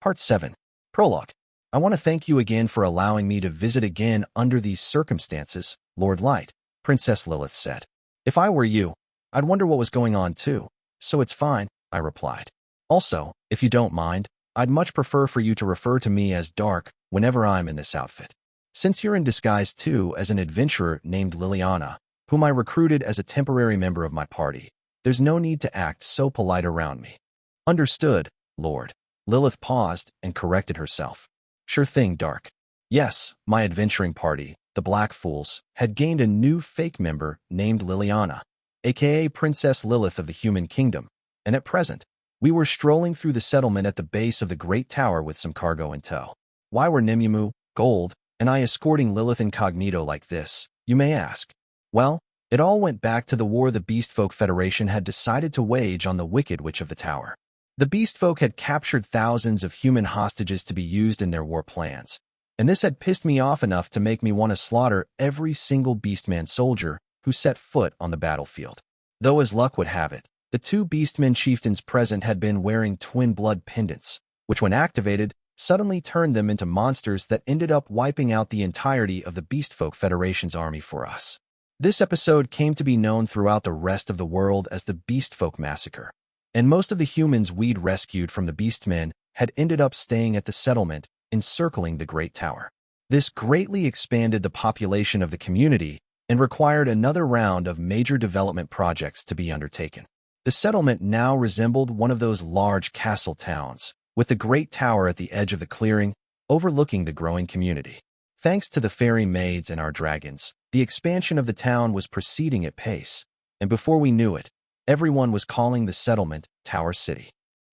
Part 7. Prologue. I want to thank you again for allowing me to visit again under these circumstances, Lord Light, Princess Lilith said. If I were you, I'd wonder what was going on too. So it's fine, I replied. Also, if you don't mind, I'd much prefer for you to refer to me as Dark whenever I'm in this outfit. Since you're in disguise too as an adventurer named Liliana, whom I recruited as a temporary member of my party, there's no need to act so polite around me. Understood, Lord. Lilith paused and corrected herself. Sure thing, Dark. Yes, my adventuring party, the Black Fools, had gained a new fake member named Liliana, aka Princess Lilith of the Human Kingdom, and at present, we were strolling through the settlement at the base of the Great Tower with some cargo in tow. Why were Nimumu, Gold, and I escorting Lilith incognito like this, you may ask? Well, it all went back to the war the Beastfolk Federation had decided to wage on the Wicked Witch of the Tower. The Beastfolk had captured thousands of human hostages to be used in their war plans, and this had pissed me off enough to make me want to slaughter every single Beastman soldier who set foot on the battlefield. Though as luck would have it, the two Beastmen chieftains present had been wearing twin blood pendants, which when activated, suddenly turned them into monsters that ended up wiping out the entirety of the Beastfolk Federation's army for us. This episode came to be known throughout the rest of the world as the Beastfolk Massacre, and most of the humans we'd rescued from the Beastmen had ended up staying at the settlement, encircling the Great Tower. This greatly expanded the population of the community and required another round of major development projects to be undertaken. The settlement now resembled one of those large castle towns, with the Great Tower at the edge of the clearing, overlooking the growing community. Thanks to the fairy maids and our dragons, the expansion of the town was proceeding at pace, and before we knew it, everyone was calling the settlement Tower City.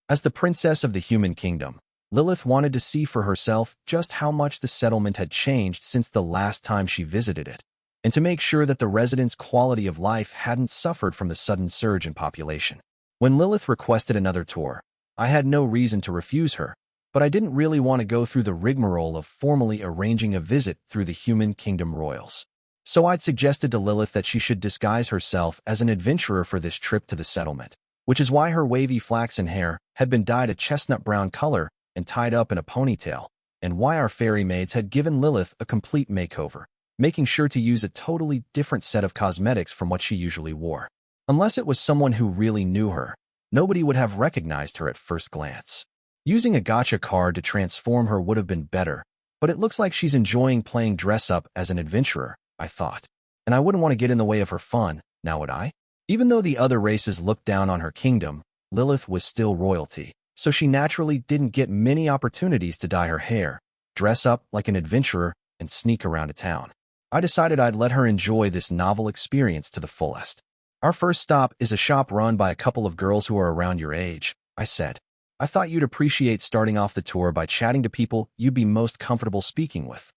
As the princess of the Human Kingdom, Lilith wanted to see for herself just how much the settlement had changed since the last time she visited it, and to make sure that the residents' quality of life hadn't suffered from the sudden surge in population. When Lilith requested another tour, I had no reason to refuse her, but I didn't really want to go through the rigmarole of formally arranging a visit through the Human Kingdom royals. So I'd suggested to Lilith that she should disguise herself as an adventurer for this trip to the settlement, which is why her wavy flaxen hair had been dyed a chestnut brown color and tied up in a ponytail, and why our fairy maids had given Lilith a complete makeover, making sure to use a totally different set of cosmetics from what she usually wore. Unless it was someone who really knew her, nobody would have recognized her at first glance. Using a gacha card to transform her would have been better, but it looks like she's enjoying playing dress-up as an adventurer, I thought, and I wouldn't want to get in the way of her fun, now would I? Even though the other races looked down on her kingdom, Lilith was still royalty, so she naturally didn't get many opportunities to dye her hair, dress up like an adventurer, and sneak around a town. I decided I'd let her enjoy this novel experience to the fullest. Our first stop is a shop run by a couple of girls who are around your age, I said. I thought you'd appreciate starting off the tour by chatting to people you'd be most comfortable speaking with.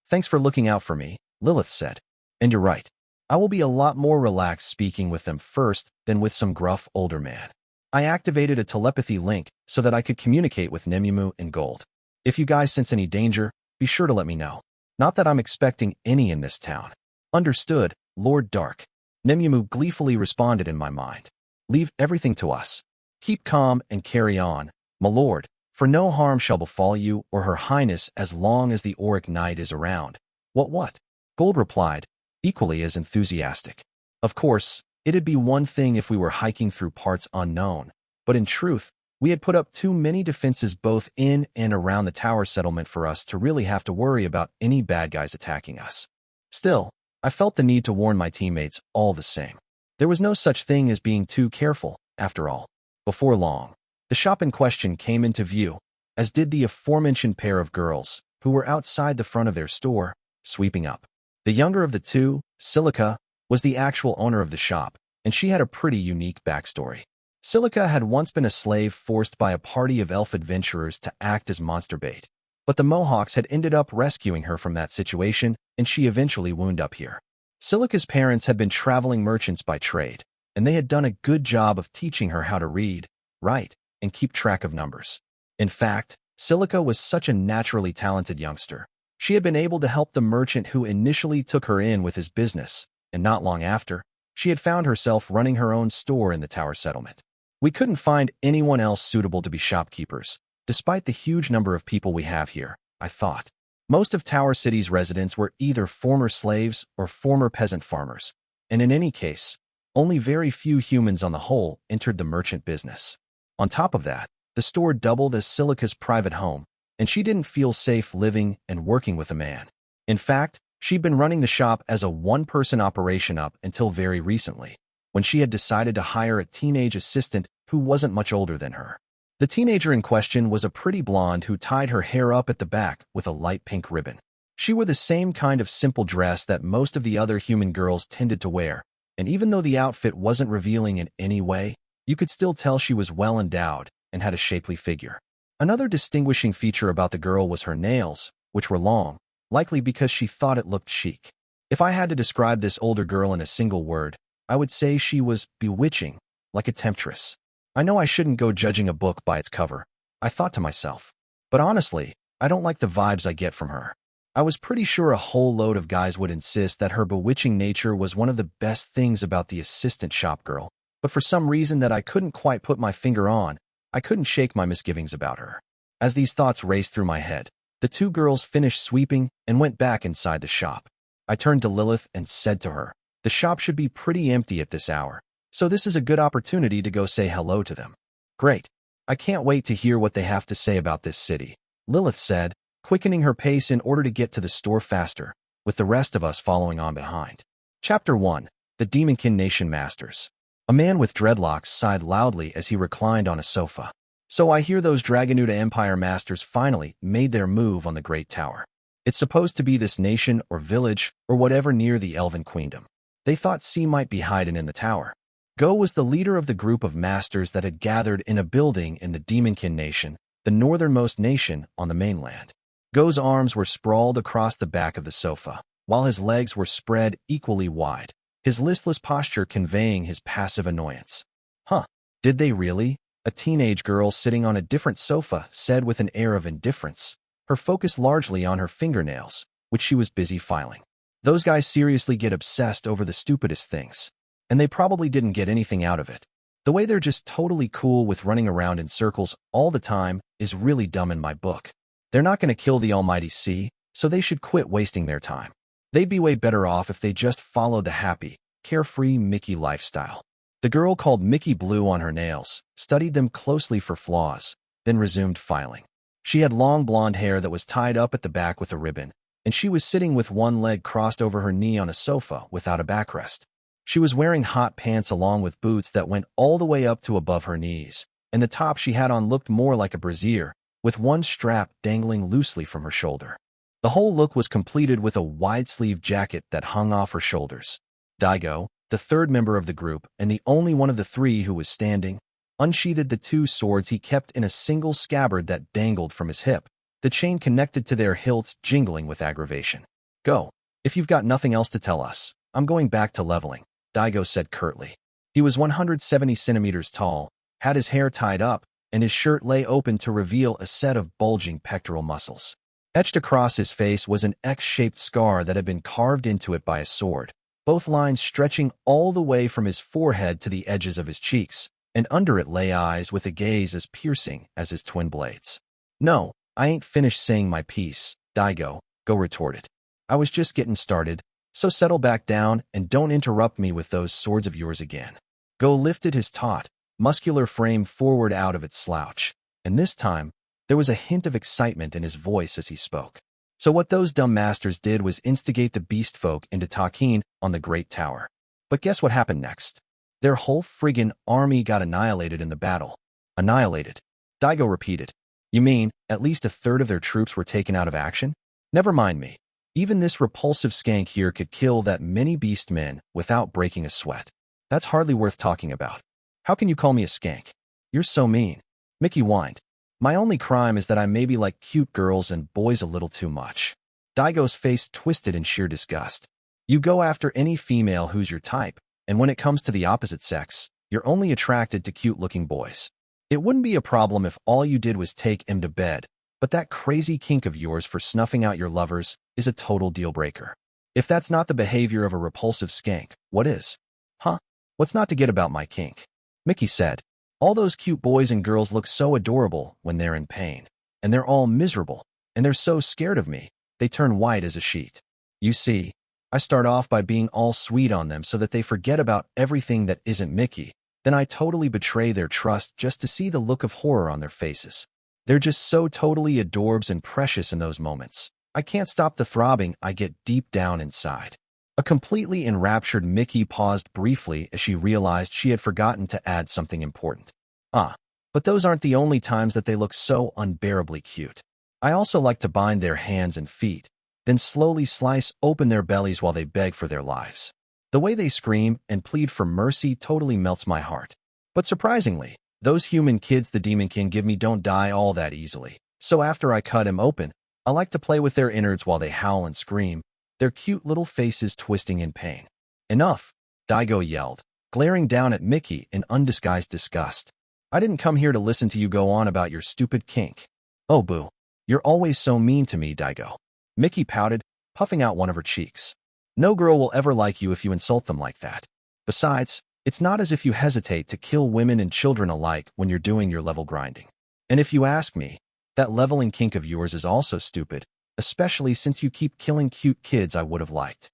Thanks for looking out for me, Lilith said. And you're right. I will be a lot more relaxed speaking with them first than with some gruff older man. I activated a telepathy link so that I could communicate with Nimumu and Gold. If you guys sense any danger, be sure to let me know. Not that I'm expecting any in this town. Understood, Lord Dark. Nimumu gleefully responded in my mind. Leave everything to us. Keep calm and carry on, my lord, for no harm shall befall you or her highness as long as the Auric Knight is around. What? Gold replied, equally as enthusiastic. Of course, it'd be one thing if we were hiking through parts unknown, but in truth, we had put up too many defenses both in and around the tower settlement for us to really have to worry about any bad guys attacking us. Still, I felt the need to warn my teammates all the same. There was no such thing as being too careful, after all. Before long, the shop in question came into view, as did the aforementioned pair of girls, who were outside the front of their store, sweeping up. The younger of the two, Silica, was the actual owner of the shop, and she had a pretty unique backstory. Silica had once been a slave forced by a party of elf adventurers to act as monster bait, but the Mohawks had ended up rescuing her from that situation, and she eventually wound up here. Silica's parents had been traveling merchants by trade, and they had done a good job of teaching her how to read, write, and keep track of numbers. In fact, Silica was such a naturally talented youngster. She had been able to help the merchant who initially took her in with his business, and not long after, she had found herself running her own store in the tower settlement. We couldn't find anyone else suitable to be shopkeepers, Despite the huge number of people we have here, I thought. Most of Tower City's residents were either former slaves or former peasant farmers, and in any case, only very few humans on the whole entered the merchant business. On top of that, the store doubled as Silica's private home, and she didn't feel safe living and working with a man. In fact, she'd been running the shop as a one-person operation up until very recently, when she had decided to hire a teenage assistant who wasn't much older than her. The teenager in question was a pretty blonde who tied her hair up at the back with a light pink ribbon. She wore the same kind of simple dress that most of the other human girls tended to wear, and even though the outfit wasn't revealing in any way, you could still tell she was well endowed and had a shapely figure. Another distinguishing feature about the girl was her nails, which were long, likely because she thought it looked chic. If I had to describe this older girl in a single word, I would say she was bewitching, like a temptress. I know I shouldn't go judging a book by its cover, I thought to myself. But honestly, I don't like the vibes I get from her. I was pretty sure a whole load of guys would insist that her bewitching nature was one of the best things about the assistant shop girl, but for some reason that I couldn't quite put my finger on, I couldn't shake my misgivings about her. As these thoughts raced through my head, the two girls finished sweeping and went back inside the shop. I turned to Lilith and said to her, "The shop should be pretty empty at this hour, so this is a good opportunity to go say hello to them." "Great. I can't wait to hear what they have to say about this city," Lilith said, quickening her pace in order to get to the store faster, with the rest of us following on behind. Chapter 1. The Demonkin Nation Masters. A man with dreadlocks sighed loudly as he reclined on a sofa. "So I hear those Dragonuta Empire masters finally made their move on the Great Tower. It's supposed to be this nation or village or whatever near the Elven Queendom. They thought C might be hiding in the tower." Go was the leader of the group of masters that had gathered in a building in the Demonkin Nation, the northernmost nation on the mainland. Go's arms were sprawled across the back of the sofa, while his legs were spread equally wide, his listless posture conveying his passive annoyance. "Huh, did they really?" a teenage girl sitting on a different sofa said with an air of indifference, her focus largely on her fingernails, which she was busy filing. "Those guys seriously get obsessed over the stupidest things. And they probably didn't get anything out of it. The way they're just totally cool with running around in circles all the time is really dumb in my book. They're not going to kill the almighty C, so they should quit wasting their time. They'd be way better off if they just followed the happy, carefree Mickey lifestyle." The girl called Mickey Blue on her nails, studied them closely for flaws, then resumed filing. She had long blonde hair that was tied up at the back with a ribbon, and she was sitting with one leg crossed over her knee on a sofa without a backrest. She was wearing hot pants along with boots that went all the way up to above her knees, and the top she had on looked more like a brassiere, with one strap dangling loosely from her shoulder. The whole look was completed with a wide-sleeved jacket that hung off her shoulders. Daigo, the third member of the group and the only one of the three who was standing, unsheathed the two swords he kept in a single scabbard that dangled from his hip, the chain connected to their hilts jingling with aggravation. "Go. If you've got nothing else to tell us, I'm going back to leveling," Daigo said curtly. He was 170 centimeters tall, had his hair tied up, and his shirt lay open to reveal a set of bulging pectoral muscles. Etched across his face was an X-shaped scar that had been carved into it by a sword, both lines stretching all the way from his forehead to the edges of his cheeks, and under it lay eyes with a gaze as piercing as his twin blades. "No, I ain't finished saying my piece," Daigo retorted. "I was just getting started. So settle back down and don't interrupt me with those swords of yours again." Go lifted his taut, muscular frame forward out of its slouch, and this time, there was a hint of excitement in his voice as he spoke. "So what those dumb masters did was instigate the beast folk into talking on the Great Tower. But guess what happened next? Their whole friggin' army got annihilated in the battle." "Annihilated?" Daigo repeated. "You mean, at least a third of their troops were taken out of action? Never mind me. Even this repulsive skank here could kill that many beast men without breaking a sweat. That's hardly worth talking about. How can you call me a skank? You're so mean." Mickey whined. "My only crime is that I maybe like cute girls and boys a little too much." Daigo's face twisted in sheer disgust. "You go after any female who's your type, and when it comes to the opposite sex, you're only attracted to cute-looking boys. It wouldn't be a problem if all you did was take him to bed, but that crazy kink of yours for snuffing out your lovers is a total deal-breaker. If that's not the behavior of a repulsive skank, what is?" "Huh? What's not to get about my kink?" Mickey said. All those cute boys and girls look so adorable when they're in pain. And they're all miserable. And they're so scared of me, they turn white as a sheet. You see, I start off by being all sweet on them so that they forget about everything that isn't Mickey. Then I totally betray their trust just to see the look of horror on their faces. They're just so totally adorbs and precious in those moments. I can't stop the throbbing I get deep down inside. A completely enraptured Mickey paused briefly as she realized she had forgotten to add something important. But those aren't the only times that they look so unbearably cute. I also like to bind their hands and feet, then slowly slice open their bellies while they beg for their lives. The way they scream and plead for mercy totally melts my heart. But surprisingly, those human kids the Demon King give me don't die all that easily. So after I cut him open, I like to play with their innards while they howl and scream, their cute little faces twisting in pain. Enough, Daigo yelled, glaring down at Mickey in undisguised disgust. I didn't come here to listen to you go on about your stupid kink. Oh boo, you're always so mean to me, Daigo. Mickey pouted, puffing out one of her cheeks. No girl will ever like you if you insult them like that. Besides, it's not as if you hesitate to kill women and children alike when you're doing your level grinding. And if you ask me, that leveling kink of yours is also stupid, especially since you keep killing cute kids I would have liked.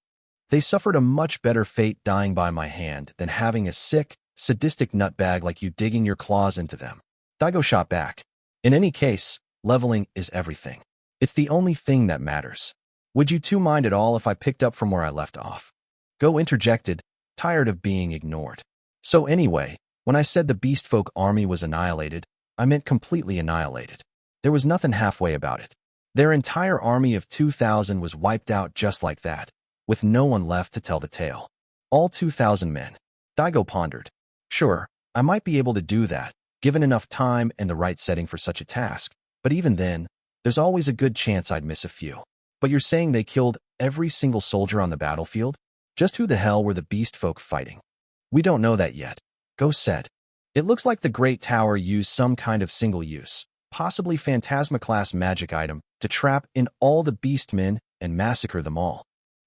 They suffered a much better fate dying by my hand than having a sick, sadistic nutbag like you digging your claws into them. Daigo shot back. In any case, leveling is everything. It's the only thing that matters. Would you two mind at all if I picked up from where I left off? Go interjected, tired of being ignored. So anyway, when I said the beastfolk army was annihilated, I meant completely annihilated. There was nothing halfway about it. Their entire army of 2,000 was wiped out just like that, with no one left to tell the tale. All 2,000 men. Daigo pondered. Sure, I might be able to do that, given enough time and the right setting for such a task, but even then, there's always a good chance I'd miss a few. But you're saying they killed every single soldier on the battlefield? Just who the hell were the beastfolk fighting? We don't know that yet, Ghost said. It looks like the Great Tower used some kind of single-use, possibly Phantasma-class magic item to trap in all the beastmen and massacre them all.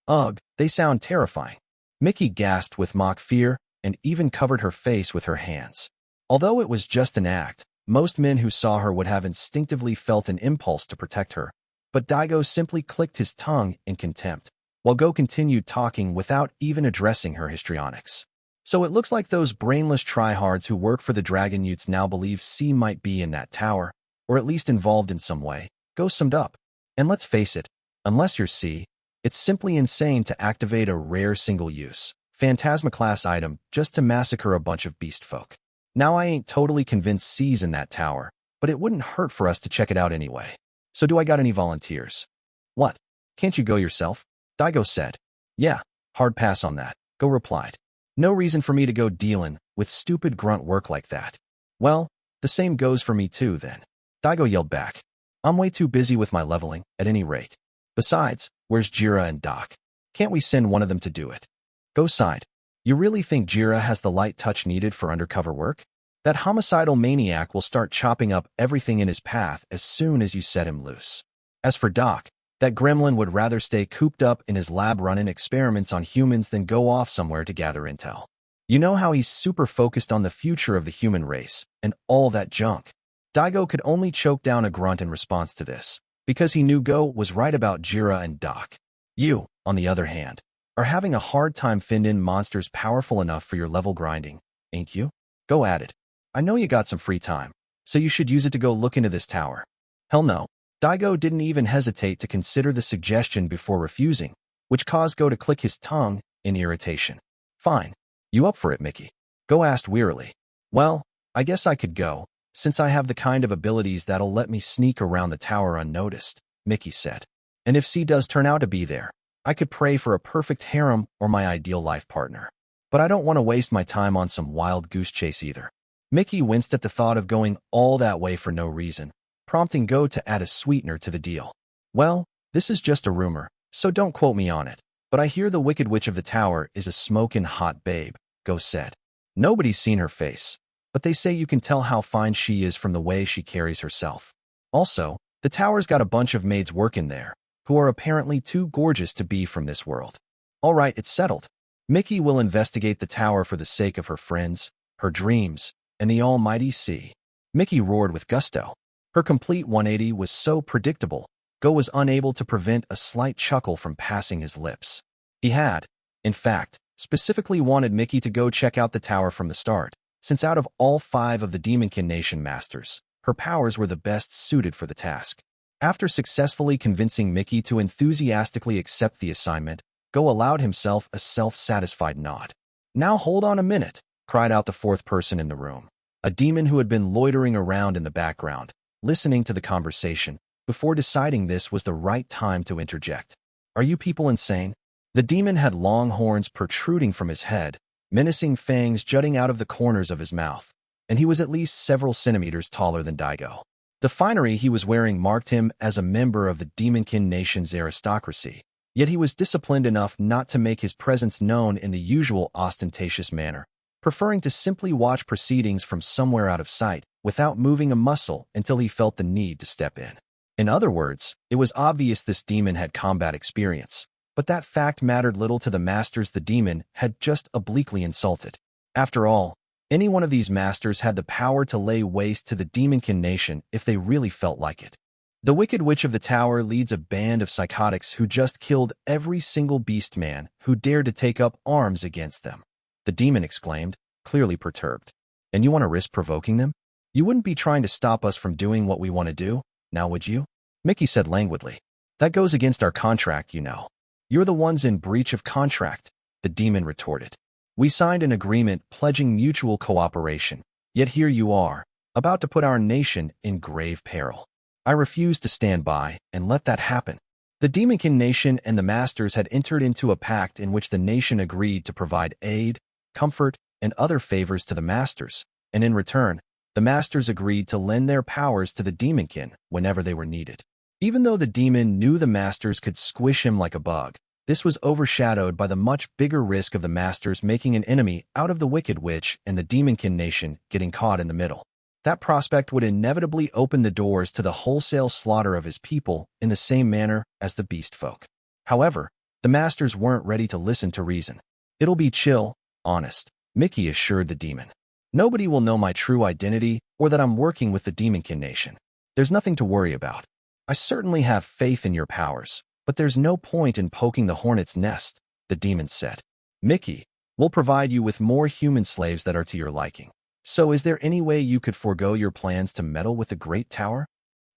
Ugh, they sound terrifying. Mickey gasped with mock fear and even covered her face with her hands. Although it was just an act, most men who saw her would have instinctively felt an impulse to protect her. But Daigo simply clicked his tongue in contempt, while Go continued talking without even addressing her histrionics. So it looks like those brainless tryhards who work for the Dragon Youths now believe C might be in that tower, or at least involved in some way, Go summed up. And let's face it, unless you're C, it's simply insane to activate a rare single-use, Phantasma-class item just to massacre a bunch of beastfolk. Now I ain't totally convinced C's in that tower, but it wouldn't hurt for us to check it out anyway. So do I got any volunteers? What? Can't you go yourself? Daigo said. Yeah, hard pass on that, Go replied. No reason for me to go dealin' with stupid grunt work like that. Well, the same goes for me too then. Daigo yelled back. I'm way too busy with my leveling, at any rate. Besides, where's Jira and Doc? Can't we send one of them to do it? Go sighed. You really think Jira has the light touch needed for undercover work? That homicidal maniac will start chopping up everything in his path as soon as you set him loose. As for Doc, that gremlin would rather stay cooped up in his lab running experiments on humans than go off somewhere to gather intel. You know how he's super focused on the future of the human race and all that junk. Daigo could only choke down a grunt in response to this, because he knew Go was right about Jira and Doc. You, on the other hand, are having a hard time finding monsters powerful enough for your level grinding, ain't you? Go at it. I know you got some free time, so you should use it to go look into this tower. Hell no. Daigo didn't even hesitate to consider the suggestion before refusing, which caused Go to click his tongue in irritation. Fine. You up for it, Mickey? Go asked wearily. Well, I guess I could go, since I have the kind of abilities that'll let me sneak around the tower unnoticed, Mickey said. And if C does turn out to be there, I could pray for a perfect harem or my ideal life partner. But I don't want to waste my time on some wild goose chase either. Mickey winced at the thought of going all that way for no reason, prompting Go to add a sweetener to the deal. Well, this is just a rumor, so don't quote me on it, but I hear the Wicked Witch of the tower is a smokin' hot babe, Go said. Nobody's seen her face, but they say you can tell how fine she is from the way she carries herself. Also, the tower's got a bunch of maids working there, who are apparently too gorgeous to be from this world. All right, it's settled. Mickey will investigate the tower for the sake of her friends, her dreams, and the almighty sea. Mickey roared with gusto. Her complete 180 was so predictable, Go was unable to prevent a slight chuckle from passing his lips. He had, in fact, specifically wanted Mickey to go check out the tower from the start, since out of all 5 of the Demonkin Nation masters, her powers were the best suited for the task. After successfully convincing Mickey to enthusiastically accept the assignment, Go allowed himself a self-satisfied nod. "Now hold on a minute," cried out the 4th person in the room, a demon who had been loitering around in the background, listening to the conversation, before deciding this was the right time to interject. "Are you people insane?" The demon had long horns protruding from his head, menacing fangs jutting out of the corners of his mouth, and he was at least several centimeters taller than Daigo. The finery he was wearing marked him as a member of the Demonkin Nation's aristocracy, yet he was disciplined enough not to make his presence known in the usual ostentatious manner, preferring to simply watch proceedings from somewhere out of sight without moving a muscle until he felt the need to step in. In other words, it was obvious this demon had combat experience, but that fact mattered little to the masters the demon had just obliquely insulted. After all, any one of these masters had the power to lay waste to the Demonkin Nation if they really felt like it. The Wicked Witch of the Tower leads a band of psychotics who just killed every single beast man who dared to take up arms against them. The demon exclaimed, clearly perturbed. "And you want to risk provoking them? You wouldn't be trying to stop us from doing what we want to do, now would you?" Mickey said languidly. "That goes against our contract, you know." "You're the ones in breach of contract," the demon retorted. "We signed an agreement pledging mutual cooperation, yet here you are, about to put our nation in grave peril. I refuse to stand by and let that happen." The Demonkin Nation and the Masters had entered into a pact in which the nation agreed to provide aid, comfort, and other favors to the Masters, and in return, the Masters agreed to lend their powers to the Demonkin whenever they were needed. Even though the demon knew the Masters could squish him like a bug, this was overshadowed by the much bigger risk of the Masters making an enemy out of the Wicked Witch and the Demonkin Nation getting caught in the middle. That prospect would inevitably open the doors to the wholesale slaughter of his people in the same manner as the beast folk. However, the Masters weren't ready to listen to reason. "It'll be chill, honest," Mickey assured the demon. "Nobody will know my true identity or that I'm working with the Demonkin Nation. There's nothing to worry about. I certainly have faith in your powers, but there's no point in poking the hornet's nest," the demon said. "Mickey, we'll provide you with more human slaves that are to your liking. So is there any way you could forego your plans to meddle with the Great Tower?"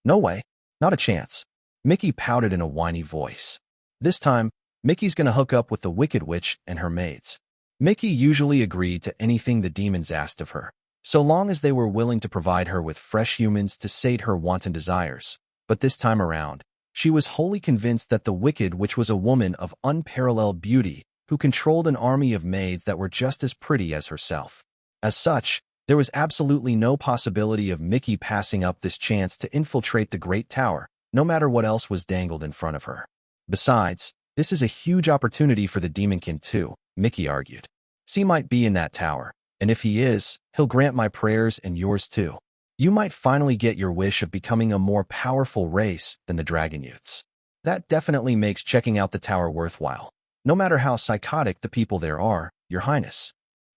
"No way. Not a chance." Mickey pouted in a whiny voice. This time, Mickey's gonna hook up with the Wicked Witch and her maids. Mickey usually agreed to anything the demons asked of her, so long as they were willing to provide her with fresh humans to sate her wanton desires. But this time around, she was wholly convinced that the Wicked Witch was a woman of unparalleled beauty who controlled an army of maids that were just as pretty as herself. As such, there was absolutely no possibility of Mickey passing up this chance to infiltrate the Great Tower, no matter what else was dangled in front of her. Besides, this is a huge opportunity for the Demonkin too, Mickey argued. "C might be in that tower, and if he is, he'll grant my prayers and yours too. You might finally get your wish of becoming a more powerful race than the Dragon Youths. That definitely makes checking out the tower worthwhile, no matter how psychotic the people there are, Your Highness."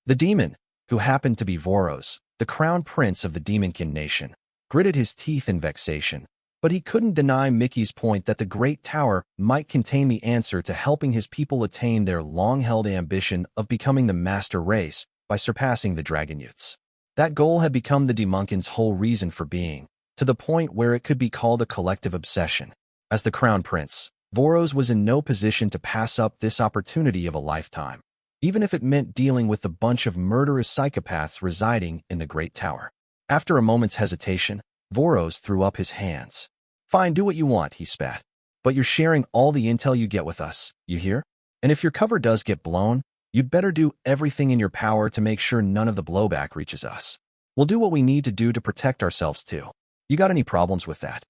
The demon, who happened to be Voros, the crown prince of the Demonkin Nation, gritted his teeth in vexation, but he couldn't deny Mickey's point that the Great Tower might contain the answer to helping his people attain their long-held ambition of becoming the master race by surpassing the Dragon Youths. That goal had become the Demonkin's whole reason for being, to the point where it could be called a collective obsession. As the crown prince, Voros was in no position to pass up this opportunity of a lifetime, even if it meant dealing with the bunch of murderous psychopaths residing in the Great Tower. After a moment's hesitation, Voros threw up his hands. "Fine, do what you want," he spat. "But you're sharing all the intel you get with us, you hear? And if your cover does get blown, you'd better do everything in your power to make sure none of the blowback reaches us. We'll do what we need to do to protect ourselves too. You got any problems with that?"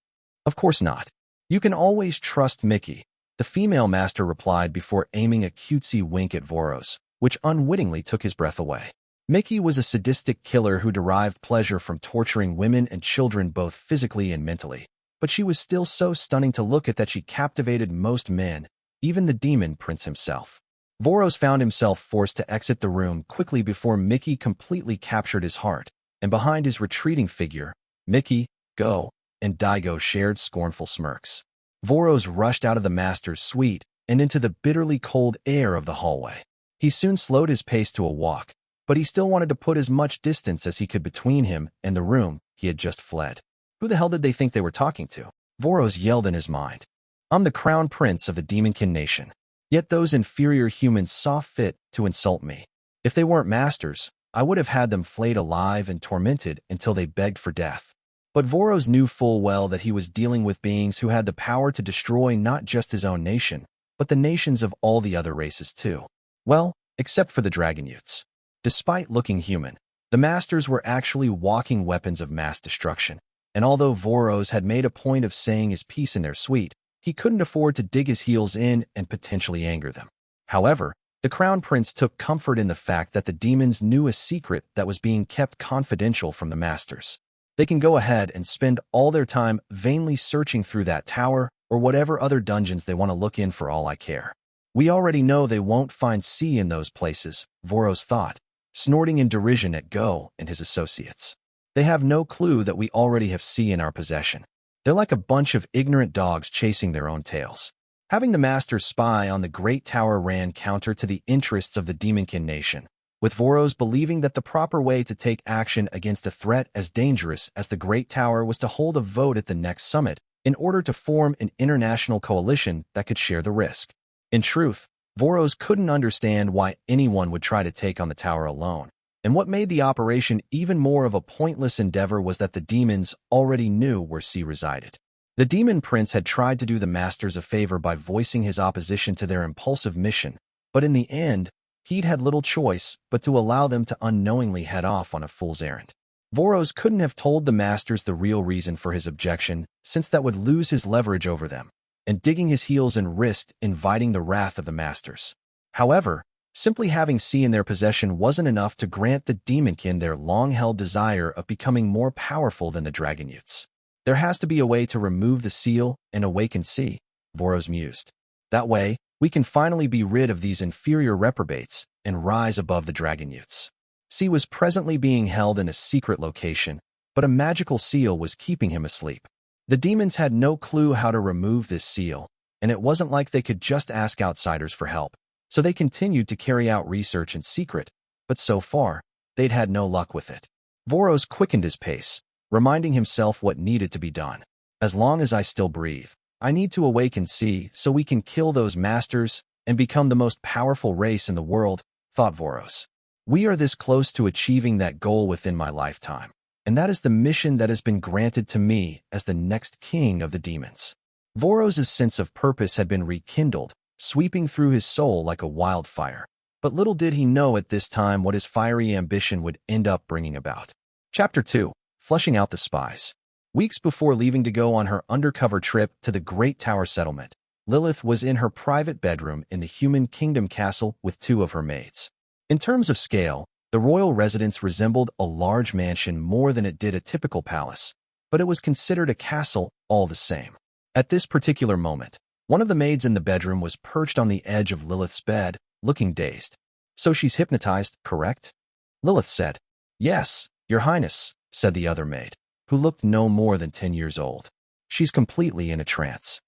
"Of course not. You can always trust Mickey," the female master replied before aiming a cutesy wink at Voros, which unwittingly took his breath away. Mickey was a sadistic killer who derived pleasure from torturing women and children both physically and mentally, but she was still so stunning to look at that she captivated most men, even the demon prince himself. Voros found himself forced to exit the room quickly before Mickey completely captured his heart, and behind his retreating figure, Mickey, Go, and Daigo shared scornful smirks. Voros rushed out of the master's suite and into the bitterly cold air of the hallway. He soon slowed his pace to a walk, but he still wanted to put as much distance as he could between him and the room he had just fled. Who the hell did they think they were talking to? Voros yelled in his mind. I'm the crown prince of the Demonkin nation. Yet those inferior humans saw fit to insult me. If they weren't masters, I would have had them flayed alive and tormented until they begged for death. But Voros knew full well that he was dealing with beings who had the power to destroy not just his own nation, but the nations of all the other races too. Well, except for the dragon youths. Despite looking human, the masters were actually walking weapons of mass destruction, and although Voros had made a point of saying his piece in their suite, he couldn't afford to dig his heels in and potentially anger them. However, the Crown Prince took comfort in the fact that the demons knew a secret that was being kept confidential from the masters. They can go ahead and spend all their time vainly searching through that tower or whatever other dungeons they want to look in for all I care. We already know they won't find C in those places, Voros thought, snorting in derision at Go and his associates. They have no clue that we already have C in our possession. They're like a bunch of ignorant dogs chasing their own tails. Having the master spy on the Great Tower ran counter to the interests of the Demonkin nation, with Voros believing that the proper way to take action against a threat as dangerous as the Great Tower was to hold a vote at the next summit in order to form an international coalition that could share the risk. In truth, Voros couldn't understand why anyone would try to take on the tower alone, and what made the operation even more of a pointless endeavor was that the demons already knew where C resided. The Demon Prince had tried to do the masters a favor by voicing his opposition to their impulsive mission, but in the end, he'd had little choice but to allow them to unknowingly head off on a fool's errand. Voros couldn't have told the masters the real reason for his objection, since that would lose his leverage over them, and digging his heels and risked inviting the wrath of the masters. However, simply having C in their possession wasn't enough to grant the Demonkin their long-held desire of becoming more powerful than the dragon youths. There has to be a way to remove the seal and awaken C, Voros mused. That way, we can finally be rid of these inferior reprobates and rise above the dragon youths. C was presently being held in a secret location, but a magical seal was keeping him asleep. The demons had no clue how to remove this seal, and it wasn't like they could just ask outsiders for help, so they continued to carry out research in secret, but so far, they'd had no luck with it. Voros quickened his pace, reminding himself what needed to be done. As long as I still breathe, I need to awaken C so we can kill those masters and become the most powerful race in the world, thought Voros. We are this close to achieving that goal within my lifetime, and that is the mission that has been granted to me as the next king of the demons. Voros' sense of purpose had been rekindled, sweeping through his soul like a wildfire, but little did he know at this time what his fiery ambition would end up bringing about. Chapter 2. Flushing out the spies. Weeks before leaving to go on her undercover trip to the Great Tower settlement, Lilith was in her private bedroom in the Human Kingdom castle with two of her maids. In terms of scale, the royal residence resembled a large mansion more than it did a typical palace, but it was considered a castle all the same. At this particular moment, one of the maids in the bedroom was perched on the edge of Lilith's bed, looking dazed. So she's hypnotized, correct? Lilith said. Yes, Your Highness, said the other maid, who looked no more than 10 years old. She's completely in a trance.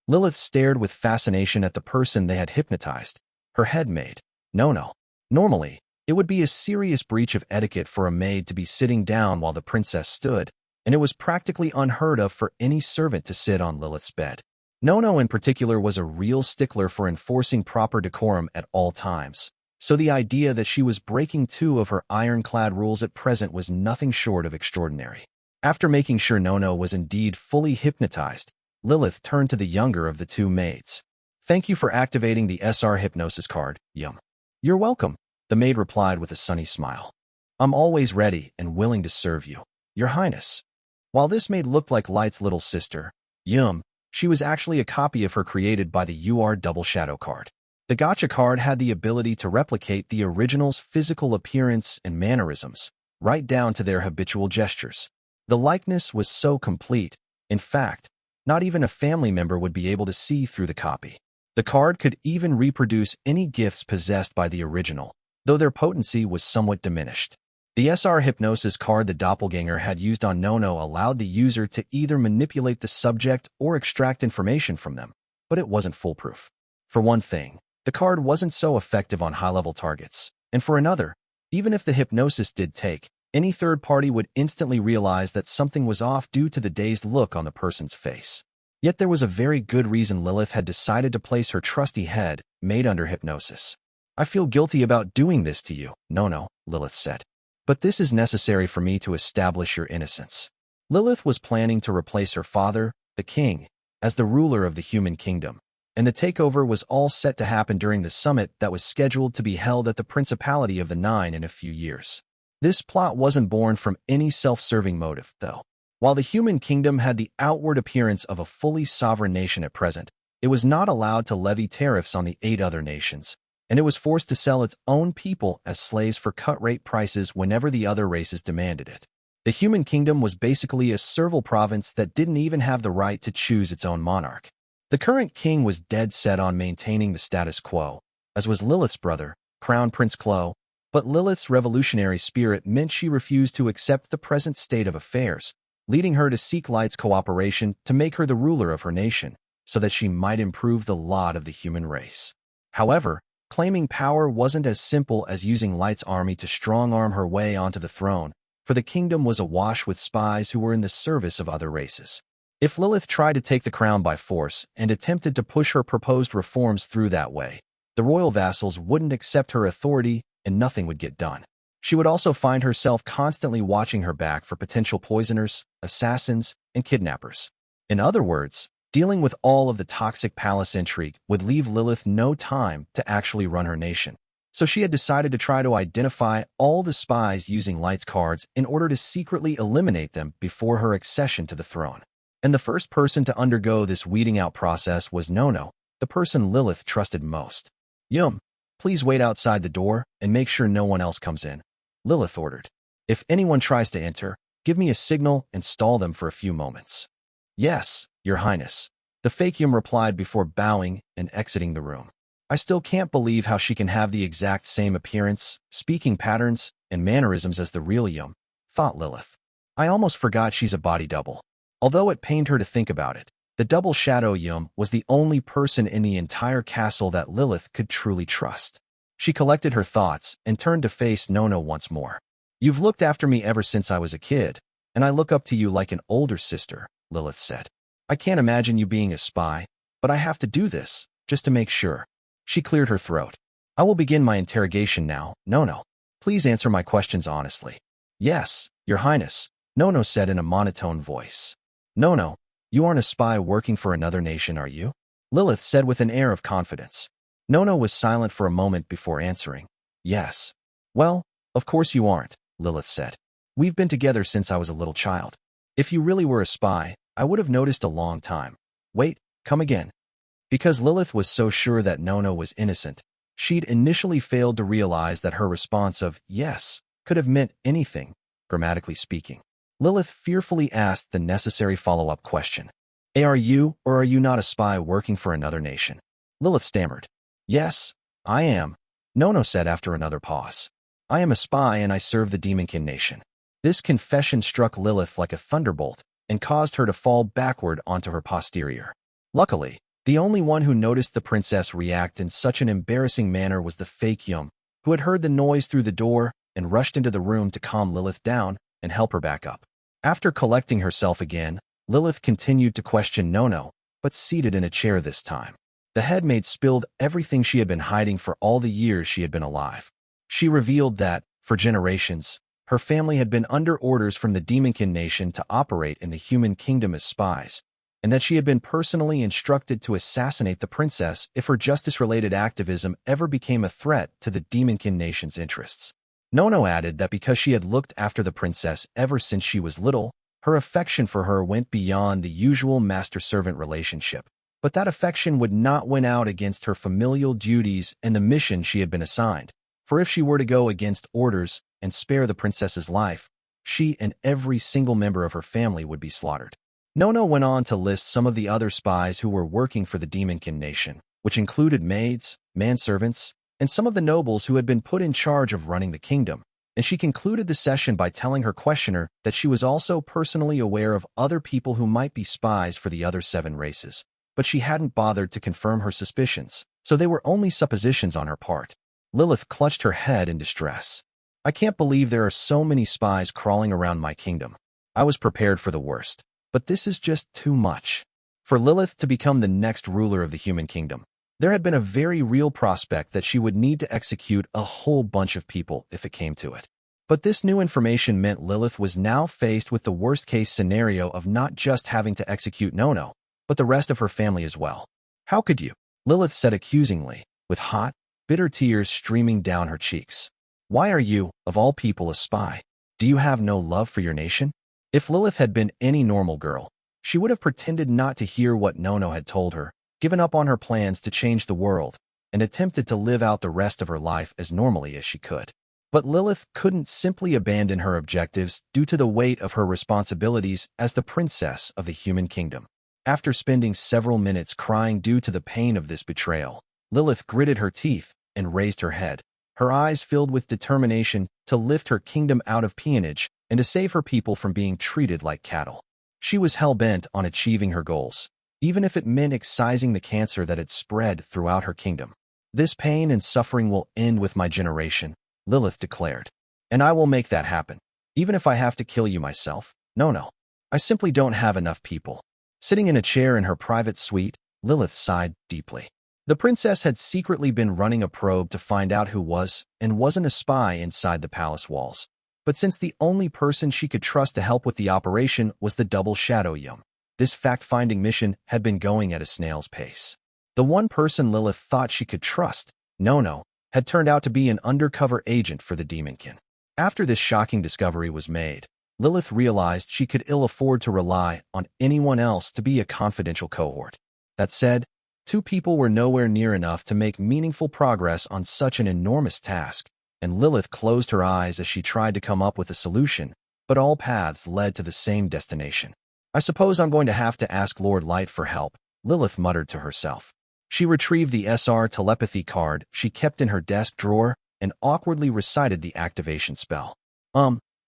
Lilith stared with fascination at the person they had hypnotized, her head maid. No. Normally, it would be a serious breach of etiquette for a maid to be sitting down while the princess stood, and it was practically unheard of for any servant to sit on Lilith's bed. Nono in particular was a real stickler for enforcing proper decorum at all times, so the idea that she was breaking two of her ironclad rules at present was nothing short of extraordinary. After making sure Nono was indeed fully hypnotized, Lilith turned to the younger of the two maids. Thank you for activating the SR hypnosis card, Yum. You're welcome, the maid replied with a sunny smile. I'm always ready and willing to serve you, Your Highness. While this maid looked like Light's little sister, Yum, she was actually a copy of her created by the UR Double Shadow card. The Gacha card had the ability to replicate the original's physical appearance and mannerisms, right down to their habitual gestures. The likeness was so complete, in fact, not even a family member would be able to see through the copy. The card could even reproduce any gifts possessed by the original, though their potency was somewhat diminished. The SR hypnosis card the doppelganger had used on Nono allowed the user to either manipulate the subject or extract information from them, but it wasn't foolproof. For one thing, the card wasn't so effective on high-level targets, and for another, even if the hypnosis did take, any third party would instantly realize that something was off due to the dazed look on the person's face. Yet there was a very good reason Lilith had decided to place her trusty head, maid, under hypnosis. "I feel guilty about doing this to you, Nono," Lilith said. "But this is necessary for me to establish your innocence." Lilith was planning to replace her father, the king, as the ruler of the human kingdom, and the takeover was all set to happen during the summit that was scheduled to be held at the Principality of the Nine in a few years. This plot wasn't born from any self-serving motive, though. While the human kingdom had the outward appearance of a fully sovereign nation at present, it was not allowed to levy tariffs on the 8 other nations, and it was forced to sell its own people as slaves for cut-rate prices whenever the other races demanded it. The human kingdom was basically a servile province that didn't even have the right to choose its own monarch. The current king was dead set on maintaining the status quo, as was Lilith's brother, Crown Prince Clo, but Lilith's revolutionary spirit meant she refused to accept the present state of affairs, leading her to seek Light's cooperation to make her the ruler of her nation, so that she might improve the lot of the human race. However, claiming power wasn't as simple as using Light's army to strong-arm her way onto the throne, for the kingdom was awash with spies who were in the service of other races. If Lilith tried to take the crown by force and attempted to push her proposed reforms through that way, the royal vassals wouldn't accept her authority and nothing would get done. She would also find herself constantly watching her back for potential poisoners, assassins, and kidnappers. In other words, dealing with all of the toxic palace intrigue would leave Lilith no time to actually run her nation. So she had decided to try to identify all the spies using Light's cards in order to secretly eliminate them before her accession to the throne. And the first person to undergo this weeding out process was Nono, the person Lilith trusted most. Please wait outside the door and make sure no one else comes in," Lilith ordered. "If anyone tries to enter, give me a signal and stall them for a few moments." "Yes, Your Highness," the fake replied before bowing and exiting the room. "I still can't believe how she can have the exact same appearance, speaking patterns, and mannerisms as the real thought Lilith. "I almost forgot she's a body double." Although it pained her to think about it, the double shadow was the only person in the entire castle that Lilith could truly trust. She collected her thoughts and turned to face Nono once more. "You've looked after me ever since I was a kid, and I look up to you like an older sister," Lilith said. "I can't imagine you being a spy, but I have to do this, just to make sure." She cleared her throat. "I will begin my interrogation now, Nono. Please answer my questions honestly." "Yes, Your Highness," Nono said in a monotone voice. "Nono, you aren't a spy working for another nation, are you?" Lilith said with an air of confidence. Nono was silent for a moment before answering. "Yes." "Well, of course you aren't," Lilith said. "We've been together since I was a little child. If you really were a spy, I would have noticed a long time." "Wait, come again." Because Lilith was so sure that Nono was innocent, she'd initially failed to realize that her response of "yes" could have meant anything, grammatically speaking. Lilith fearfully asked the necessary follow-up question. "Are you or are you not a spy working for another nation?" Lilith stammered. "Yes, I am," Nono said after another pause. "I am a spy and I serve the Demonkin nation." This confession struck Lilith like a thunderbolt and caused her to fall backward onto her posterior. Luckily, the only one who noticed the princess react in such an embarrassing manner was the fake who had heard the noise through the door and rushed into the room to calm Lilith down and help her back up. After collecting herself again, Lilith continued to question Nono, but seated in a chair this time. The headmaid spilled everything she had been hiding for all the years she had been alive. She revealed that, for generations, her family had been under orders from the Demonkin nation to operate in the human kingdom as spies, and that she had been personally instructed to assassinate the princess if her justice-related activism ever became a threat to the Demonkin nation's interests. Nono added that because she had looked after the princess ever since she was little, her affection for her went beyond the usual master-servant relationship. But that affection would not win out against her familial duties and the mission she had been assigned, for if she were to go against orders and spare the princess's life, she and every single member of her family would be slaughtered. Nono went on to list some of the other spies who were working for the Demonkin nation, which included maids, manservants, and some of the nobles who had been put in charge of running the kingdom, and she concluded the session by telling her questioner that she was also personally aware of other people who might be spies for the other 7 races, but she hadn't bothered to confirm her suspicions, so they were only suppositions on her part. Lilith clutched her head in distress. I can't believe there are so many spies crawling around my kingdom. I was prepared for the worst, but this is just too much. For Lilith to become the next ruler of the human kingdom, there had been a very real prospect that she would need to execute a whole bunch of people if it came to it. But this new information meant Lilith was now faced with the worst-case scenario of not just having to execute Nono, but the rest of her family as well. How could you? Lilith said accusingly, with hot, bitter tears streaming down her cheeks. Why are you, of all people, a spy? Do you have no love for your nation? If Lilith had been any normal girl, she would have pretended not to hear what Nono had told her, given up on her plans to change the world, and attempted to live out the rest of her life as normally as she could. But Lilith couldn't simply abandon her objectives due to the weight of her responsibilities as the princess of the human kingdom. After spending several minutes crying due to the pain of this betrayal, Lilith gritted her teeth and raised her head, her eyes filled with determination to lift her kingdom out of peonage and to save her people from being treated like cattle. She was hell-bent on achieving her goals, even if it meant excising the cancer that had spread throughout her kingdom. This pain and suffering will end with my generation, Lilith declared. And I will make that happen, even if I have to kill you myself. No. I simply don't have enough people. Sitting in a chair in her private suite, Lilith sighed deeply. The princess had secretly been running a probe to find out who was and wasn't a spy inside the palace walls. But since the only person she could trust to help with the operation was the double shadow Yum, this fact-finding mission had been going at a snail's pace. The one person Lilith thought she could trust, Nono, had turned out to be an undercover agent for the Demonkin. After this shocking discovery was made, Lilith realized she could ill afford to rely on anyone else to be a confidential cohort. That said, 2 people were nowhere near enough to make meaningful progress on such an enormous task, and Lilith closed her eyes as she tried to come up with a solution, but all paths led to the same destination. I suppose I'm going to have to ask Lord Light for help, Lilith muttered to herself. She retrieved the SR telepathy card she kept in her desk drawer and awkwardly recited the activation spell.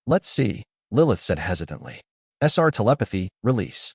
Let's see, Lilith said hesitantly. SR telepathy, release.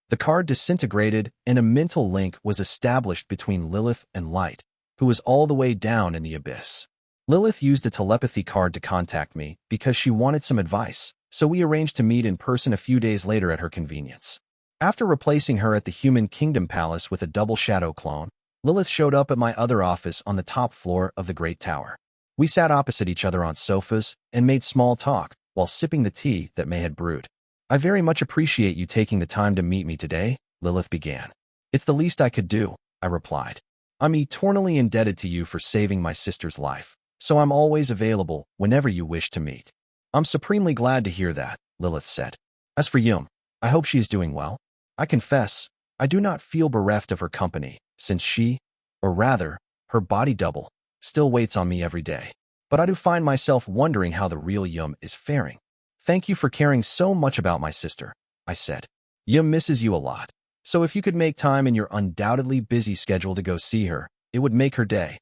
The card disintegrated and a mental link was established between Lilith and Light, who was all the way down in the abyss. Lilith used a telepathy card to contact me because she wanted some advice, so we arranged to meet in person a few days later at her convenience. After replacing her at the Human Kingdom Palace with a double shadow clone, Lilith showed up at my other office on the top floor of the Great Tower. We sat opposite each other on sofas and made small talk while sipping the tea that May had brewed. I very much appreciate you taking the time to meet me today, Lilith began. It's the least I could do, I replied. I'm eternally indebted to you for saving my sister's life, so I'm always available whenever you wish to meet. I'm supremely glad to hear that, Lilith said. As for Yum, I hope she is doing well. I confess, I do not feel bereft of her company, since she, or rather, her body double, still waits on me every day. But I do find myself wondering how the real Yum is faring. Thank you for caring so much about my sister, I said. Yum misses you a lot, so if you could make time in your undoubtedly busy schedule to go see her, it would make her day.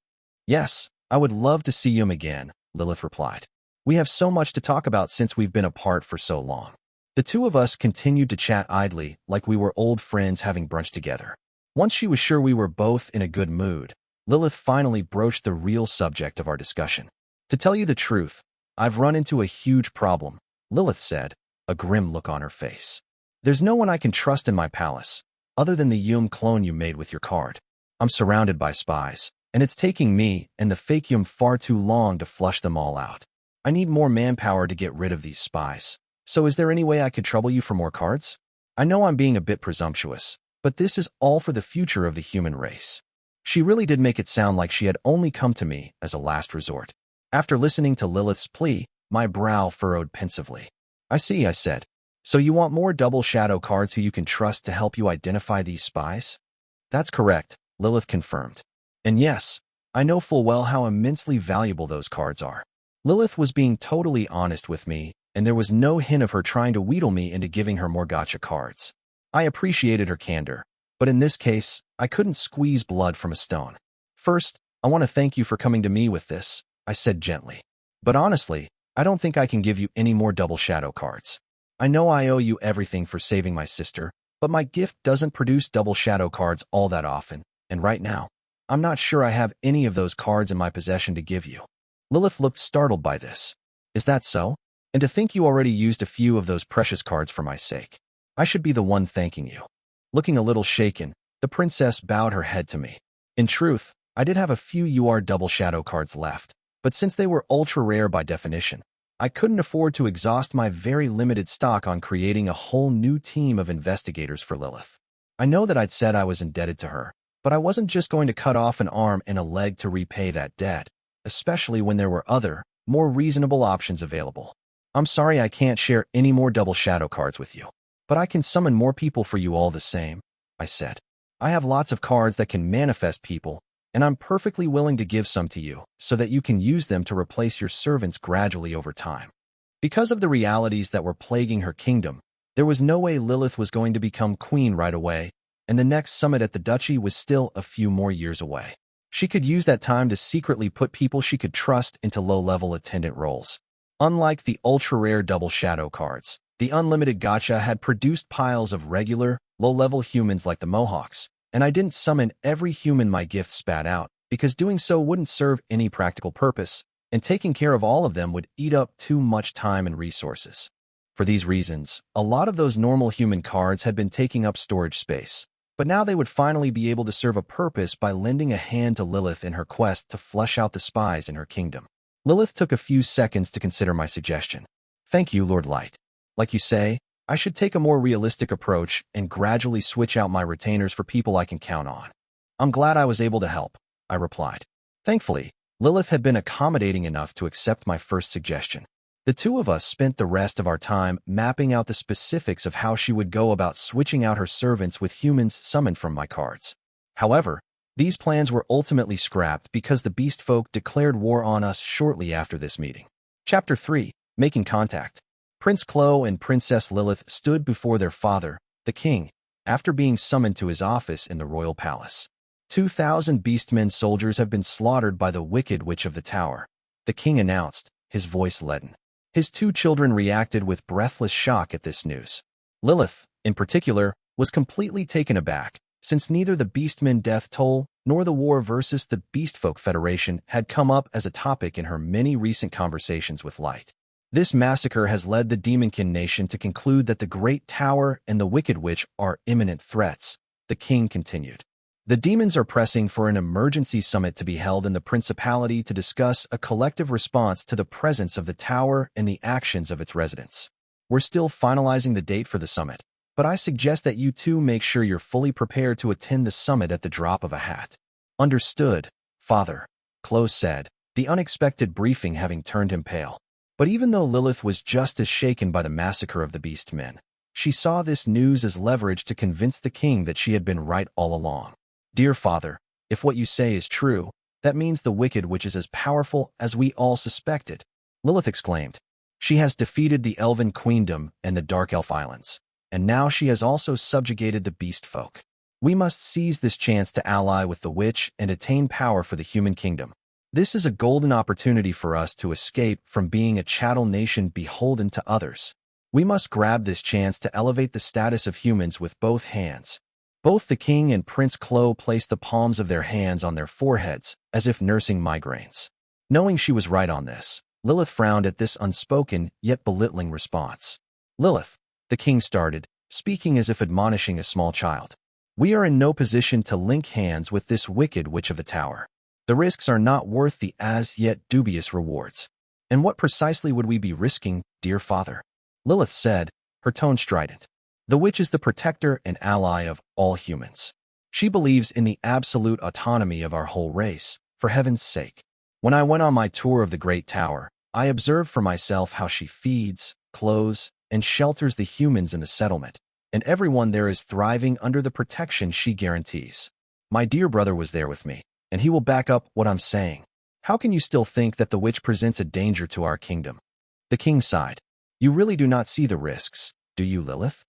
Yes, I would love to see Yum again, Lilith replied. We have so much to talk about since we've been apart for so long. The 2 of us continued to chat idly like we were old friends having brunch together. Once she was sure we were both in a good mood, Lilith finally broached the real subject of our discussion. To tell you the truth, I've run into a huge problem, Lilith said, a grim look on her face. There's no one I can trust in my palace, other than the Yum clone you made with your card. I'm surrounded by spies, and it's taking me and the fake Yum far too long to flush them all out. I need more manpower to get rid of these spies. So is there any way I could trouble you for more cards? I know I'm being a bit presumptuous, but this is all for the future of the human race. She really did make it sound like she had only come to me as a last resort. After listening to Lilith's plea, my brow furrowed pensively. I see, I said. So you want more double shadow cards who you can trust to help you identify these spies? That's correct, Lilith confirmed. And yes, I know full well how immensely valuable those cards are. Lilith was being totally honest with me, and there was no hint of her trying to wheedle me into giving her more gacha cards. I appreciated her candor, but in this case, I couldn't squeeze blood from a stone. First, I want to thank you for coming to me with this, I said gently. But honestly, I don't think I can give you any more double shadow cards. I know I owe you everything for saving my sister, but my gift doesn't produce double shadow cards all that often, and right now, I'm not sure I have any of those cards in my possession to give you. Lilith looked startled by this. Is that so? And to think you already used a few of those precious cards for my sake. I should be the one thanking you. Looking a little shaken, the princess bowed her head to me. In truth, I did have a few UR double shadow cards left, but since they were ultra rare by definition, I couldn't afford to exhaust my very limited stock on creating a whole new team of investigators for Lilith. I know that I'd said I was indebted to her, but I wasn't just going to cut off an arm and a leg to repay that debt, especially when there were other, more reasonable options available. I'm sorry I can't share any more double shadow cards with you, but I can summon more people for you all the same, I said. I have lots of cards that can manifest people, and I'm perfectly willing to give some to you so that you can use them to replace your servants gradually over time. Because of the realities that were plaguing her kingdom, there was no way Lilith was going to become queen right away, and the next summit at the duchy was still a few more years away. She could use that time to secretly put people she could trust into low-level attendant roles. Unlike the ultra-rare double shadow cards, the Unlimited Gacha had produced piles of regular, low-level humans like the Mohawks, and I didn't summon every human my gift spat out, because doing so wouldn't serve any practical purpose, and taking care of all of them would eat up too much time and resources. For these reasons, a lot of those normal human cards had been taking up storage space, but now they would finally be able to serve a purpose by lending a hand to Lilith in her quest to flush out the spies in her kingdom. Lilith took a few seconds to consider my suggestion. Thank you, Lord Light. Like you say, I should take a more realistic approach and gradually switch out my retainers for people I can count on. I'm glad I was able to help, I replied. Thankfully, Lilith had been accommodating enough to accept my first suggestion. The two of us spent the rest of our time mapping out the specifics of how she would go about switching out her servants with humans summoned from my cards. However, these plans were ultimately scrapped because the beast folk declared war on us shortly after this meeting. Chapter 3. Making Contact. Prince Clo and Princess Lilith stood before their father, the king, after being summoned to his office in the royal palace. 2,000 beastmen soldiers have been slaughtered by the Wicked Witch of the Tower, the king announced, his voice leaden. His two children reacted with breathless shock at this news. Lilith, in particular, was completely taken aback, since neither the Beastmen death toll nor the war versus the Beastfolk Federation had come up as a topic in her many recent conversations with Light. This massacre has led the Demonkin nation to conclude that the Great Tower and the Wicked Witch are imminent threats, the king continued. The demons are pressing for an emergency summit to be held in the Principality to discuss a collective response to the presence of the tower and the actions of its residents. We're still finalizing the date for the summit, but I suggest that you two make sure you're fully prepared to attend the summit at the drop of a hat. Understood, Father, Clo said, the unexpected briefing having turned him pale. But even though Lilith was just as shaken by the massacre of the Beastmen, she saw this news as leverage to convince the king that she had been right all along. Dear Father, if what you say is true, that means the Wicked Witch is as powerful as we all suspected, Lilith exclaimed. She has defeated the Elven Queendom and the Dark Elf Islands, and now she has also subjugated the Beast Folk. We must seize this chance to ally with the Witch and attain power for the human kingdom. This is a golden opportunity for us to escape from being a chattel nation beholden to others. We must grab this chance to elevate the status of humans with both hands. Both the king and Prince Clo placed the palms of their hands on their foreheads, as if nursing migraines. Knowing she was right on this, Lilith frowned at this unspoken yet belittling response. Lilith, the king started, speaking as if admonishing a small child. We are in no position to link hands with this Wicked Witch of the Tower. The risks are not worth the as-yet dubious rewards. And what precisely would we be risking, dear father? Lilith said, her tone strident. The witch is the protector and ally of all humans. She believes in the absolute autonomy of our whole race, for heaven's sake. When I went on my tour of the Great Tower, I observed for myself how she feeds, clothes, and shelters the humans in the settlement, and everyone there is thriving under the protection she guarantees. My dear brother was there with me, and he will back up what I'm saying. How can you still think that the witch presents a danger to our kingdom? The king sighed. You really do not see the risks, do you, Lilith?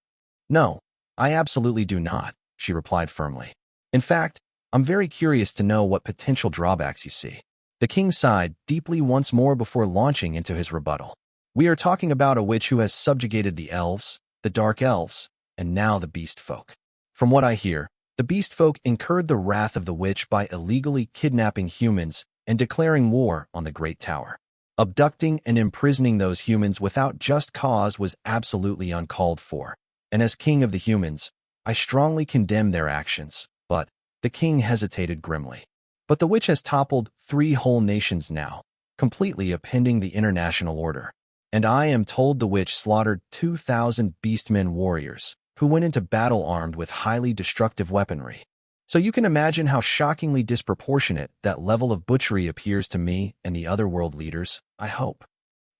No, I absolutely do not, she replied firmly. In fact, I'm very curious to know what potential drawbacks you see. The king sighed deeply once more before launching into his rebuttal. We are talking about a witch who has subjugated the elves, the dark elves, and now the beast folk. From what I hear, the beast folk incurred the wrath of the witch by illegally kidnapping humans and declaring war on the Great Tower. Abducting and imprisoning those humans without just cause was absolutely uncalled for, and as king of the humans, I strongly condemn their actions, but the king hesitated grimly. But the witch has toppled 3 whole nations now, completely upending the international order. And I am told the witch slaughtered 2,000 beastmen warriors, who went into battle armed with highly destructive weaponry. So you can imagine how shockingly disproportionate that level of butchery appears to me and the other world leaders, I hope.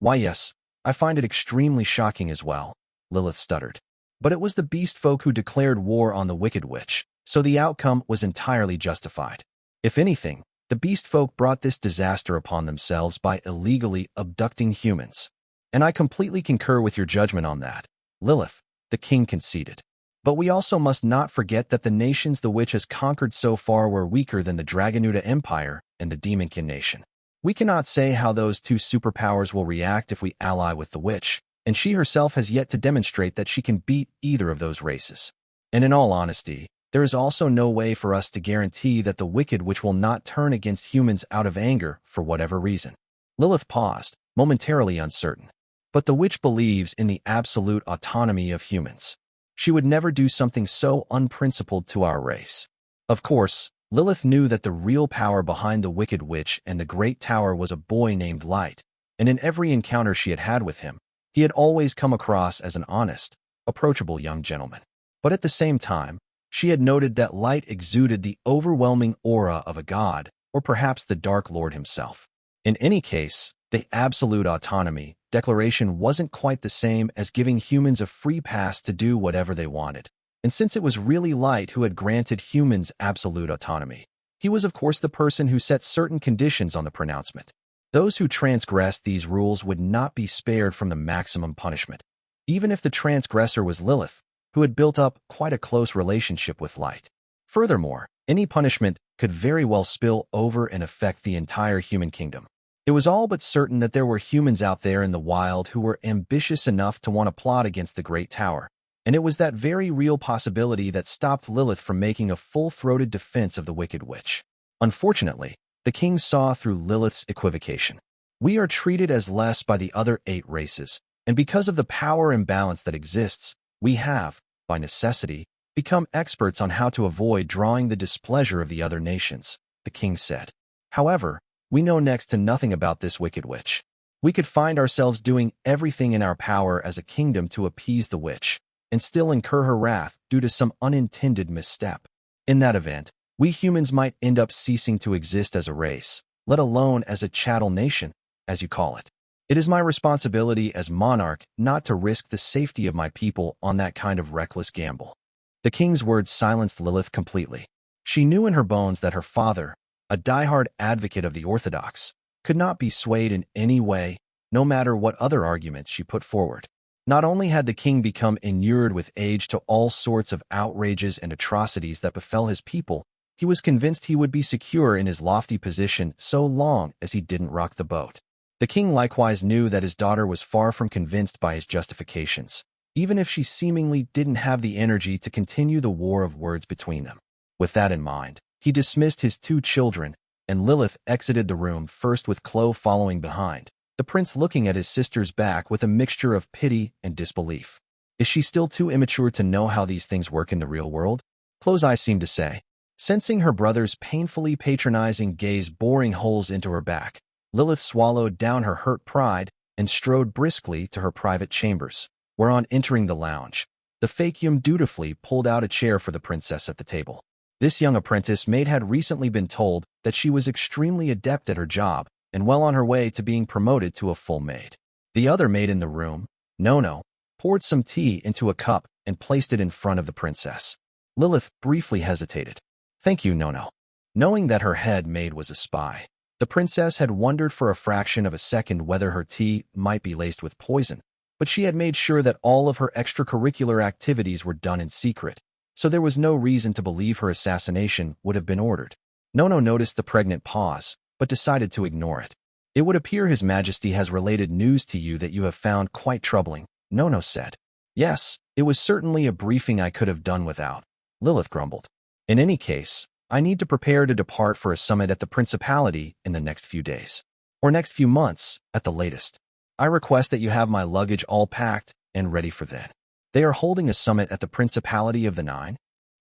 Why yes, I find it extremely shocking as well, Lilith stuttered. But it was the beast folk who declared war on the wicked witch, so the outcome was entirely justified. If anything, the beast folk brought this disaster upon themselves by illegally abducting humans. And I completely concur with your judgment on that, Lilith, the king conceded. But we also must not forget that the nations the witch has conquered so far were weaker than the Dragonuta Empire and the Demonkin nation. We cannot say how those 2 superpowers will react if we ally with the witch, and she herself has yet to demonstrate that she can beat either of those races. And in all honesty, there is also no way for us to guarantee that the wicked witch will not turn against humans out of anger for whatever reason. Lilith paused, momentarily uncertain. But the witch believes in the absolute autonomy of humans. She would never do something so unprincipled to our race. Of course, Lilith knew that the real power behind the wicked witch and the Great Tower was a boy named Light, and in every encounter she had had with him, he had always come across as an honest, approachable young gentleman. But at the same time, she had noted that Light exuded the overwhelming aura of a god, or perhaps the Dark Lord himself. In any case, the absolute autonomy declaration wasn't quite the same as giving humans a free pass to do whatever they wanted. And since it was really Light who had granted humans absolute autonomy, he was of course the person who set certain conditions on the pronouncement. Those who transgressed these rules would not be spared from the maximum punishment, even if the transgressor was Lilith, who had built up quite a close relationship with Light. Furthermore, any punishment could very well spill over and affect the entire human kingdom. It was all but certain that there were humans out there in the wild who were ambitious enough to want to plot against the Great Tower, and it was that very real possibility that stopped Lilith from making a full-throated defense of the wicked witch. Unfortunately, the king saw through Lilith's equivocation. We are treated as less by the other 8 races, and because of the power imbalance that exists, we have, by necessity, become experts on how to avoid drawing the displeasure of the other nations, the king said. However, we know next to nothing about this wicked witch. We could find ourselves doing everything in our power as a kingdom to appease the witch, and still incur her wrath due to some unintended misstep. In that event, we humans might end up ceasing to exist as a race, let alone as a chattel nation, as you call it. It is my responsibility as monarch not to risk the safety of my people on that kind of reckless gamble. The king's words silenced Lilith completely. She knew in her bones that her father, a diehard advocate of the Orthodox, could not be swayed in any way, no matter what other arguments she put forward. Not only had the king become inured with age to all sorts of outrages and atrocities that befell his people, he was convinced he would be secure in his lofty position so long as he didn't rock the boat. The king likewise knew that his daughter was far from convinced by his justifications, even if she seemingly didn't have the energy to continue the war of words between them. With that in mind, he dismissed his 2 children, and Lilith exited the room first with Chloe following behind, the prince looking at his sister's back with a mixture of pity and disbelief. Is she still too immature to know how these things work in the real world? Chloe's eyes seemed to say. Sensing her brother's painfully patronizing gaze boring holes into her back, Lilith swallowed down her hurt pride and strode briskly to her private chambers, where on entering the lounge, the fakium dutifully pulled out a chair for the princess at the table. This young apprentice maid had recently been told that she was extremely adept at her job and well on her way to being promoted to a full maid. The other maid in the room, Nono, poured some tea into a cup and placed it in front of the princess. Lilith briefly hesitated. Thank you, Nono. Knowing that her head maid was a spy, the princess had wondered for a fraction of a second whether her tea might be laced with poison, but she had made sure that all of her extracurricular activities were done in secret, so there was no reason to believe her assassination would have been ordered. Nono noticed the pregnant pause, but decided to ignore it. It would appear His Majesty has related news to you that you have found quite troubling, Nono said. Yes, it was certainly a briefing I could have done without, Lilith grumbled. In any case, I need to prepare to depart for a summit at the Principality in the next few days. Or next few months, at the latest. I request that you have my luggage all packed and ready for then. They are holding a summit at the Principality of the Nine?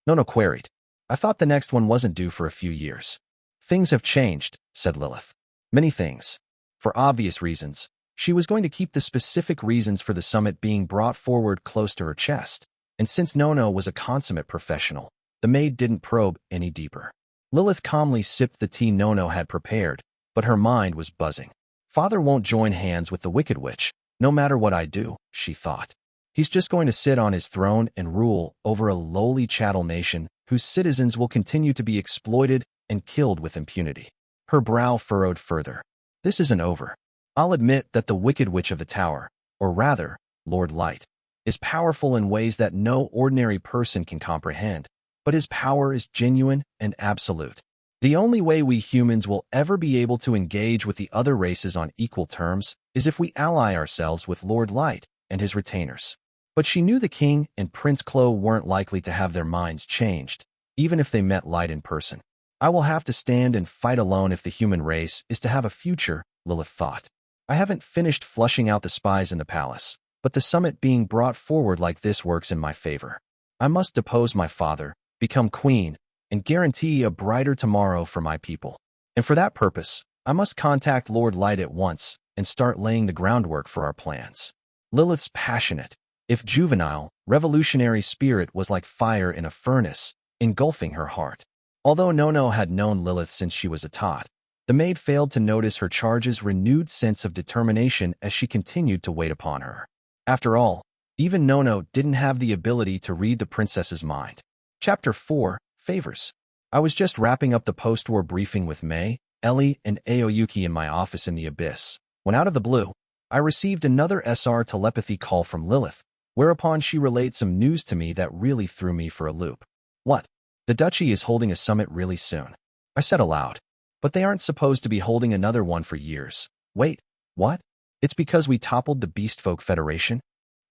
Nono queried. I thought the next one wasn't due for a few years. Things have changed, said Lilith. Many things. For obvious reasons, she was going to keep the specific reasons for the summit being brought forward close to her chest. And since Nono was a consummate professional, the maid didn't probe any deeper. Lilith calmly sipped the tea Nono had prepared, but her mind was buzzing. Father won't join hands with the Wicked Witch, no matter what I do, she thought. He's just going to sit on his throne and rule over a lowly chattel nation whose citizens will continue to be exploited and killed with impunity. Her brow furrowed further. This isn't over. I'll admit that the Wicked Witch of the Tower, or rather, Lord Light, is powerful in ways that no ordinary person can comprehend, but his power is genuine and absolute. The only way we humans will ever be able to engage with the other races on equal terms is if we ally ourselves with Lord Light and his retainers. But she knew the king and Prince Clo weren't likely to have their minds changed, even if they met Light in person. I will have to stand and fight alone if the human race is to have a future, Lilith thought. I haven't finished flushing out the spies in the palace, but the summit being brought forward like this works in my favor. I must depose my father, become queen, and guarantee a brighter tomorrow for my people. And for that purpose, I must contact Lord Light at once and start laying the groundwork for our plans. Lilith's passionate, if juvenile, revolutionary spirit was like fire in a furnace, engulfing her heart. Although Nono had known Lilith since she was a tot, the maid failed to notice her charge's renewed sense of determination as she continued to wait upon her. After all, even Nono didn't have the ability to read the princess's mind. Chapter 4, Favors. I was just wrapping up the post-war briefing with May, Ellie, and Aoyuki in my office in the Abyss, when out of the blue, I received another SR telepathy call from Lilith, whereupon she relayed some news to me that really threw me for a loop. What? The Duchy is holding a summit really soon, I said aloud. But they aren't supposed to be holding another one for years. Wait, what? It's because we toppled the Beastfolk Federation?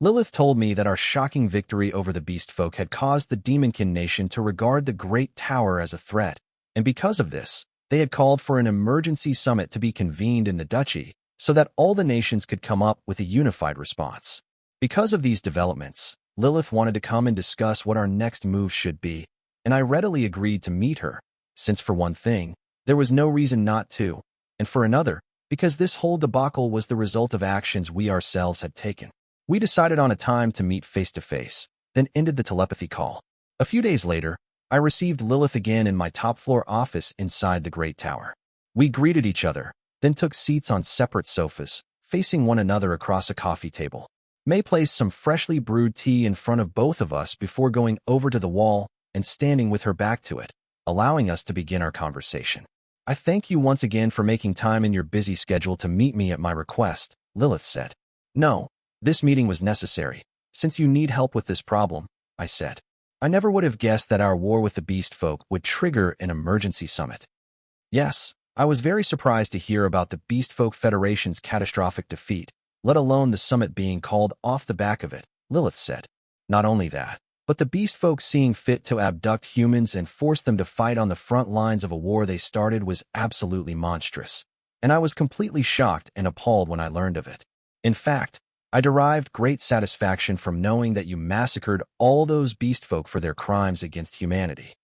Lilith told me that our shocking victory over the Beastfolk had caused the Demonkin nation to regard the Great Tower as a threat, and because of this, they had called for an emergency summit to be convened in the Duchy so that all the nations could come up with a unified response. Because of these developments, Lilith wanted to come and discuss what our next move should be, and I readily agreed to meet her, since for one thing, there was no reason not to, and for another, because this whole debacle was the result of actions we ourselves had taken. We decided on a time to meet face-to-face, then ended the telepathy call. A few days later, I received Lilith again in my top-floor office inside the Great Tower. We greeted each other, then took seats on separate sofas, facing one another across a coffee table. May placed some freshly brewed tea in front of both of us before going over to the wall and standing with her back to it, allowing us to begin our conversation. I thank you once again for making time in your busy schedule to meet me at my request, Lilith said. No, this meeting was necessary, since you need help with this problem, I said. I never would have guessed that our war with the beast folk would trigger an emergency summit. Yes, I was very surprised to hear about the Beast Folk Federation's catastrophic defeat, let alone the summit being called off the back of it, Lilith said. Not only that, but the beast folk seeing fit to abduct humans and force them to fight on the front lines of a war they started was absolutely monstrous, and I was completely shocked and appalled when I learned of it. In fact, I derived great satisfaction from knowing that you massacred all those beast folk for their crimes against humanity.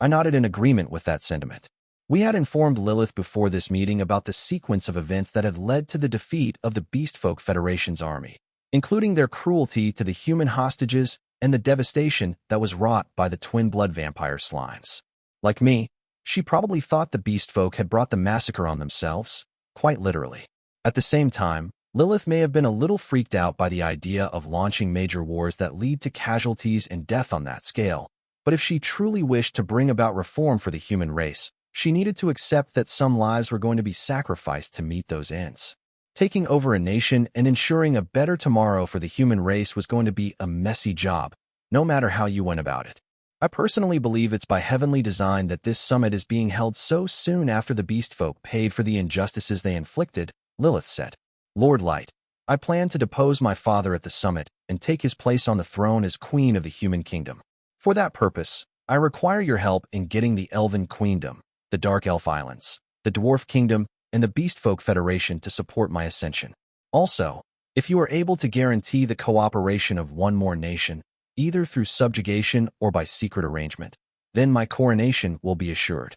I nodded in agreement with that sentiment. We had informed Lilith before this meeting about the sequence of events that had led to the defeat of the Beast Folk Federation's army, including their cruelty to the human hostages and the devastation that was wrought by the twin blood vampire slimes. Like me, she probably thought the beast folk had brought the massacre on themselves, quite literally. At the same time, Lilith may have been a little freaked out by the idea of launching major wars that lead to casualties and death on that scale, but if she truly wished to bring about reform for the human race, she needed to accept that some lives were going to be sacrificed to meet those ends. Taking over a nation and ensuring a better tomorrow for the human race was going to be a messy job, no matter how you went about it. I personally believe it's by heavenly design that this summit is being held so soon after the beast folk paid for the injustices they inflicted Lilith said. Lord Light, I plan to depose my father at the summit and take his place on the throne as queen of the human kingdom. For that purpose, I require your help in getting the Elven Queendom, the Dark Elf Islands, the Dwarf Kingdom, and the Beastfolk Federation to support my ascension. Also, if you are able to guarantee the cooperation of one more nation, either through subjugation or by secret arrangement, then my coronation will be assured.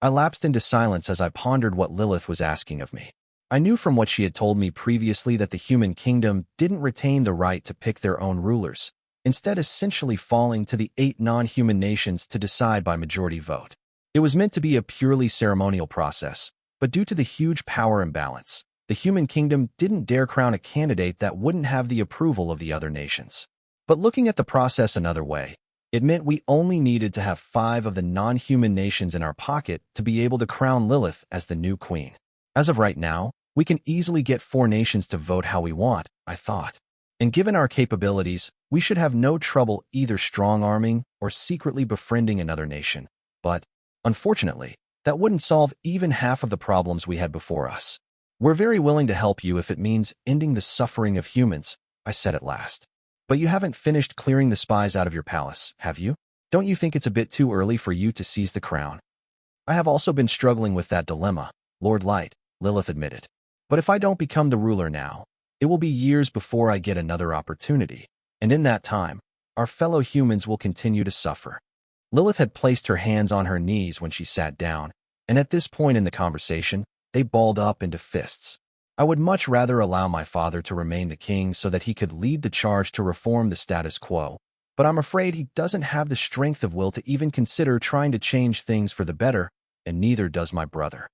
I lapsed into silence as I pondered what Lilith was asking of me. I knew from what she had told me previously that the human kingdom didn't retain the right to pick their own rulers, instead essentially falling to the 8 non-human nations to decide by majority vote. It was meant to be a purely ceremonial process, but due to the huge power imbalance, the human kingdom didn't dare crown a candidate that wouldn't have the approval of the other nations. But looking at the process another way, it meant we only needed to have 5 of the non-human nations in our pocket to be able to crown Lilith as the new queen. As of right now, we can easily get 4 nations to vote how we want, I thought. And given our capabilities, we should have no trouble either strong-arming or secretly befriending another nation. But, unfortunately, that wouldn't solve even half of the problems we had before us. We're very willing to help you if it means ending the suffering of humans, I said at last. But you haven't finished clearing the spies out of your palace, have you? Don't you think it's a bit too early for you to seize the crown? I have also been struggling with that dilemma, Lord Light, Lilith admitted. But if I don't become the ruler now, it will be years before I get another opportunity, and in that time, our fellow humans will continue to suffer. Lilith had placed her hands on her knees when she sat down, and at this point in the conversation, they balled up into fists. I would much rather allow my father to remain the king so that he could lead the charge to reform the status quo, but I'm afraid he doesn't have the strength of will to even consider trying to change things for the better, and neither does my brother.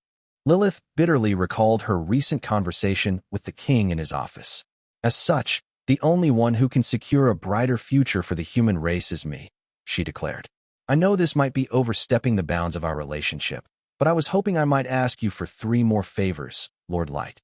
Lilith bitterly recalled her recent conversation with the king in his office. As such, the only one who can secure a brighter future for the human race is me, she declared. I know this might be overstepping the bounds of our relationship, but I was hoping I might ask you for 3 more favors, Lord Light.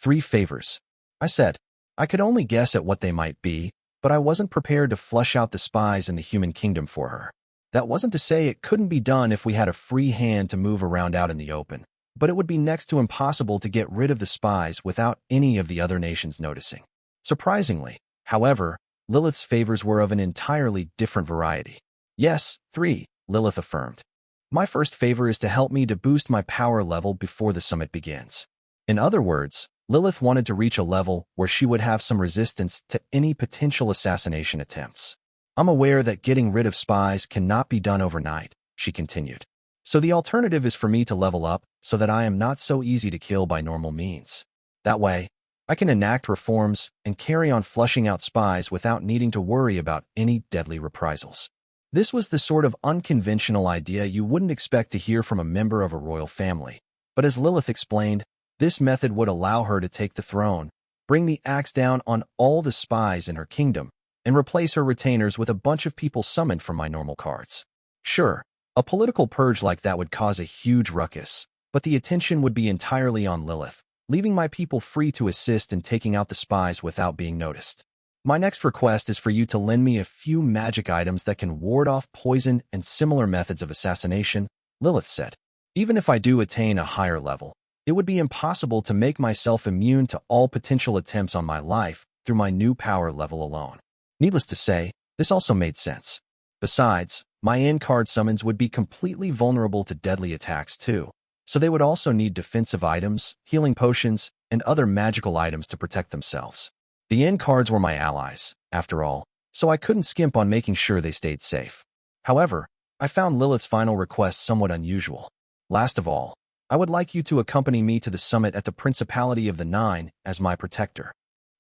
3 favors, I said. I could only guess at what they might be, but I wasn't prepared to flush out the spies in the human kingdom for her. That wasn't to say it couldn't be done if we had a free hand to move around out in the open, but it would be next to impossible to get rid of the spies without any of the other nations noticing. Surprisingly, however, Lilith's favors were of an entirely different variety. Yes, 3, Lilith affirmed. My first favor is to help me to boost my power level before the summit begins. In other words, Lilith wanted to reach a level where she would have some resistance to any potential assassination attempts. I'm aware that getting rid of spies cannot be done overnight, she continued. So the alternative is for me to level up so that I am not so easy to kill by normal means. That way, I can enact reforms and carry on flushing out spies without needing to worry about any deadly reprisals. This was the sort of unconventional idea you wouldn't expect to hear from a member of a royal family. But as Lilith explained, this method would allow her to take the throne, bring the axe down on all the spies in her kingdom, and replace her retainers with a bunch of people summoned from my normal cards. Sure, a political purge like that would cause a huge ruckus, but the attention would be entirely on Lilith, leaving my people free to assist in taking out the spies without being noticed. My next request is for you to lend me a few magic items that can ward off poison and similar methods of assassination, Lilith said. Even if I do attain a higher level, it would be impossible to make myself immune to all potential attempts on my life through my new power level alone. Needless to say, this also made sense. Besides, my end-card summons would be completely vulnerable to deadly attacks too, so they would also need defensive items, healing potions, and other magical items to protect themselves. The end cards were my allies, after all, so I couldn't skimp on making sure they stayed safe. However, I found Lilith's final request somewhat unusual. Last of all, I would like you to accompany me to the summit at the Principality of the Nine as my protector.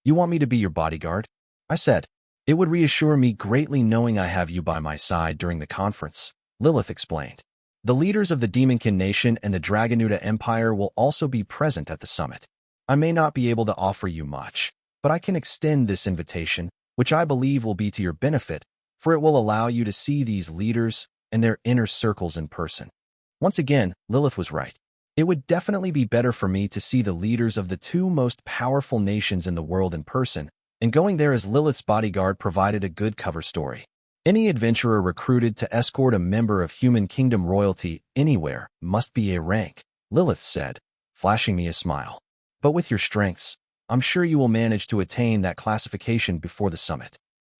You want me to be your bodyguard? I said. It would reassure me greatly knowing I have you by my side during the conference, Lilith explained. The leaders of the Demonkin Nation and the Dragonuta Empire will also be present at the summit. I may not be able to offer you much, but I can extend this invitation, which I believe will be to your benefit, for it will allow you to see these leaders and their inner circles in person. Once again, Lilith was right. It would definitely be better for me to see the leaders of the 2 most powerful nations in the world in person, and going there as Lilith's bodyguard provided a good cover story. Any adventurer recruited to escort a member of Human Kingdom royalty anywhere must be A rank, Lilith said, flashing me a smile. But with your strengths, I'm sure you will manage to attain that classification before the summit.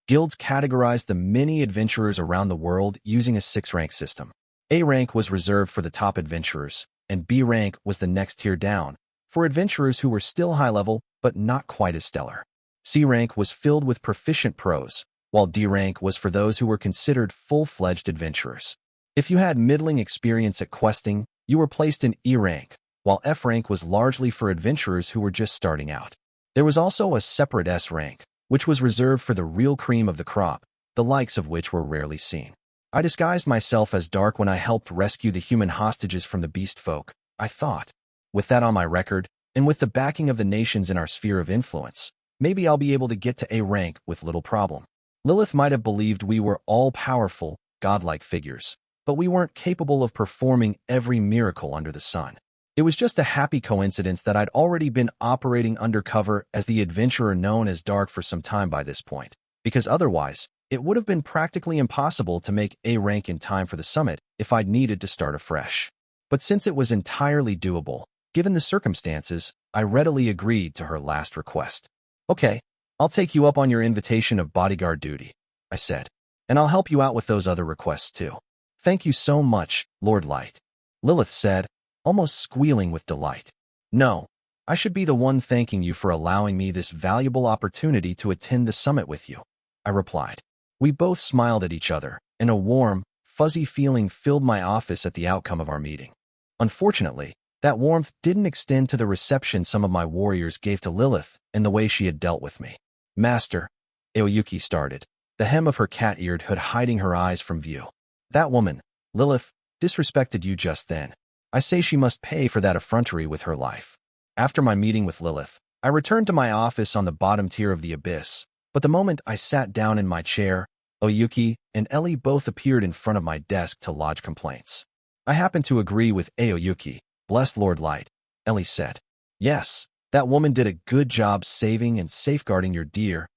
Guilds categorized the many adventurers around the world using a 6-rank system. A rank was reserved for the top adventurers, and B rank was the next tier down, for adventurers who were still high level but not quite as stellar. C rank was filled with proficient pros, while D rank was for those who were considered full-fledged adventurers. If you had middling experience at questing, you were placed in E rank, while F rank was largely for adventurers who were just starting out. There was also a separate S rank, which was reserved for the real cream of the crop, the likes of which were rarely seen. I disguised myself as Dark when I helped rescue the human hostages from the beast folk, I thought. With that on my record, and with the backing of the nations in our sphere of influence, maybe I'll be able to get to A rank with little problem. Lilith might have believed we were all-powerful, godlike figures, but we weren't capable of performing every miracle under the sun. It was just a happy coincidence that I'd already been operating undercover as the adventurer known as Dark for some time by this point, because otherwise, it would have been practically impossible to make A rank in time for the summit if I'd needed to start afresh. But since it was entirely doable, given the circumstances, I readily agreed to her last request. Okay, I'll take you up on your invitation of bodyguard duty, I said, and I'll help you out with those other requests too. Thank you so much, Lord Light, Lilith said, almost squealing with delight. No, I should be the one thanking you for allowing me this valuable opportunity to attend the summit with you, I replied. We both smiled at each other, and a warm, fuzzy feeling filled my office at the outcome of our meeting. Unfortunately, that warmth didn't extend to the reception some of my warriors gave to Lilith and the way she had dealt with me. Master, Aoyuki started, the hem of her cat-eared hood hiding her eyes from view. That woman, Lilith, disrespected you just then. I say she must pay for that effrontery with her life. After my meeting with Lilith, I returned to my office on the bottom tier of the abyss, but the moment I sat down in my chair, Oyuki and Ellie both appeared in front of my desk to lodge complaints. I happen to agree with Aoyuki, blessed Lord Light, Ellie said. Yes, that woman did a good job saving and safeguarding your dear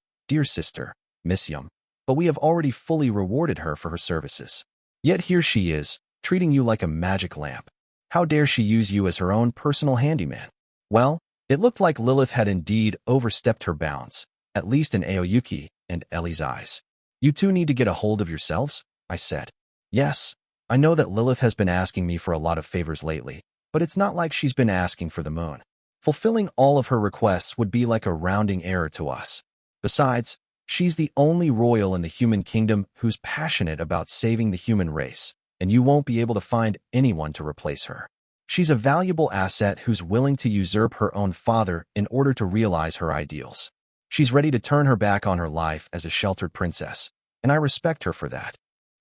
sister, Miss Yum, but we have already fully rewarded her for her services. Yet here she is, treating you like a magic lamp. How dare she use you as her own personal handyman? Well, it looked like Lilith had indeed overstepped her bounds, at least in Aoyuki and Ellie's eyes. You two need to get a hold of yourselves, I said. Yes, I know that Lilith has been asking me for a lot of favors lately, but it's not like she's been asking for the moon. Fulfilling all of her requests would be like a rounding error to us. Besides, she's the only royal in the human kingdom who's passionate about saving the human race, and you won't be able to find anyone to replace her. She's a valuable asset who's willing to usurp her own father in order to realize her ideals. She's ready to turn her back on her life as a sheltered princess, and I respect her for that.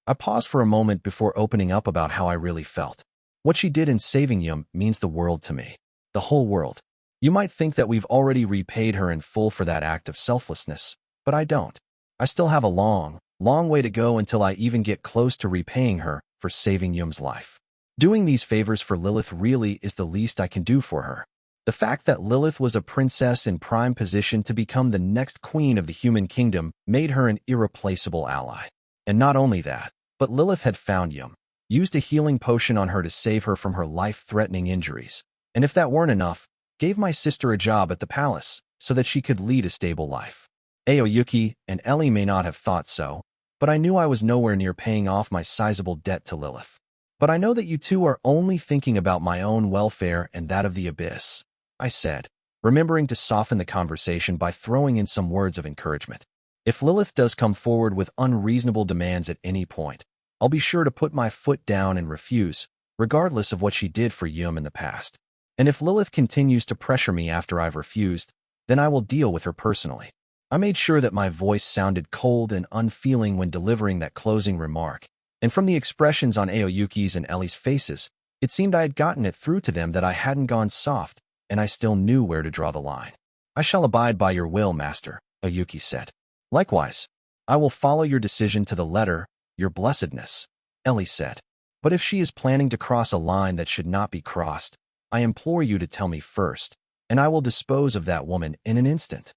I paused for a moment before opening up about how I really felt. What she did in saving Yum means the world to me. The whole world. You might think that we've already repaid her in full for that act of selflessness, but I don't. I still have a long way to go until I even get close to repaying her for saving Yum's life. Doing these favors for Lilith really is the least I can do for her. The fact that Lilith was a princess in prime position to become the next queen of the human kingdom made her an irreplaceable ally. And not only that, but Lilith had found Yum, used a healing potion on her to save her from her life-threatening injuries, and if that weren't enough, gave my sister a job at the palace so that she could lead a stable life. Aoyuki and Ellie may not have thought so, but I knew I was nowhere near paying off my sizable debt to Lilith. But I know that you two are only thinking about my own welfare and that of the abyss, I said, remembering to soften the conversation by throwing in some words of encouragement. If Lilith does come forward with unreasonable demands at any point, I'll be sure to put my foot down and refuse, regardless of what she did for Yum in the past. And if Lilith continues to pressure me after I've refused, then I will deal with her personally. I made sure that my voice sounded cold and unfeeling when delivering that closing remark, and from the expressions on Aoyuki's and Ellie's faces, it seemed I had gotten it through to them that I hadn't gone soft, and I still knew where to draw the line. I shall abide by your will, Master, Aoyuki said. Likewise, I will follow your decision to the letter, your blessedness, Ellie said. But if she is planning to cross a line that should not be crossed, I implore you to tell me first, and I will dispose of that woman in an instant.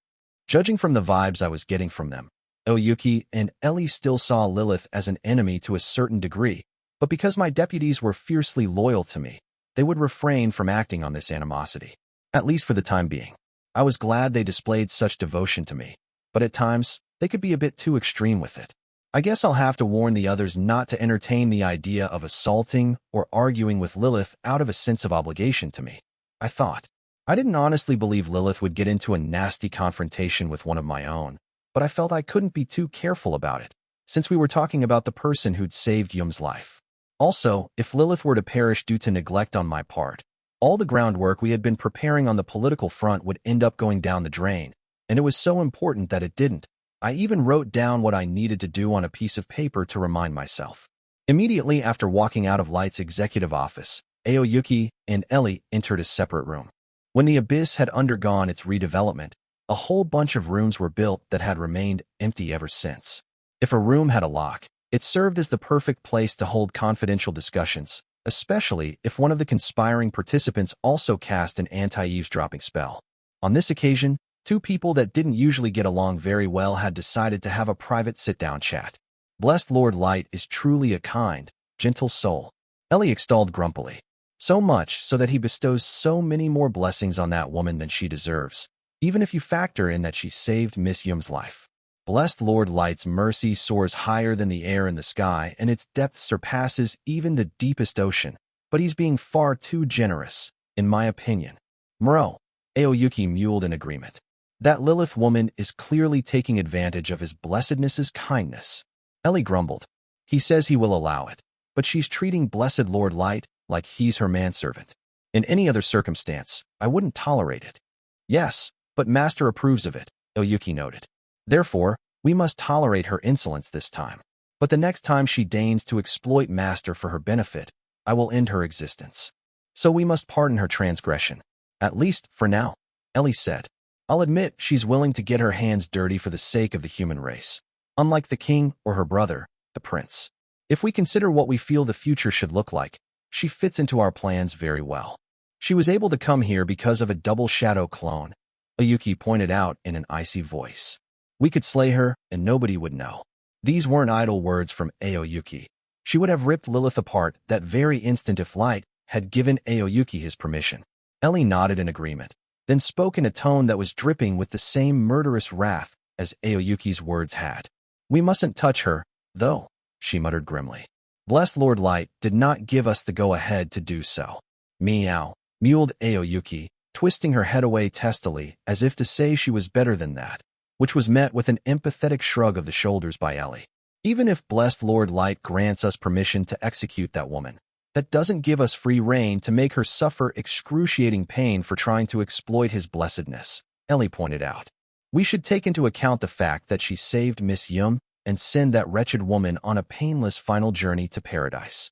Judging from the vibes I was getting from them, Aoyuki and Ellie still saw Lilith as an enemy to a certain degree, but because my deputies were fiercely loyal to me, they would refrain from acting on this animosity. at least for the time being. I was glad they displayed such devotion to me, but at times, they could be a bit too extreme with it. I guess I'll have to warn the others not to entertain the idea of assaulting or arguing with Lilith out of a sense of obligation to me, I thought. I didn't honestly believe Lilith would get into a nasty confrontation with one of my own, but I felt I couldn't be too careful about it, since we were talking about the person who'd saved Yum's life. Also, if Lilith were to perish due to neglect on my part, all the groundwork we had been preparing on the political front would end up going down the drain, and it was so important that it didn't. I even wrote down what I needed to do on a piece of paper to remind myself. Immediately after walking out of Light's executive office, Aoyuki and Ellie entered a separate room. When the Abyss had undergone its redevelopment, a whole bunch of rooms were built that had remained empty ever since. If a room had a lock, it served as the perfect place to hold confidential discussions, especially if one of the conspiring participants also cast an anti-eavesdropping spell. On this occasion, two people that didn't usually get along very well had decided to have a private sit-down chat. Blessed Lord Light is truly a kind, gentle soul, Ellie extolled grumpily. So much so that he bestows so many more blessings on that woman than she deserves, even if you factor in that she saved Miss Yum's life. Blessed Lord Light's mercy soars higher than the air and the sky, and its depth surpasses even the deepest ocean, but he's being far too generous, in my opinion. Muro, Aoyuki mewed in agreement. That Lilith woman is clearly taking advantage of his blessedness's kindness. Ellie grumbled. He says he will allow it, but she's treating Blessed Lord Light like he's her manservant. In any other circumstance, I wouldn't tolerate it. Yes, but Master approves of it, Aoyuki noted. Therefore, we must tolerate her insolence this time. But the next time she deigns to exploit Master for her benefit, I will end her existence. So we must pardon her transgression. At least, for now, Ellie said. I'll admit she's willing to get her hands dirty for the sake of the human race, unlike the king or her brother, the prince. If we consider what we feel the future should look like, she fits into our plans very well. She was able to come here because of a double shadow clone, Aoyuki pointed out in an icy voice. We could slay her, and nobody would know. These weren't idle words from Aoyuki. She would have ripped Lilith apart that very instant if Light had given Aoyuki his permission. Ellie nodded in agreement, then spoke in a tone that was dripping with the same murderous wrath as Aoyuki's words had. We mustn't touch her, though, she muttered grimly. Blessed Lord Light did not give us the go-ahead to do so. Meow, mewed Aoyuki, twisting her head away testily as if to say she was better than that, which was met with an empathetic shrug of the shoulders by Ellie. Even if Blessed Lord Light grants us permission to execute that woman, that doesn't give us free rein to make her suffer excruciating pain for trying to exploit his blessedness, Ellie pointed out. We should take into account the fact that she saved Miss Yum and send that wretched woman on a painless final journey to paradise.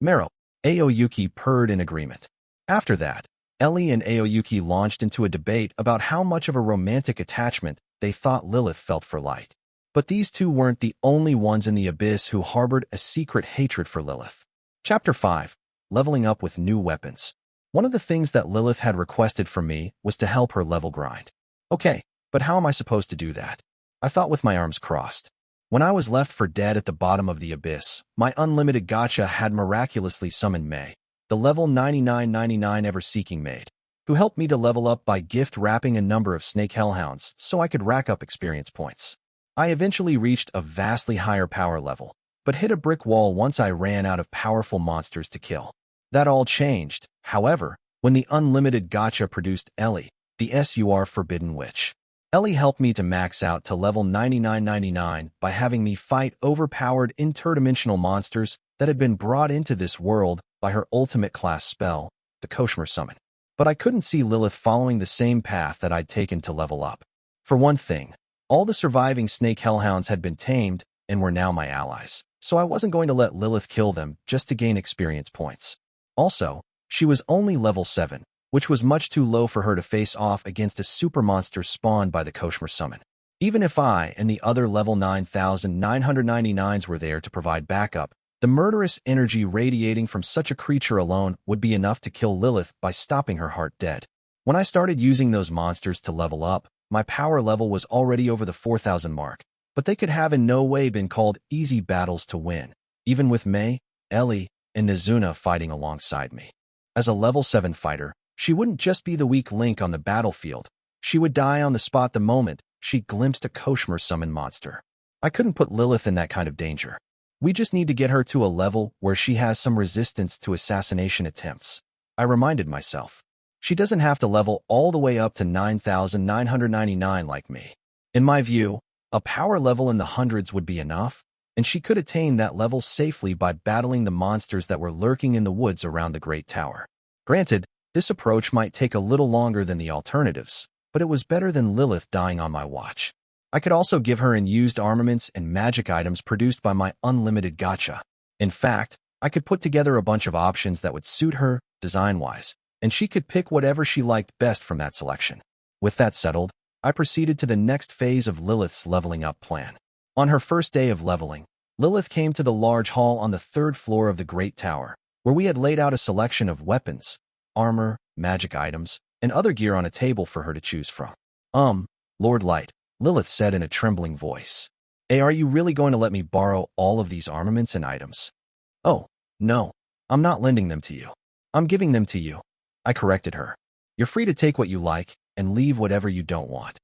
Mero, Aoyuki purred in agreement. After that, Ellie and Aoyuki launched into a debate about how much of a romantic attachment they thought Lilith felt for Light. But these two weren't the only ones in the Abyss who harbored a secret hatred for Lilith. Chapter 5. Leveling up with new weapons. One of the things that Lilith had requested from me was to help her level grind. Okay, but how am I supposed to do that? I thought with my arms crossed. When I was left for dead at the bottom of the Abyss, my Unlimited Gacha had miraculously summoned May, the level 9999 ever-seeking maid, who helped me to level up by gift-wrapping a number of snake hellhounds so I could rack up experience points. I eventually reached a vastly higher power level, but hit a brick wall once I ran out of powerful monsters to kill. That all changed, however, when the Unlimited Gacha produced Ellie, the SUR Forbidden Witch. Ellie helped me to max out to level 9999 by having me fight overpowered interdimensional monsters that had been brought into this world by her ultimate class spell, the Koshmer Summon. But I couldn't see Lilith following the same path that I'd taken to level up. For one thing, all the surviving snake hellhounds had been tamed and were now my allies, so I wasn't going to let Lilith kill them just to gain experience points. Also, she was only level 7, which was much too low for her to face off against a super monster spawned by the Koshmer Summon. Even if I and the other level 9999s were there to provide backup, the murderous energy radiating from such a creature alone would be enough to kill Lilith by stopping her heart dead. When I started using those monsters to level up, my power level was already over the 4000 mark, but they could have in no way been called easy battles to win, even with May, Ellie, and Nizuna fighting alongside me. As a level 7 fighter, She wouldn't just be the weak link on the battlefield. She would die on the spot the moment she glimpsed a Koshmer-summoned monster. I couldn't put Lilith in that kind of danger. We just need to get her to a level where she has some resistance to assassination attempts. I reminded myself. She doesn't have to level all the way up to 9,999 like me. In my view, a power level in the hundreds would be enough, and she could attain that level safely by battling the monsters that were lurking in the woods around the Great Tower. Granted, this approach might take a little longer than the alternatives, but it was better than Lilith dying on my watch. I could also give her unused armaments and magic items produced by my Unlimited Gacha. In fact, I could put together a bunch of options that would suit her, design-wise, and she could pick whatever she liked best from that selection. With that settled, I proceeded to the next phase of Lilith's leveling up plan. On her first day of leveling, Lilith came to the large hall on the 3rd floor of the Great Tower, where we had laid out a selection of weapons, armor, magic items, and other gear on a table for her to choose from. Lord Light, Lilith said in a trembling voice. Hey, are you really going to let me borrow all of these armaments and items? Oh, no, I'm not lending them to you. I'm giving them to you. I corrected her. You're free to take what you like and leave whatever you don't want.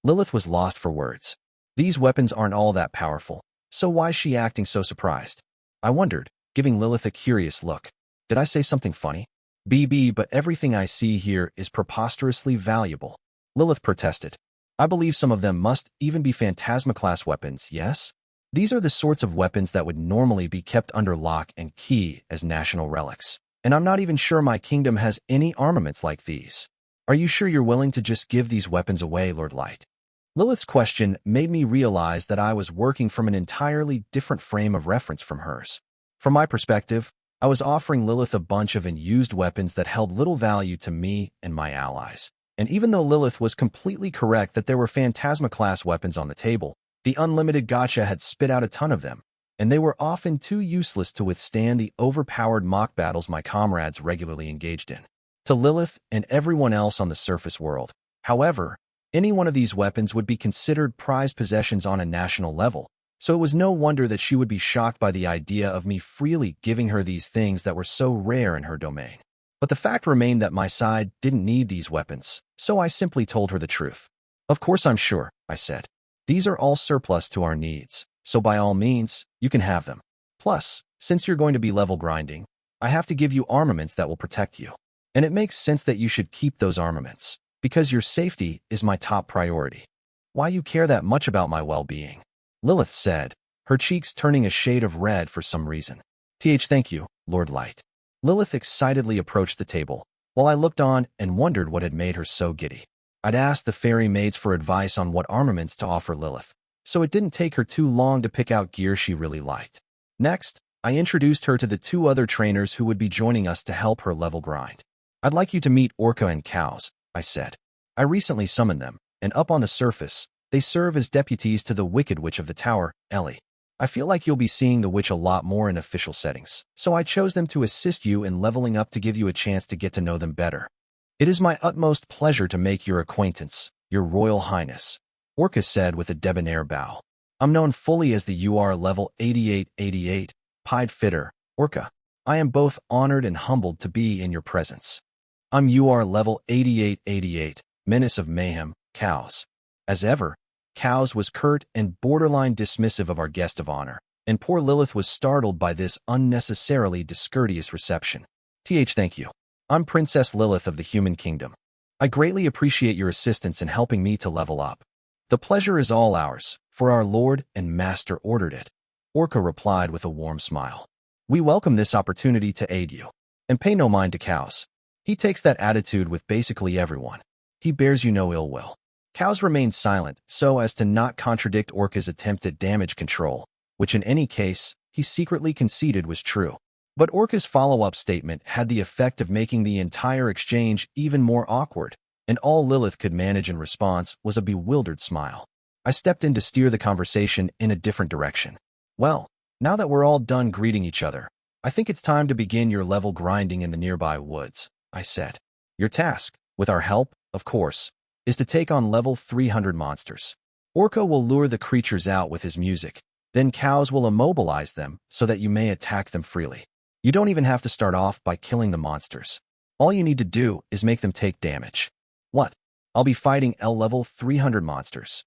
Lilith was lost for words. These weapons aren't all that powerful, so why is she acting so surprised? I wondered, giving Lilith a curious look. Did I say something funny? But everything I see here is preposterously valuable. Lilith protested. I believe some of them must even be Phantasma-class weapons, yes? These are the sorts of weapons that would normally be kept under lock and key as national relics. And I'm not even sure my kingdom has any armaments like these. Are you sure you're willing to just give these weapons away, Lord Light? Lilith's question made me realize that I was working from an entirely different frame of reference from hers. From my perspective, I was offering Lilith a bunch of unused weapons that held little value to me and my allies. And even though Lilith was completely correct that there were Phantasma-class weapons on the table, the Unlimited Gacha had spit out a ton of them, and they were often too useless to withstand the overpowered mock battles my comrades regularly engaged in. To Lilith and everyone else on the surface world, however, any one of these weapons would be considered prized possessions on a national level, so it was no wonder that she would be shocked by the idea of me freely giving her these things that were so rare in her domain. But the fact remained that my side didn't need these weapons, so I simply told her the truth. Of course I'm sure, I said. These are all surplus to our needs, so by all means, you can have them. Plus, since you're going to be level grinding, I have to give you armaments that will protect you. And it makes sense that you should keep those armaments, because your safety is my top priority. Why you care that much about my well-being? Lilith said, her cheeks turning a shade of red for some reason. Thank you, Lord Light. Lilith excitedly approached the table, while I looked on and wondered what had made her so giddy. I'd asked the fairy maids for advice on what armaments to offer Lilith, so it didn't take her too long to pick out gear she really liked. Next, I introduced her to the 2 other trainers who would be joining us to help her level grind. I'd like you to meet Orca and Cows, I said. I recently summoned them, and up on the surface, they serve as deputies to the Wicked Witch of the Tower, Ellie. I feel like you'll be seeing the witch a lot more in official settings, so I chose them to assist you in leveling up to give you a chance to get to know them better. It is my utmost pleasure to make your acquaintance, Your Royal Highness, Orca said with a debonair bow. I'm known fully as the UR level 8888, Pied Fitter, Orca. I am both honored and humbled to be in your presence. I'm UR level 8888, Menace of Mayhem, Cows. As ever, Cows was curt and borderline dismissive of our guest of honor, and poor Lilith was startled by this unnecessarily discourteous reception. Thank you. I'm Princess Lilith of the Human Kingdom. I greatly appreciate your assistance in helping me to level up. The pleasure is all ours, for our Lord and Master ordered it. Orca replied with a warm smile. We welcome this opportunity to aid you. And pay no mind to Cows. He takes that attitude with basically everyone. He bears you no ill will. Cows remained silent so as to not contradict Orca's attempt at damage control, which in any case, he secretly conceded was true. But Orca's follow-up statement had the effect of making the entire exchange even more awkward, and all Lilith could manage in response was a bewildered smile. I stepped in to steer the conversation in a different direction. Well, now that we're all done greeting each other, I think it's time to begin your level grinding in the nearby woods, I said. Your task, with our help, of course, is to take on level 300 monsters. Orca will lure the creatures out with his music, then Cows will immobilize them so that you may attack them freely. You don't even have to start off by killing the monsters. All you need to do is make them take damage. What? I'll be fighting L-level 300 monsters.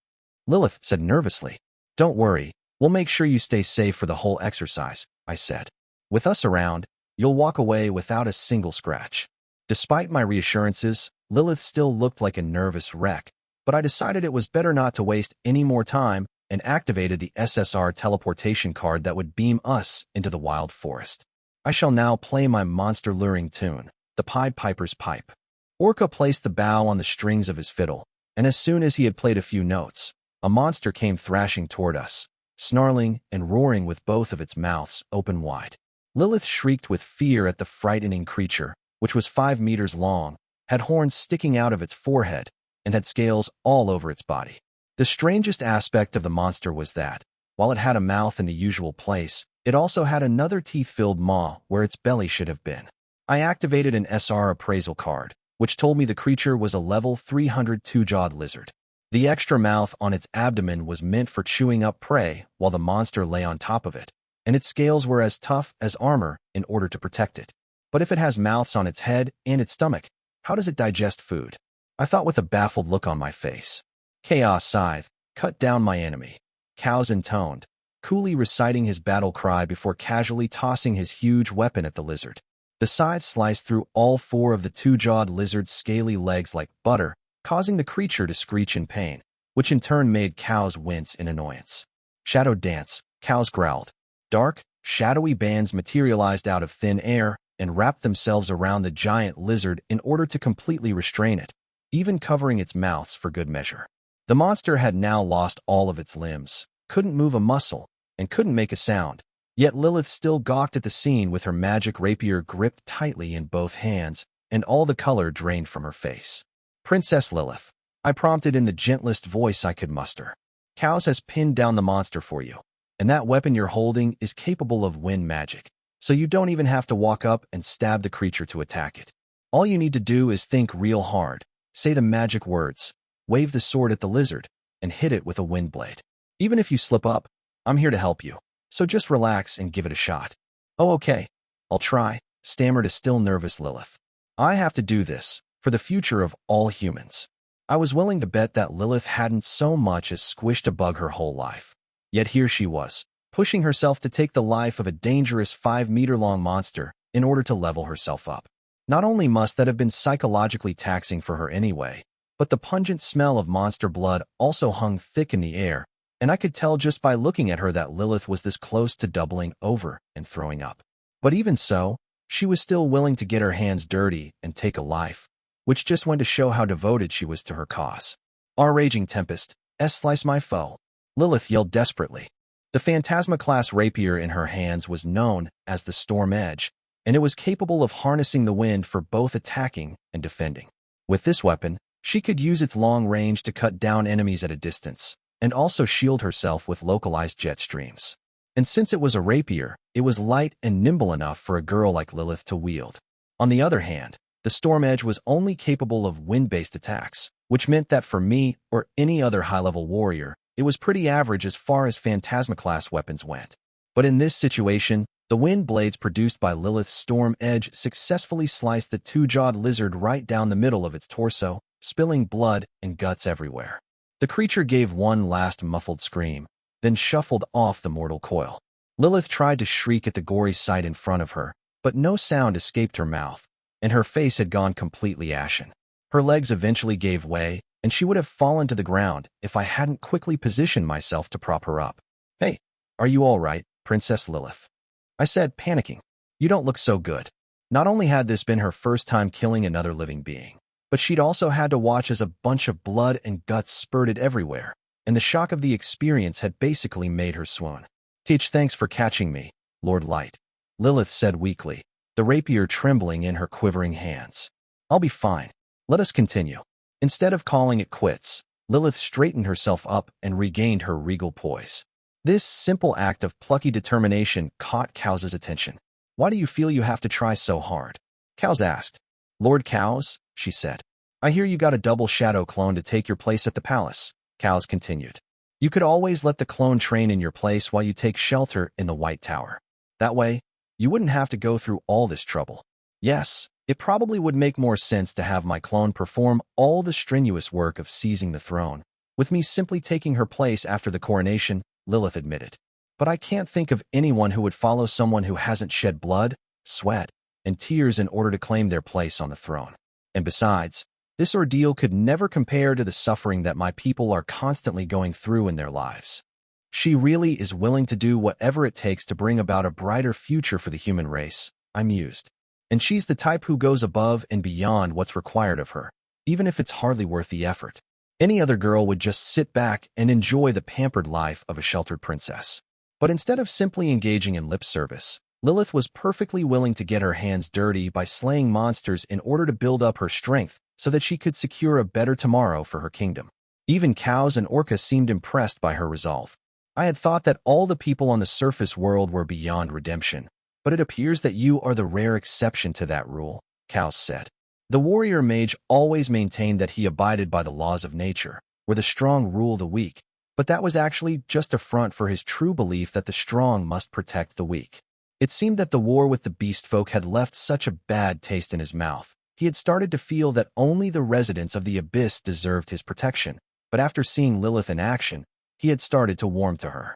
Lilith said nervously. Don't worry, we'll make sure you stay safe for the whole exercise, I said. With us around, you'll walk away without a single scratch. Despite my reassurances, Lilith still looked like a nervous wreck, but I decided it was better not to waste any more time and activated the SSR teleportation card that would beam us into the wild forest. I shall now play my monster-luring tune, the Pied Piper's Pipe. Orca placed the bow on the strings of his fiddle, and as soon as he had played a few notes, a monster came thrashing toward us, snarling and roaring with both of its mouths open wide. Lilith shrieked with fear at the frightening creature, which was 5 meters long, had horns sticking out of its forehead, and had scales all over its body. The strangest aspect of the monster was that, while it had a mouth in the usual place, it also had another teeth-filled maw where its belly should have been. I activated an SR appraisal card, which told me the creature was a level 300 two-jawed lizard. The extra mouth on its abdomen was meant for chewing up prey while the monster lay on top of it, and its scales were as tough as armor in order to protect it. But if it has mouths on its head and its stomach, how does it digest food? I thought with a baffled look on my face. Chaos Scythe, cut down my enemy. Cows intoned, coolly reciting his battle cry before casually tossing his huge weapon at the lizard. The scythe sliced through all 4 of the two-jawed lizard's scaly legs like butter, causing the creature to screech in pain, which in turn made cows wince in annoyance. Shadow dance, cows growled. Dark, shadowy bands materialized out of thin air and wrapped themselves around the giant lizard in order to completely restrain it, even covering its mouths for good measure. The monster had now lost all of its limbs, couldn't move a muscle, and couldn't make a sound. Yet Lilith still gawked at the scene with her magic rapier gripped tightly in both hands, and all the color drained from her face. Princess Lilith, I prompted in the gentlest voice I could muster. Cows has pinned down the monster for you, and that weapon you're holding is capable of wind magic, so you don't even have to walk up and stab the creature to attack it. All you need to do is think real hard, say the magic words, wave the sword at the lizard, and hit it with a wind blade. Even if you slip up, I'm here to help you, so just relax and give it a shot. Oh, okay. I'll try, stammered a still nervous Lilith. I have to do this, for the future of all humans. I was willing to bet that Lilith hadn't so much as squished a bug her whole life. Yet here she was, pushing herself to take the life of a dangerous 5-meter-long monster in order to level herself up. Not only must that have been psychologically taxing for her anyway, but the pungent smell of monster blood also hung thick in the air, and I could tell just by looking at her that Lilith was this close to doubling over and throwing up. But even so, she was still willing to get her hands dirty and take a life, which just went to show how devoted she was to her cause. Our raging tempest, slice my foe, Lilith yelled desperately. The Phantasma-class rapier in her hands was known as the Storm Edge, and it was capable of harnessing the wind for both attacking and defending. With this weapon, she could use its long range to cut down enemies at a distance, and also shield herself with localized jet streams. And since it was a rapier, it was light and nimble enough for a girl like Lilith to wield. On the other hand, the Storm Edge was only capable of wind-based attacks, which meant that for me or any other high-level warrior, it was pretty average as far as Phantasma-class weapons went. But in this situation, the wind blades produced by Lilith's Storm Edge successfully sliced the two-jawed lizard right down the middle of its torso, spilling blood and guts everywhere. The creature gave one last muffled scream, then shuffled off the mortal coil. Lilith tried to shriek at the gory sight in front of her, but no sound escaped her mouth, and her face had gone completely ashen. Her legs eventually gave way, and she would have fallen to the ground if I hadn't quickly positioned myself to prop her up. Hey, are you all right, Princess Lilith? I said, panicking. You don't look so good. Not only had this been her first time killing another living being, but she'd also had to watch as a bunch of blood and guts spurted everywhere, and the shock of the experience had basically made her swoon. Teach, thanks for catching me, Lord Light, Lilith said weakly, the rapier trembling in her quivering hands. I'll be fine. Let us continue. Instead of calling it quits, Lilith straightened herself up and regained her regal poise. This simple act of plucky determination caught Cows's attention. Why do you feel you have to try so hard? Cows asked. Lord Cows, she said. I hear you got a double shadow clone to take your place at the palace, Cows continued. You could always let the clone train in your place while you take shelter in the White Tower. That way, you wouldn't have to go through all this trouble. Yes, It probably would make more sense to have my clone perform all the strenuous work of seizing the throne, with me simply taking her place after the coronation, Lilith admitted. But I can't think of anyone who would follow someone who hasn't shed blood, sweat, and tears in order to claim their place on the throne. And besides, this ordeal could never compare to the suffering that my people are constantly going through in their lives. She really is willing to do whatever it takes to bring about a brighter future for the human race, I mused. And she's the type who goes above and beyond what's required of her, even if it's hardly worth the effort. Any other girl would just sit back and enjoy the pampered life of a sheltered princess. But instead of simply engaging in lip service, Lilith was perfectly willing to get her hands dirty by slaying monsters in order to build up her strength so that she could secure a better tomorrow for her kingdom. Even cows and orcas seemed impressed by her resolve. I had thought that all the people on the surface world were beyond redemption, but it appears that you are the rare exception to that rule, cows said. The warrior mage always maintained that he abided by the laws of nature, where the strong rule the weak, but that was actually just a front for his true belief that the strong must protect the weak. It seemed that the war with the beast folk had left such a bad taste in his mouth. He had started to feel that only the residents of the abyss deserved his protection, but after seeing Lilith in action, he had started to warm to her.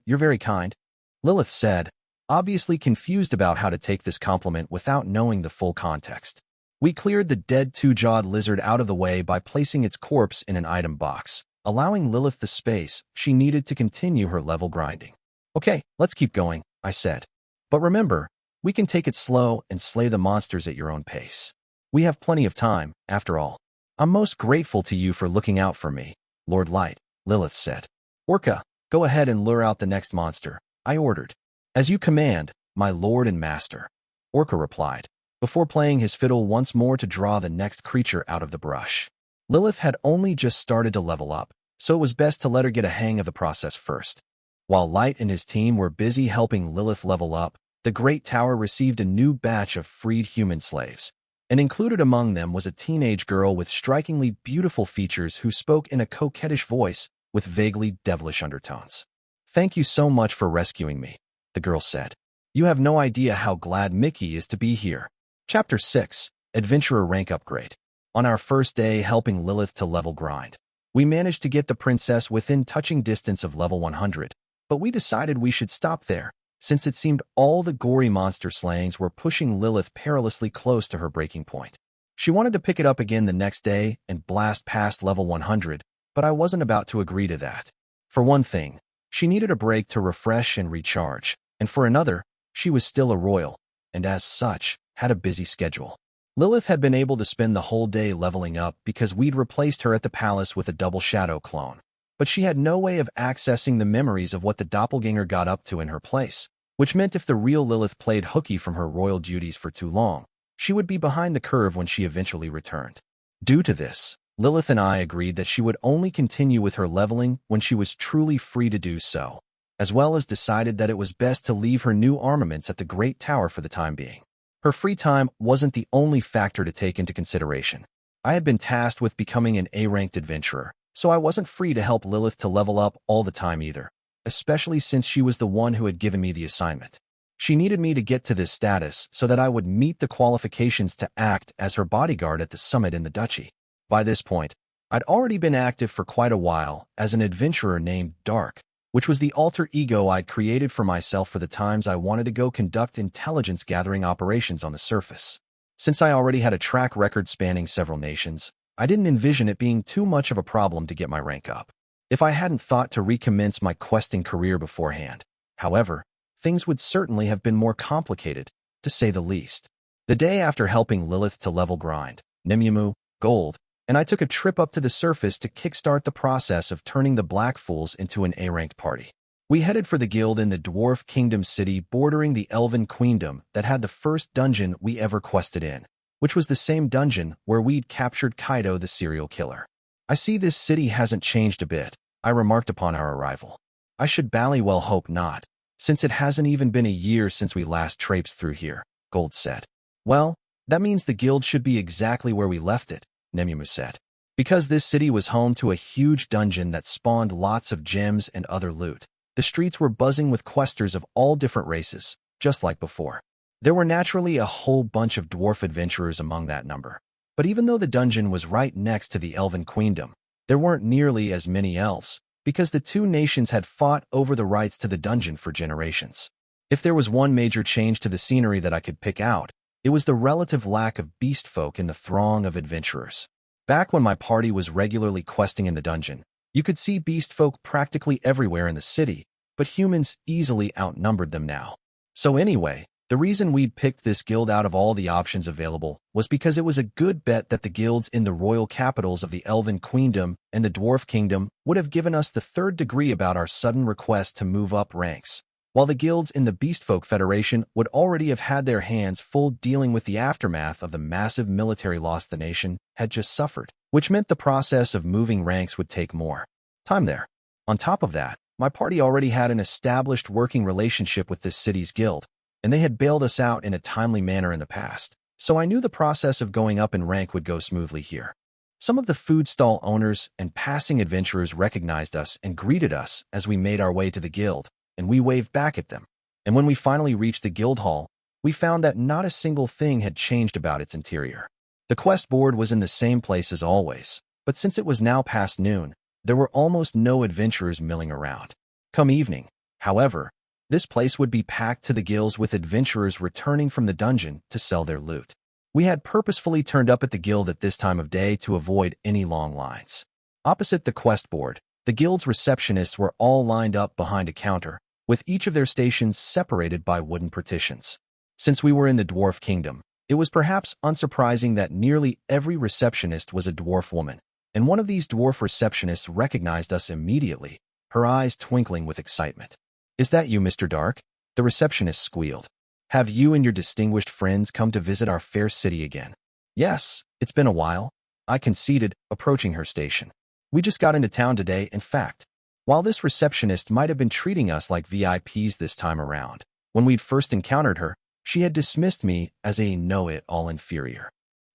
You're very kind, Lilith said, obviously confused about how to take this compliment without knowing the full context. We cleared the dead two-jawed lizard out of the way by placing its corpse in an item box, allowing Lilith the space she needed to continue her level grinding. Okay, let's keep going, I said. But remember, we can take it slow and slay the monsters at your own pace. We have plenty of time, after all. I'm most grateful to you for looking out for me, Lord Light, Lilith said. Orca, go ahead and lure out the next monster, I ordered. As you command, my lord and master, Orca replied, before playing his fiddle once more to draw the next creature out of the brush. Lilith had only just started to level up, so it was best to let her get a hang of the process first. While Light and his team were busy helping Lilith level up, the Great Tower received a new batch of freed human slaves, and included among them was a teenage girl with strikingly beautiful features who spoke in a coquettish voice with vaguely devilish undertones. Thank you so much for rescuing me, the girl said. You have no idea how glad Mickey is to be here. Chapter 6, Adventurer Rank Upgrade. On our first day helping Lilith to level grind, we managed to get the princess within touching distance of level 100, but we decided we should stop there, since it seemed all the gory monster slayings were pushing Lilith perilously close to her breaking point. She wanted to pick it up again the next day and blast past level 100, but I wasn't about to agree to that. For one thing, she needed a break to refresh and recharge, and for another, she was still a royal, and as such, had a busy schedule. Lilith had been able to spend the whole day leveling up because we'd replaced her at the palace with a double shadow clone. But she had no way of accessing the memories of what the doppelganger got up to in her place, which meant if the real Lilith played hooky from her royal duties for too long, she would be behind the curve when she eventually returned. Due to this, Lilith and I agreed that she would only continue with her leveling when she was truly free to do so, as well as decided that it was best to leave her new armaments at the Great Tower for the time being. Her free time wasn't the only factor to take into consideration. I had been tasked with becoming an A-ranked adventurer, so I wasn't free to help Lilith to level up all the time either, especially since she was the one who had given me the assignment. She needed me to get to this status so that I would meet the qualifications to act as her bodyguard at the summit in the duchy. By this point, I'd already been active for quite a while as an adventurer named Dark, which was the alter ego I'd created for myself for the times I wanted to go conduct intelligence-gathering operations on the surface. Since I already had a track record spanning several nations, I didn't envision it being too much of a problem to get my rank up, if I hadn't thought to recommence my questing career beforehand. However, things would certainly have been more complicated, to say the least. The day after helping Lilith to level grind, Nimyamu, Gold, and I took a trip up to the surface to kickstart the process of turning the Black Fools into an A-ranked party. We headed for the guild in the Dwarf Kingdom city bordering the Elven Queendom that had the first dungeon we ever quested in, which was the same dungeon where we'd captured Kaido the serial killer. I see this city hasn't changed a bit, I remarked upon our arrival. I should ballywell hope not, since it hasn't even been a year since we last traipsed through here, Gold said. Well, that means the guild should be exactly where we left it, Nemyamu said. Because this city was home to a huge dungeon that spawned lots of gems and other loot, the streets were buzzing with questers of all different races, just like before. There were naturally a whole bunch of dwarf adventurers among that number. But even though the dungeon was right next to the elven queendom, there weren't nearly as many elves, because the two nations had fought over the rights to the dungeon for generations. If there was one major change to the scenery that I could pick out, it was the relative lack of beast folk in the throng of adventurers. Back when my party was regularly questing in the dungeon, you could see beast folk practically everywhere in the city, but humans easily outnumbered them now. So anyway, the reason we'd picked this guild out of all the options available was because it was a good bet that the guilds in the royal capitals of the Elven Queendom and the Dwarf Kingdom would have given us the third degree about our sudden request to move up ranks, while the guilds in the Beastfolk Federation would already have had their hands full dealing with the aftermath of the massive military loss the nation had just suffered, which meant the process of moving ranks would take more time there. On top of that, my party already had an established working relationship with this city's guild, and they had bailed us out in a timely manner in the past, so I knew the process of going up in rank would go smoothly here. Some of the food stall owners and passing adventurers recognized us and greeted us as we made our way to the guild, and we waved back at them. And when we finally reached the guild hall, we found that not a single thing had changed about its interior. The quest board was in the same place as always, but since it was now past noon, there were almost no adventurers milling around. Come evening, however, this place would be packed to the gills with adventurers returning from the dungeon to sell their loot. We had purposefully turned up at the guild at this time of day to avoid any long lines. Opposite the quest board, the guild's receptionists were all lined up behind a counter, with each of their stations separated by wooden partitions. Since we were in the Dwarf Kingdom, it was perhaps unsurprising that nearly every receptionist was a dwarf woman, and one of these dwarf receptionists recognized us immediately, her eyes twinkling with excitement. "Is that you, Mr. Dark?" the receptionist squealed. "Have you and your distinguished friends come to visit our fair city again?" "Yes, it's been a while," I conceded, approaching her station. "We just got into town today, in fact." While this receptionist might have been treating us like VIPs this time around, when we'd first encountered her, she had dismissed me as a know-it-all inferior.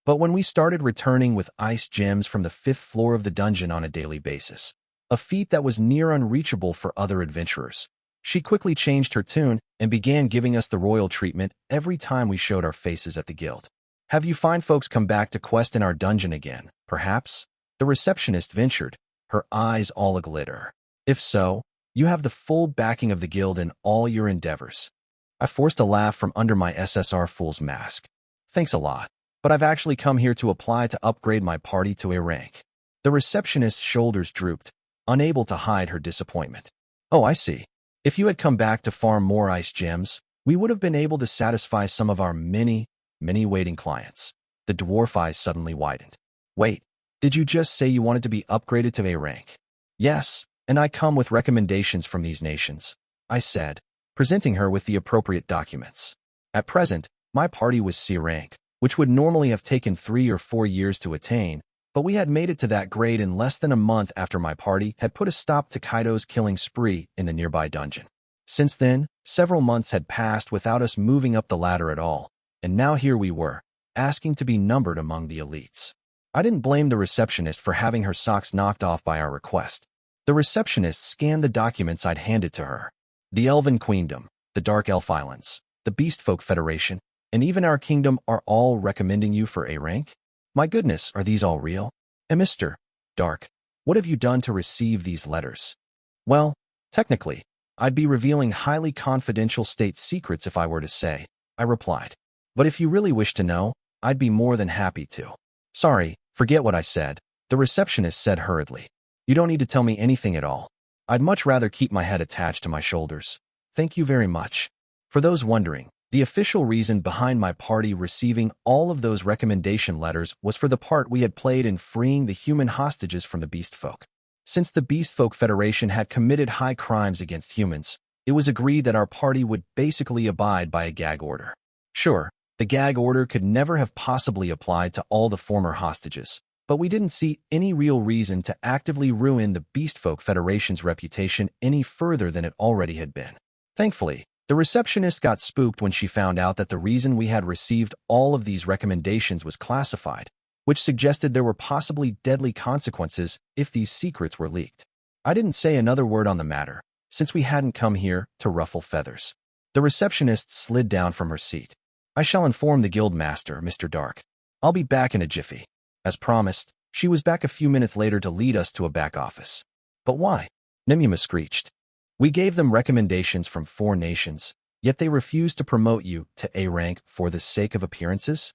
But when we started returning with ice gems from the 5th floor of the dungeon on a daily basis, a feat that was near unreachable for other adventurers, she quickly changed her tune and began giving us the royal treatment every time we showed our faces at the guild. "Have you fine folks come back to quest in our dungeon again, perhaps?" the receptionist ventured, her eyes all aglitter. "If so, you have the full backing of the guild in all your endeavors." I forced a laugh from under my SSR fool's mask. "Thanks a lot, but I've actually come here to apply to upgrade my party to a rank." The receptionist's shoulders drooped, unable to hide her disappointment. "Oh, I see. If you had come back to farm more ice gems, we would have been able to satisfy some of our many waiting clients." The dwarf eyes suddenly widened. "Wait, did you just say you wanted to be upgraded to a rank?" "Yes, and I come with recommendations from these nations," I said, presenting her with the appropriate documents. At present, my party was C rank, which would normally have taken 3 or 4 years to attain, but we had made it to that grade in less than a month after my party had put a stop to Kaido's killing spree in the nearby dungeon. Since then, several months had passed without us moving up the ladder at all, and now here we were, asking to be numbered among the elites. I didn't blame the receptionist for having her socks knocked off by our request. The receptionist scanned the documents I'd handed to her. The Elven Queendom, the Dark Elf Islands, the Beastfolk Federation, and even our kingdom are all recommending you for a rank? My goodness, are these all real? And Mr. Dark, what have you done to receive these letters? Well, technically, I'd be revealing highly confidential state secrets if I were to say, I replied. But if you really wish to know, I'd be more than happy to. Sorry, forget what I said, the receptionist said hurriedly. You don't need to tell me anything at all. I'd much rather keep my head attached to my shoulders. Thank you very much. For those wondering, the official reason behind my party receiving all of those recommendation letters was for the part we had played in freeing the human hostages from the Beastfolk. Since the Beastfolk Federation had committed high crimes against humans, it was agreed that our party would basically abide by a gag order. Sure, the gag order could never have possibly applied to all the former hostages, but we didn't see any real reason to actively ruin the Beastfolk Federation's reputation any further than it already had been. Thankfully, the receptionist got spooked when she found out that the reason we had received all of these recommendations was classified, which suggested there were possibly deadly consequences if these secrets were leaked. I didn't say another word on the matter, since we hadn't come here to ruffle feathers. The receptionist slid down from her seat. I shall inform the guild master, Mr. Dark. I'll be back in a jiffy. As promised, she was back a few minutes later to lead us to a back office. But why? Nimuma screeched. We gave them recommendations from 4 nations, yet they refused to promote you to A rank for the sake of appearances?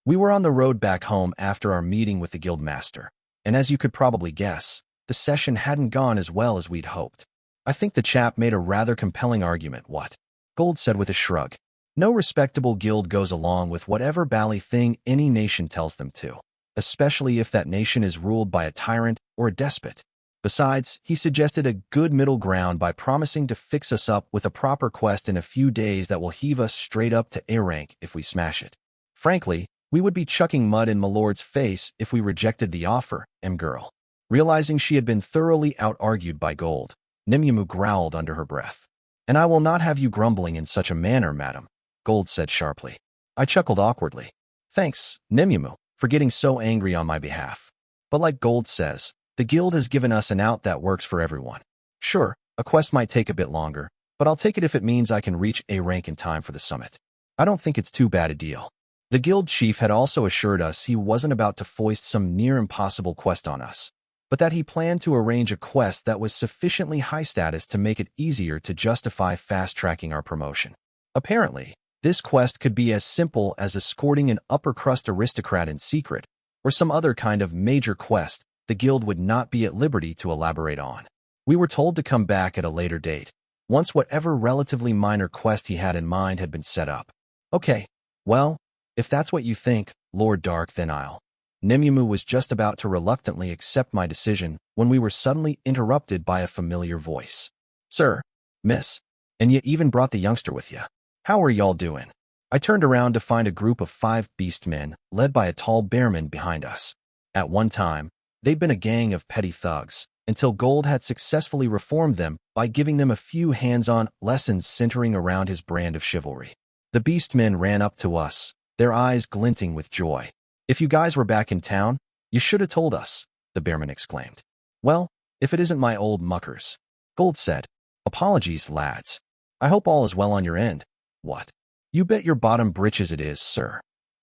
We were on the road back home after our meeting with the guild master, and as you could probably guess, the session hadn't gone as well as we'd hoped. I think the chap made a rather compelling argument, what? Gold said with a shrug. No respectable guild goes along with whatever bally thing any nation tells them to, especially if that nation is ruled by a tyrant or a despot. Besides, he suggested a good middle ground by promising to fix us up with a proper quest in a few days that will heave us straight up to A rank if we smash it. Frankly, we would be chucking mud in my lord's face if we rejected the offer, girl. Realizing she had been thoroughly out-argued by Gold, Nimuma growled under her breath. And I will not have you grumbling in such a manner, madam, Gold said sharply. I chuckled awkwardly. Thanks, Nimuma, for getting so angry on my behalf. But like Gold says, the guild has given us an out that works for everyone. Sure, a quest might take a bit longer, but I'll take it if it means I can reach A rank in time for the summit. I don't think it's too bad a deal. The guild chief had also assured us he wasn't about to foist some near-impossible quest on us, but that he planned to arrange a quest that was sufficiently high status to make it easier to justify fast-tracking our promotion. Apparently, this quest could be as simple as escorting an upper-crust aristocrat in secret, or some other kind of major quest the guild would not be at liberty to elaborate on. We were told to come back at a later date, once whatever relatively minor quest he had in mind had been set up. Okay, well, if that's what you think, Lord Dark, then I'll. Nimuma was just about to reluctantly accept my decision when we were suddenly interrupted by a familiar voice. Sir, miss, and you even brought the youngster with you. How are y'all doing? I turned around to find a group of 5 beast men led by a tall bearman behind us. At one time, they'd been a gang of petty thugs, until Gold had successfully reformed them by giving them a few hands-on lessons centering around his brand of chivalry. The beast men ran up to us, their eyes glinting with joy. If you guys were back in town, you should have told us, the bearman exclaimed. Well, if it isn't my old muckers, Gold said. Apologies, lads. I hope all is well on your end. What? You bet your bottom britches it is, sir,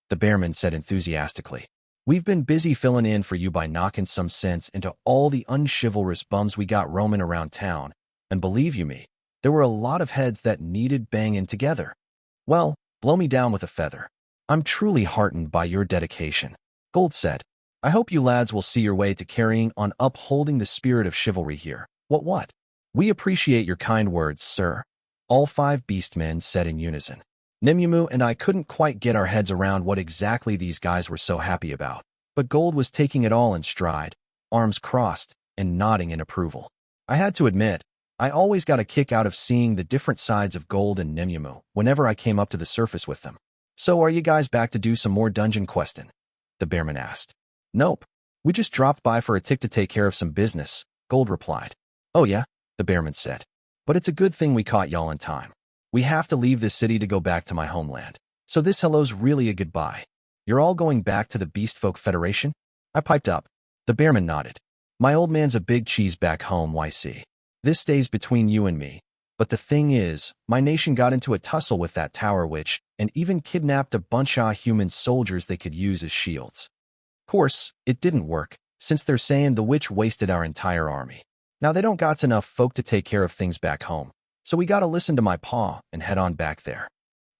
the bearman said enthusiastically. We've been busy filling in for you by knocking some sense into all the unchivalrous bums we got roaming around town, and believe you me, there were a lot of heads that needed banging together. Well, blow me down with a feather. I'm truly heartened by your dedication, Gold said. I hope you lads will see your way to carrying on upholding the spirit of chivalry here. What? We appreciate your kind words, sir, all 5 beastmen said in unison. Nimuma and I couldn't quite get our heads around what exactly these guys were so happy about, but Gold was taking it all in stride, arms crossed, and nodding in approval. I had to admit, I always got a kick out of seeing the different sides of Gold and Nimuma whenever I came up to the surface with them. So are you guys back to do some more dungeon questing? The bearman asked. Nope. We just dropped by for a tick to take care of some business, Gold replied. Oh yeah, the bearman said. But it's a good thing we caught y'all in time. We have to leave this city to go back to my homeland. So this hello's really a goodbye. You're all going back to the Beastfolk Federation? I piped up. The bearman nodded. My old man's a big cheese back home, YC. This stays between you and me. But the thing is, my nation got into a tussle with that tower witch and even kidnapped a bunch of human soldiers they could use as shields. Course, it didn't work, since they're saying the witch wasted our entire army. Now they don't got enough folk to take care of things back home. So we gotta listen to my paw and head on back there.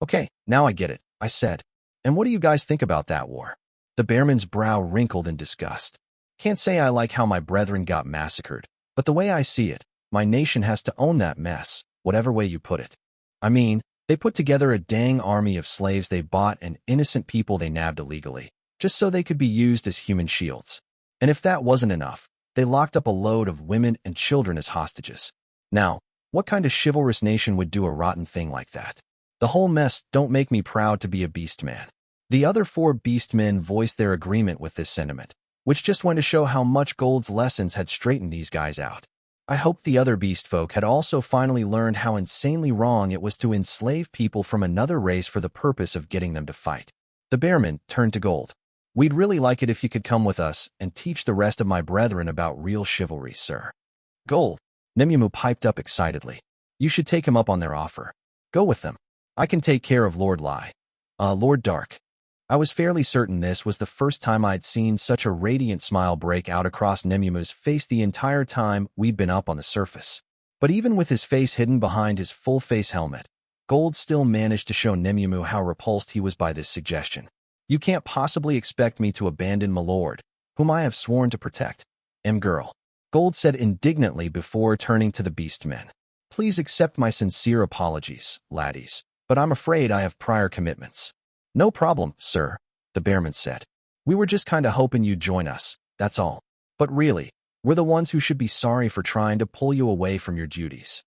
Okay, now I get it, I said. And what do you guys think about that war? The bearman's brow wrinkled in disgust. Can't say I like how my brethren got massacred, but the way I see it, my nation has to own that mess, whatever way you put it. I mean, they put together a dang army of slaves they bought and innocent people they nabbed illegally, just so they could be used as human shields. And if that wasn't enough, they locked up a load of women and children as hostages. Now, what kind of chivalrous nation would do a rotten thing like that? The whole mess don't make me proud to be a beastman. The other 4 beastmen voiced their agreement with this sentiment, which just went to show how much Gold's lessons had straightened these guys out. I hoped the other beast folk had also finally learned how insanely wrong it was to enslave people from another race for the purpose of getting them to fight. The bearman turned to Gold. We'd really like it if you could come with us and teach the rest of my brethren about real chivalry, sir. Gold, Nimuma piped up excitedly. You should take him up on their offer. Go with them. I can take care of Lord Lai. Lord Dark. I was fairly certain this was the first time I'd seen such a radiant smile break out across Nemumu's face the entire time we'd been up on the surface. But even with his face hidden behind his full-face helmet, Gold still managed to show Nemumu how repulsed he was by this suggestion. You can't possibly expect me to abandon my lord, whom I have sworn to protect. Girl. Gold said indignantly before turning to the beastmen. Please accept my sincere apologies, laddies, but I'm afraid I have prior commitments. No problem, sir, the bearman said. We were just kinda hoping you'd join us, that's all. But really, we're the ones who should be sorry for trying to pull you away from your duties.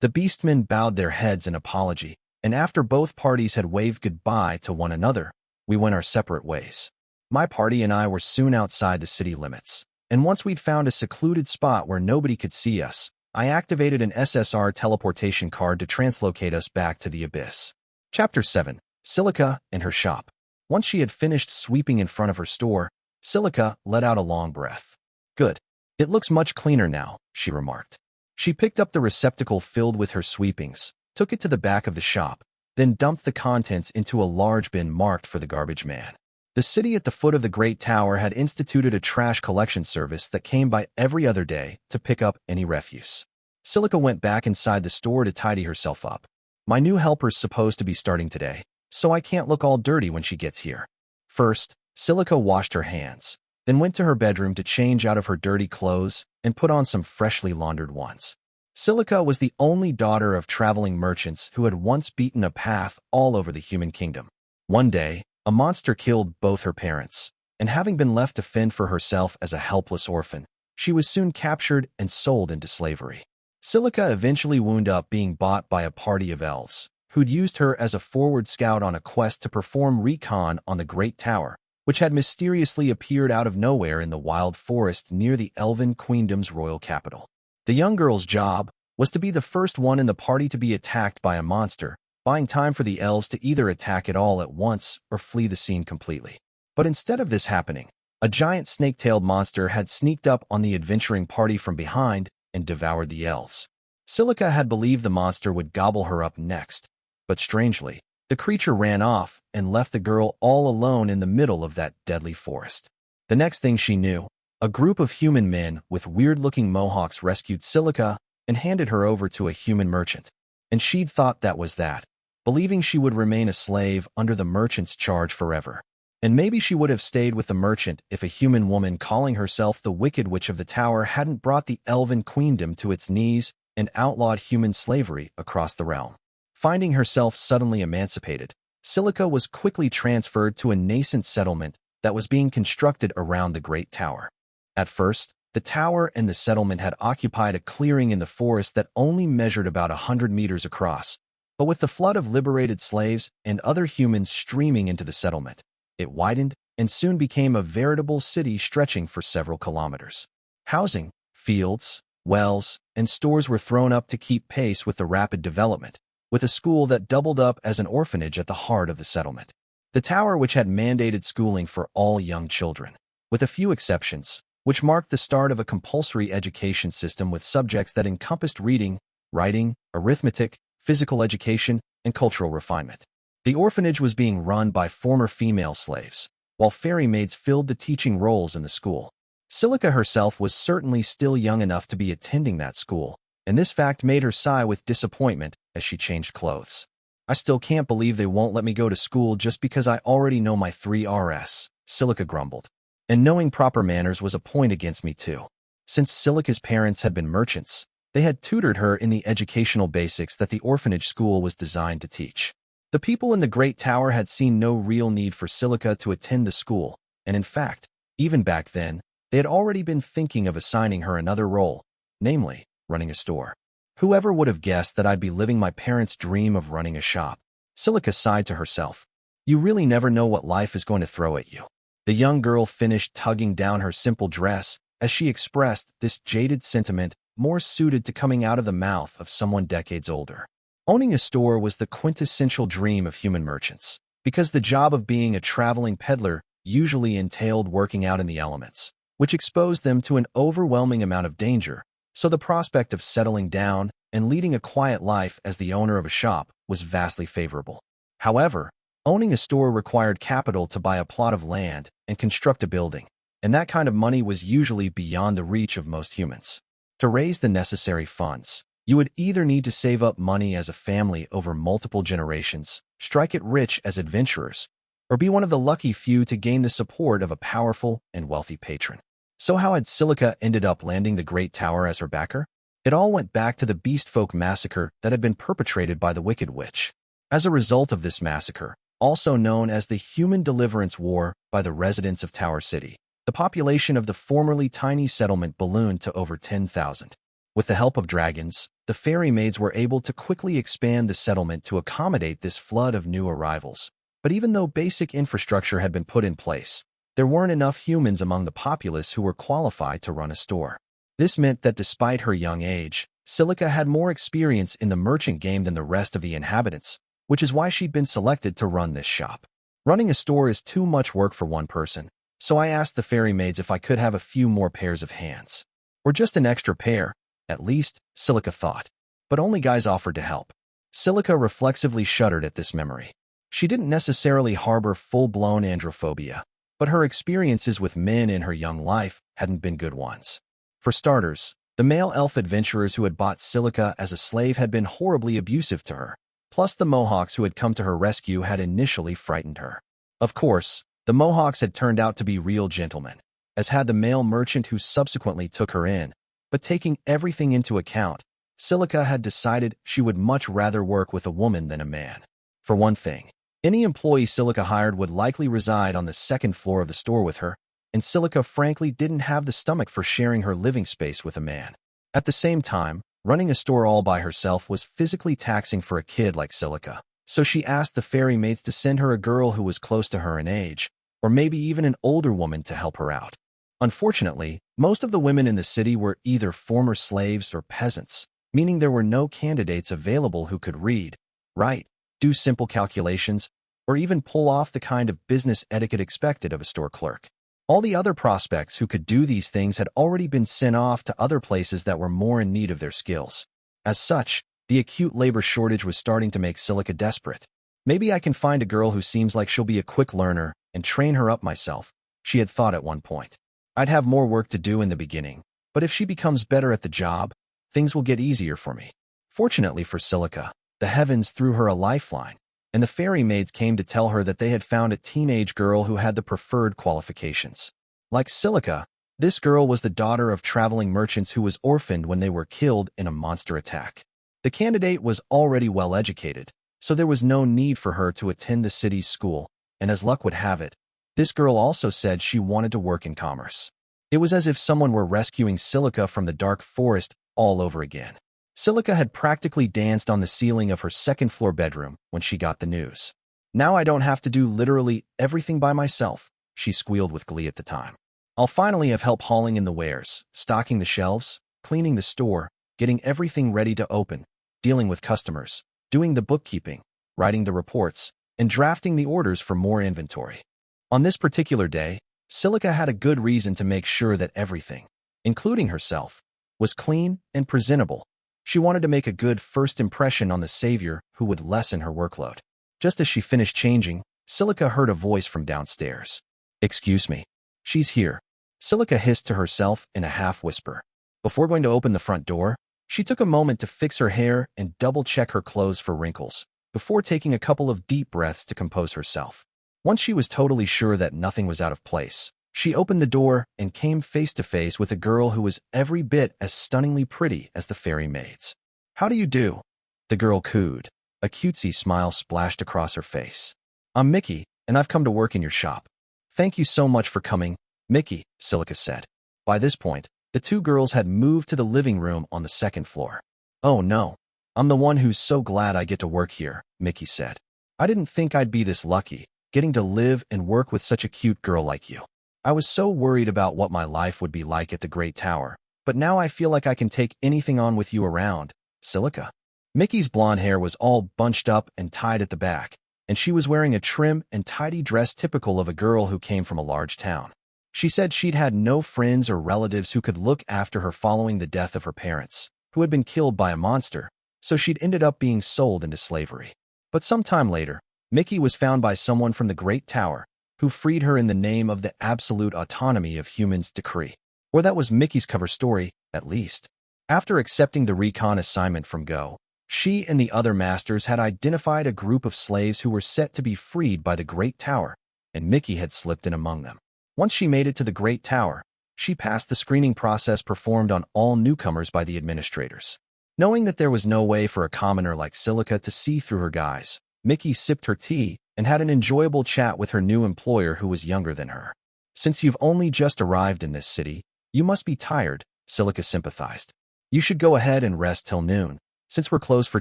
The beastmen bowed their heads in apology, and after both parties had waved goodbye to one another, we went our separate ways. My party and I were soon outside the city limits, and once we'd found a secluded spot where nobody could see us, I activated an SSR teleportation card to translocate us back to the abyss. Chapter 7. Silica and her shop. Once she had finished sweeping in front of her store, Silica let out a long breath. Good. It looks much cleaner now, she remarked. She picked up the receptacle filled with her sweepings, took it to the back of the shop, then dumped the contents into a large bin marked for the garbage man. The city at the foot of the Great Tower had instituted a trash collection service that came by every other day to pick up any refuse. Silica went back inside the store to tidy herself up. My new helper's supposed to be starting today, so I can't look all dirty when she gets here. First, Silica washed her hands, then went to her bedroom to change out of her dirty clothes and put on some freshly laundered ones. Silica was the only daughter of traveling merchants who had once beaten a path all over the human kingdom. One day, a monster killed both her parents, and having been left to fend for herself as a helpless orphan, she was soon captured and sold into slavery. Silica eventually wound up being bought by a party of elves, who'd used her as a forward scout on a quest to perform recon on the Great Tower, which had mysteriously appeared out of nowhere in the wild forest near the Elven Queendom's royal capital. The young girl's job was to be the first one in the party to be attacked by a monster, buying time for the elves to either attack it all at once or flee the scene completely. But instead of this happening, a giant snake-tailed monster had sneaked up on the adventuring party from behind and devoured the elves. Silica had believed the monster would gobble her up next, but strangely, the creature ran off and left the girl all alone in the middle of that deadly forest. The next thing she knew, a group of human men with weird-looking mohawks rescued Silica and handed her over to a human merchant. And she'd thought that was that, believing she would remain a slave under the merchant's charge forever. And maybe she would have stayed with the merchant if a human woman calling herself the Wicked Witch of the Tower hadn't brought the Elven Queendom to its knees and outlawed human slavery across the realm. Finding herself suddenly emancipated, Silica was quickly transferred to a nascent settlement that was being constructed around the Great Tower. At first, the tower and the settlement had occupied a clearing in the forest that only measured about 100 meters across, but with the flood of liberated slaves and other humans streaming into the settlement, it widened and soon became a veritable city stretching for several kilometers. Housing, fields, wells, and stores were thrown up to keep pace with the rapid development, with a school that doubled up as an orphanage at the heart of the settlement. The tower, which had mandated schooling for all young children, with a few exceptions, which marked the start of a compulsory education system with subjects that encompassed reading, writing, arithmetic, physical education, and cultural refinement. The orphanage was being run by former female slaves, while fairy maids filled the teaching roles in the school. Silica herself was certainly still young enough to be attending that school, and this fact made her sigh with disappointment as she changed clothes. I still can't believe they won't let me go to school just because I already know my 3 Rs, Silica grumbled. And knowing proper manners was a point against me too. Since Silica's parents had been merchants, they had tutored her in the educational basics that the orphanage school was designed to teach. The people in the Great Tower had seen no real need for Silica to attend the school, and in fact, even back then, they had already been thinking of assigning her another role, namely, running a store. Whoever would have guessed that I'd be living my parents' dream of running a shop? Silica sighed to herself. You really never know what life is going to throw at you. The young girl finished tugging down her simple dress as she expressed this jaded sentiment more suited to coming out of the mouth of someone decades older. Owning a store was the quintessential dream of human merchants, because the job of being a traveling peddler usually entailed working out in the elements, which exposed them to an overwhelming amount of danger, so the prospect of settling down and leading a quiet life as the owner of a shop was vastly favorable. However, Owning a store required capital to buy a plot of land and construct a building, and that kind of money was usually beyond the reach of most humans. To raise the necessary funds, you would either need to save up money as a family over multiple generations, strike it rich as adventurers, or be one of the lucky few to gain the support of a powerful and wealthy patron. So how had Silica ended up landing the Great Tower as her backer? It all went back to the Beastfolk massacre that had been perpetrated by the Wicked Witch. As a result of this massacre, also known as the Human Deliverance War by the residents of Tower City, the population of the formerly tiny settlement ballooned to over 10,000. With the help of dragons, the fairy maids were able to quickly expand the settlement to accommodate this flood of new arrivals. But even though basic infrastructure had been put in place, there weren't enough humans among the populace who were qualified to run a store. This meant that despite her young age, Silica had more experience in the merchant game than the rest of the inhabitants, which is why she'd been selected to run this shop. Running a store is too much work for one person, so I asked the fairy maids if I could have a few more pairs of hands. Or just an extra pair, at least, Silica thought. But only guys offered to help. Silica reflexively shuddered at this memory. She didn't necessarily harbor full-blown androphobia, but her experiences with men in her young life hadn't been good ones. For starters, the male elf adventurers who had bought Silica as a slave had been horribly abusive to her, plus the Mohawks who had come to her rescue had initially frightened her. Of course, the Mohawks had turned out to be real gentlemen, as had the male merchant who subsequently took her in, but taking everything into account, Silica had decided she would much rather work with a woman than a man. For one thing, any employee Silica hired would likely reside on the second floor of the store with her, and Silica frankly didn't have the stomach for sharing her living space with a man. At the same time, running a store all by herself was physically taxing for a kid like Silica, so she asked the fairy maids to send her a girl who was close to her in age, or maybe even an older woman to help her out. Unfortunately, most of the women in the city were either former slaves or peasants, meaning there were no candidates available who could read, write, do simple calculations, or even pull off the kind of business etiquette expected of a store clerk. All the other prospects who could do these things had already been sent off to other places that were more in need of their skills. As such, the acute labor shortage was starting to make Silica desperate. Maybe I can find a girl who seems like she'll be a quick learner and train her up myself, she had thought at one point. I'd have more work to do in the beginning, but if she becomes better at the job, things will get easier for me. Fortunately for Silica, the heavens threw her a lifeline, and the fairy maids came to tell her that they had found a teenage girl who had the preferred qualifications. Like Silica, this girl was the daughter of traveling merchants who was orphaned when they were killed in a monster attack. The candidate was already well educated, so there was no need for her to attend the city's school, and as luck would have it, this girl also said she wanted to work in commerce. It was as if someone were rescuing Silica from the dark forest all over again. Silica had practically danced on the ceiling of her second-floor bedroom when she got the news. Now I don't have to do literally everything by myself, she squealed with glee at the time. I'll finally have help hauling in the wares, stocking the shelves, cleaning the store, getting everything ready to open, dealing with customers, doing the bookkeeping, writing the reports, and drafting the orders for more inventory. On this particular day, Silica had a good reason to make sure that everything, including herself, was clean and presentable. She wanted to make a good first impression on the savior who would lessen her workload. Just as she finished changing, Silica heard a voice from downstairs. "Excuse me. She's here," Silica hissed to herself in a half-whisper. Before going to open the front door, she took a moment to fix her hair and double-check her clothes for wrinkles, before taking a couple of deep breaths to compose herself. Once she was totally sure that nothing was out of place, she opened the door and came face to face with a girl who was every bit as stunningly pretty as the fairy maids. "How do you do?" the girl cooed. A cutesy smile splashed across her face. "I'm Mickey, and I've come to work in your shop." "Thank you so much for coming, Mickey," Silica said. By this point, the two girls had moved to the living room on the second floor. "Oh no, I'm the one who's so glad I get to work here," Mickey said. "I didn't think I'd be this lucky, getting to live and work with such a cute girl like you. I was so worried about what my life would be like at the Great Tower, but now I feel like I can take anything on with you around, Silica." Mickey's blonde hair was all bunched up and tied at the back, and she was wearing a trim and tidy dress typical of a girl who came from a large town. She said she'd had no friends or relatives who could look after her following the death of her parents, who had been killed by a monster, so she'd ended up being sold into slavery. But sometime later, Mickey was found by someone from the Great Tower, who freed her in the name of the absolute autonomy of humans' decree. Or that was Mickey's cover story, at least. After accepting the recon assignment from Go, she and the other masters had identified a group of slaves who were set to be freed by the Great Tower, and Mickey had slipped in among them. Once she made it to the Great Tower, she passed the screening process performed on all newcomers by the administrators. Knowing that there was no way for a commoner like Silica to see through her guise, Mickey sipped her tea and had an enjoyable chat with her new employer who was younger than her. Since you've only just arrived in this city, you must be tired, Silica sympathized. You should go ahead and rest till noon, since we're closed for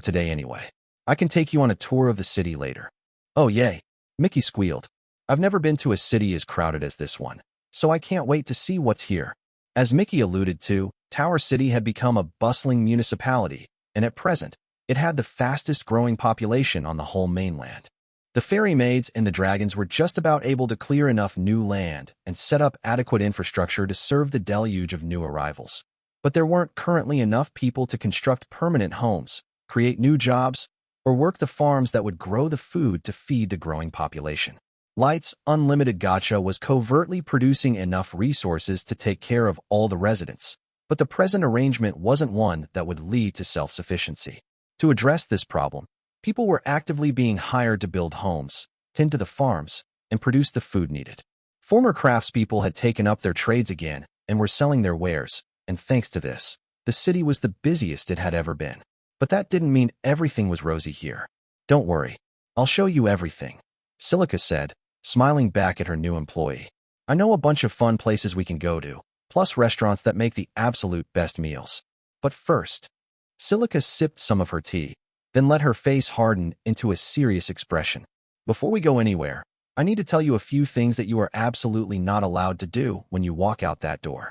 today anyway. I can take you on a tour of the city later. Oh yay, Mickey squealed. I've never been to a city as crowded as this one, so I can't wait to see what's here. As Mickey alluded to, Tower City had become a bustling municipality, and at present, it had the fastest growing population on the whole mainland. The fairy maids and the dragons were just about able to clear enough new land and set up adequate infrastructure to serve the deluge of new arrivals. But there weren't currently enough people to construct permanent homes, create new jobs, or work the farms that would grow the food to feed the growing population. Light's Unlimited Gacha was covertly producing enough resources to take care of all the residents, but the present arrangement wasn't one that would lead to self-sufficiency. To address this problem, people were actively being hired to build homes, tend to the farms, and produce the food needed. Former craftspeople had taken up their trades again and were selling their wares, and thanks to this, the city was the busiest it had ever been. But that didn't mean everything was rosy here. Don't worry, I'll show you everything, Silica said, smiling back at her new employee. I know a bunch of fun places we can go to, plus restaurants that make the absolute best meals. But first, Silica sipped some of her tea, then let her face harden into a serious expression. Before we go anywhere, I need to tell you a few things that you are absolutely not allowed to do when you walk out that door.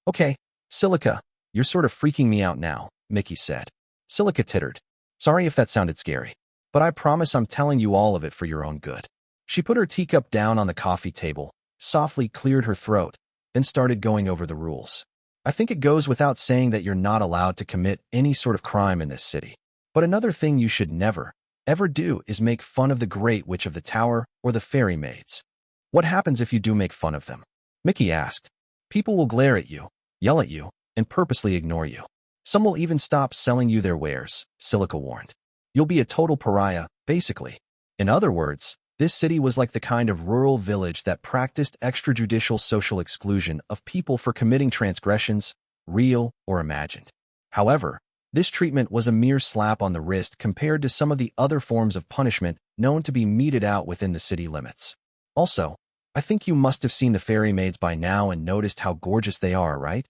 Okay, Silica, you're sort of freaking me out now, Mickey said. Silica tittered. Sorry if that sounded scary, but I promise I'm telling you all of it for your own good. She put her teacup down on the coffee table, softly cleared her throat, then started going over the rules. I think it goes without saying that you're not allowed to commit any sort of crime in this city. But another thing you should never, ever do is make fun of the Great Witch of the Tower or the fairy maids. What happens if you do make fun of them? Mickey asked. People will glare at you, yell at you, and purposely ignore you. Some will even stop selling you their wares, Silica warned. You'll be a total pariah, basically. In other words, this city was like the kind of rural village that practiced extrajudicial social exclusion of people for committing transgressions, real or imagined. However, this treatment was a mere slap on the wrist compared to some of the other forms of punishment known to be meted out within the city limits. Also, I think you must have seen the fairy maids by now and noticed how gorgeous they are, right?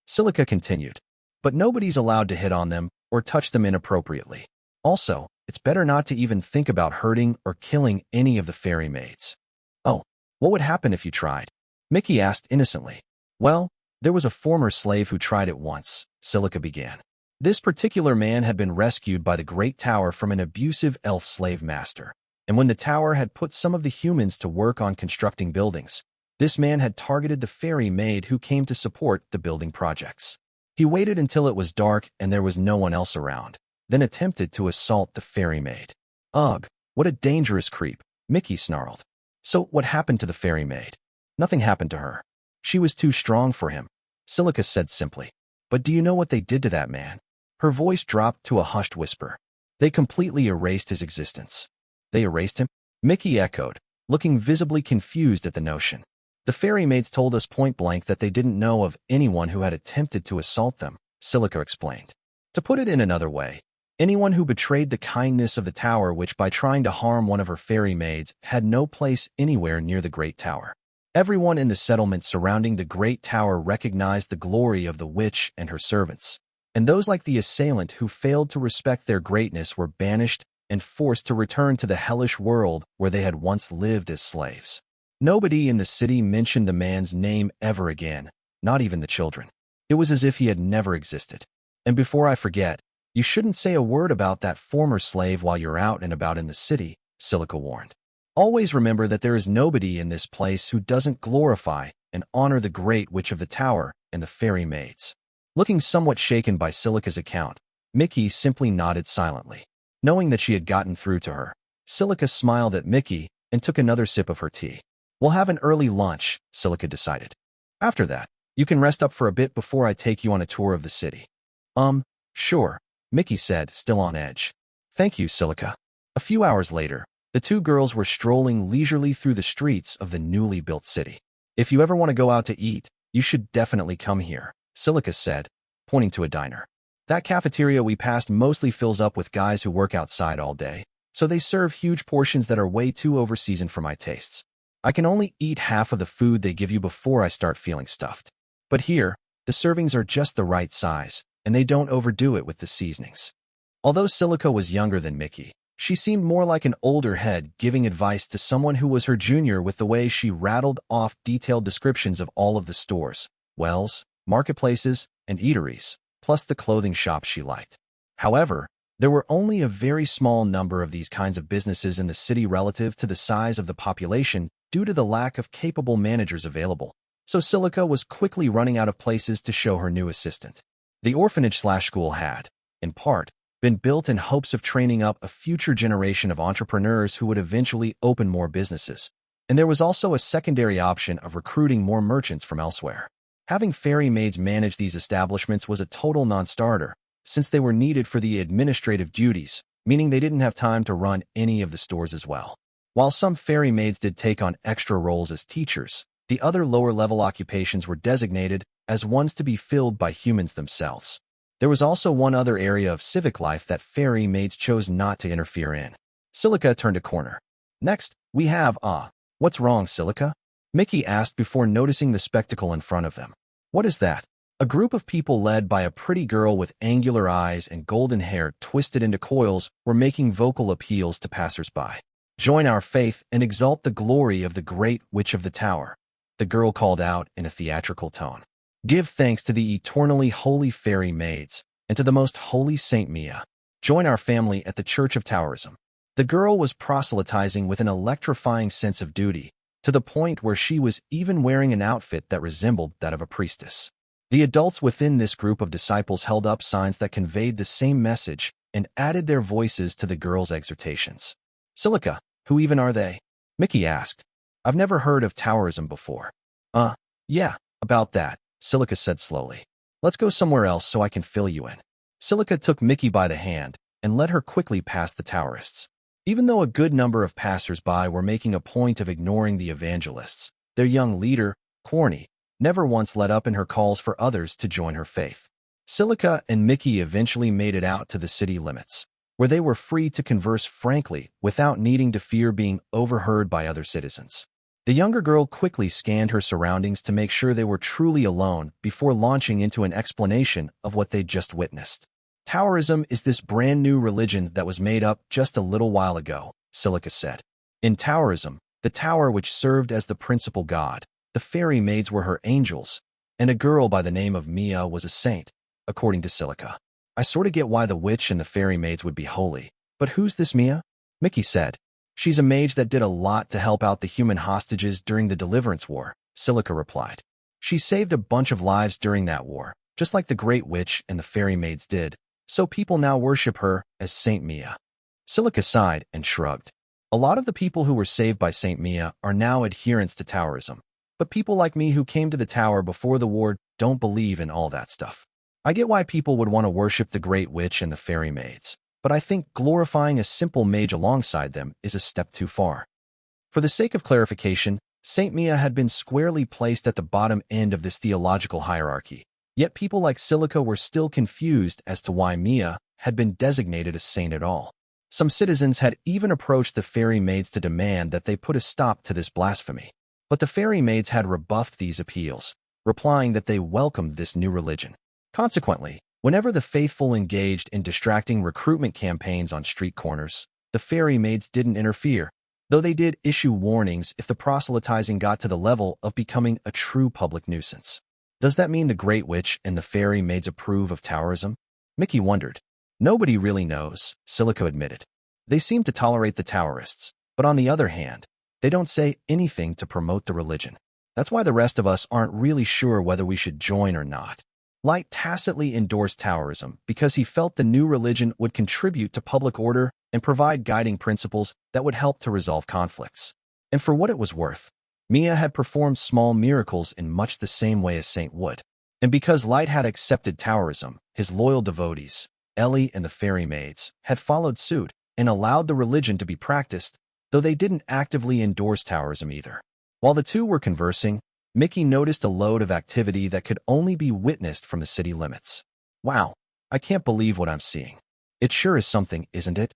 Silica continued. But nobody's allowed to hit on them or touch them inappropriately. Also, it's better not to even think about hurting or killing any of the fairy maids. Oh, what would happen if you tried? Mickey asked innocently. Well, there was a former slave who tried it once, Silica began. This particular man had been rescued by the Great Tower from an abusive elf slave master, and when the tower had put some of the humans to work on constructing buildings, this man had targeted the fairy maid who came to support the building projects. He waited until it was dark and there was no one else around, then attempted to assault the fairy maid. Ugh, what a dangerous creep, Mickey snarled. So what happened to the fairy maid? Nothing happened to her. She was too strong for him, Silica said simply. But do you know what they did to that man? Her voice dropped to a hushed whisper. They completely erased his existence. They erased him? Mickey echoed, looking visibly confused at the notion. The fairy maids told us point blank that they didn't know of anyone who had attempted to assault them, Silica explained. To put it in another way, anyone who betrayed the kindness of the tower which by trying to harm one of her fairy maids had no place anywhere near the Great Tower. Everyone in the settlement surrounding the Great Tower recognized the glory of the witch and her servants, and those like the assailant who failed to respect their greatness were banished and forced to return to the hellish world where they had once lived as slaves. Nobody in the city mentioned the man's name ever again, not even the children. It was as if he had never existed. And before I forget, you shouldn't say a word about that former slave while you're out and about in the city, Silica warned. Always remember that there is nobody in this place who doesn't glorify and honor the Great Witch of the Tower and the fairy maids. Looking somewhat shaken by Silica's account, Mickey simply nodded silently. Knowing that she had gotten through to her, Silica smiled at Mickey and took another sip of her tea. We'll have an early lunch, Silica decided. After that, you can rest up for a bit before I take you on a tour of the city. Sure, Mickey said, still on edge. Thank you, Silica. A few hours later, the two girls were strolling leisurely through the streets of the newly built city. If you ever want to go out to eat, you should definitely come here, Silica said, pointing to a diner. That cafeteria we passed mostly fills up with guys who work outside all day, so they serve huge portions that are way too overseasoned for my tastes. I can only eat half of the food they give you before I start feeling stuffed. But here, the servings are just the right size, and they don't overdo it with the seasonings. Although Silica was younger than Mickey, she seemed more like an older head giving advice to someone who was her junior with the way she rattled off detailed descriptions of all of the stores, wells, marketplaces, and eateries, plus the clothing shops she liked. However, there were only a very small number of these kinds of businesses in the city relative to the size of the population due to the lack of capable managers available, so Silica was quickly running out of places to show her new assistant. The orphanage/school had, in part, been built in hopes of training up a future generation of entrepreneurs who would eventually open more businesses, and there was also a secondary option of recruiting more merchants from elsewhere. Having fairy maids manage these establishments was a total non-starter, since they were needed for the administrative duties, meaning they didn't have time to run any of the stores as well. While some fairy maids did take on extra roles as teachers, the other lower-level occupations were designated as ones to be filled by humans themselves. There was also one other area of civic life that fairy maids chose not to interfere in. Silica turned a corner. Next, we have, what's wrong, Silica? Mickey asked before noticing the spectacle in front of them. What is that? A group of people led by a pretty girl with angular eyes and golden hair twisted into coils were making vocal appeals to passers-by. Join our faith and exalt the glory of the great witch of the tower, the girl called out in a theatrical tone. Give thanks to the eternally holy fairy maids, and to the most holy Saint Mia. Join our family at the Church of Taoism. The girl was proselytizing with an electrifying sense of duty, to the point where she was even wearing an outfit that resembled that of a priestess. The adults within this group of disciples held up signs that conveyed the same message and added their voices to the girl's exhortations. Silica, who even are they? Mickey asked. I've never heard of Taoism before. Yeah, about that, Silica said slowly. Let's go somewhere else so I can fill you in. Silica took Mickey by the hand and led her quickly past the Taoists. Even though a good number of passers-by were making a point of ignoring the evangelists, their young leader, Corny, never once let up in her calls for others to join her faith. Silica and Mickey eventually made it out to the city limits, where they were free to converse frankly without needing to fear being overheard by other citizens. The younger girl quickly scanned her surroundings to make sure they were truly alone before launching into an explanation of what they'd just witnessed. Taoism is this brand new religion that was made up just a little while ago, Silica said. In Taoism, the tower which served as the principal god, the fairy maids were her angels, and a girl by the name of Mia was a saint, according to Silica. I sort of get why the witch and the fairy maids would be holy, but who's this Mia? Mickey said. She's a mage that did a lot to help out the human hostages during the Deliverance War, Silica replied. She saved a bunch of lives during that war, just like the Great Witch and the fairy maids did, so people now worship her as Saint Mia. Silica sighed and shrugged. A lot of the people who were saved by Saint Mia are now adherents to Taoism, but people like me who came to the tower before the war don't believe in all that stuff. I get why people would want to worship the Great Witch and the fairy maids, but I think glorifying a simple mage alongside them is a step too far. For the sake of clarification, Saint Mia had been squarely placed at the bottom end of this theological hierarchy, yet people like Silica were still confused as to why Mia had been designated a saint at all. Some citizens had even approached the fairy maids to demand that they put a stop to this blasphemy, but the fairy maids had rebuffed these appeals, replying that they welcomed this new religion. Consequently, whenever the faithful engaged in distracting recruitment campaigns on street corners, the fairy maids didn't interfere, though they did issue warnings if the proselytizing got to the level of becoming a true public nuisance. Does that mean the Great Witch and the fairy maids approve of Taoism? Mickey wondered. Nobody really knows, Silica admitted. They seem to tolerate the Taoists, but on the other hand, they don't say anything to promote the religion. That's why the rest of us aren't really sure whether we should join or not. Light tacitly endorsed Taoism because he felt the new religion would contribute to public order and provide guiding principles that would help to resolve conflicts. And for what it was worth, Mia had performed small miracles in much the same way as Saint would. And because Light had accepted Taoism, his loyal devotees, Ellie and the fairy maids, had followed suit and allowed the religion to be practiced, though they didn't actively endorse Taoism either. While the two were conversing, Mickey noticed a load of activity that could only be witnessed from the city limits. Wow, I can't believe what I'm seeing. It sure is something, isn't it?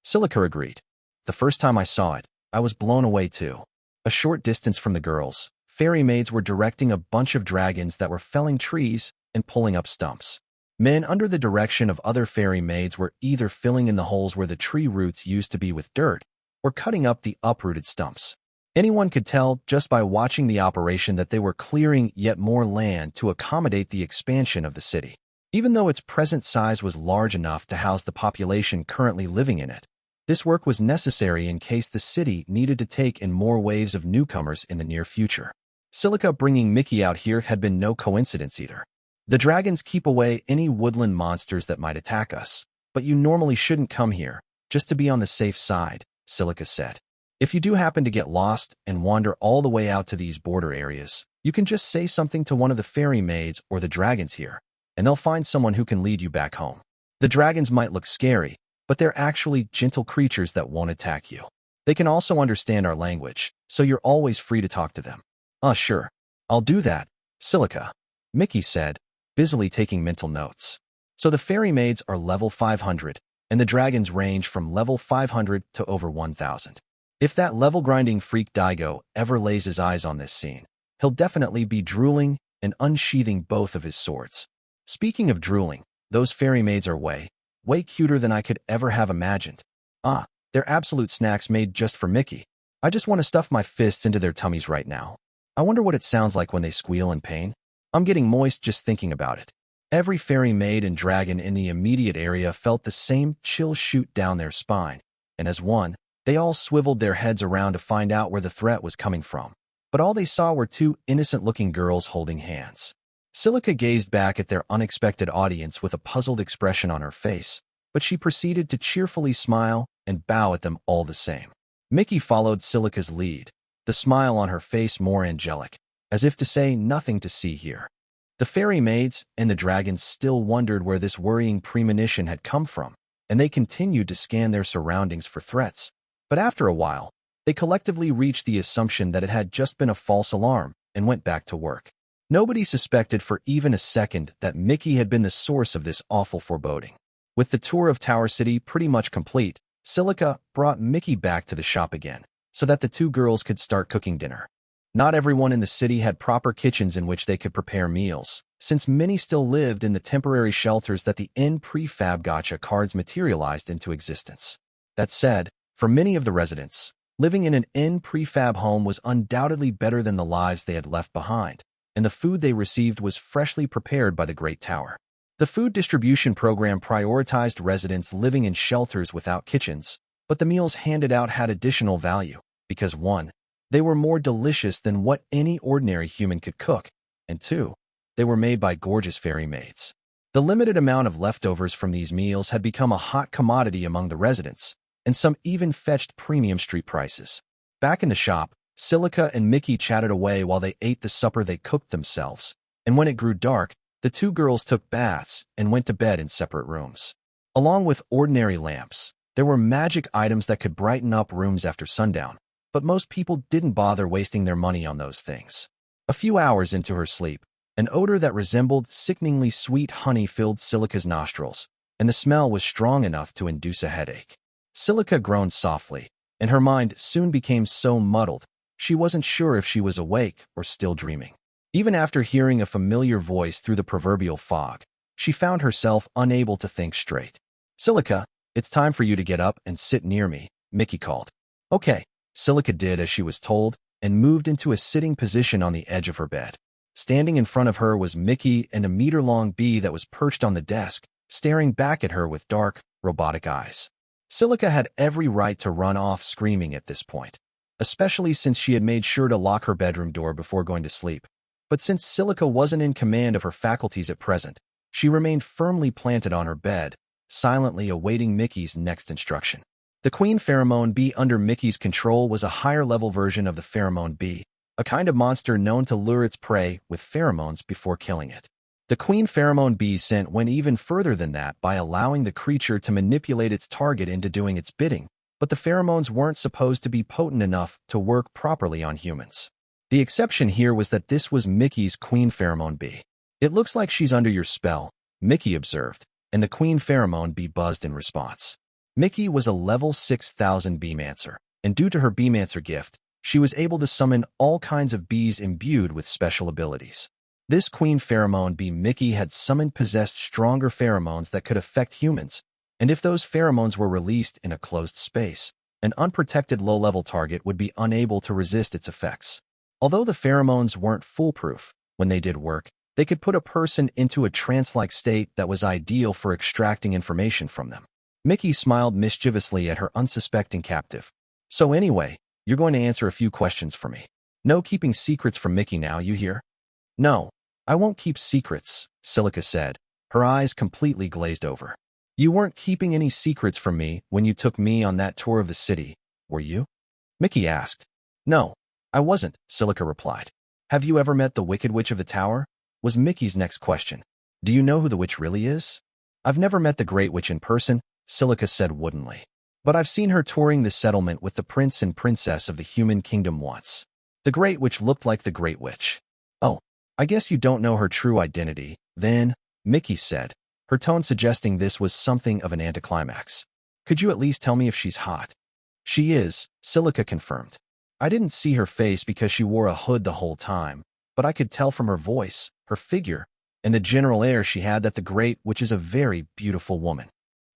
Silica agreed. The first time I saw it, I was blown away too. A short distance from the girls, fairy maids were directing a bunch of dragons that were felling trees and pulling up stumps. Men under the direction of other fairy maids were either filling in the holes where the tree roots used to be with dirt, or cutting up the uprooted stumps. Anyone could tell just by watching the operation that they were clearing yet more land to accommodate the expansion of the city. Even though its present size was large enough to house the population currently living in it, this work was necessary in case the city needed to take in more waves of newcomers in the near future. Silica bringing Mickey out here had been no coincidence either. The dragons keep away any woodland monsters that might attack us, but you normally shouldn't come here, just to be on the safe side, Silica said. If you do happen to get lost and wander all the way out to these border areas, you can just say something to one of the fairy maids or the dragons here, and they'll find someone who can lead you back home. The dragons might look scary, but they're actually gentle creatures that won't attack you. They can also understand our language, so you're always free to talk to them. Sure. I'll do that, Silica, Mickey said, busily taking mental notes. So the fairy maids are level 500, and the dragons range from level 500 to over 1,000. If that level-grinding freak Daigo ever lays his eyes on this scene, he'll definitely be drooling and unsheathing both of his swords. Speaking of drooling, those fairy maids are way cuter than I could ever have imagined. They're absolute snacks made just for Mickey. I just want to stuff my fists into their tummies right now. I wonder what it sounds like when they squeal in pain. I'm getting moist just thinking about it. Every fairy maid and dragon in the immediate area felt the same chill shoot down their spine, and as one, they all swiveled their heads around to find out where the threat was coming from. But all they saw were two innocent-looking girls holding hands. Silica gazed back at their unexpected audience with a puzzled expression on her face, but she proceeded to cheerfully smile and bow at them all the same. Mickey followed Silica's lead, the smile on her face more angelic, as if to say nothing to see here. The fairy maids and the dragons still wondered where this worrying premonition had come from, and they continued to scan their surroundings for threats. But after a while, they collectively reached the assumption that it had just been a false alarm and went back to work. Nobody suspected for even a second that Mickey had been the source of this awful foreboding. With the tour of Tower City pretty much complete, Silica brought Mickey back to the shop again, so that the two girls could start cooking dinner. Not everyone in the city had proper kitchens in which they could prepare meals, since many still lived in the temporary shelters that the Unlimited Gacha cards materialized into existence. That said, for many of the residents, living in an prefab home was undoubtedly better than the lives they had left behind, and the food they received was freshly prepared by the Great Tower. The food distribution program prioritized residents living in shelters without kitchens, but the meals handed out had additional value, because 1, they were more delicious than what any ordinary human could cook, and 2, they were made by gorgeous fairy maids. The limited amount of leftovers from these meals had become a hot commodity among the residents, and some even fetched premium street prices. Back in the shop, Silica and Mickey chatted away while they ate the supper they cooked themselves, and when it grew dark, the two girls took baths and went to bed in separate rooms. Along with ordinary lamps, there were magic items that could brighten up rooms after sundown, but most people didn't bother wasting their money on those things. A few hours into her sleep, an odor that resembled sickeningly sweet honey filled Silica's nostrils, and the smell was strong enough to induce a headache. Silica groaned softly, and her mind soon became so muddled, she wasn't sure if she was awake or still dreaming. Even after hearing a familiar voice through the proverbial fog, she found herself unable to think straight. "Silica, it's time for you to get up and sit near me," Mickey called. "Okay," Silica did as she was told, and moved into a sitting position on the edge of her bed. Standing in front of her was Mickey and a meter-long bee that was perched on the desk, staring back at her with dark, robotic eyes. Silica had every right to run off screaming at this point, especially since she had made sure to lock her bedroom door before going to sleep. But since Silica wasn't in command of her faculties at present, she remained firmly planted on her bed, silently awaiting Mickey's next instruction. The queen pheromone bee under Mickey's control was a higher-level version of the pheromone bee, a kind of monster known to lure its prey with pheromones before killing it. The queen pheromone bee's scent went even further than that by allowing the creature to manipulate its target into doing its bidding, but the pheromones weren't supposed to be potent enough to work properly on humans. The exception here was that this was Mickey's queen pheromone bee. "It looks like she's under your spell," Mickey observed, and the queen pheromone bee buzzed in response. Mickey was a level 6000 beemancer, and due to her beemancer gift, she was able to summon all kinds of bees imbued with special abilities. This queen pheromone bee Mickey had summoned possessed stronger pheromones that could affect humans, and if those pheromones were released in a closed space, an unprotected low-level target would be unable to resist its effects. Although the pheromones weren't foolproof, when they did work, they could put a person into a trance-like state that was ideal for extracting information from them. Mickey smiled mischievously at her unsuspecting captive. "So anyway, you're going to answer a few questions for me. No keeping secrets from Mickey now, you hear?" "No, I won't keep secrets," Silica said, her eyes completely glazed over. "You weren't keeping any secrets from me when you took me on that tour of the city, were you?" Mickey asked. "No, I wasn't," Silica replied. "Have you ever met the Wicked Witch of the Tower?" was Mickey's next question. "Do you know who the witch really is?" "I've never met the Great Witch in person," Silica said woodenly. "But I've seen her touring the settlement with the prince and princess of the human kingdom once. The Great Witch looked like the Great Witch." "Oh, I guess you don't know her true identity, then," Mickey said, her tone suggesting this was something of an anticlimax. "Could you at least tell me if she's hot?" "She is," Silica confirmed. "I didn't see her face because she wore a hood the whole time, but I could tell from her voice, her figure, and the general air she had that the Great Witch is a very beautiful woman."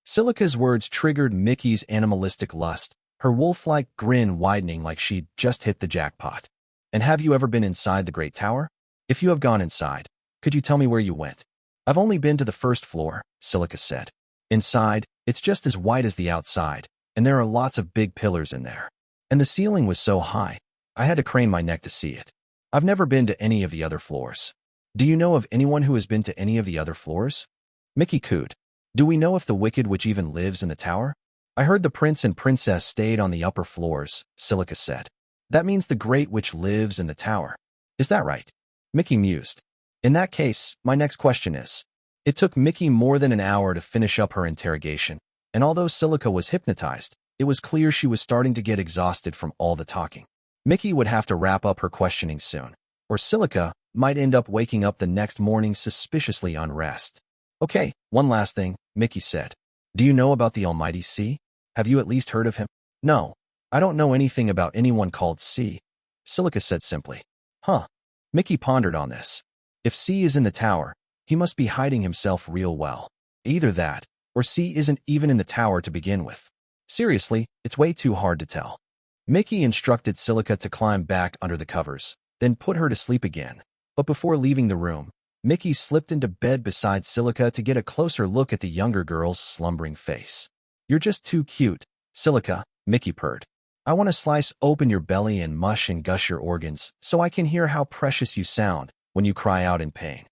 Silica's words triggered Mickey's animalistic lust, her wolf-like grin widening like she'd just hit the jackpot. "And have you ever been inside the Great Tower? If you have gone inside, could you tell me where you went?" "I've only been to the first floor," Silica said. "Inside, it's just as white as the outside, and there are lots of big pillars in there. And the ceiling was so high, I had to crane my neck to see it. I've never been to any of the other floors." "Do you know of anyone who has been to any of the other floors?" Mickey cooed. "Do we know if the Wicked Witch even lives in the tower?" "I heard the prince and princess stayed on the upper floors," Silica said. "That means the Great Witch lives in the tower. Is that right?" Mickey mused. "In that case, my next question is..." It took Mickey more than an hour to finish up her interrogation, and although Silica was hypnotized, it was clear she was starting to get exhausted from all the talking. Mickey would have to wrap up her questioning soon, or Silica might end up waking up the next morning suspiciously unrest. "Okay, one last thing," Mickey said. "Do you know about the Almighty C? Have you at least heard of him?" "No, I don't know anything about anyone called C," Silica said simply. "Huh." Mickey pondered on this. If C is in the tower, he must be hiding himself real well. Either that, or C isn't even in the tower to begin with. Seriously, it's way too hard to tell. Mickey instructed Silica to climb back under the covers, then put her to sleep again. But before leaving the room, Mickey slipped into bed beside Silica to get a closer look at the younger girl's slumbering face. "You're just too cute, Silica," Mickey purred. "I want to slice open your belly and mush and gush your organs so I can hear how precious you sound when you cry out in pain."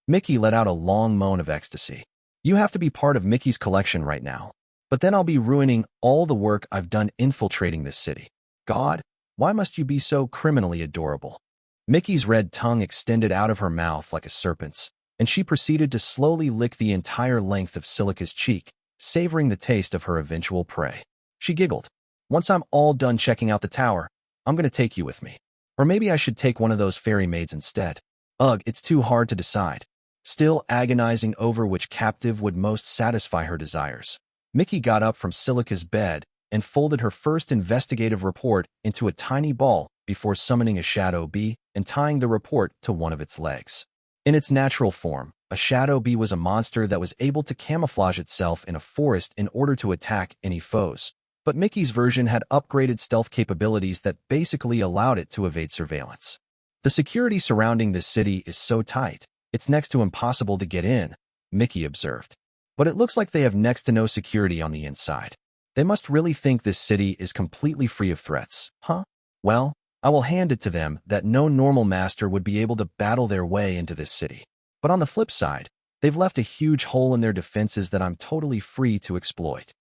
Mickey let out a long moan of ecstasy. "You have to be part of Mickey's collection right now. But then I'll be ruining all the work I've done infiltrating this city. God, why must you be so criminally adorable?" Mickey's red tongue extended out of her mouth like a serpent's, and she proceeded to slowly lick the entire length of Silica's cheek, savoring the taste of her eventual prey. She giggled. "Once I'm all done checking out the tower, I'm going to take you with me. Or maybe I should take one of those fairy maids instead. Ugh, it's too hard to decide." Still agonizing over which captive would most satisfy her desires, Mickey got up from Silica's bed and folded her first investigative report into a tiny ball before summoning a shadow bee and tying the report to one of its legs. In its natural form, a shadow bee was a monster that was able to camouflage itself in a forest in order to attack any foes, but Mickey's version had upgraded stealth capabilities that basically allowed it to evade surveillance. "The security surrounding this city is so tight, it's next to impossible to get in," Mickey observed. "But it looks like they have next to no security on the inside. They must really think this city is completely free of threats, huh? Well, I will hand it to them that no normal master would be able to battle their way into this city. But on the flip side, they've left a huge hole in their defenses that I'm totally free to exploit."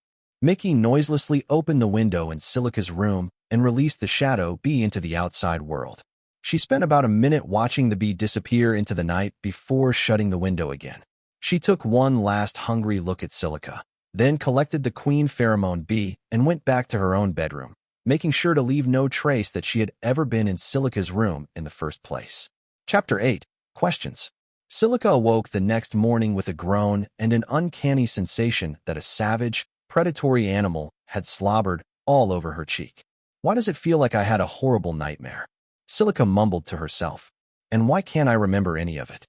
Mickey noiselessly opened the window in Silica's room and released the shadow bee into the outside world. She spent about a minute watching the bee disappear into the night before shutting the window again. She took one last hungry look at Silica, then collected the queen pheromone bee and went back to her own bedroom, making sure to leave no trace that she had ever been in Silica's room in the first place. Chapter 8. Questions. Silica awoke the next morning with a groan and an uncanny sensation that a savage, predatory animal had slobbered all over her cheek. Why does it feel like I had a horrible nightmare? Silica mumbled to herself. And why can't I remember any of it?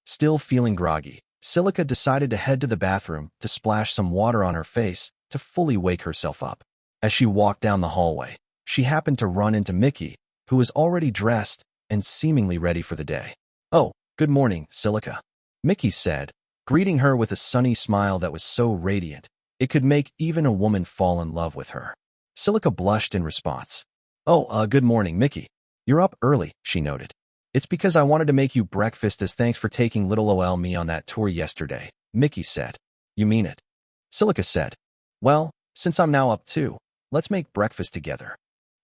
Still feeling groggy, Silica decided to head to the bathroom to splash some water on her face to fully wake herself up. As she walked down the hallway, she happened to run into Mickey, who was already dressed and seemingly ready for the day. "Oh, good morning, Silica," Mickey said, greeting her with a sunny smile that was so radiant it could make even a woman fall in love with her. Silica blushed in response. "Oh, good morning, Mickey. You're up early," she noted. "It's because I wanted to make you breakfast as thanks for taking little ol' me on that tour yesterday," Mickey said. "You mean it?" Silica said. "Well, since I'm now up too, let's make breakfast together."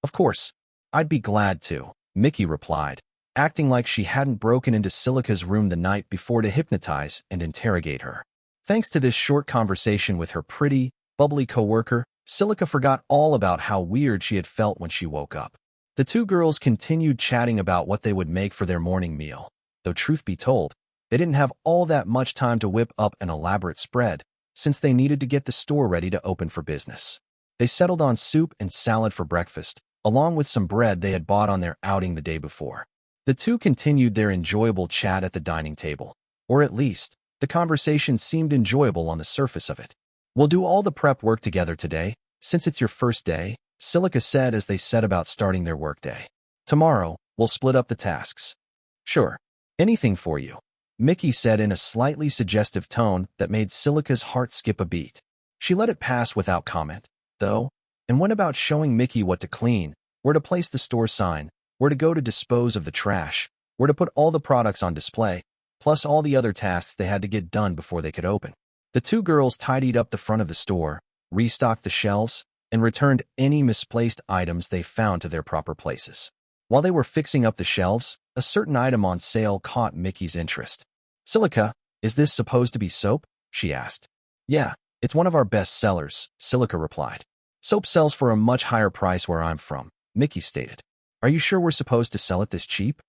"Of course. I'd be glad to," Mickey replied, acting like she hadn't broken into Silica's room the night before to hypnotize and interrogate her. Thanks to this short conversation with her pretty, bubbly coworker, Silica forgot all about how weird she had felt when she woke up. The two girls continued chatting about what they would make for their morning meal, though truth be told, they didn't have all that much time to whip up an elaborate spread, since they needed to get the store ready to open for business. They settled on soup and salad for breakfast, along with some bread they had bought on their outing the day before. The two continued their enjoyable chat at the dining table, or at least, the conversation seemed enjoyable on the surface of it. "We'll do all the prep work together today, since it's your first day," Silica said as they set about starting their workday. "Tomorrow, we'll split up the tasks." "Sure. Anything for you," Mickey said in a slightly suggestive tone that made Silica's heart skip a beat. She let it pass without comment, though, and went about showing Mickey what to clean, where to place the store sign, where to go to dispose of the trash, where to put all the products on display, plus all the other tasks they had to get done before they could open. The two girls tidied up the front of the store, restocked the shelves, and returned any misplaced items they found to their proper places. While they were fixing up the shelves, a certain item on sale caught Mickey's interest. "Silica, is this supposed to be soap?" she asked. "Yeah, it's one of our best sellers," Silica replied. "Soap sells for a much higher price where I'm from," Mickey stated. "Are you sure we're supposed to sell it this cheap?"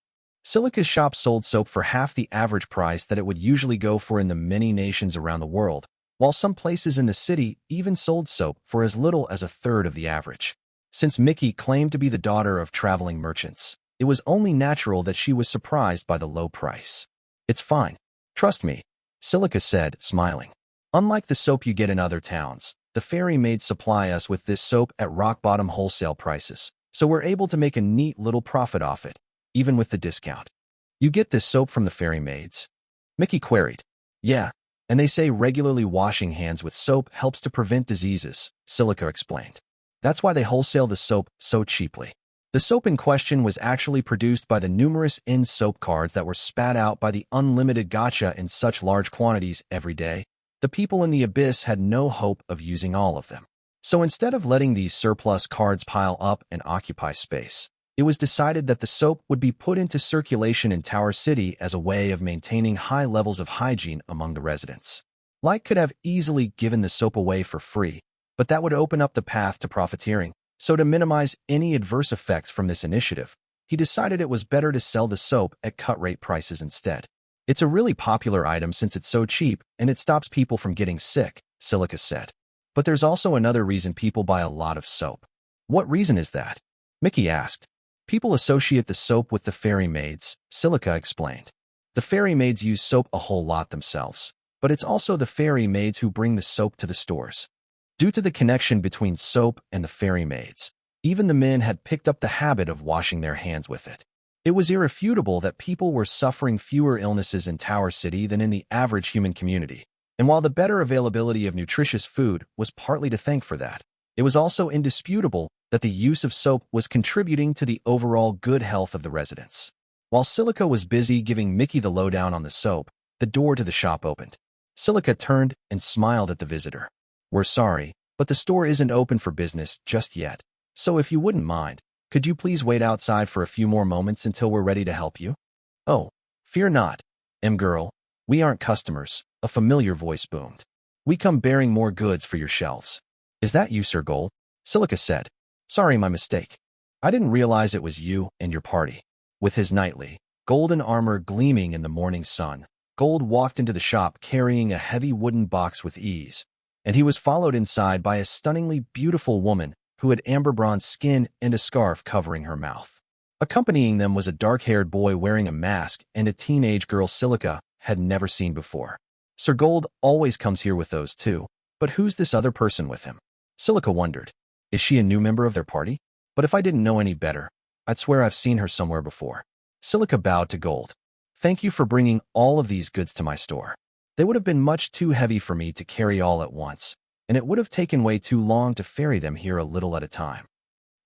Silica's shop sold soap for half the average price that it would usually go for in the many nations around the world, while some places in the city even sold soap for as little as a third of the average. Since Mickey claimed to be the daughter of traveling merchants, it was only natural that she was surprised by the low price. "It's fine. Trust me," Silica said, smiling. "Unlike the soap you get in other towns, the fairy maids supply us with this soap at rock-bottom wholesale prices, so we're able to make a neat little profit off it, even with the discount." "You get this soap from the fairy maids?" Mickey queried. "Yeah, and they say regularly washing hands with soap helps to prevent diseases," Silica explained. "That's why they wholesale the soap so cheaply." The soap in question was actually produced by the numerous in-soap cards that were spat out by the Unlimited Gacha in such large quantities every day. The people in the abyss had no hope of using all of them. So instead of letting these surplus cards pile up and occupy space, it was decided that the soap would be put into circulation in Tower City as a way of maintaining high levels of hygiene among the residents. Light could have easily given the soap away for free, but that would open up the path to profiteering. So to minimize any adverse effects from this initiative, he decided it was better to sell the soap at cut-rate prices instead. "It's a really popular item since it's so cheap and it stops people from getting sick," Silica said. "But there's also another reason people buy a lot of soap." "What reason is that?" Mickey asked. "People associate the soap with the fairy maids," Silica explained. "The fairy maids use soap a whole lot themselves, but it's also the fairy maids who bring the soap to the stores." Due to the connection between soap and the fairy maids, even the men had picked up the habit of washing their hands with it. It was irrefutable that people were suffering fewer illnesses in Tower City than in the average human community. And while the better availability of nutritious food was partly to thank for that, it was also indisputable that the use of soap was contributing to the overall good health of the residents. While Silica was busy giving Mickey the lowdown on the soap, the door to the shop opened. Silica turned and smiled at the visitor. "We're sorry, but the store isn't open for business just yet. So if you wouldn't mind, could you please wait outside for a few more moments until we're ready to help you? Oh, fear not, girl. We aren't customers, a familiar voice boomed. We come bearing more goods for your shelves. Is that you, Sir Gold? Silica said. Sorry, my mistake. I didn't realize it was you and your party. With his knightly, golden armor gleaming in the morning sun, Gold walked into the shop carrying a heavy wooden box with ease, and he was followed inside by a stunningly beautiful woman who had amber bronze skin and a scarf covering her mouth. Accompanying them was a dark-haired boy wearing a mask and a teenage girl Silica had never seen before. Sir Gold always comes here with those too, but who's this other person with him? Silica wondered. Is she a new member of their party? But if I didn't know any better, I'd swear I've seen her somewhere before. Silica bowed to Gold. Thank you for bringing all of these goods to my store. They would have been much too heavy for me to carry all at once, and it would have taken way too long to ferry them here a little at a time.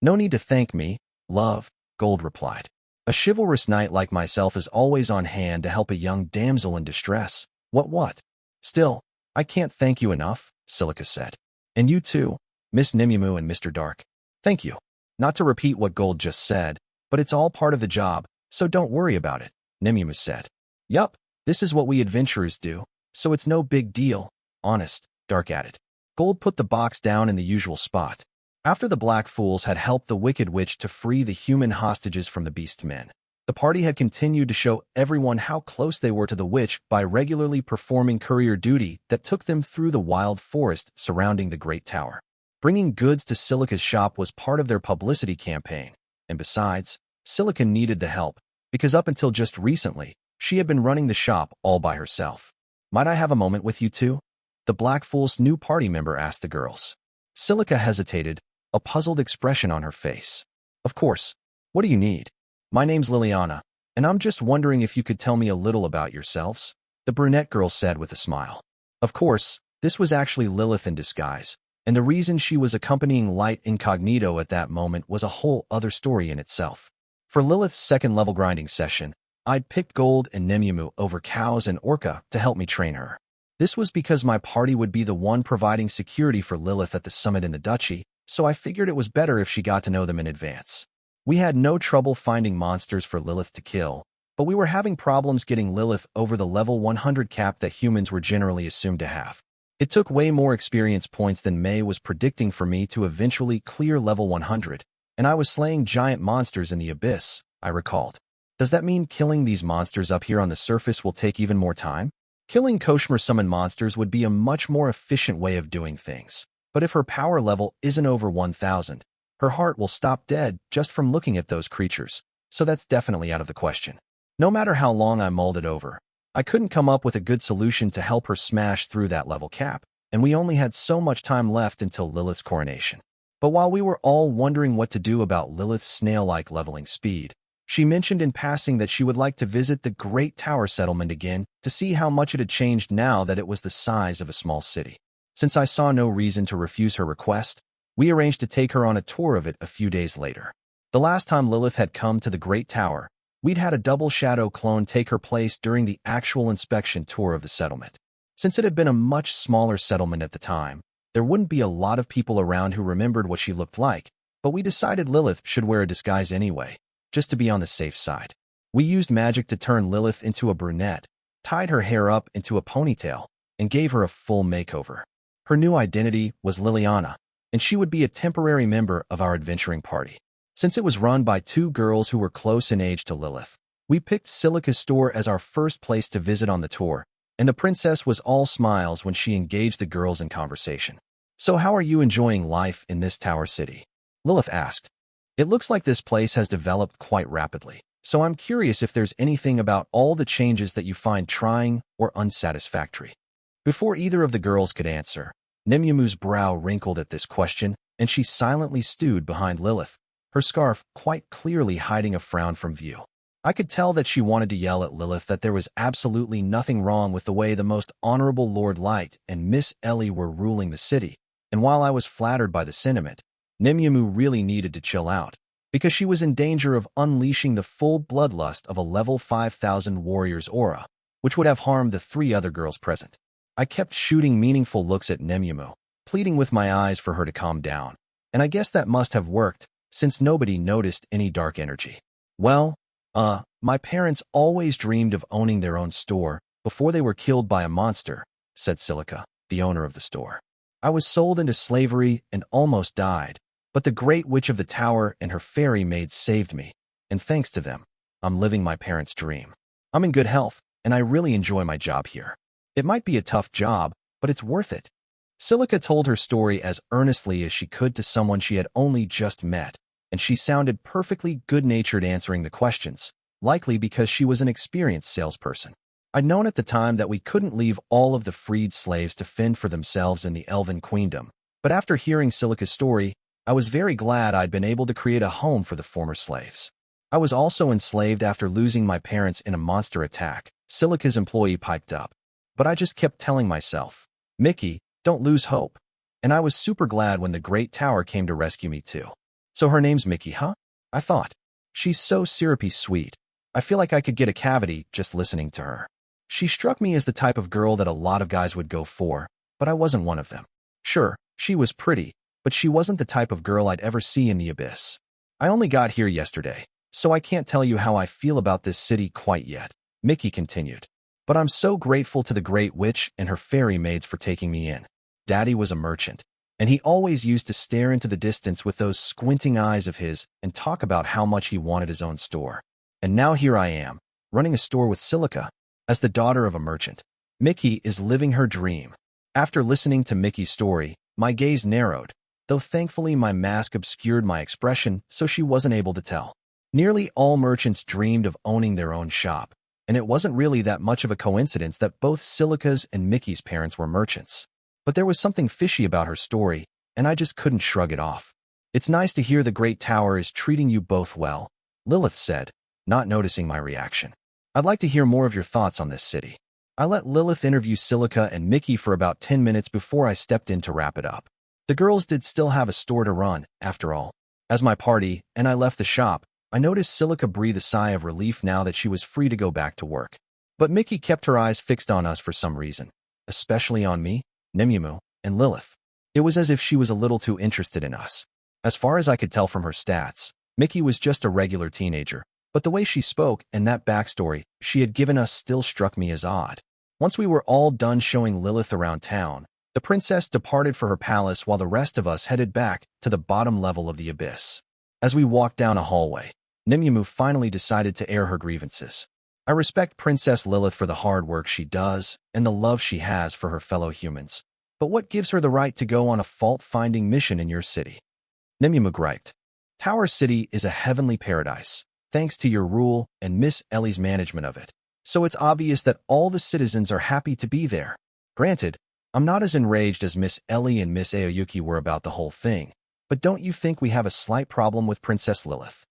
No need to thank me, love, Gold replied. A chivalrous knight like myself is always on hand to help a young damsel in distress. What? Still, I can't thank you enough, Silica said. And you too, Miss Nimumu and Mr. Dark. Thank you. Not to repeat what Gold just said, but it's all part of the job, so don't worry about it, Nimumu said. Yup, this is what we adventurers do, so it's no big deal, honest, Dark added. Gold put the box down in the usual spot. After the Black Fools had helped the Wicked Witch to free the human hostages from the Beast Men, the party had continued to show everyone how close they were to the witch by regularly performing courier duty that took them through the wild forest surrounding the Great Tower. Bringing goods to Silica's shop was part of their publicity campaign, and besides, Silica needed the help, because up until just recently, she had been running the shop all by herself. Might I have a moment with you two? The Black Fool's new party member asked the girls. Silica hesitated, a puzzled expression on her face. Of course. What do you need? My name's Liliana, and I'm just wondering if you could tell me a little about yourselves, the brunette girl said with a smile. Of course, this was actually Lilith in disguise, and the reason she was accompanying Light incognito at that moment was a whole other story in itself. For Lilith's second-level grinding session, I'd picked Gold and Nimumu over Cows and Orca to help me train her. This was because my party would be the one providing security for Lilith at the summit in the duchy, so I figured it was better if she got to know them in advance. We had no trouble finding monsters for Lilith to kill, but we were having problems getting Lilith over the level 100 cap that humans were generally assumed to have. It took way more experience points than May was predicting for me to eventually clear level 100, and I was slaying giant monsters in the abyss, I recalled. Does that mean killing these monsters up here on the surface will take even more time? Killing Koshmer summon monsters would be a much more efficient way of doing things, but if her power level isn't over 1000, her heart will stop dead just from looking at those creatures, so that's definitely out of the question. No matter how long I mulled it over, I couldn't come up with a good solution to help her smash through that level cap, and we only had so much time left until Lilith's coronation. But while we were all wondering what to do about Lilith's snail-like leveling speed, she mentioned in passing that she would like to visit the Great Tower settlement again to see how much it had changed now that it was the size of a small city. Since I saw no reason to refuse her request, we arranged to take her on a tour of it a few days later. The last time Lilith had come to the Great Tower, we'd had a double shadow clone take her place during the actual inspection tour of the settlement. Since it had been a much smaller settlement at the time, there wouldn't be a lot of people around who remembered what she looked like, but we decided Lilith should wear a disguise anyway, just to be on the safe side. We used magic to turn Lilith into a brunette, tied her hair up into a ponytail, and gave her a full makeover. Her new identity was Liliana, and she would be a temporary member of our adventuring party. Since it was run by two girls who were close in age to Lilith, we picked Silica's store as our first place to visit on the tour, and the princess was all smiles when she engaged the girls in conversation. So how are you enjoying life in this tower city? Lilith asked. It looks like this place has developed quite rapidly, so I'm curious if there's anything about all the changes that you find trying or unsatisfactory. Before either of the girls could answer, Nimumu's brow wrinkled at this question, and she silently stewed behind Lilith, her scarf quite clearly hiding a frown from view. I could tell that she wanted to yell at Lilith that there was absolutely nothing wrong with the way the most honorable Lord Light and Miss Ellie were ruling the city, and while I was flattered by the sentiment, Nimumu really needed to chill out, because she was in danger of unleashing the full bloodlust of a level 5000 warrior's aura, which would have harmed the three other girls present. I kept shooting meaningful looks at Nimumu, pleading with my eyes for her to calm down. And I guess that must have worked, since nobody noticed any dark energy. Well, my parents always dreamed of owning their own store before they were killed by a monster, said Silica, the owner of the store. I was sold into slavery and almost died, but the Great Witch of the Tower and her fairy maids saved me, and thanks to them, I'm living my parents' dream. I'm in good health, and I really enjoy my job here. It might be a tough job, but it's worth it. Silica told her story as earnestly as she could to someone she had only just met, and she sounded perfectly good-natured answering the questions, likely because she was an experienced salesperson. I'd known at the time that we couldn't leave all of the freed slaves to fend for themselves in the Elven Queendom, but after hearing Silica's story, I was very glad I'd been able to create a home for the former slaves. I was also enslaved after losing my parents in a monster attack, Silica's employee piped up. But I just kept telling myself, Mickey, don't lose hope. And I was super glad when the Great Tower came to rescue me too. So her name's Mickey, huh? I thought. She's so syrupy sweet. I feel like I could get a cavity just listening to her. She struck me as the type of girl that a lot of guys would go for, but I wasn't one of them. Sure, she was pretty, but she wasn't the type of girl I'd ever see in the abyss. I only got here yesterday, so I can't tell you how I feel about this city quite yet, Mickey continued. But I'm so grateful to the Great Witch and her fairy maids for taking me in. Daddy was a merchant, and he always used to stare into the distance with those squinting eyes of his and talk about how much he wanted his own store. And now here I am, running a store with Silica. As the daughter of a merchant, Mickey is living her dream. After listening to Mickey's story, my gaze narrowed, though thankfully my mask obscured my expression so she wasn't able to tell. Nearly all merchants dreamed of owning their own shop, and it wasn't really that much of a coincidence that both Silica's and Mickey's parents were merchants. But there was something fishy about her story, and I just couldn't shrug it off. It's nice to hear the Great Tower is treating you both well, Lilith said, not noticing my reaction. I'd like to hear more of your thoughts on this city. I let Lilith interview Silica and Mickey for about 10 minutes before I stepped in to wrap it up. The girls did still have a store to run, after all. As my party and I left the shop, I noticed Silica breathe a sigh of relief now that she was free to go back to work. But Mickey kept her eyes fixed on us for some reason, especially on me, Nimue, and Lilith. It was as if she was a little too interested in us. As far as I could tell from her stats, Mickey was just a regular teenager, but the way she spoke and that backstory she had given us still struck me as odd. Once we were all done showing Lilith around town, the princess departed for her palace while the rest of us headed back to the bottom level of the abyss. As we walked down a hallway, Nimue finally decided to air her grievances. I respect Princess Lilith for the hard work she does and the love she has for her fellow humans. But what gives her the right to go on a fault-finding mission in your city? Nimue griped. Tower City is a heavenly paradise, thanks to your rule and Miss Ellie's management of it. So it's obvious that all the citizens are happy to be there. Granted, I'm not as enraged as Miss Ellie and Miss Aoyuki were about the whole thing, but don't you think we have a slight problem with Princess Lilith?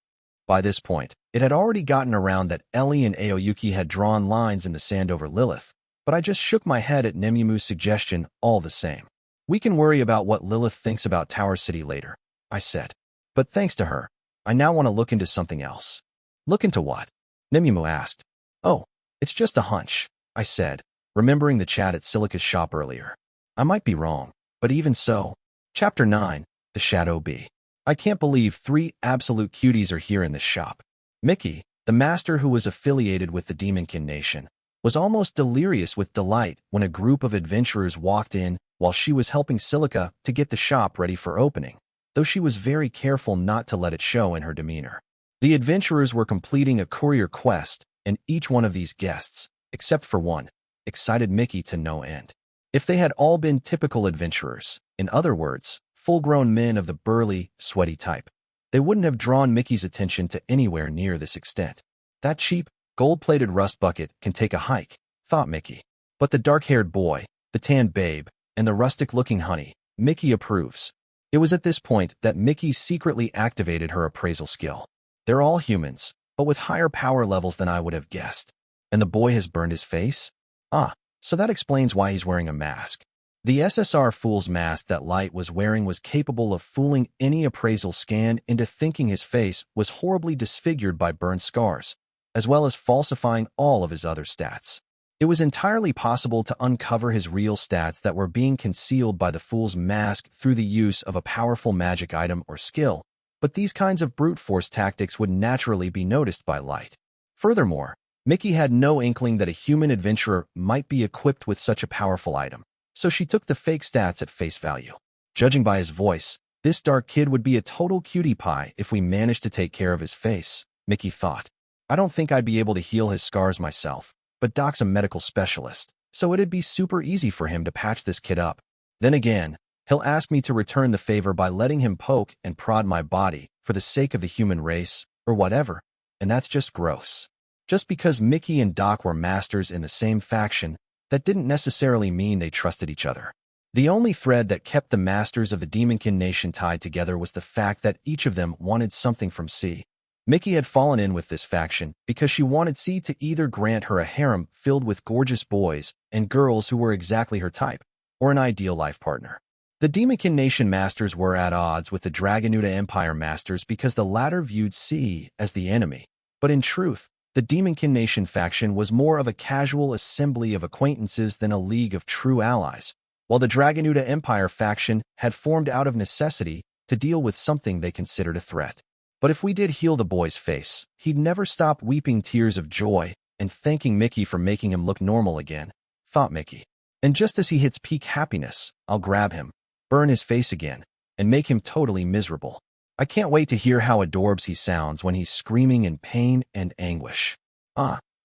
By this point, it had already gotten around that Ellie and Aoyuki had drawn lines in the sand over Lilith, but I just shook my head at Nimue's suggestion all the same. We can worry about what Lilith thinks about Tower City later, I said. But thanks to her, I now want to look into something else. Look into what? Nimue asked. Oh, it's just a hunch, I said, remembering the chat at Silica's shop earlier. I might be wrong, but even so. Chapter 9, The Shadow Bee. I can't believe 3 absolute cuties are here in this shop. Mickey, the master who was affiliated with the Demonkin Nation, was almost delirious with delight when a group of adventurers walked in while she was helping Silica to get the shop ready for opening, though she was very careful not to let it show in her demeanor. The adventurers were completing a courier quest, and each one of these guests, except for one, excited Mickey to no end. If they had all been typical adventurers, in other words, full-grown men of the burly, sweaty type, they wouldn't have drawn Mickey's attention to anywhere near this extent. That cheap, gold-plated rust bucket can take a hike, thought Mickey. But the dark-haired boy, the tanned babe, and the rustic-looking honey, Mickey approves. It was at this point that Mickey secretly activated her appraisal skill. They're all humans, but with higher power levels than I would have guessed. And the boy has burned his face? Ah, so that explains why he's wearing a mask. The SSR Fool's mask that Light was wearing was capable of fooling any appraisal scan into thinking his face was horribly disfigured by burn scars, as well as falsifying all of his other stats. It was entirely possible to uncover his real stats that were being concealed by the fool's mask through the use of a powerful magic item or skill, but these kinds of brute force tactics would naturally be noticed by Light. Furthermore, Mickey had no inkling that a human adventurer might be equipped with such a powerful item, so she took the fake stats at face value. Judging by his voice, this dark kid would be a total cutie pie if we managed to take care of his face, Mickey thought. I don't think I'd be able to heal his scars myself, but Doc's a medical specialist, so it'd be super easy for him to patch this kid up. Then again, he'll ask me to return the favor by letting him poke and prod my body for the sake of the human race, or whatever, and that's just gross. Just because Mickey and Doc were masters in the same faction, that didn't necessarily mean they trusted each other. The only thread that kept the masters of the Demonkin Nation tied together was the fact that each of them wanted something from C. Mickey had fallen in with this faction because she wanted C to either grant her a harem filled with gorgeous boys and girls who were exactly her type, or an ideal life partner. The Demonkin Nation masters were at odds with the Dragonuta Empire masters because the latter viewed C as the enemy, but in truth, the Demonkin Nation faction was more of a casual assembly of acquaintances than a league of true allies, while the Dragonuta Empire faction had formed out of necessity to deal with something they considered a threat. But if we did heal the boy's face, he'd never stop weeping tears of joy and thanking Mickey for making him look normal again, thought Mickey. And just as he hits peak happiness, I'll grab him, burn his face again, and make him totally miserable. I can't wait to hear how adorbs he sounds when he's screaming in pain and anguish.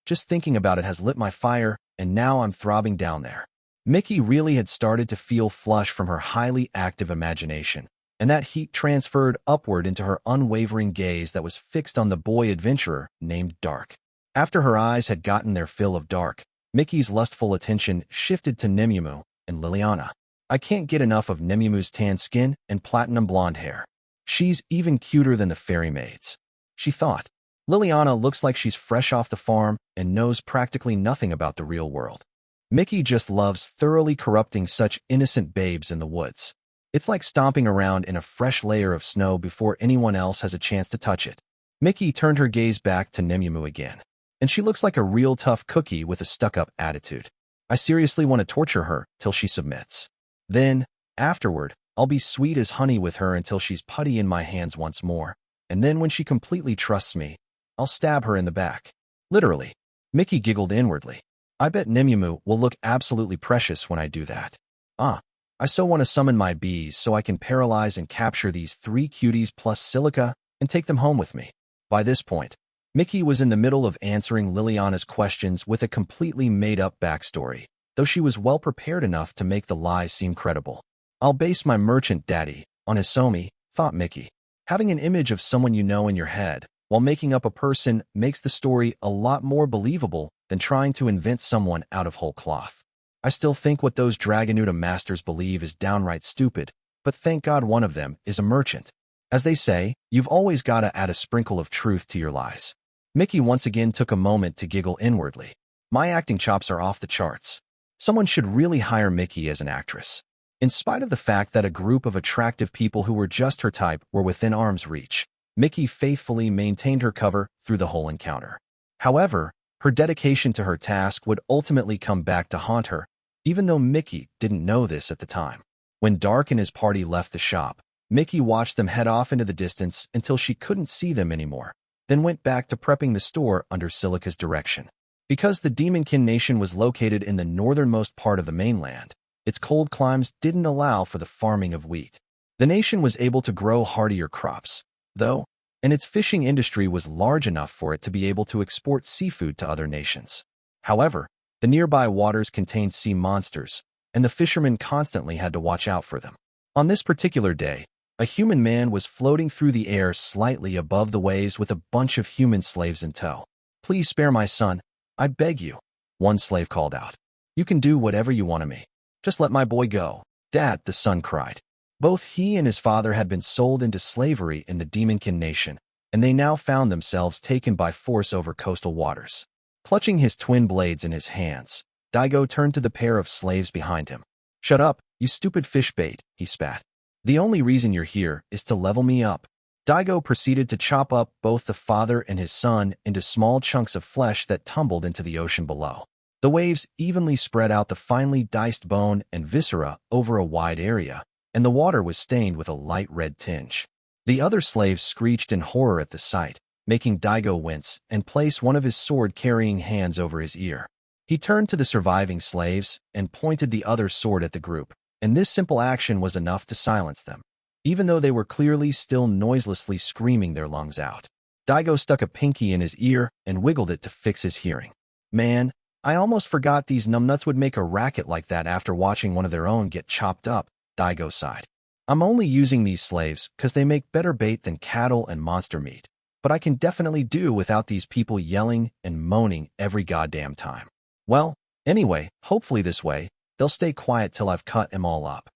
Just thinking about it has lit my fire, and now I'm throbbing down there. Mickey really had started to feel flush from her highly active imagination, and that heat transferred upward into her unwavering gaze that was fixed on the boy adventurer named Dark. After her eyes had gotten their fill of Dark, Mickey's lustful attention shifted to Nemumu and Liliana. I can't get enough of Nemumu's tan skin and platinum blonde hair. She's even cuter than the fairy maids, she thought. Liliana looks like she's fresh off the farm and knows practically nothing about the real world. Mickey just loves thoroughly corrupting such innocent babes in the woods. It's like stomping around in a fresh layer of snow before anyone else has a chance to touch it. Mickey turned her gaze back to Nemumu again, and she looks like a real tough cookie with a stuck-up attitude. I seriously want to torture her till she submits. Then, afterward, I'll be sweet as honey with her until she's putty in my hands once more, and then when she completely trusts me, I'll stab her in the back. Literally. Mickey giggled inwardly. I bet Nemumu will look absolutely precious when I do that. I so want to summon my bees so I can paralyze and capture these 3 cuties plus Silica and take them home with me. By this point, Mickey was in the middle of answering Liliana's questions with a completely made-up backstory, though she was well prepared enough to make the lies seem credible. I'll base my merchant daddy on Hisomi, thought Mickey. Having an image of someone you know in your head while making up a person makes the story a lot more believable than trying to invent someone out of whole cloth. I still think what those Dragonuta masters believe is downright stupid, but thank God one of them is a merchant. As they say, you've always got to add a sprinkle of truth to your lies. Mickey once again took a moment to giggle inwardly. My acting chops are off the charts. Someone should really hire Mickey as an actress. In spite of the fact that a group of attractive people who were just her type were within arm's reach, Mickey faithfully maintained her cover through the whole encounter. However, her dedication to her task would ultimately come back to haunt her, even though Mickey didn't know this at the time. When Dark and his party left the shop, Mickey watched them head off into the distance until she couldn't see them anymore, then went back to prepping the store under Silica's direction. Because the Demonkin Nation was located in the northernmost part of the mainland, its cold climes didn't allow for the farming of wheat. The nation was able to grow hardier crops, though, and its fishing industry was large enough for it to be able to export seafood to other nations. However, the nearby waters contained sea monsters, and the fishermen constantly had to watch out for them. On this particular day, a human man was floating through the air slightly above the waves with a bunch of human slaves in tow. "Please spare my son, I beg you," one slave called out. "You can do whatever you want to me. Just let my boy go." "Dad," the son cried. Both he and his father had been sold into slavery in the Demonkin Nation, and they now found themselves taken by force over coastal waters. Clutching his twin blades in his hands, Daigo turned to the pair of slaves behind him. "Shut up, you stupid fish bait," he spat. "The only reason you're here is to level me up." Daigo proceeded to chop up both the father and his son into small chunks of flesh that tumbled into the ocean below. The waves evenly spread out the finely diced bone and viscera over a wide area, and the water was stained with a light red tinge. The other slaves screeched in horror at the sight, making Daigo wince and place one of his sword-carrying hands over his ear. He turned to the surviving slaves and pointed the other sword at the group, and this simple action was enough to silence them, even though they were clearly still noiselessly screaming their lungs out. Daigo stuck a pinky in his ear and wiggled it to fix his hearing. Man, I almost forgot these numbnuts would make a racket like that after watching one of their own get chopped up, Daigo sighed. I'm only using these slaves because they make better bait than cattle and monster meat, but I can definitely do without these people yelling and moaning every goddamn time. Well, anyway, hopefully this way, they'll stay quiet till I've cut them all up.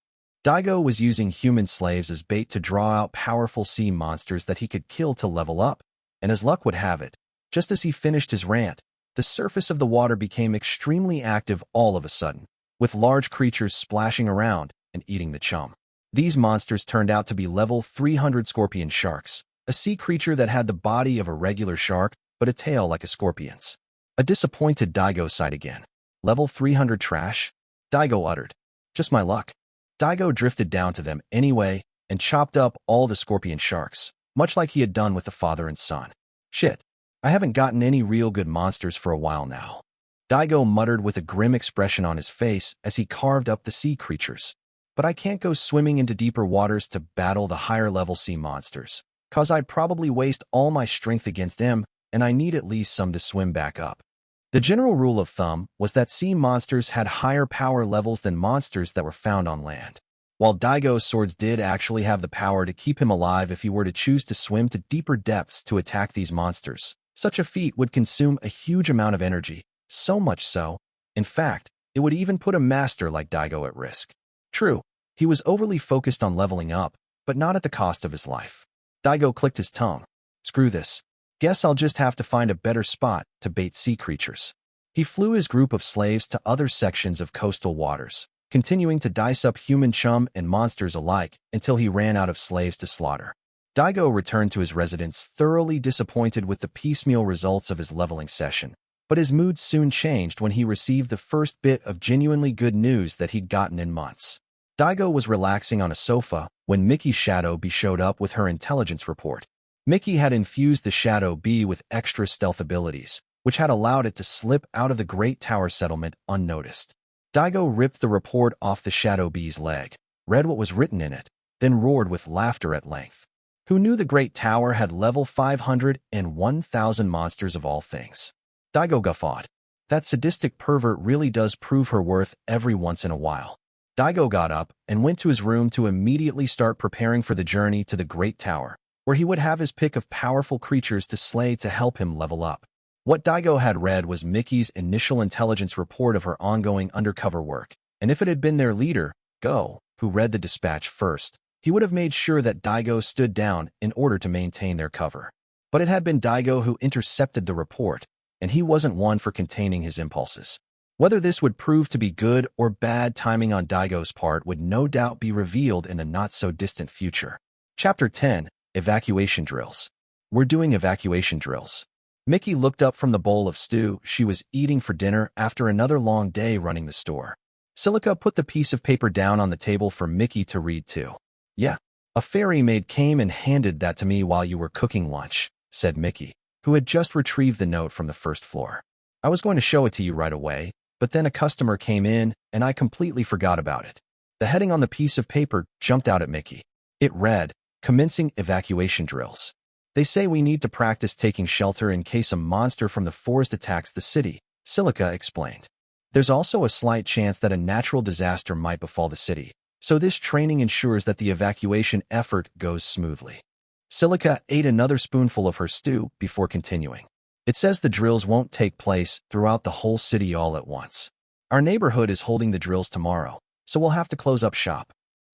Daigo was using human slaves as bait to draw out powerful sea monsters that he could kill to level up, and as luck would have it, just as he finished his rant, the surface of the water became extremely active all of a sudden, with large creatures splashing around and eating the chum. These monsters turned out to be level 300 scorpion sharks, a sea creature that had the body of a regular shark but a tail like a scorpion's. A disappointed Daigo sighed again. Level 300 trash? Daigo uttered. Just my luck. Daigo drifted down to them anyway and chopped up all the scorpion sharks, much like he had done with the father and son. Shit, I haven't gotten any real good monsters for a while now. Daigo muttered with a grim expression on his face as he carved up the sea creatures. But I can't go swimming into deeper waters to battle the higher-level sea monsters, 'cause I'd probably waste all my strength against them, and I need at least some to swim back up. The general rule of thumb was that sea monsters had higher power levels than monsters that were found on land. While Daigo's swords did actually have the power to keep him alive if he were to choose to swim to deeper depths to attack these monsters, such a feat would consume a huge amount of energy, so much so, in fact, it would even put a master like Daigo at risk. True, he was overly focused on leveling up, but not at the cost of his life. Daigo clicked his tongue. Screw this. Guess I'll just have to find a better spot to bait sea creatures. He flew his group of slaves to other sections of coastal waters, continuing to dice up human chum and monsters alike until he ran out of slaves to slaughter. Daigo returned to his residence thoroughly disappointed with the piecemeal results of his leveling session, but his mood soon changed when he received the first bit of genuinely good news that he'd gotten in months. Daigo was relaxing on a sofa when Mickey's Shadow Bee showed up with her intelligence report. Mickey had infused the Shadow Bee with extra stealth abilities, which had allowed it to slip out of the Great Tower settlement unnoticed. Daigo ripped the report off the Shadow Bee's leg, read what was written in it, then roared with laughter at length. Who knew the Great Tower had level 500 and 1,000 monsters of all things? Daigo guffawed. That sadistic pervert really does prove her worth every once in a while. Daigo got up and went to his room to immediately start preparing for the journey to the Great Tower, where he would have his pick of powerful creatures to slay to help him level up. What Daigo had read was Mickey's initial intelligence report of her ongoing undercover work, and if it had been their leader, Go, who read the dispatch first, he would have made sure that Daigo stood down in order to maintain their cover. But it had been Daigo who intercepted the report, and he wasn't one for containing his impulses. Whether this would prove to be good or bad timing on Daigo's part would no doubt be revealed in the not-so-distant future. Chapter 10. Evacuation Drills. We're doing evacuation drills. Mickey looked up from the bowl of stew she was eating for dinner after another long day running the store. Silica put the piece of paper down on the table for Mickey to read too. Yeah, a fairy maid came and handed that to me while you were cooking lunch, said Mickey, who had just retrieved the note from the first floor. I was going to show it to you right away, but then a customer came in and I completely forgot about it. The heading on the piece of paper jumped out at Mickey. It read, Commencing evacuation drills. They say we need to practice taking shelter in case a monster from the forest attacks the city, Silica explained. There's also a slight chance that a natural disaster might befall the city, so this training ensures that the evacuation effort goes smoothly. Silica ate another spoonful of her stew before continuing. It says the drills won't take place throughout the whole city all at once. Our neighborhood is holding the drills tomorrow, so we'll have to close up shop.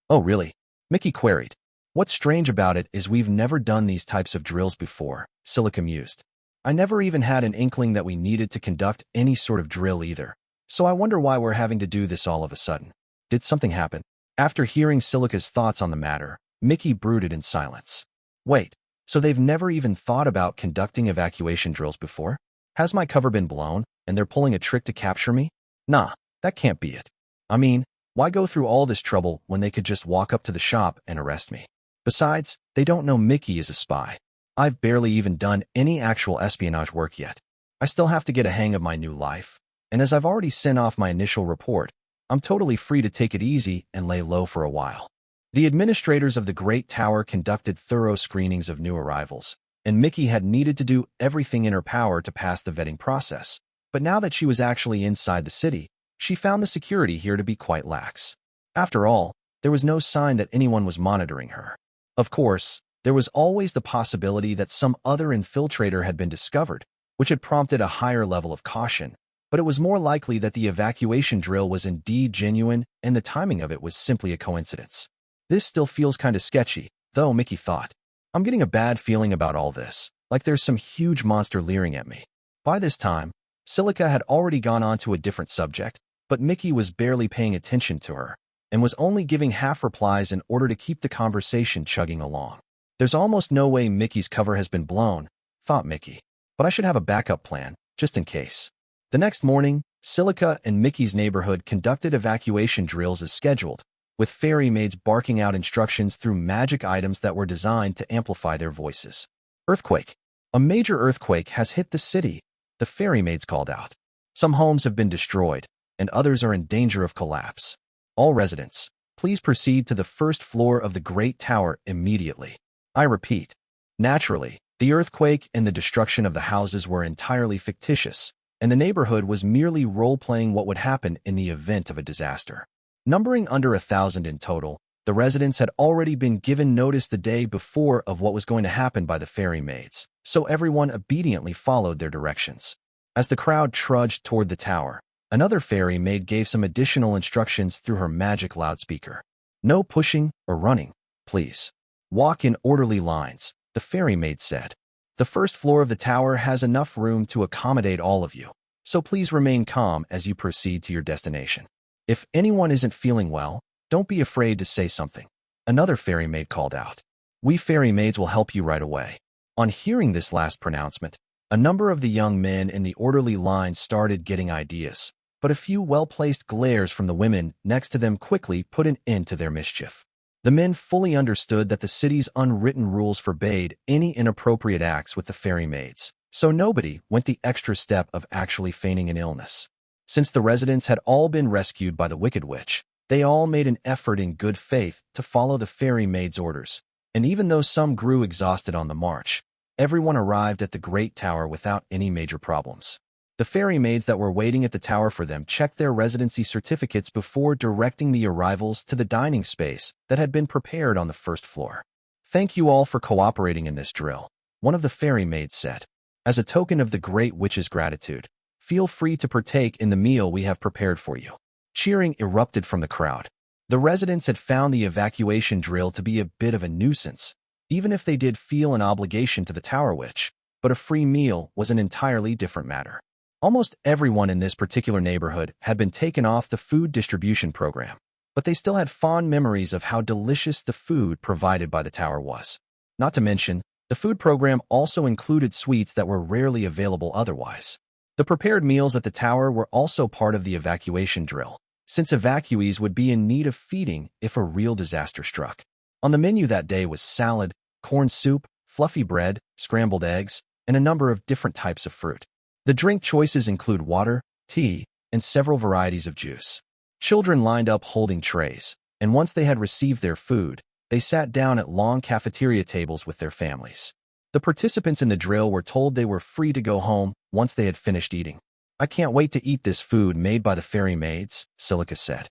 Oh, really? Mickey queried. What's strange about it is we've never done these types of drills before, Silica mused. I never even had an inkling that we needed to conduct any sort of drill either, so I wonder why we're having to do this all of a sudden. Did something happen? After hearing Silica's thoughts on the matter, Mickey brooded in silence. Wait, so they've never even thought about conducting evacuation drills before? Has my cover been blown, and they're pulling a trick to capture me? Nah, that can't be it. I mean, why go through all this trouble when they could just walk up to the shop and arrest me? Besides, they don't know Mickey is a spy. I've barely even done any actual espionage work yet. I still have to get a hang of my new life. And as I've already sent off my initial report, I'm totally free to take it easy and lay low for a while. The administrators of the Great Tower conducted thorough screenings of new arrivals, and Mickey had needed to do everything in her power to pass the vetting process. But now that she was actually inside the city, she found the security here to be quite lax. After all, there was no sign that anyone was monitoring her. Of course, there was always the possibility that some other infiltrator had been discovered, which had prompted a higher level of caution, but it was more likely that the evacuation drill was indeed genuine and the timing of it was simply a coincidence. This still feels kind of sketchy, though, Mickey thought. I'm getting a bad feeling about all this, like there's some huge monster leering at me. By this time, Silica had already gone on to a different subject, but Mickey was barely paying attention to her and was only giving half replies in order to keep the conversation chugging along. There's almost no way Mickey's cover has been blown, thought Mickey, but I should have a backup plan, just in case. The next morning, Silica and Mickey's neighborhood conducted evacuation drills as scheduled, with fairy maids barking out instructions through magic items that were designed to amplify their voices. Earthquake. A major earthquake has hit the city, the fairy maids called out. Some homes have been destroyed, and others are in danger of collapse. All residents, please proceed to the first floor of the Great Tower immediately. I repeat. Naturally, the earthquake and the destruction of the houses were entirely fictitious, and the neighborhood was merely role-playing what would happen in the event of a disaster. Numbering under 1,000 in total, the residents had already been given notice the day before of what was going to happen by the fairy maids, so everyone obediently followed their directions. As the crowd trudged toward the tower, another fairy maid gave some additional instructions through her magic loudspeaker. No pushing or running, please. Walk in orderly lines, the fairy maid said. The first floor of the tower has enough room to accommodate all of you, so please remain calm as you proceed to your destination. If anyone isn't feeling well, don't be afraid to say something. Another fairy maid called out. We fairy maids will help you right away. On hearing this last pronouncement, a number of the young men in the orderly line started getting ideas, but a few well-placed glares from the women next to them quickly put an end to their mischief. The men fully understood that the city's unwritten rules forbade any inappropriate acts with the fairy maids, so nobody went the extra step of actually feigning an illness. Since the residents had all been rescued by the Wicked Witch, they all made an effort in good faith to follow the fairy maid's orders, and even though some grew exhausted on the march, everyone arrived at the Great Tower without any major problems. The fairy maids that were waiting at the tower for them checked their residency certificates before directing the arrivals to the dining space that had been prepared on the first floor. Thank you all for cooperating in this drill, one of the fairy maids said. As a token of the Great Witch's gratitude, feel free to partake in the meal we have prepared for you. Cheering erupted from the crowd. The residents had found the evacuation drill to be a bit of a nuisance, even if they did feel an obligation to the Tower Witch, but a free meal was an entirely different matter. Almost everyone in this particular neighborhood had been taken off the food distribution program, but they still had fond memories of how delicious the food provided by the tower was. Not to mention, the food program also included sweets that were rarely available otherwise. The prepared meals at the tower were also part of the evacuation drill, since evacuees would be in need of feeding if a real disaster struck. On the menu that day was salad, corn soup, fluffy bread, scrambled eggs, and a number of different types of fruit. The drink choices include water, tea, and several varieties of juice. Children lined up holding trays, and once they had received their food, they sat down at long cafeteria tables with their families. The participants in the drill were told they were free to go home once they had finished eating. I can't wait to eat this food made by the fairy maids, Silica said.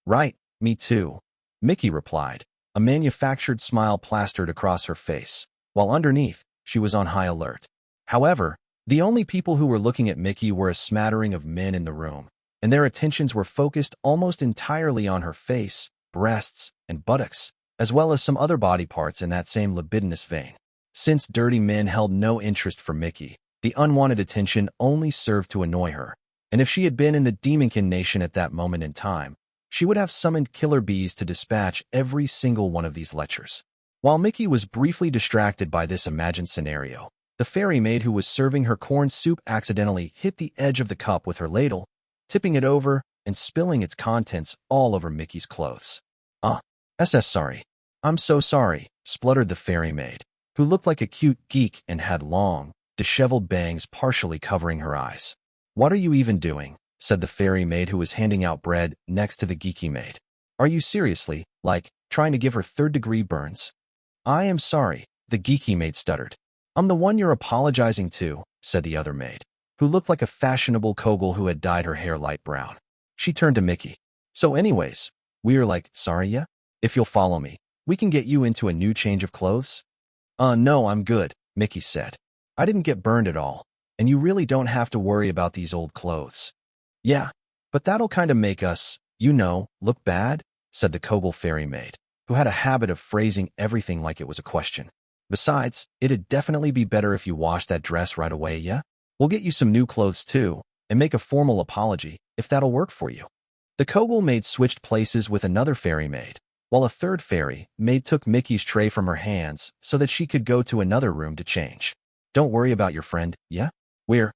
Right, me too, Mickey replied, a manufactured smile plastered across her face, while underneath, she was on high alert. However, the only people who were looking at Mickey were a smattering of men in the room, and their attentions were focused almost entirely on her face, breasts, and buttocks, as well as some other body parts in that same libidinous vein. Since dirty men held no interest for Mickey, the unwanted attention only served to annoy her, and if she had been in the Demonkin Nation at that moment in time, she would have summoned killer bees to dispatch every single one of these lechers. While Mickey was briefly distracted by this imagined scenario, The fairy maid who was serving her corn soup accidentally hit the edge of the cup with her ladle, tipping it over and spilling its contents all over Mickey's clothes. Sorry. I'm so sorry, spluttered the fairy maid, who looked like a cute geek and had long, disheveled bangs partially covering her eyes. What are you even doing? Said the fairy maid who was handing out bread next to the geeky maid. Are you seriously, trying to give her third-degree burns? I am sorry, the geeky maid stuttered. I'm the one you're apologizing to, said the other maid, who looked like a fashionable Kogel who had dyed her hair light brown. She turned to Mickey. So anyways, we're sorry yeah? If you'll follow me, we can get you into a new change of clothes? No, I'm good, Mickey said. I didn't get burned at all, and you really don't have to worry about these old clothes. Yeah, but that'll kind of make us, look bad, said the Kogel fairy maid, who had a habit of phrasing everything like it was a question. Besides, it'd definitely be better if you washed that dress right away, yeah? We'll get you some new clothes too, and make a formal apology, if that'll work for you. The Kogel maid switched places with another fairy maid, while a third fairy maid took Mickey's tray from her hands so that she could go to another room to change. Don't worry about your friend, yeah? We're,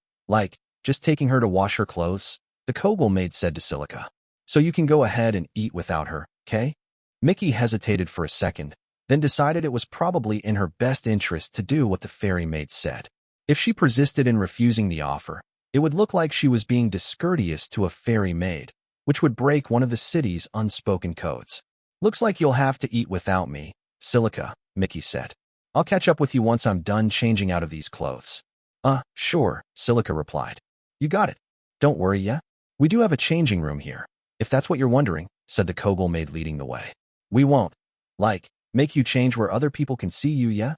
just taking her to wash her clothes, the Kogel maid said to Silica. So you can go ahead and eat without her, okay? Mickey hesitated for a second, then decided it was probably in her best interest to do what the fairy maid said. If she persisted in refusing the offer, it would look like she was being discourteous to a fairy maid, which would break one of the city's unspoken codes. Looks like you'll have to eat without me, Silica, Mickey said. I'll catch up with you once I'm done changing out of these clothes. Sure, Silica replied. You got it. Don't worry, yeah? We do have a changing room here, if that's what you're wondering, said the Kogel maid leading the way. We won't, make you change where other people can see you, yeah?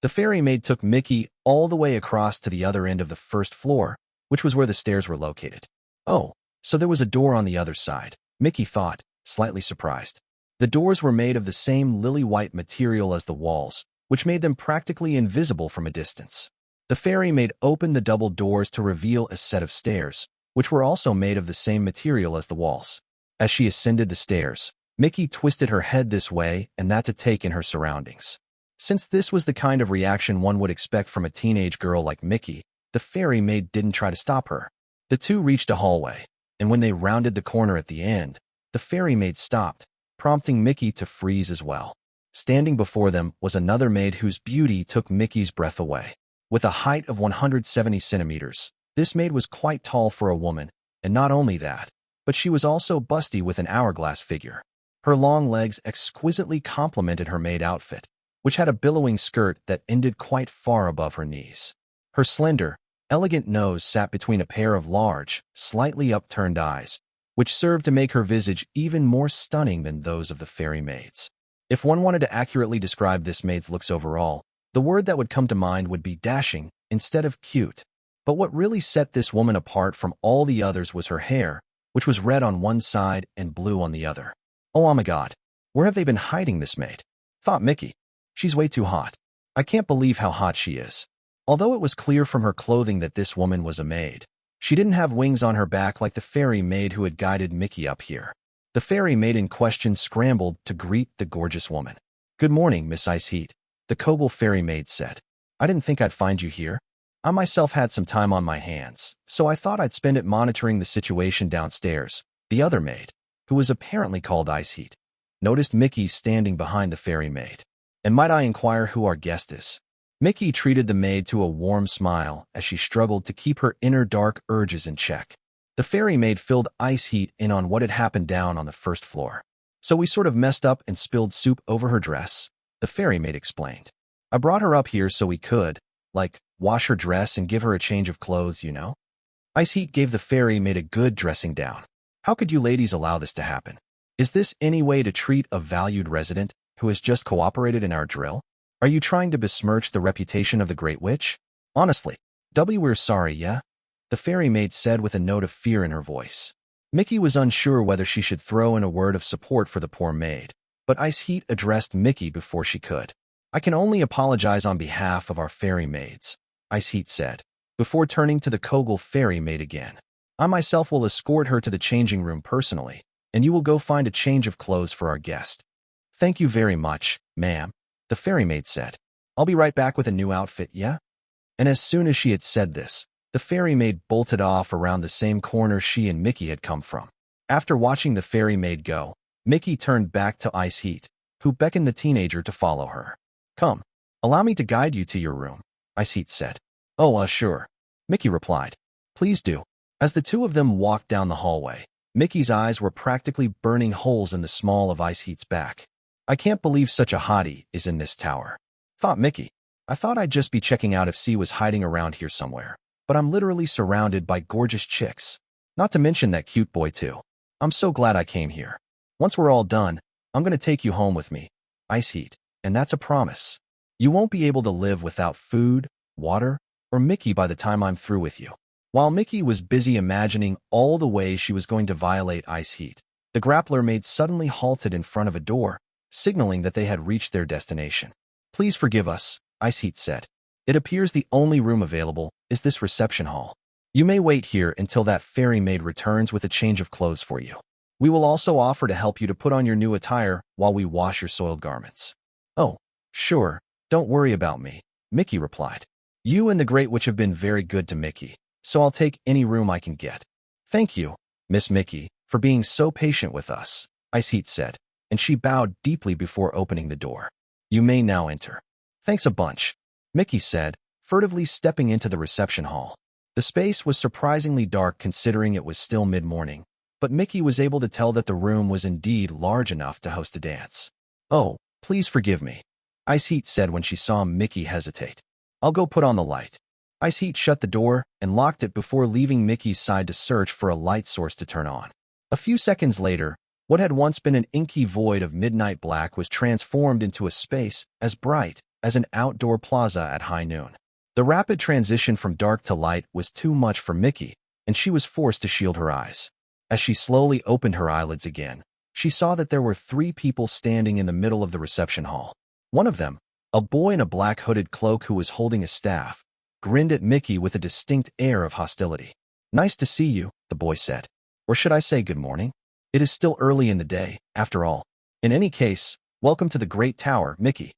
The fairy maid took Mickey all the way across to the other end of the first floor, which was where the stairs were located. Oh, so there was a door on the other side, Mickey thought, slightly surprised. The doors were made of the same lily-white material as the walls, which made them practically invisible from a distance. The fairy maid opened the double doors to reveal a set of stairs, which were also made of the same material as the walls. As she ascended the stairs, Mickey twisted her head this way and that to take in her surroundings. Since this was the kind of reaction one would expect from a teenage girl like Mickey, the fairy maid didn't try to stop her. The two reached a hallway, and when they rounded the corner at the end, the fairy maid stopped, prompting Mickey to freeze as well. Standing before them was another maid whose beauty took Mickey's breath away. With a height of 170 centimeters, this maid was quite tall for a woman, and not only that, but she was also busty with an hourglass figure. Her long legs exquisitely complemented her maid outfit, which had a billowing skirt that ended quite far above her knees. Her slender, elegant nose sat between a pair of large, slightly upturned eyes, which served to make her visage even more stunning than those of the fairy maids. If one wanted to accurately describe this maid's looks overall, the word that would come to mind would be dashing instead of cute. But what really set this woman apart from all the others was her hair, which was red on one side and blue on the other. Oh my god, where have they been hiding this maid? Thought Mickey. She's way too hot. I can't believe how hot she is. Although it was clear from her clothing that this woman was a maid, she didn't have wings on her back like the fairy maid who had guided Mickey up here. The fairy maid in question scrambled to greet the gorgeous woman. Good morning, Miss Ice Heat, the Kogel fairy maid said. I didn't think I'd find you here. I myself had some time on my hands, so I thought I'd spend it monitoring the situation downstairs. The other maid, who was apparently called Ice Heat, noticed Mickey standing behind the fairy maid. And might I inquire who our guest is? Mickey treated the maid to a warm smile as she struggled to keep her inner dark urges in check. The fairy maid filled Ice Heat in on what had happened down on the first floor. So we sort of messed up and spilled soup over her dress, the fairy maid explained. I brought her up here so we could, wash her dress and give her a change of clothes, you know? Ice Heat gave the fairy maid a good dressing down. How could you ladies allow this to happen? Is this any way to treat a valued resident who has just cooperated in our drill? Are you trying to besmirch the reputation of the Great Witch? Honestly, we're sorry, yeah? The fairy maid said with a note of fear in her voice. Mickey was unsure whether she should throw in a word of support for the poor maid, but Ice Heat addressed Mickey before she could. I can only apologize on behalf of our fairy maids, Ice Heat said, before turning to the Kogel fairy maid again. I myself will escort her to the changing room personally, and you will go find a change of clothes for our guest. Thank you very much, ma'am, the fairy maid said. I'll be right back with a new outfit, yeah? And as soon as she had said this, the fairy maid bolted off around the same corner she and Mickey had come from. After watching the fairy maid go, Mickey turned back to Ice Heat, who beckoned the teenager to follow her. Come, allow me to guide you to your room, Ice Heat said. Oh, sure, Mickey replied. Please do. As the two of them walked down the hallway, Mickey's eyes were practically burning holes in the small of Ice Heat's back. I can't believe such a hottie is in this tower, thought Mickey. I thought I'd just be checking out if C was hiding around here somewhere, but I'm literally surrounded by gorgeous chicks. Not to mention that cute boy too. I'm so glad I came here. Once we're all done, I'm going to take you home with me, Ice Heat, and that's a promise. You won't be able to live without food, water, or Mickey by the time I'm through with you. While Mickey was busy imagining all the ways she was going to violate Ice Heat, the grappler maid suddenly halted in front of a door, signaling that they had reached their destination. Please forgive us, Ice Heat said. It appears the only room available is this reception hall. You may wait here until that fairy maid returns with a change of clothes for you. We will also offer to help you to put on your new attire while we wash your soiled garments. Oh, sure, don't worry about me, Mickey replied. You and the Great Witch have been very good to Mickey, so I'll take any room I can get. Thank you, Miss Mickey, for being so patient with us, Ice Heat said, and she bowed deeply before opening the door. You may now enter. Thanks a bunch, Mickey said, furtively stepping into the reception hall. The space was surprisingly dark considering it was still mid-morning, but Mickey was able to tell that the room was indeed large enough to host a dance. Oh, please forgive me, Ice Heat said when she saw Mickey hesitate. I'll go put on the light. Ice Heat shut the door and locked it before leaving Mickey's side to search for a light source to turn on. A few seconds later, what had once been an inky void of midnight black was transformed into a space as bright as an outdoor plaza at high noon. The rapid transition from dark to light was too much for Mickey, and she was forced to shield her eyes. As she slowly opened her eyelids again, she saw that there were 3 people standing in the middle of the reception hall. One of them, a boy in a black hooded cloak who was holding a staff, grinned at Mickey with a distinct air of hostility. Nice to see you, the boy said. Or should I say good morning? It is still early in the day, after all. In any case, welcome to the Great Tower, Mickey.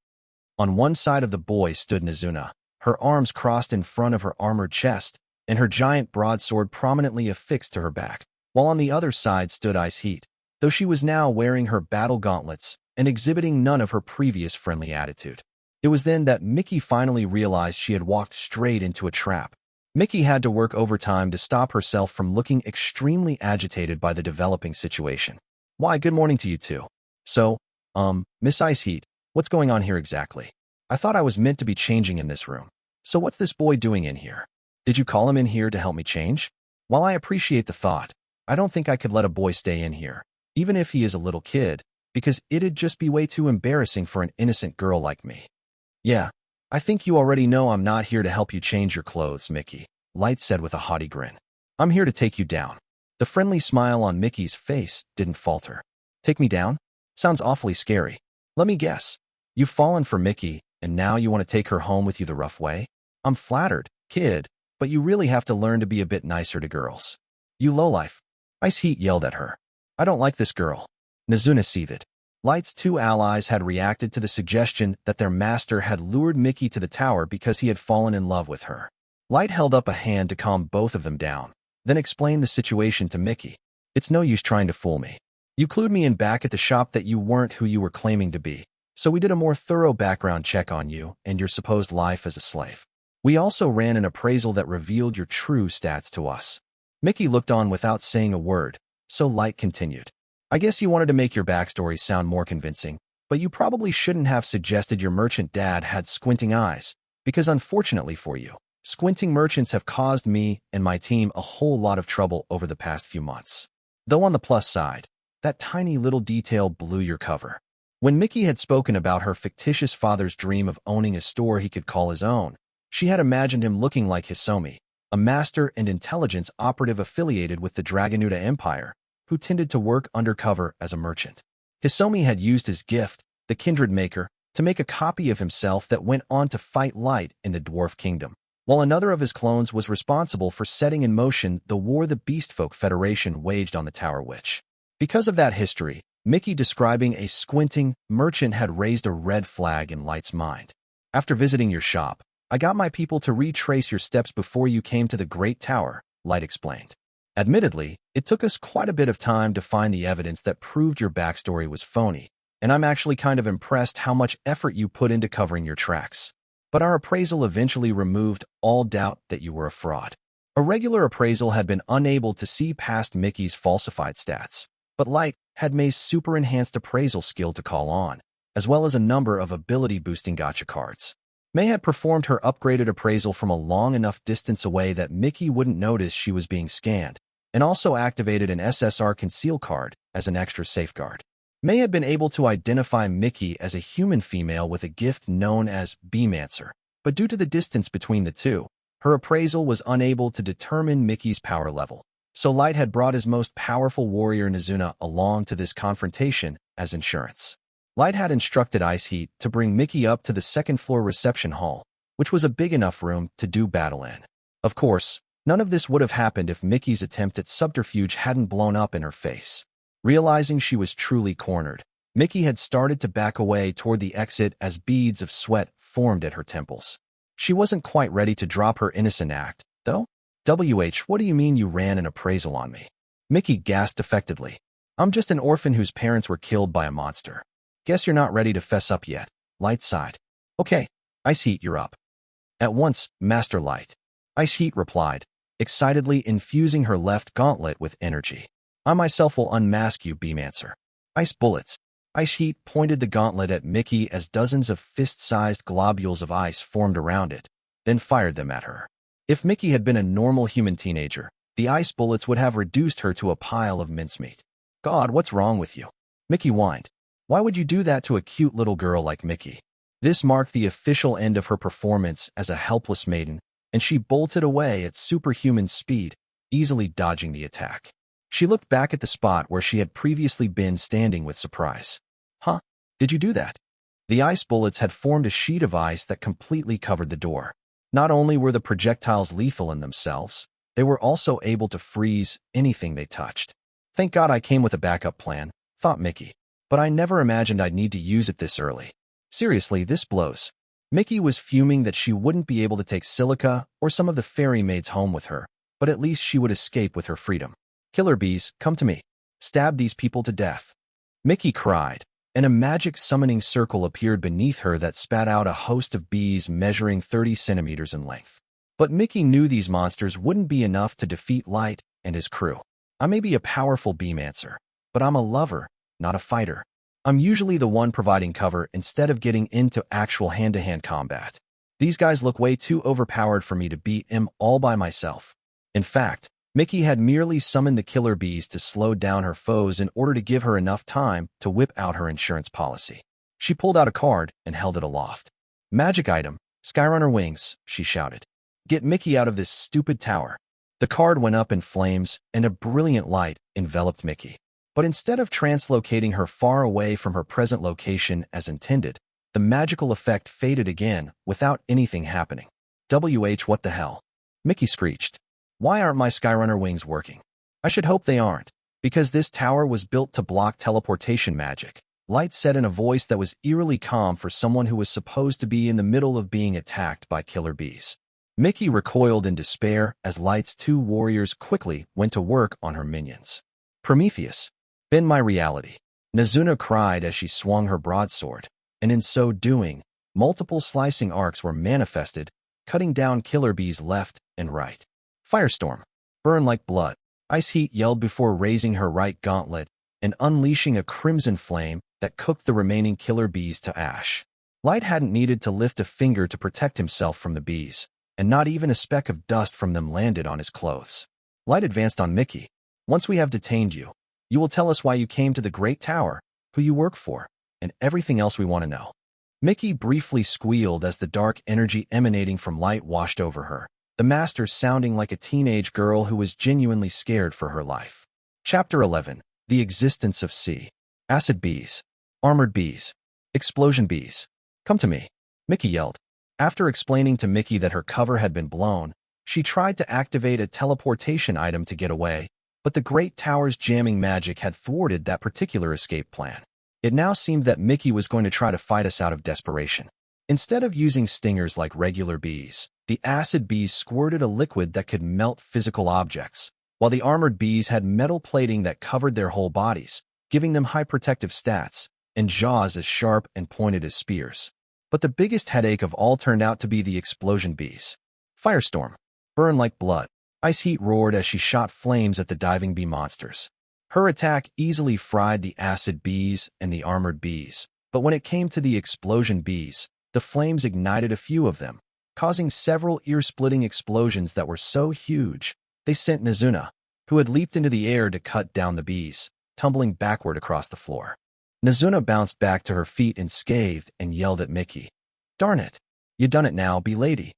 On one side of the boy stood Nizuna, her arms crossed in front of her armored chest, and her giant broadsword prominently affixed to her back, while on the other side stood Ice Heat, though she was now wearing her battle gauntlets and exhibiting none of her previous friendly attitude. It was then that Mickey finally realized she had walked straight into a trap. Mickey had to work overtime to stop herself from looking extremely agitated by the developing situation. Why, good morning to you too. So, Miss Ice Heat, what's going on here exactly? I thought I was meant to be changing in this room. So what's this boy doing in here? Did you call him in here to help me change? While I appreciate the thought, I don't think I could let a boy stay in here, even if he is a little kid, because it'd just be way too embarrassing for an innocent girl like me. Yeah, I think you already know I'm not here to help you change your clothes, Mickey, Light said with a haughty grin. I'm here to take you down. The friendly smile on Mickey's face didn't falter. Take me down? Sounds awfully scary. Let me guess. You've fallen for Mickey, and now you want to take her home with you the rough way? I'm flattered, kid, but you really have to learn to be a bit nicer to girls. You lowlife. Ice Heat yelled at her. I don't like this girl. Nizuna seethed. Light's 2 allies had reacted to the suggestion that their master had lured Mickey to the tower because he had fallen in love with her. Light held up a hand to calm both of them down, then explained the situation to Mickey. It's no use trying to fool me. You clued me in back at the shop that you weren't who you were claiming to be, so we did a more thorough background check on you and your supposed life as a slave. We also ran an appraisal that revealed your true stats to us. Mickey looked on without saying a word, so Light continued. I guess you wanted to make your backstory sound more convincing, but you probably shouldn't have suggested your merchant dad had squinting eyes, because unfortunately for you, squinting merchants have caused me and my team a whole lot of trouble over the past few months. Though on the plus side, that tiny little detail blew your cover. When Mickey had spoken about her fictitious father's dream of owning a store he could call his own, she had imagined him looking like Hisomi, a master and intelligence operative affiliated with the Dragonuda Empire, who tended to work undercover as a merchant. Hisomi had used his gift, the Kindred Maker, to make a copy of himself that went on to fight Light in the Dwarf Kingdom, while another of his clones was responsible for setting in motion the war the Beastfolk Federation waged on the Tower Witch. Because of that history, Mickey describing a squinting merchant had raised a red flag in Light's mind. After visiting your shop, I got my people to retrace your steps before you came to the Great Tower, Light explained. Admittedly, it took us quite a bit of time to find the evidence that proved your backstory was phony, and I'm actually kind of impressed how much effort you put into covering your tracks. But our appraisal eventually removed all doubt that you were a fraud. A regular appraisal had been unable to see past Mickey's falsified stats, but Light had May's super-enhanced appraisal skill to call on, as well as a number of ability-boosting gacha cards. May had performed her upgraded appraisal from a long enough distance away that Mickey wouldn't notice she was being scanned, and also activated an SSR conceal card as an extra safeguard. May had been able to identify Mickey as a human female with a gift known as Bemancer, but due to the distance between the two, her appraisal was unable to determine Mickey's power level. So Light had brought his most powerful warrior Nizuna along to this confrontation as insurance. Light had instructed Ice Heat to bring Mickey up to the second-floor reception hall, which was a big enough room to do battle in. Of course, none of this would have happened if Mickey's attempt at subterfuge hadn't blown up in her face. Realizing she was truly cornered, Mickey had started to back away toward the exit as beads of sweat formed at her temples. She wasn't quite ready to drop her innocent act, though. What do you mean you ran an appraisal on me? Mickey gasped affectedly. I'm just an orphan whose parents were killed by a monster. Guess you're not ready to fess up yet. Light sighed. Okay, Ice Heat, you're up. At once, Master Light. Ice Heat replied, excitedly infusing her left gauntlet with energy. I myself will unmask you, Bemancer. Ice bullets. Ice Heat pointed the gauntlet at Mickey as dozens of fist-sized globules of ice formed around it, then fired them at her. If Mickey had been a normal human teenager, the ice bullets would have reduced her to a pile of mincemeat. God, what's wrong with you? Mickey whined. Why would you do that to a cute little girl like Mickey? This marked the official end of her performance as a helpless maiden, and she bolted away at superhuman speed, easily dodging the attack. She looked back at the spot where she had previously been standing with surprise. Huh? Did you do that? The ice bullets had formed a sheet of ice that completely covered the door. Not only were the projectiles lethal in themselves, they were also able to freeze anything they touched. Thank God I came with a backup plan, thought Mickey. But I never imagined I'd need to use it this early. Seriously, this blows. Mickey was fuming that she wouldn't be able to take Silica or some of the fairy maids home with her, but at least she would escape with her freedom. Killer bees, come to me. Stab these people to death. Mickey cried, and a magic summoning circle appeared beneath her that spat out a host of bees measuring 30 centimeters in length. But Mickey knew these monsters wouldn't be enough to defeat Light and his crew. I may be a powerful Bemancer, but I'm a lover, not a fighter. I'm usually the one providing cover instead of getting into actual hand-to-hand combat. These guys look way too overpowered for me to beat them all by myself. In fact, Mickey had merely summoned the killer bees to slow down her foes in order to give her enough time to whip out her insurance policy. She pulled out a card and held it aloft. Magic item, Skyrunner wings, she shouted. Get Mickey out of this stupid tower. The card went up in flames, and a brilliant light enveloped Mickey. But instead of translocating her far away from her present location as intended, the magical effect faded again without anything happening. What the hell? Mickey screeched. Why aren't my Skyrunner wings working? I should hope they aren't, because this tower was built to block teleportation magic. Light said in a voice that was eerily calm for someone who was supposed to be in the middle of being attacked by killer bees. Mickey recoiled in despair as Light's two warriors quickly went to work on her minions. Prometheus, bend my reality, Nizuna cried as she swung her broadsword, and in so doing, multiple slicing arcs were manifested, cutting down killer bees left and right. Firestorm, burn like blood, Ice Heat yelled before raising her right gauntlet and unleashing a crimson flame that cooked the remaining killer bees to ash. Light hadn't needed to lift a finger to protect himself from the bees, and not even a speck of dust from them landed on his clothes. Light advanced on Mickey. Once we have detained you, you will tell us why you came to the Great Tower, who you work for, and everything else we want to know. Mickey briefly squealed as the dark energy emanating from Light washed over her, the master sounding like a teenage girl who was genuinely scared for her life. Chapter 11. The Existence of Sea. Acid bees. Armored bees. Explosion bees. Come to me, Mickey yelled. After explaining to Mickey that her cover had been blown, she tried to activate a teleportation item to get away, but the Great Tower's jamming magic had thwarted that particular escape plan. It now seemed that Mickey was going to try to fight us out of desperation. Instead of using stingers like regular bees, the acid bees squirted a liquid that could melt physical objects, while the armored bees had metal plating that covered their whole bodies, giving them high protective stats and jaws as sharp and pointed as spears. But the biggest headache of all turned out to be the explosion bees. Firestorm. Burn like blood. Ice Heat roared as she shot flames at the diving bee monsters. Her attack easily fried the acid bees and the armored bees, but when it came to the explosion bees, the flames ignited a few of them, causing several ear-splitting explosions that were so huge, they sent Nizuna, who had leaped into the air to cut down the bees, tumbling backward across the floor. Nizuna bounced back to her feet unscathed and yelled at Mickey. "Darn it! You done it now, be lady."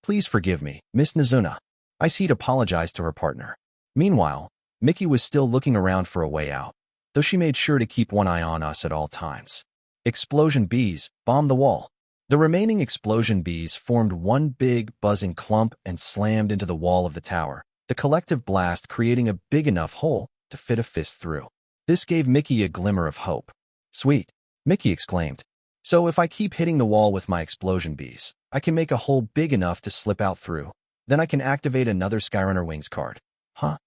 Please forgive me, Miss Nizuna." Ice Heat apologized to her partner. Meanwhile, Mickey was still looking around for a way out, though she made sure to keep one eye on us at all times. Explosion bees bombed the wall. The remaining explosion bees formed one big, buzzing clump and slammed into the wall of the tower, the collective blast creating a big enough hole to fit a fist through. This gave Mickey a glimmer of hope. "Sweet," Mickey exclaimed. "So if I keep hitting the wall with my explosion bees, I can make a hole big enough to slip out through. Then I can activate another Skyrunner Wings card." Huh?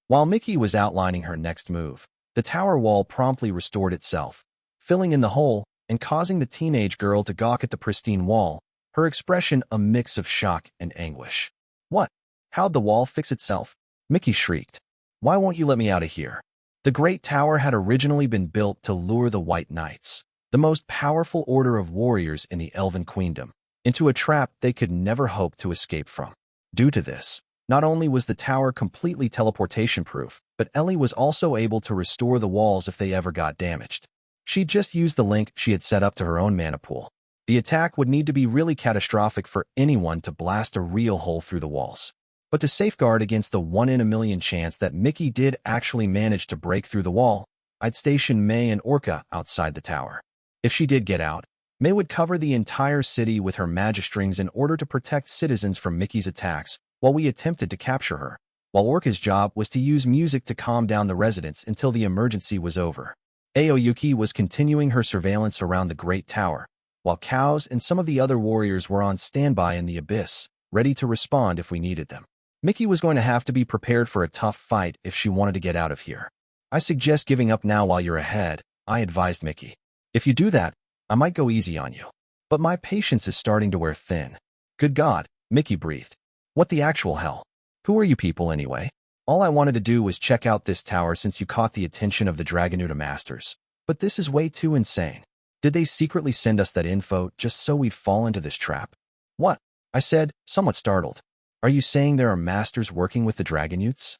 While Mickey was outlining her next move, the tower wall promptly restored itself, filling in the hole and causing the teenage girl to gawk at the pristine wall, her expression a mix of shock and anguish. "What? How'd the wall fix itself?" Mickey shrieked. "Why won't you let me out of here?" The Great Tower had originally been built to lure the White Knights, the most powerful order of warriors in the Elven Queendom, into a trap they could never hope to escape from. Due to this, not only was the tower completely teleportation-proof, but Ellie was also able to restore the walls if they ever got damaged. She'd just used the link she had set up to her own mana pool. The attack would need to be really catastrophic for anyone to blast a real hole through the walls. But to safeguard against the 1 in a million chance that Mickey did actually manage to break through the wall, I'd station May and Orca outside the tower. If she did get out, May would cover the entire city with her magistrings in order to protect citizens from Mickey's attacks while we attempted to capture her, while Orca's job was to use music to calm down the residents until the emergency was over. Aoyuki was continuing her surveillance around the Great Tower, while Cows and some of the other warriors were on standby in the abyss, ready to respond if we needed them. Mickey was going to have to be prepared for a tough fight if she wanted to get out of here. "I suggest giving up now while you're ahead," I advised Mickey. "If you do that, I might go easy on you. But my patience is starting to wear thin." "Good God," Mickey breathed. "What the actual hell? Who are you people anyway? All I wanted to do was check out this tower since you caught the attention of the Dragonuta Masters. But this is way too insane. Did they secretly send us that info just so we'd fall into this trap?" "What?" I said, somewhat startled. "Are you saying there are masters working with the Dragonutes?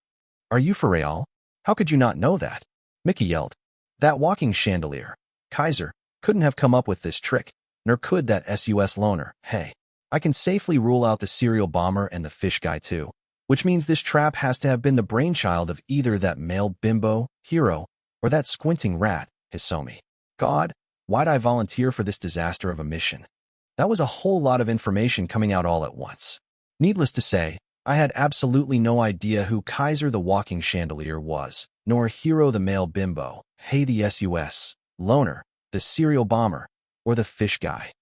Are you for real? How could you not know that?" Mickey yelled. "That walking chandelier, Kaiser, couldn't have come up with this trick, nor could that SUS loner. Hey, I can safely rule out the serial bomber and the fish guy too, which means this trap has to have been the brainchild of either that male bimbo, hero, or that squinting rat, Hisomi. God, why'd I volunteer for this disaster of a mission?" That was a whole lot of information coming out all at once. Needless to say, I had absolutely no idea who Kaiser the Walking Chandelier was, nor Hero the Male Bimbo, Hey the SUS, Loner, the Serial Bomber, or the Fish Guy.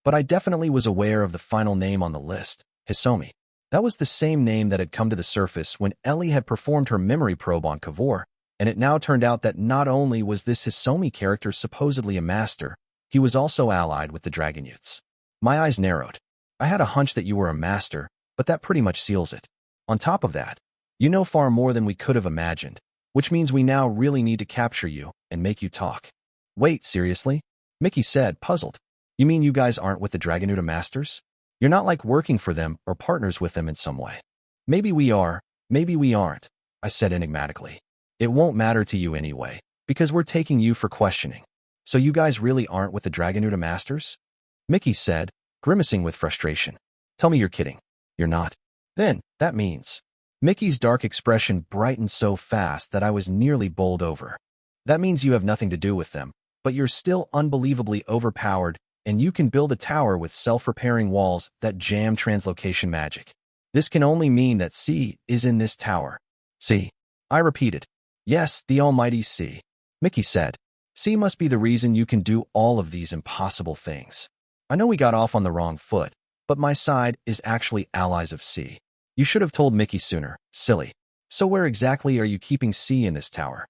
But I definitely was aware of the final name on the list, Hisomi. That was the same name that had come to the surface when Ellie had performed her memory probe on Kavor, and it now turned out that not only was this Hisomi character supposedly a master, he was also allied with the Dragonutes. My eyes narrowed. I had a hunch that you were a master, but that pretty much seals it. On top of that, you know far more than we could have imagined, which means we now really need to capture you and make you talk. Wait, seriously? Mickey said, puzzled. You mean you guys aren't with the Dragonuta Masters? You're not like working for them or partners with them in some way. Maybe we are, maybe we aren't, I said enigmatically. It won't matter to you anyway, because we're taking you for questioning. So you guys really aren't with the Dragonuta Masters? Mickey said, grimacing with frustration. Tell me you're kidding. You're not. Then, that means. Mickey's dark expression brightened so fast that I was nearly bowled over. That means you have nothing to do with them, but you're still unbelievably overpowered, and you can build a tower with self-repairing walls that jam translocation magic. This can only mean that C is in this tower. C. I repeated. Yes, the almighty C. Mickey said. C must be the reason you can do all of these impossible things. I know we got off on the wrong foot, but my side is actually allies of C. You should have told Mickey sooner, silly. So where exactly are you keeping C in this tower?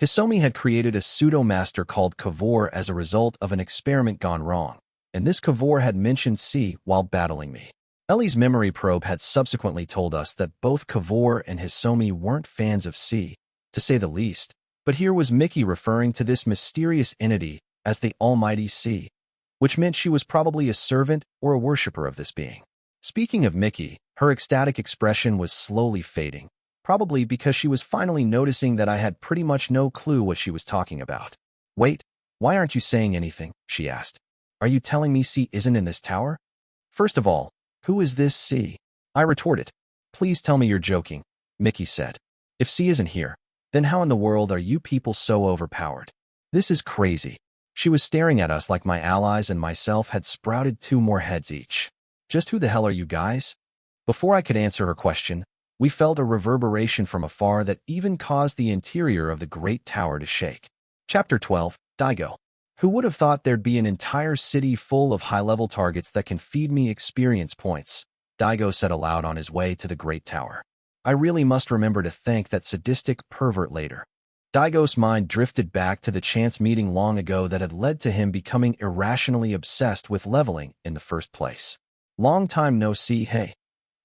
Hisomi had created a pseudo-master called Cavor as a result of an experiment gone wrong, and this Cavor had mentioned C while battling me. Ellie's memory probe had subsequently told us that both Cavor and Hisomi weren't fans of C, to say the least, but here was Mickey referring to this mysterious entity as the almighty C, which meant she was probably a servant or a worshipper of this being. Speaking of Mickey, her ecstatic expression was slowly fading, probably because she was finally noticing that I had pretty much no clue what she was talking about. Wait, why aren't you saying anything? She asked. Are you telling me C isn't in this tower? First of all, who is this C? I retorted. Please tell me you're joking, Mickey said. If C isn't here, then how in the world are you people so overpowered? This is crazy. She was staring at us like my allies and myself had sprouted 2 more heads each. Just who the hell are you guys? Before I could answer her question, we felt a reverberation from afar that even caused the interior of the great tower to shake. Chapter 12, Daigo. Who would have thought there'd be an entire city full of high-level targets that can feed me experience points? Daigo said aloud on his way to the great tower. I really must remember to thank that sadistic pervert later. Daigo's mind drifted back to the chance meeting long ago that had led to him becoming irrationally obsessed with leveling in the first place. Long time no see, hey.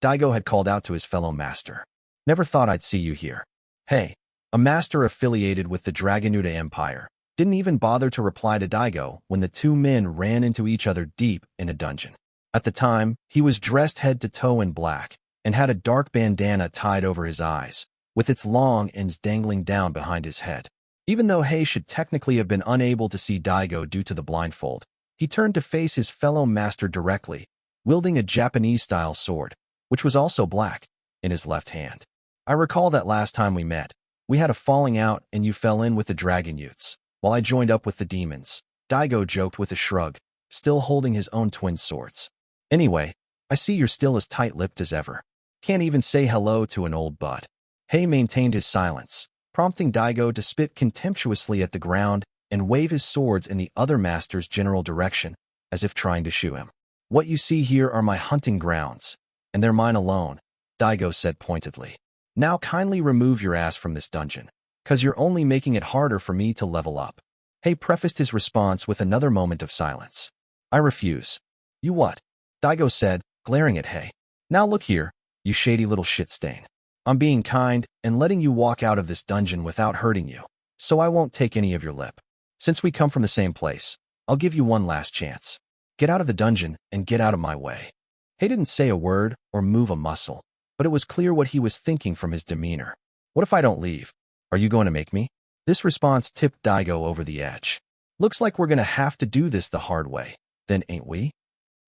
Daigo had called out to his fellow master. Never thought I'd see you here. Hey, a master affiliated with the Dragonuda Empire didn't even bother to reply to Daigo when the 2 men ran into each other deep in a dungeon. At the time, he was dressed head to toe in black and had a dark bandana tied over his eyes, with its long ends dangling down behind his head. Even though Hei should technically have been unable to see Daigo due to the blindfold, he turned to face his fellow master directly, wielding a Japanese-style sword, which was also black, in his left hand. I recall that last time we met, we had a falling out and you fell in with the dragon youths, while I joined up with the demons. Daigo joked with a shrug, still holding his own twin swords. Anyway, I see you're still as tight-lipped as ever. Can't even say hello to an old bud. Hei maintained his silence, prompting Daigo to spit contemptuously at the ground and wave his swords in the other master's general direction, as if trying to shoo him. What you see here are my hunting grounds, and they're mine alone, Daigo said pointedly. Now kindly remove your ass from this dungeon, 'cause you're only making it harder for me to level up. Hei prefaced his response with another moment of silence. I refuse. You what? Daigo said, glaring at Hei. Now look here, you shady little shit stain. I'm being kind and letting you walk out of this dungeon without hurting you, so I won't take any of your lip. Since we come from the same place, I'll give you one last chance. Get out of the dungeon and get out of my way. Hei didn't say a word or move a muscle, but it was clear what he was thinking from his demeanor. What if I don't leave? Are you going to make me? This response tipped Daigo over the edge. Looks like we're going to have to do this the hard way, then ain't we?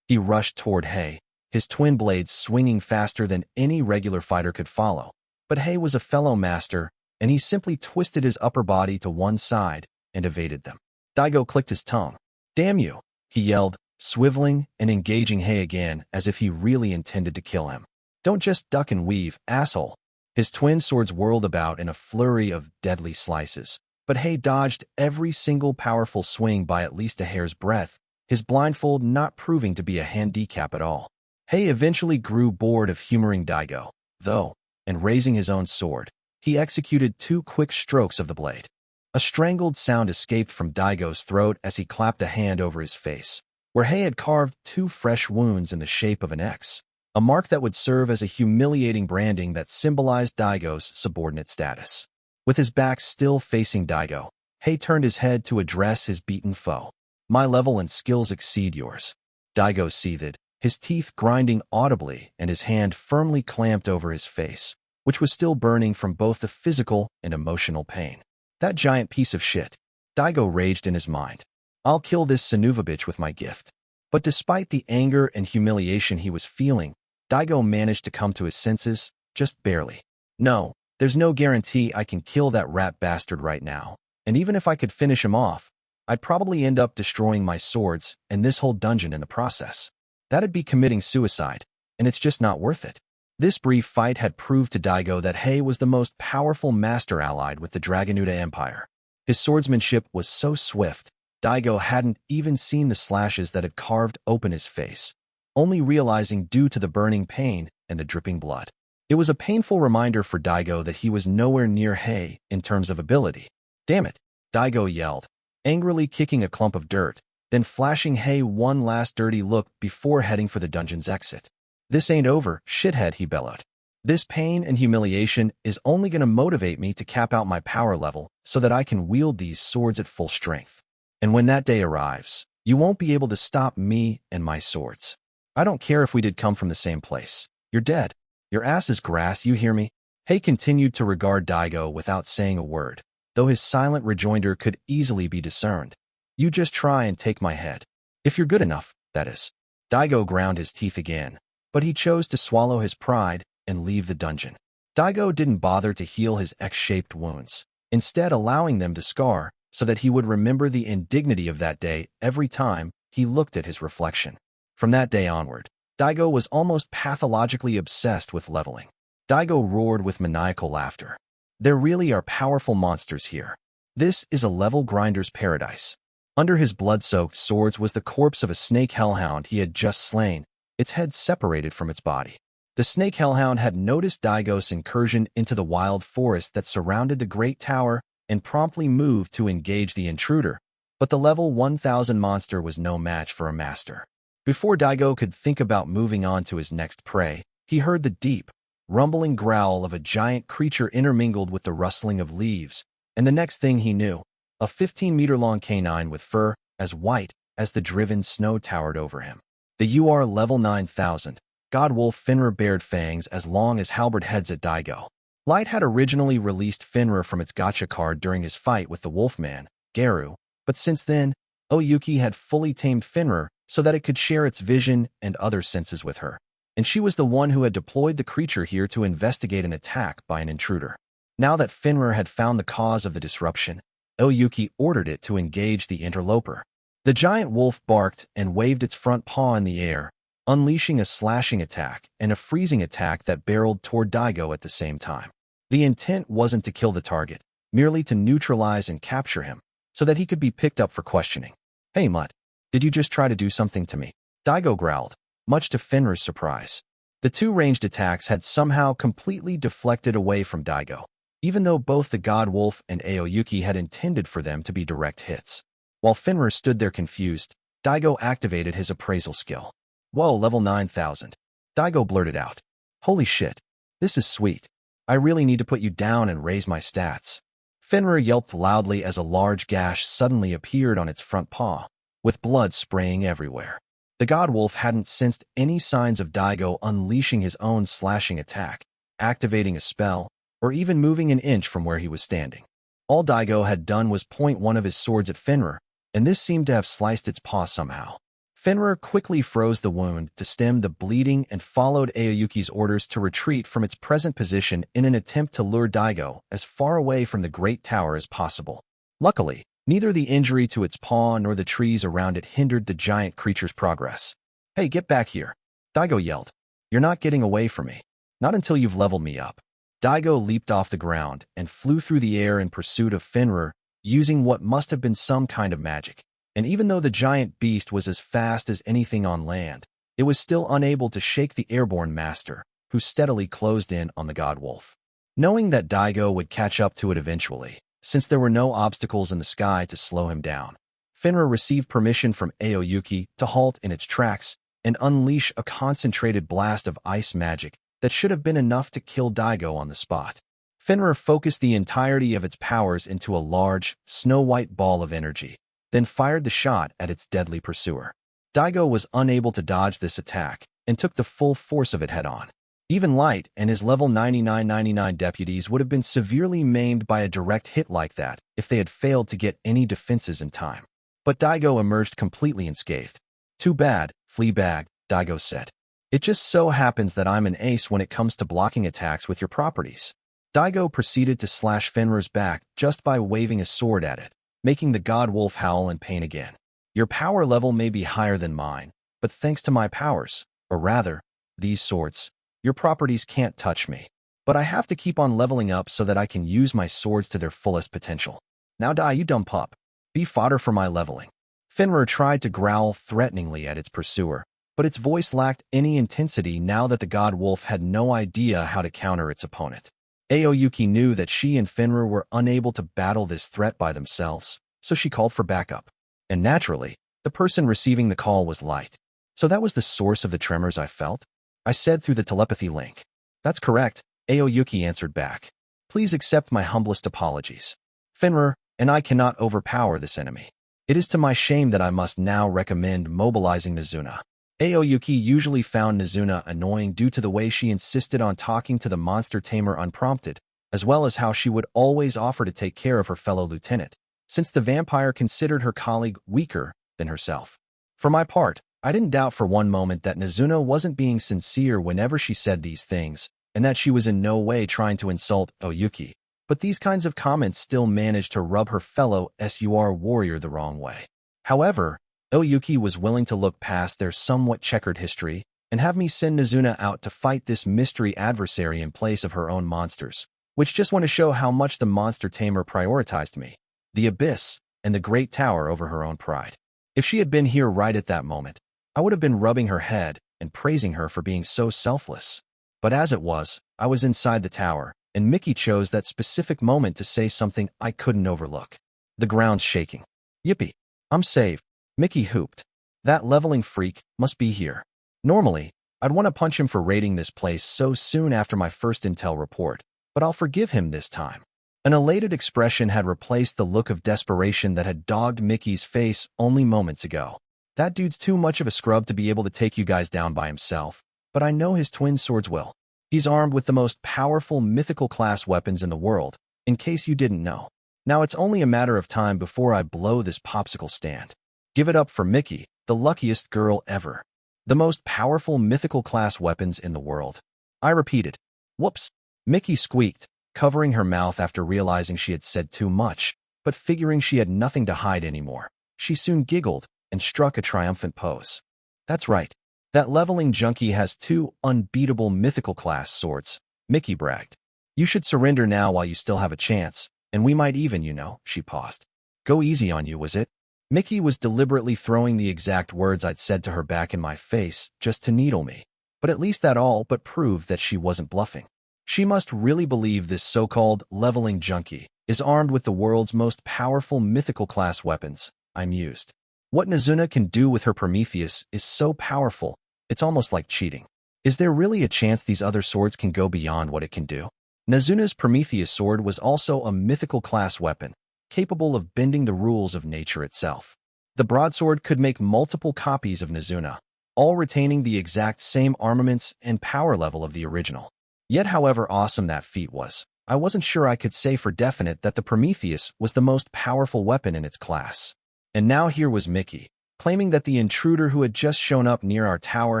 He rushed toward Hei, his twin blades swinging faster than any regular fighter could follow. But Hei was a fellow master, and he simply twisted his upper body to one side and evaded them. Daigo clicked his tongue. Damn you, he yelled, swiveling and engaging Hei again as if he really intended to kill him. Don't just duck and weave, asshole. His twin swords whirled about in a flurry of deadly slices, but Hei dodged every single powerful swing by at least a hair's breadth, his blindfold not proving to be a handicap at all. Hei eventually grew bored of humoring Daigo, though, and raising his own sword, he executed 2 quick strokes of the blade. A strangled sound escaped from Daigo's throat as he clapped a hand over his face, where Hei had carved 2 fresh wounds in the shape of an X, a mark that would serve as a humiliating branding that symbolized Daigo's subordinate status. With his back still facing Daigo, Hei turned his head to address his beaten foe. My level and skills exceed yours. Daigo seethed, his teeth grinding audibly and his hand firmly clamped over his face, which was still burning from both the physical and emotional pain. That giant piece of shit. Daigo raged in his mind. I'll kill this Sanuva bitch with my gift. But despite the anger and humiliation he was feeling, Daigo managed to come to his senses, just barely. No, there's no guarantee I can kill that rat bastard right now, and even if I could finish him off, I'd probably end up destroying my swords and this whole dungeon in the process. That'd be committing suicide, and it's just not worth it. This brief fight had proved to Daigo that Hei was the most powerful master allied with the Dragonuda Empire. His swordsmanship was so swift, Daigo hadn't even seen the slashes that had carved open his face, only realizing due to the burning pain and the dripping blood. It was a painful reminder for Daigo that he was nowhere near Hei in terms of ability. Damn it, Daigo yelled, angrily kicking a clump of dirt, then flashing Hei one last dirty look before heading for the dungeon's exit. This ain't over, shithead, he bellowed. This pain and humiliation is only going to motivate me to cap out my power level so that I can wield these swords at full strength. And when that day arrives, you won't be able to stop me and my swords. I don't care if we did come from the same place. You're dead. Your ass is grass, you hear me? Hei continued to regard Daigo without saying a word, though his silent rejoinder could easily be discerned. You just try and take my head. If you're good enough, that is. Daigo ground his teeth again, but he chose to swallow his pride and leave the dungeon. Daigo didn't bother to heal his X-shaped wounds, instead allowing them to scar so that he would remember the indignity of that day every time he looked at his reflection. From that day onward, Daigo was almost pathologically obsessed with leveling. Daigo roared with maniacal laughter. There really are powerful monsters here. This is a level grinder's paradise. Under his blood-soaked swords was the corpse of a snake hellhound he had just slain, its head separated from its body. The snake hellhound had noticed Daigo's incursion into the wild forest that surrounded the great tower and promptly moved to engage the intruder, but the level 1000 monster was no match for a master. Before Daigo could think about moving on to his next prey, he heard the deep, rumbling growl of a giant creature intermingled with the rustling of leaves, and the next thing he knew, a 15-meter-long canine with fur as white as the driven snow towered over him. The UR level 9000, Godwolf Fenrir bared fangs as long as halberd heads at Daigo. Light had originally released Fenrir from its gacha card during his fight with the Wolfman, Geru, but since then, Oyuki had fully tamed Fenrir so that it could share its vision and other senses with her, and she was the one who had deployed the creature here to investigate an attack by an intruder. Now that Fenrir had found the cause of the disruption, Oyuki ordered it to engage the interloper. The giant wolf barked and waved its front paw in the air, unleashing a slashing attack and a freezing attack that barreled toward Daigo at the same time. The intent wasn't to kill the target, merely to neutralize and capture him, so that he could be picked up for questioning. Hey Mutt, did you just try to do something to me? Daigo growled, much to Fenrir's surprise. The two ranged attacks had somehow completely deflected away from Daigo, even though both the God Wolf and Aoyuki had intended for them to be direct hits. While Fenrir stood there confused, Daigo activated his appraisal skill. Whoa, level 9000. Daigo blurted out. Holy shit, this is sweet. I really need to put you down and raise my stats. Fenrir yelped loudly as a large gash suddenly appeared on its front paw, with blood spraying everywhere. The God Wolf hadn't sensed any signs of Daigo unleashing his own slashing attack, activating a spell, or even moving an inch from where he was standing. All Daigo had done was point one of his swords at Fenrir, and this seemed to have sliced its paw somehow. Fenrir quickly froze the wound to stem the bleeding and followed Aoyuki's orders to retreat from its present position in an attempt to lure Daigo as far away from the great tower as possible. Luckily, neither the injury to its paw nor the trees around it hindered the giant creature's progress. Hey, get back here, Daigo yelled. You're not getting away from me. Not until you've leveled me up. Daigo leaped off the ground and flew through the air in pursuit of Fenrir, using what must have been some kind of magic. And even though the giant beast was as fast as anything on land, it was still unable to shake the airborne master, who steadily closed in on the God Wolf. Knowing that Daigo would catch up to it eventually, since there were no obstacles in the sky to slow him down, Fenrir received permission from Aoyuki to halt in its tracks and unleash a concentrated blast of ice magic that should have been enough to kill Daigo on the spot. Fenrir focused the entirety of its powers into a large, snow-white ball of energy, then fired the shot at its deadly pursuer. Daigo was unable to dodge this attack and took the full force of it head-on. Even Light and his level 9999 deputies would have been severely maimed by a direct hit like that if they had failed to get any defenses in time. But Daigo emerged completely unscathed. Too bad, Fleabag, Daigo said. It just so happens that I'm an ace when it comes to blocking attacks with your properties. Daigo proceeded to slash Fenrir's back just by waving a sword at it, making the God Wolf howl in pain again. Your power level may be higher than mine, but thanks to my powers, or rather, these swords, your properties can't touch me. But I have to keep on leveling up so that I can use my swords to their fullest potential. Now die, you dumb pup. Be fodder for my leveling. Fenrir tried to growl threateningly at its pursuer, but its voice lacked any intensity now that the god wolf had no idea how to counter its opponent. Aoyuki knew that she and Fenrir were unable to battle this threat by themselves, so she called for backup. And naturally, the person receiving the call was Light. So that was the source of the tremors I felt? I said through the telepathy link. That's correct, Aoyuki answered back. Please accept my humblest apologies. Fenrir and I cannot overpower this enemy. It is to my shame that I must now recommend mobilizing Nizuna. Aoyuki usually found Nizuna annoying due to the way she insisted on talking to the monster tamer unprompted, as well as how she would always offer to take care of her fellow lieutenant, since the vampire considered her colleague weaker than herself. For my part, I didn't doubt for one moment that Nizuna wasn't being sincere whenever she said these things, and that she was in no way trying to insult Aoyuki. But these kinds of comments still managed to rub her fellow SUR warrior the wrong way. However, Aoyuki was willing to look past their somewhat checkered history and have me send Nizuna out to fight this mystery adversary in place of her own monsters, which just want to show how much the monster tamer prioritized me, the abyss, and the great tower over her own pride. If she had been here right at that moment, I would have been rubbing her head and praising her for being so selfless. But as it was, I was inside the tower, and Mickey chose that specific moment to say something I couldn't overlook. The ground's shaking. Yippee! I'm saved. Mickey hooped. That leveling freak must be here. Normally, I'd want to punch him for raiding this place so soon after my first intel report, but I'll forgive him this time. An elated expression had replaced the look of desperation that had dogged Mickey's face only moments ago. That dude's too much of a scrub to be able to take you guys down by himself, but I know his twin swords will. He's armed with the most powerful mythical class weapons in the world, in case you didn't know. Now it's only a matter of time before I blow this popsicle stand. Give it up for Mickey, the luckiest girl ever. The most powerful mythical class weapons in the world. I repeated. Whoops. Mickey squeaked, covering her mouth after realizing she had said too much, but figuring she had nothing to hide anymore. She soon giggled and struck a triumphant pose. That's right. That leveling junkie has 2 unbeatable mythical class swords, Mickey bragged. You should surrender now while you still have a chance, and we might even, she paused. Go easy on you, was it? Mickey was deliberately throwing the exact words I'd said to her back in my face just to needle me, but at least that all but proved that she wasn't bluffing. She must really believe this so-called leveling junkie is armed with the world's most powerful mythical class weapons, I mused. What Nizuna can do with her Prometheus is so powerful, it's almost like cheating. Is there really a chance these other swords can go beyond what it can do? Nizuna's Prometheus sword was also a mythical class weapon, capable of bending the rules of nature itself. The broadsword could make multiple copies of Nizuna, all retaining the exact same armaments and power level of the original. Yet however awesome that feat was, I wasn't sure I could say for definite that the Prometheus was the most powerful weapon in its class. And now here was Mickey, claiming that the intruder who had just shown up near our tower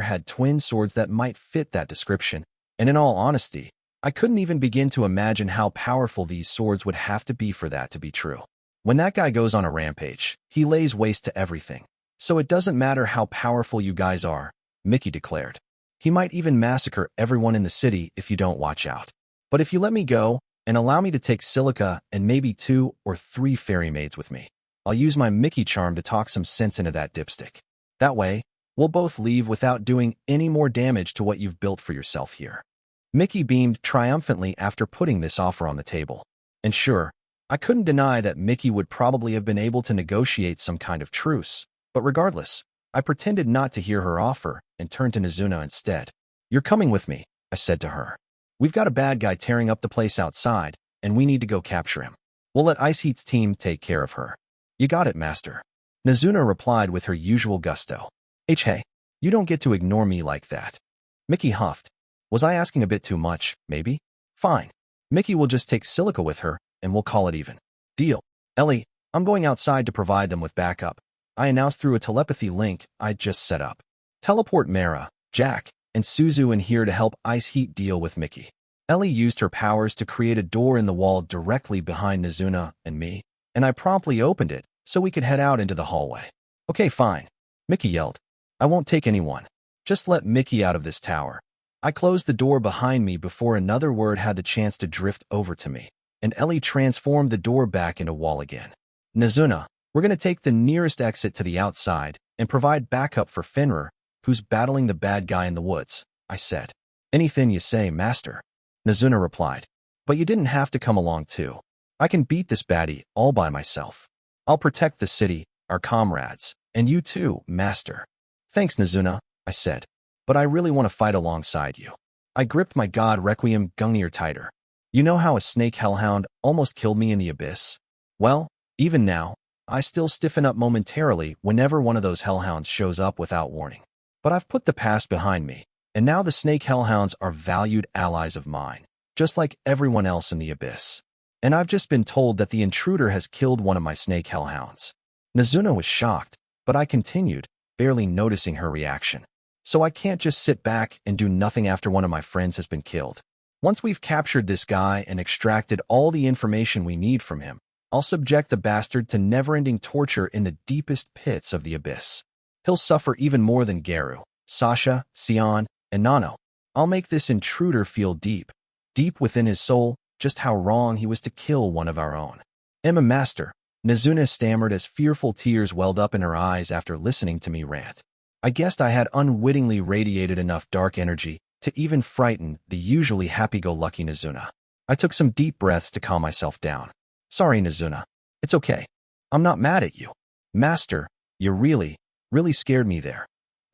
had twin swords that might fit that description, and in all honesty, I couldn't even begin to imagine how powerful these swords would have to be for that to be true. When that guy goes on a rampage, he lays waste to everything. So it doesn't matter how powerful you guys are, Mickey declared. He might even massacre everyone in the city if you don't watch out. But if you let me go, and allow me to take Silica and maybe 2 or 3 fairy maids with me, I'll use my Mickey charm to talk some sense into that dipstick. That way, we'll both leave without doing any more damage to what you've built for yourself here. Mickey beamed triumphantly after putting this offer on the table. And sure, I couldn't deny that Mickey would probably have been able to negotiate some kind of truce, but regardless, I pretended not to hear her offer and turned to Nizuna instead. You're coming with me, I said to her. We've got a bad guy tearing up the place outside, and we need to go capture him. We'll let Ice Heat's team take care of her. You got it, Master. Nizuna replied with her usual gusto. Hey, you don't get to ignore me like that. Mickey huffed. Was I asking a bit too much, maybe? Fine. Mickey will just take Silica with her, and we'll call it even. Deal. Ellie, I'm going outside to provide them with backup. I announced through a telepathy link I'd just set up. Teleport Mara, Jack, and Suzu in here to help Ice Heat deal with Mickey. Ellie used her powers to create a door in the wall directly behind Nizuna and me, and I promptly opened it so we could head out into the hallway. Okay, fine. Mickey yelled. I won't take anyone. Just let Mickey out of this tower. I closed the door behind me before another word had the chance to drift over to me, and Ellie transformed the door back into wall again. Nizuna, We're going to take the nearest exit to the outside and provide backup for Fenrir, who's battling the bad guy in the woods, I said. Anything you say, master, Nazuna replied. But you didn't have to come along too. I can beat this baddie all by myself. I'll protect the city, our comrades, and you too, master. Thanks, Nazuna, I said. But I really want to fight alongside you. I gripped my god Requiem Gungnir tighter. You know how a snake hellhound almost killed me in the abyss? Well, even now, I still stiffen up momentarily whenever one of those hellhounds shows up without warning. But I've put the past behind me, and now the snake hellhounds are valued allies of mine, just like everyone else in the abyss. And I've just been told that the intruder has killed one of my snake hellhounds. Nazuna was shocked, but I continued, barely noticing her reaction. So I can't just sit back and do nothing after one of my friends has been killed. Once we've captured this guy and extracted all the information we need from him, I'll subject the bastard to never-ending torture in the deepest pits of the abyss. He'll suffer even more than Garu, Sasha, Sion, and Nano. I'll make this intruder feel deep within his soul, just how wrong he was to kill one of our own. Emma Master, Nazuna stammered as fearful tears welled up in her eyes after listening to me rant. I guessed I had unwittingly radiated enough dark energy to even frighten the usually happy-go-lucky Nazuna. I took some deep breaths to calm myself down. Sorry, Nazuna. It's okay. I'm not mad at you. Master, you really scared me there.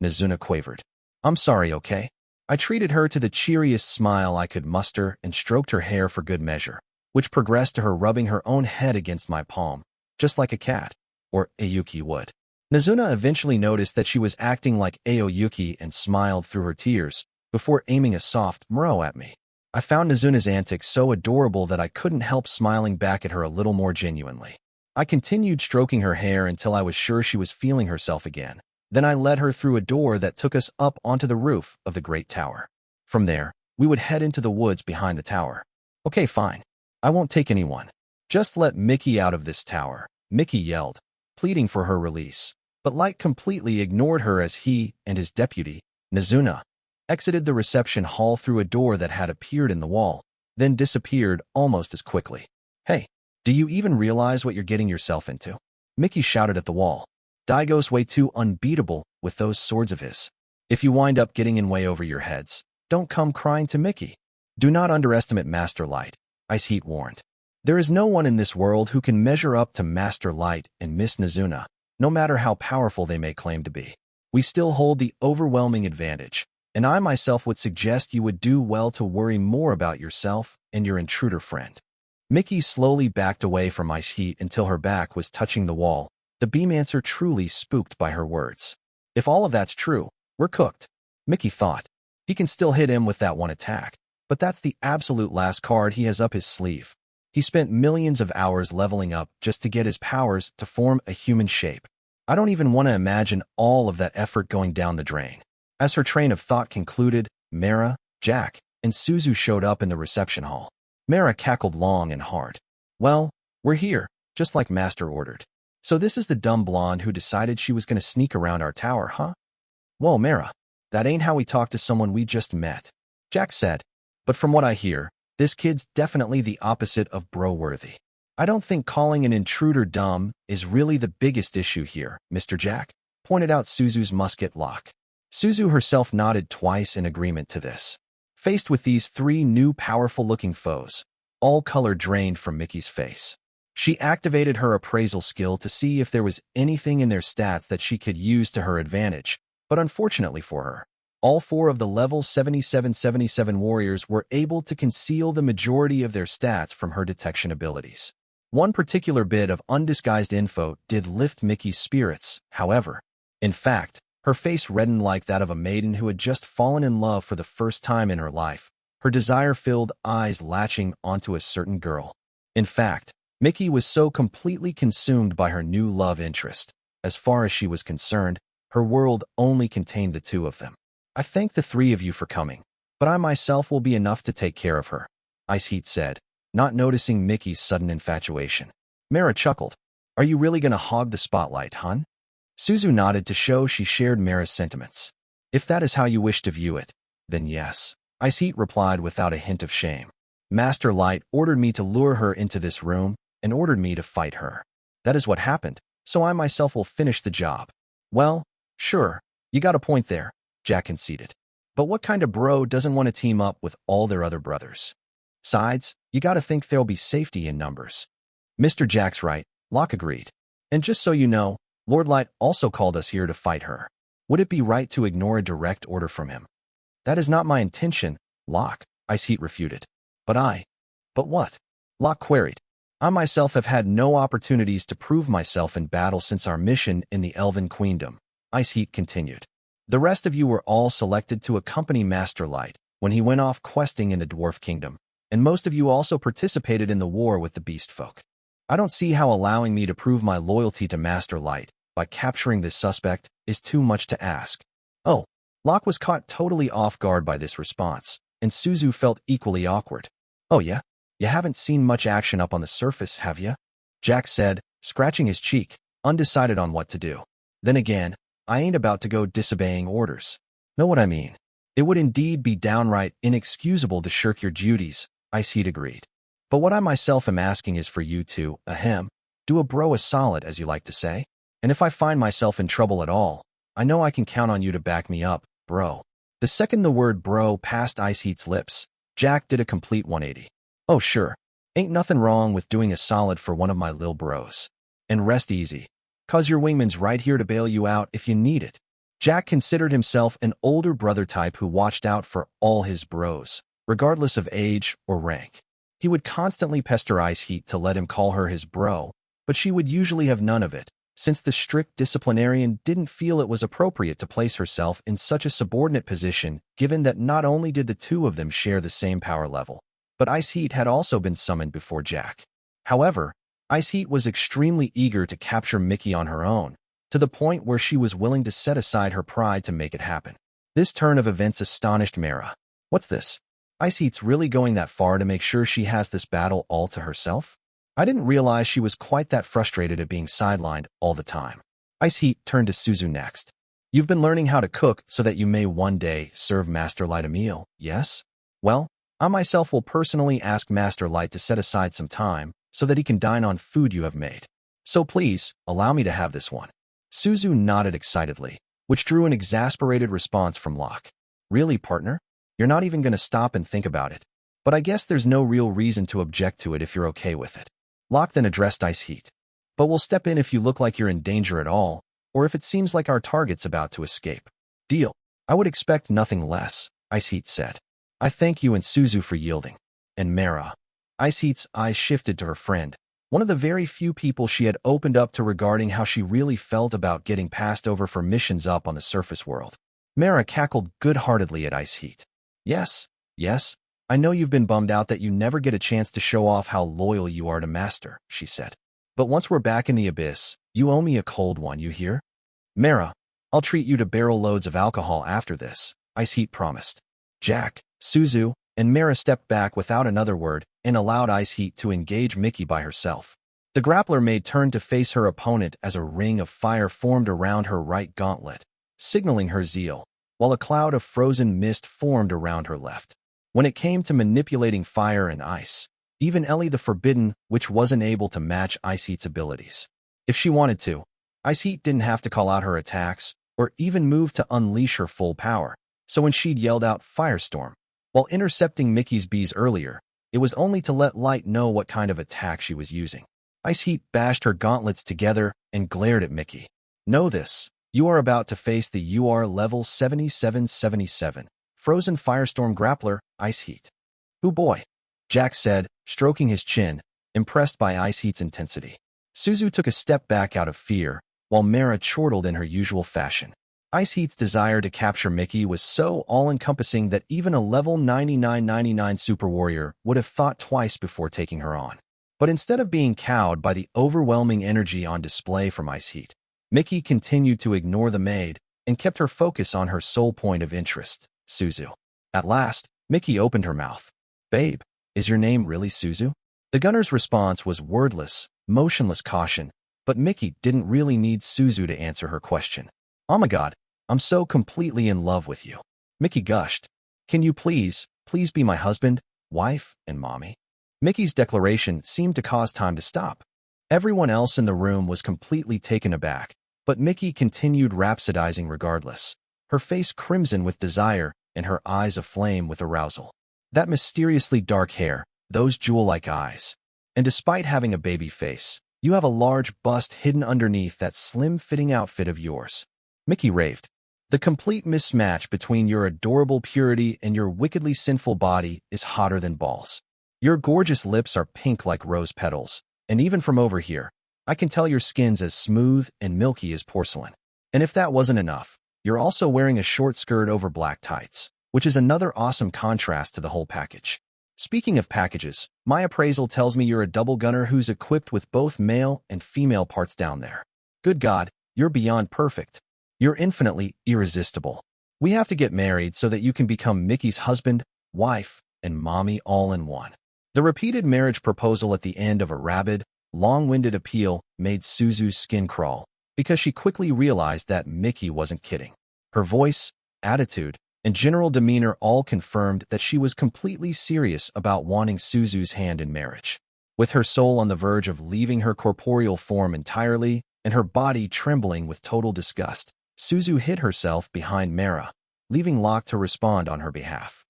Nazuna quavered. I'm sorry, okay? I treated her to the cheeriest smile I could muster and stroked her hair for good measure, which progressed to her rubbing her own head against my palm, just like a cat, or Ayuki would. Nazuna eventually noticed that she was acting like Aoyuki and smiled through her tears, before aiming a soft murrow at me. I found Nazuna's antics so adorable that I couldn't help smiling back at her a little more genuinely. I continued stroking her hair until I was sure she was feeling herself again. Then I led her through a door that took us up onto the roof of the great tower. From there, we would head into the woods behind the tower. Okay, fine. I won't take anyone. Just let Mickey out of this tower, Mickey yelled, pleading for her release. But Light completely ignored her as he and his deputy, Nazuna, exited the reception hall through a door that had appeared in the wall, then disappeared almost as quickly. Hey, do you even realize what you're getting yourself into? Mickey shouted at the wall. Daigo's way too unbeatable with those swords of his. If you wind up getting in way over your heads, don't come crying to Mickey. Do not underestimate Master Light, Ice Heat warned. There is no one in this world who can measure up to Master Light and Miss Nazuna, no matter how powerful they may claim to be. We still hold the overwhelming advantage, and I myself would suggest you would do well to worry more about yourself and your intruder friend. Mickey slowly backed away from Ice Heat until her back was touching the wall, the Beamancer truly spooked by her words. If all of that's true, we're cooked, Mickey thought. He can still hit him with that one attack, but that's the absolute last card he has up his sleeve. He spent millions of hours leveling up just to get his powers to form a human shape. I don't even want to imagine all of that effort going down the drain. As her train of thought concluded, Mara, Jack, and Suzu showed up in the reception hall. Mara cackled long and hard. Well, we're here, just like Master ordered. So this is the dumb blonde who decided she was going to sneak around our tower, huh? Whoa, Mara, that ain't how we talk to someone we just met, Jack said. But from what I hear, this kid's definitely the opposite of bro-worthy. I don't think calling an intruder dumb is really the biggest issue here, Mr. Jack, pointed out Suzu's musket lock. Suzu herself nodded twice in agreement to this. Faced with these three new powerful-looking foes, all color drained from Mickey's face, she activated her appraisal skill to see if there was anything in their stats that she could use to her advantage, but unfortunately for her, all four of the level 77-77 warriors were able to conceal the majority of their stats from her detection abilities. One particular bit of undisguised info did lift Mickey's spirits, however. In fact, her face reddened like that of a maiden who had just fallen in love for the first time in her life, her desire-filled eyes latching onto a certain girl. In fact, Mickey was so completely consumed by her new love interest. As far as she was concerned, her world only contained the two of them. I thank the three of you for coming, but I myself will be enough to take care of her, Ice Heat said, not noticing Mickey's sudden infatuation. Mara chuckled. Are you really going to hog the spotlight, hun? Suzu nodded to show she shared Mara's sentiments. If that is how you wish to view it, then yes, Ice Heat replied without a hint of shame. Master Light ordered me to lure her into this room and ordered me to fight her. That is what happened, so I myself will finish the job. Well, sure, you got a point there, Jack conceded. But what kind of bro doesn't want to team up with all their other brothers? Besides, you gotta think there'll be safety in numbers. Mr. Jack's right, Locke agreed. And just so you know, Lord Light also called us here to fight her. Would it be right to ignore a direct order from him? That is not my intention, Locke, Ice Heat refuted. But what? Locke queried. I myself have had no opportunities to prove myself in battle since our mission in the Elven Queendom, Ice Heat continued. The rest of you were all selected to accompany Master Light when he went off questing in the Dwarf Kingdom, and most of you also participated in the war with the Beast Folk. I don't see how allowing me to prove my loyalty to Master Light by capturing this suspect is too much to ask. Oh, Locke was caught totally off guard by this response, and Suzu felt equally awkward. Oh yeah? You haven't seen much action up on the surface, have you? Jack said, scratching his cheek, undecided on what to do. Then again, I ain't about to go disobeying orders. Know what I mean? It would indeed be downright inexcusable to shirk your duties, Ice Heat agreed. But what I myself am asking is for you to, do a bro a solid, as you like to say. And if I find myself in trouble at all, I know I can count on you to back me up, bro. The second the word bro passed Ice Heat's lips, Jack did a complete 180. Oh sure, ain't nothing wrong with doing a solid for one of my lil bros. And rest easy, 'cause your wingman's right here to bail you out if you need it. Jack considered himself an older brother type who watched out for all his bros, regardless of age or rank. He would constantly pester Ice Heat to let him call her his bro, but she would usually have none of it, since the strict disciplinarian didn't feel it was appropriate to place herself in such a subordinate position, given that not only did the two of them share the same power level, but Ice Heat had also been summoned before Jack. However, Ice Heat was extremely eager to capture Mickey on her own, to the point where she was willing to set aside her pride to make it happen. This turn of events astonished Mara. What's this? Ice Heat's really going that far to make sure she has this battle all to herself? I didn't realize she was quite that frustrated at being sidelined all the time. Ice Heat turned to Suzu next. You've been learning how to cook so that you may one day serve Master Light a meal, yes? Well, I myself will personally ask Master Light to set aside some time so that he can dine on food you have made. So please, allow me to have this one. Suzu nodded excitedly, which drew an exasperated response from Locke. Really, partner? You're not even going to stop and think about it. But I guess there's no real reason to object to it if you're okay with it. Locke then addressed Ice Heat. But we'll step in if you look like you're in danger at all, or if it seems like our target's about to escape. Deal. I would expect nothing less, Ice Heat said. I thank you and Suzu for yielding. And Mara. Ice Heat's eyes shifted to her friend, one of the very few people she had opened up to regarding how she really felt about getting passed over for missions up on the surface world. Mara cackled good-heartedly at Ice Heat. Yes, I know you've been bummed out that you never get a chance to show off how loyal you are to Master, she said. But once we're back in the abyss, you owe me a cold one, you hear? Mara, I'll treat you to barrel loads of alcohol after this, Ice Heat promised. Jack, Suzu, and Mara stepped back without another word and allowed Ice Heat to engage Mickey by herself. The grappler maid turned to face her opponent as a ring of fire formed around her right gauntlet, signaling her zeal, while a cloud of frozen mist formed around her left. When it came to manipulating fire and ice, even Ellie the Forbidden, which wasn't able to match Ice Heat's abilities. If she wanted to, Ice Heat didn't have to call out her attacks or even move to unleash her full power, so when she'd yelled out Firestorm, while intercepting Mickey's bees earlier, it was only to let Light know what kind of attack she was using. Ice Heat bashed her gauntlets together and glared at Mickey. Know this, you are about to face the UR level 7777. Frozen Firestorm Grappler, Ice Heat. Ooh boy, Jack said, stroking his chin, impressed by Ice Heat's intensity. Suzu took a step back out of fear, while Mara chortled in her usual fashion. Ice Heat's desire to capture Mickey was so all-encompassing that even a level 9999 super warrior would have thought twice before taking her on. But instead of being cowed by the overwhelming energy on display from Ice Heat, Mickey continued to ignore the maid and kept her focus on her sole point of interest, Suzu. At last, Mickey opened her mouth. Babe, is your name really Suzu? The gunner's response was wordless, motionless caution, but Mickey didn't really need Suzu to answer her question. Oh my god, I'm so completely in love with you. Mickey gushed. Can you please be my husband, wife, and mommy? Mickey's declaration seemed to cause time to stop. Everyone else in the room was completely taken aback, but Mickey continued rhapsodizing regardless, her face crimson with desire and her eyes aflame with arousal. That mysteriously dark hair, those jewel-like eyes. And despite having a baby face, you have a large bust hidden underneath that slim-fitting outfit of yours. Mickey raved. The complete mismatch between your adorable purity and your wickedly sinful body is hotter than balls. Your gorgeous lips are pink like rose petals, and even from over here, I can tell your skin's as smooth and milky as porcelain. And if that wasn't enough, you're also wearing a short skirt over black tights, which is another awesome contrast to the whole package. Speaking of packages, my appraisal tells me you're a double gunner who's equipped with both male and female parts down there. Good God, you're beyond perfect. You're infinitely irresistible. We have to get married so that you can become Mickey's husband, wife, and mommy all in one. The repeated marriage proposal at the end of a rabid, long-winded appeal made Suzu's skin crawl, because she quickly realized that Mickey wasn't kidding. Her voice, attitude, and general demeanor all confirmed that she was completely serious about wanting Suzu's hand in marriage. With her soul on the verge of leaving her corporeal form entirely and her body trembling with total disgust, Suzu hid herself behind Mara, leaving Locke to respond on her behalf.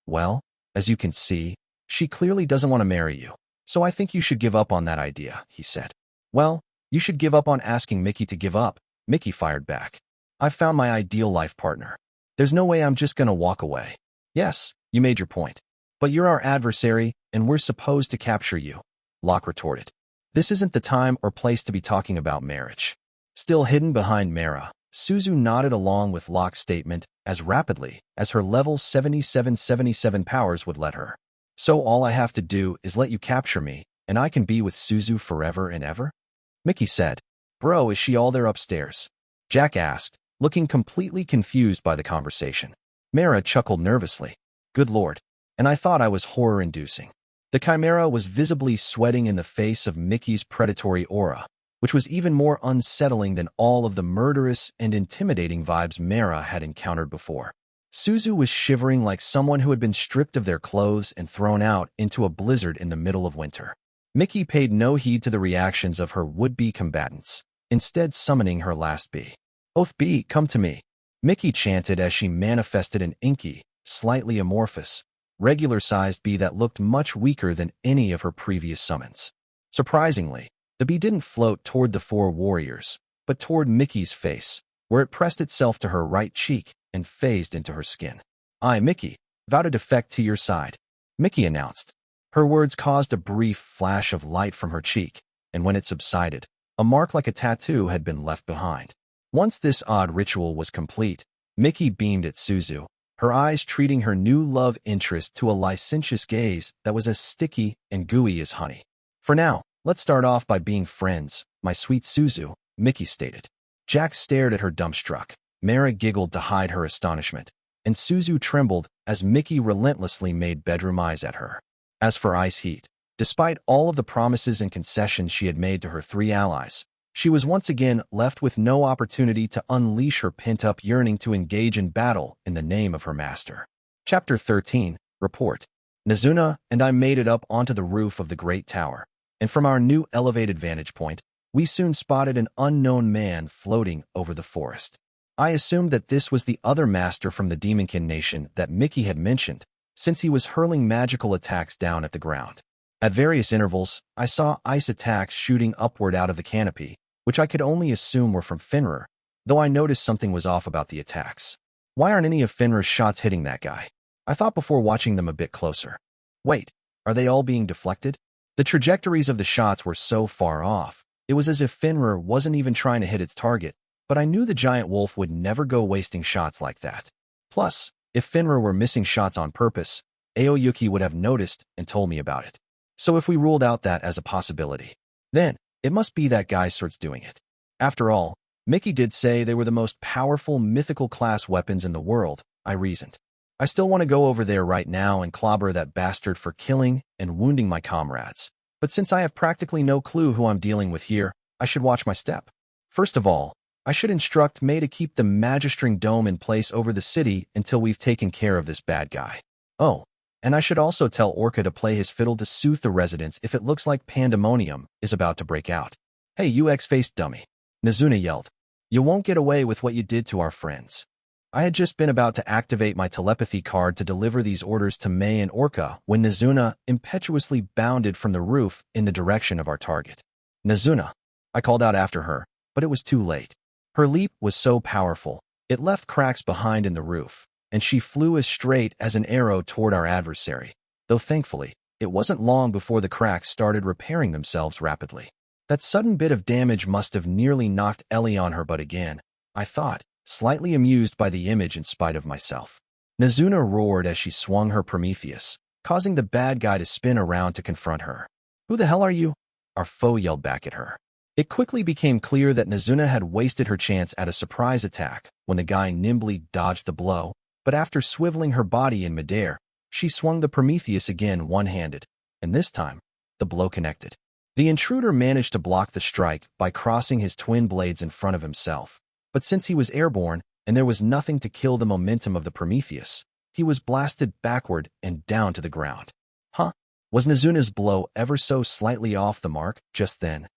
Well, as you can see, she clearly doesn't want to marry you, so I think you should give up on that idea, he said. Well, you should give up on asking Mickey to give up, Mickey fired back. I've found my ideal life partner. There's no way I'm just gonna walk away. Yes, you made your point. But you're our adversary, and we're supposed to capture you, Locke retorted. This isn't the time or place to be talking about marriage. Still hidden behind Mara, Suzu nodded along with Locke's statement as rapidly as her level 7777 powers would let her. So all I have to do is let you capture me, and I can be with Suzu forever and ever? Mickey said. Bro, is she all there upstairs? Jack asked, looking completely confused by the conversation. Mara chuckled nervously. Good Lord. And I thought I was horror-inducing. The Chimera was visibly sweating in the face of Mickey's predatory aura, which was even more unsettling than all of the murderous and intimidating vibes Mara had encountered before. Suzu was shivering like someone who had been stripped of their clothes and thrown out into a blizzard in the middle of winter. Mickey paid no heed to the reactions of her would-be combatants, instead summoning her last bee. Oath bee, come to me, Mickey chanted as she manifested an inky, slightly amorphous, regular-sized bee that looked much weaker than any of her previous summons. Surprisingly, the bee didn't float toward the four warriors, but toward Mickey's face, where it pressed itself to her right cheek and phased into her skin. I, Mickey, vow to defect to your side, Mickey announced. Her words caused a brief flash of light from her cheek, and when it subsided, a mark like a tattoo had been left behind. Once this odd ritual was complete, Mickey beamed at Suzu, her eyes treating her new love interest to a licentious gaze that was as sticky and gooey as honey. For now, let's start off by being friends, my sweet Suzu, Mickey stated. Jack stared at her dumbstruck. Mara giggled to hide her astonishment, and Suzu trembled as Mickey relentlessly made bedroom eyes at her. As for Ice Heat, despite all of the promises and concessions she had made to her three allies, she was once again left with no opportunity to unleash her pent-up yearning to engage in battle in the name of her master. Chapter 13, Report. Nazuna and I made it up onto the roof of the Great Tower, and from our new elevated vantage point, we soon spotted an unknown man floating over the forest. I assumed that this was the other master from the Demonkin Nation that Mickey had mentioned, since he was hurling magical attacks down at the ground. At various intervals, I saw ice attacks shooting upward out of the canopy, which I could only assume were from Fenrir, though I noticed something was off about the attacks. Why aren't any of Fenrir's shots hitting that guy? I thought before watching them a bit closer. Wait, are they all being deflected? The trajectories of the shots were so far off, it was as if Fenrir wasn't even trying to hit its target, but I knew the giant wolf would never go wasting shots like that. Plus, if Fenrir were missing shots on purpose, Aoyuki would have noticed and told me about it. So if we ruled out that as a possibility, then it must be that guy's sorts doing it. After all, Mickey did say they were the most powerful mythical class weapons in the world, I reasoned. I still want to go over there right now and clobber that bastard for killing and wounding my comrades. But since I have practically no clue who I'm dealing with here, I should watch my step. First of all, I should instruct May to keep the Magistring Dome in place over the city until we've taken care of this bad guy. Oh, And I should also tell Orca to play his fiddle to soothe the residents if it looks like pandemonium is about to break out. Hey, you X-faced dummy. Nizuna yelled. You won't get away with what you did to our friends. I had just been about to activate my telepathy card to deliver these orders to May and Orca when Nizuna impetuously bounded from the roof in the direction of our target. Nizuna, I called out after her, but it was too late. Her leap was so powerful, it left cracks behind in the roof, and she flew as straight as an arrow toward our adversary, though thankfully, it wasn't long before the cracks started repairing themselves rapidly. That sudden bit of damage must have nearly knocked Ellie on her butt again, I thought, slightly amused by the image in spite of myself. Nizuna roared as she swung her Prometheus, causing the bad guy to spin around to confront her. Who the hell are you? Our foe yelled back at her. It quickly became clear that Nizuna had wasted her chance at a surprise attack when the guy nimbly dodged the blow, but after swiveling her body in midair, she swung the Prometheus again one-handed, and this time, the blow connected. The intruder managed to block the strike by crossing his twin blades in front of himself, but since he was airborne and there was nothing to kill the momentum of the Prometheus, he was blasted backward and down to the ground. Huh? Was Nizuna's blow ever so slightly off the mark just then?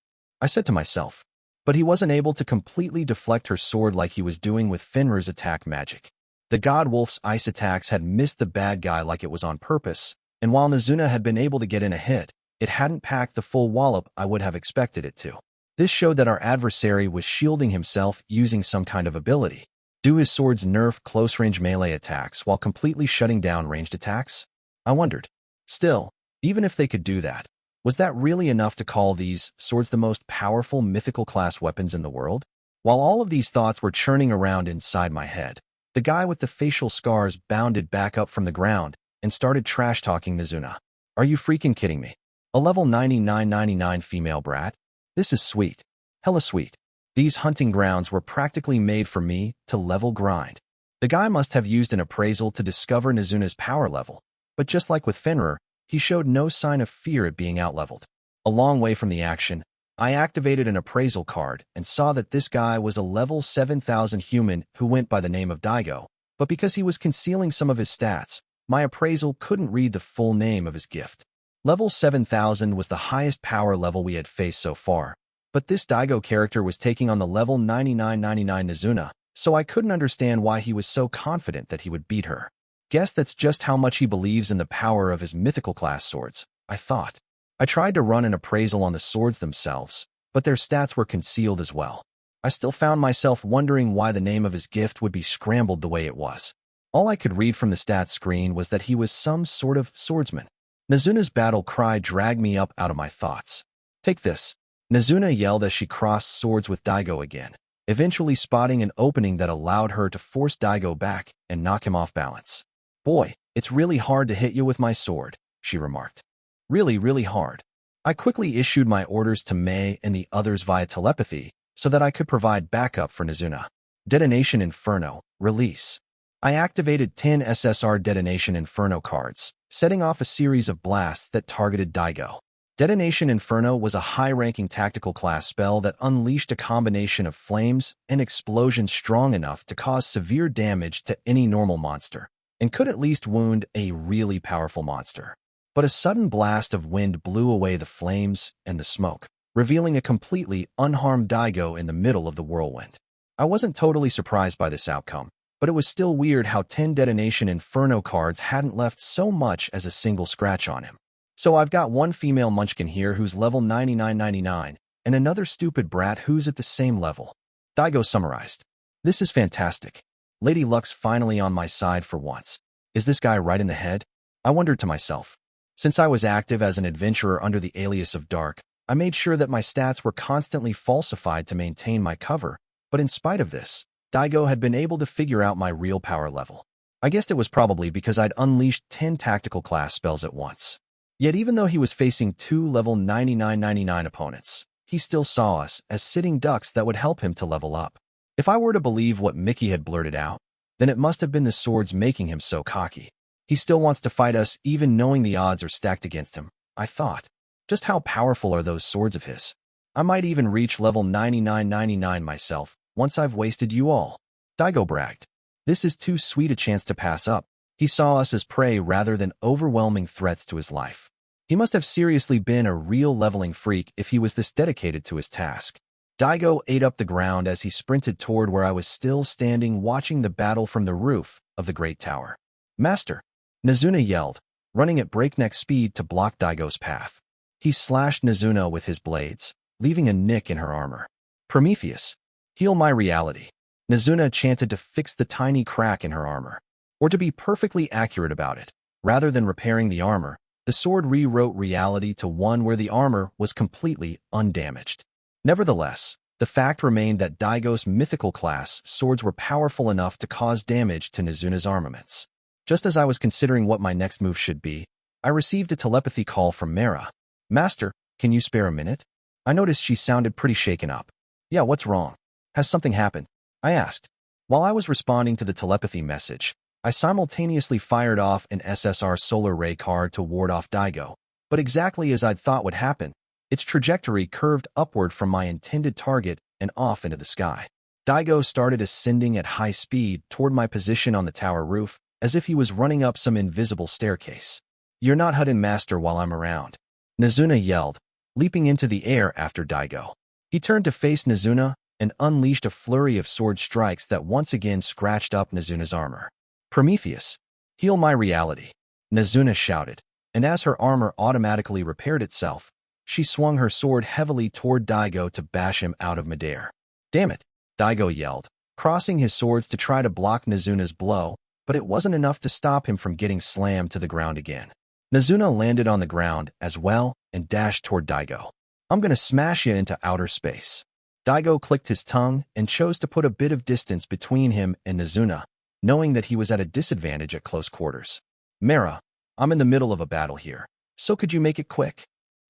I said to myself, but he wasn't able to completely deflect her sword like he was doing with Fenrir's attack magic. The God Wolf's ice attacks had missed the bad guy like it was on purpose, and while Nizuna had been able to get in a hit, it hadn't packed the full wallop I would have expected it to. This showed that our adversary was shielding himself using some kind of ability. Do his swords nerf close-range melee attacks while completely shutting down ranged attacks? I wondered. Still, even if they could do that, was that really enough to call these swords the most powerful mythical class weapons in the world? While all of these thoughts were churning around inside my head, the guy with the facial scars bounded back up from the ground and started trash-talking Nizuna. Are you freaking kidding me? A level 9999 female brat? This is sweet. Hella sweet. These hunting grounds were practically made for me to level grind. The guy must have used an appraisal to discover Nizuna's power level, but just like with Fenrir, he showed no sign of fear at being outleveled. A long way from the action, I activated an appraisal card and saw that this guy was a level 7000 human who went by the name of Daigo, but because he was concealing some of his stats, my appraisal couldn't read the full name of his gift. Level 7000 was the highest power level we had faced so far, but this Daigo character was taking on the level 9999 Nizuna, so I couldn't understand why he was so confident that he would beat her. Guess that's just how much he believes in the power of his mythical class swords, I thought. I tried to run an appraisal on the swords themselves, but their stats were concealed as well. I still found myself wondering why the name of his gift would be scrambled the way it was. All I could read from the stats screen was that he was some sort of swordsman. Nizuna's battle cry dragged me up out of my thoughts. Take this. Nizuna yelled as she crossed swords with Daigo again, eventually spotting an opening that allowed her to force Daigo back and knock him off balance. Boy, it's really hard to hit you with my sword, she remarked. Really, really hard. I quickly issued my orders to May and the others via telepathy so that I could provide backup for Nizuna. Detonation Inferno, release. I activated 10 SSR Detonation Inferno cards, setting off a series of blasts that targeted Daigo. Detonation Inferno was a high-ranking tactical class spell that unleashed a combination of flames and explosions strong enough to cause severe damage to any normal monster, and could at least wound a really powerful monster. But a sudden blast of wind blew away the flames and the smoke, revealing a completely unharmed Daigo in the middle of the whirlwind. I wasn't totally surprised by this outcome, but it was still weird how 10 Detonation Inferno cards hadn't left so much as a single scratch on him. So I've got one female munchkin here who's level 9999, and another stupid brat who's at the same level. Daigo summarized. This is fantastic. Lady Luck's finally on my side for once. Is this guy right in the head? I wondered to myself. Since I was active as an adventurer under the alias of Dark, I made sure that my stats were constantly falsified to maintain my cover, but in spite of this, Daigo had been able to figure out my real power level. I guessed it was probably because I'd unleashed 10 tactical class spells at once. Yet even though he was facing 2 level 9999 opponents, he still saw us as sitting ducks that would help him to level up. If I were to believe what Mickey had blurted out, then it must have been the swords making him so cocky. He still wants to fight us even knowing the odds are stacked against him, I thought. Just how powerful are those swords of his? I might even reach level 9999 myself once I've wasted you all. Daigo bragged. This is too sweet a chance to pass up. He saw us as prey rather than overwhelming threats to his life. He must have seriously been a real leveling freak if he was this dedicated to his task. Daigo ate up the ground as he sprinted toward where I was still standing watching the battle from the roof of the great tower. Master! Nazuna yelled, running at breakneck speed to block Daigo's path. He slashed Nazuna with his blades, leaving a nick in her armor. Prometheus, heal my reality. Nazuna chanted to fix the tiny crack in her armor. Or to be perfectly accurate about it, rather than repairing the armor, the sword rewrote reality to one where the armor was completely undamaged. Nevertheless, the fact remained that Daigo's mythical class swords were powerful enough to cause damage to Nazuna's armaments. Just as I was considering what my next move should be, I received a telepathy call from Mera. Master, can you spare a minute? I noticed she sounded pretty shaken up. Yeah, what's wrong? Has something happened? I asked. While I was responding to the telepathy message, I simultaneously fired off an SSR solar ray card to ward off Daigo, but exactly as I'd thought would happen, its trajectory curved upward from my intended target and off into the sky. Daigo started ascending at high speed toward my position on the tower roof, as if he was running up some invisible staircase. You're not Hudden Master while I'm around. Nazuna yelled, leaping into the air after Daigo. He turned to face Nazuna and unleashed a flurry of sword strikes that once again scratched up Nazuna's armor. Prometheus, heal my reality, Nazuna shouted, and as her armor automatically repaired itself, she swung her sword heavily toward Daigo to bash him out of midair. Damn it, Daigo yelled, crossing his swords to try to block Nazuna's blow, but it wasn't enough to stop him from getting slammed to the ground again. Nazuna landed on the ground as well and dashed toward Daigo. I'm gonna smash you into outer space. Daigo clicked his tongue and chose to put a bit of distance between him and Nazuna, knowing that he was at a disadvantage at close quarters. Mera, I'm in the middle of a battle here, so could you make it quick?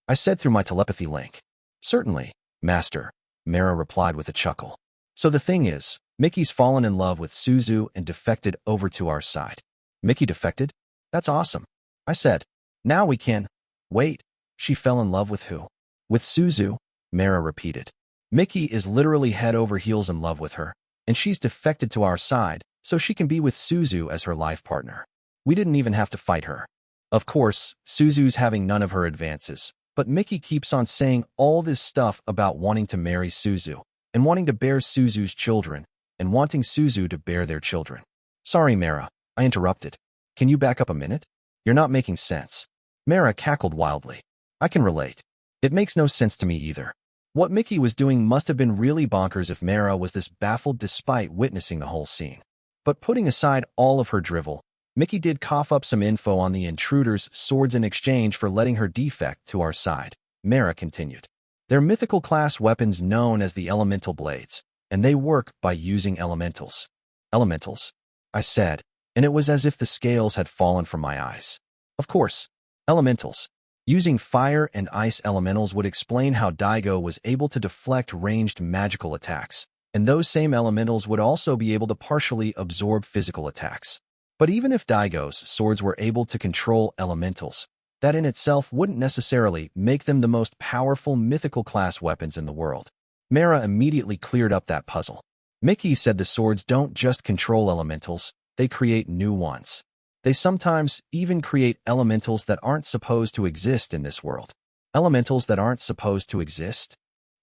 I said through my telepathy link. Certainly, Master, Mera replied with a chuckle. So the thing is, Mickey's fallen in love with Suzu and defected over to our side. Mickey defected? That's awesome. I said. Now we can. Wait, she fell in love with who? With Suzu, Mera repeated. Mickey is literally head over heels in love with her, and she's defected to our side, so she can be with Suzu as her life partner. We didn't even have to fight her. Of course, Suzu's having none of her advances, but Mickey keeps on saying all this stuff about wanting to marry Suzu, and wanting to bear Suzu's children, and wanting Suzu to bear their children. Sorry, Mera, I interrupted. Can you back up a minute? You're not making sense. Mera cackled wildly. I can relate. It makes no sense to me either. What Mickey was doing must have been really bonkers if Mera was this baffled despite witnessing the whole scene. But putting aside all of her drivel, Mickey did cough up some info on the intruder's swords in exchange for letting her defect to our side. Mera continued. They're mythical class weapons known as the elemental blades, and they work by using elementals. Elementals? I said, and it was as if the scales had fallen from my eyes. Of course, elementals. Using fire and ice elementals would explain how Daigo was able to deflect ranged magical attacks, and those same elementals would also be able to partially absorb physical attacks. But even if Daigo's swords were able to control elementals, that in itself wouldn't necessarily make them the most powerful mythical class weapons in the world. Mera immediately cleared up that puzzle. Mickey said the swords don't just control elementals, they create new ones. They sometimes even create elementals that aren't supposed to exist in this world. Elementals that aren't supposed to exist?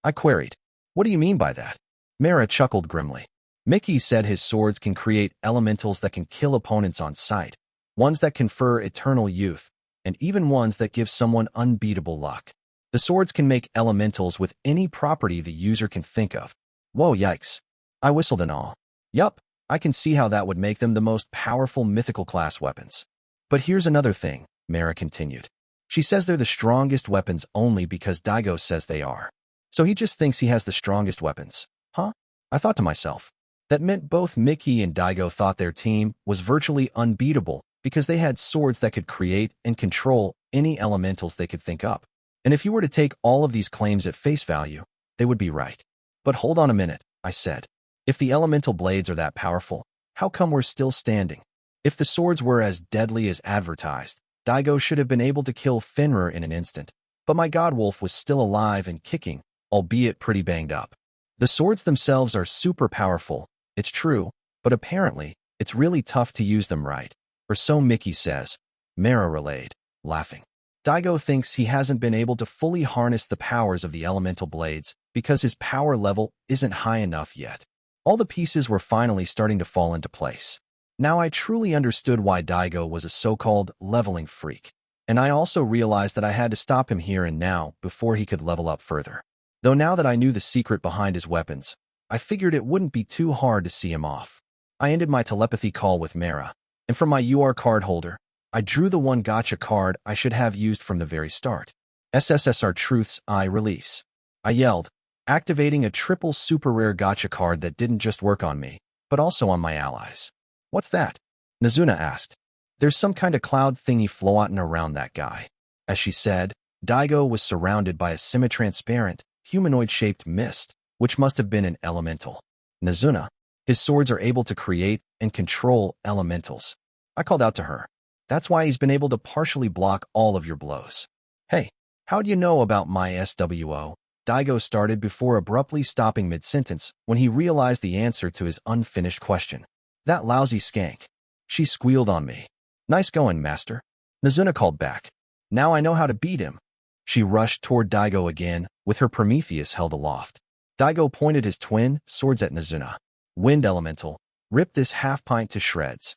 I queried. What do you mean by that? Mera chuckled grimly. Mickey said his swords can create elementals that can kill opponents on sight, ones that confer eternal youth, and even ones that give someone unbeatable luck. The swords can make elementals with any property the user can think of. Whoa, yikes. I whistled in awe. Yup, I can see how that would make them the most powerful mythical class weapons. But here's another thing, Mera continued. She says they're the strongest weapons only because Daigo says they are. So he just thinks he has the strongest weapons. Huh? I thought to myself. That meant both Mickey and Daigo thought their team was virtually unbeatable because they had swords that could create and control any elementals they could think up. And if you were to take all of these claims at face value, they would be right. But hold on a minute, I said. If the elemental blades are that powerful, how come we're still standing? If the swords were as deadly as advertised, Daigo should have been able to kill Fenrir in an instant. But my godwolf was still alive and kicking, albeit pretty banged up. The swords themselves are super powerful, it's true, but apparently, it's really tough to use them right. Or so Mickey says, Mara relayed, laughing. Daigo thinks he hasn't been able to fully harness the powers of the elemental blades because his power level isn't high enough yet. All the pieces were finally starting to fall into place. Now I truly understood why Daigo was a so-called leveling freak, and I also realized that I had to stop him here and now before he could level up further. Though now that I knew the secret behind his weapons, I figured it wouldn't be too hard to see him off. I ended my telepathy call with Mara, and from my UR card holder, I drew the one gacha card I should have used from the very start. SSSR Truth's Eye Release. I yelled, activating a triple super rare gacha card that didn't just work on me, but also on my allies. What's that? Nazuna asked. There's some kind of cloud thingy floating around that guy. As she said, Daigo was surrounded by a semi-transparent, humanoid-shaped mist, which must have been an elemental. Nazuna, his swords are able to create and control elementals. I called out to her. That's why he's been able to partially block all of your blows. Hey, how'd you know about my SWO? Daigo started before abruptly stopping mid-sentence when he realized the answer to his unfinished question. That lousy skank. She squealed on me. Nice going, master. Nazuna called back. Now I know how to beat him. She rushed toward Daigo again, with her Prometheus held aloft. Daigo pointed his twin swords at Nazuna. Wind Elemental, rip this half-pint to shreds.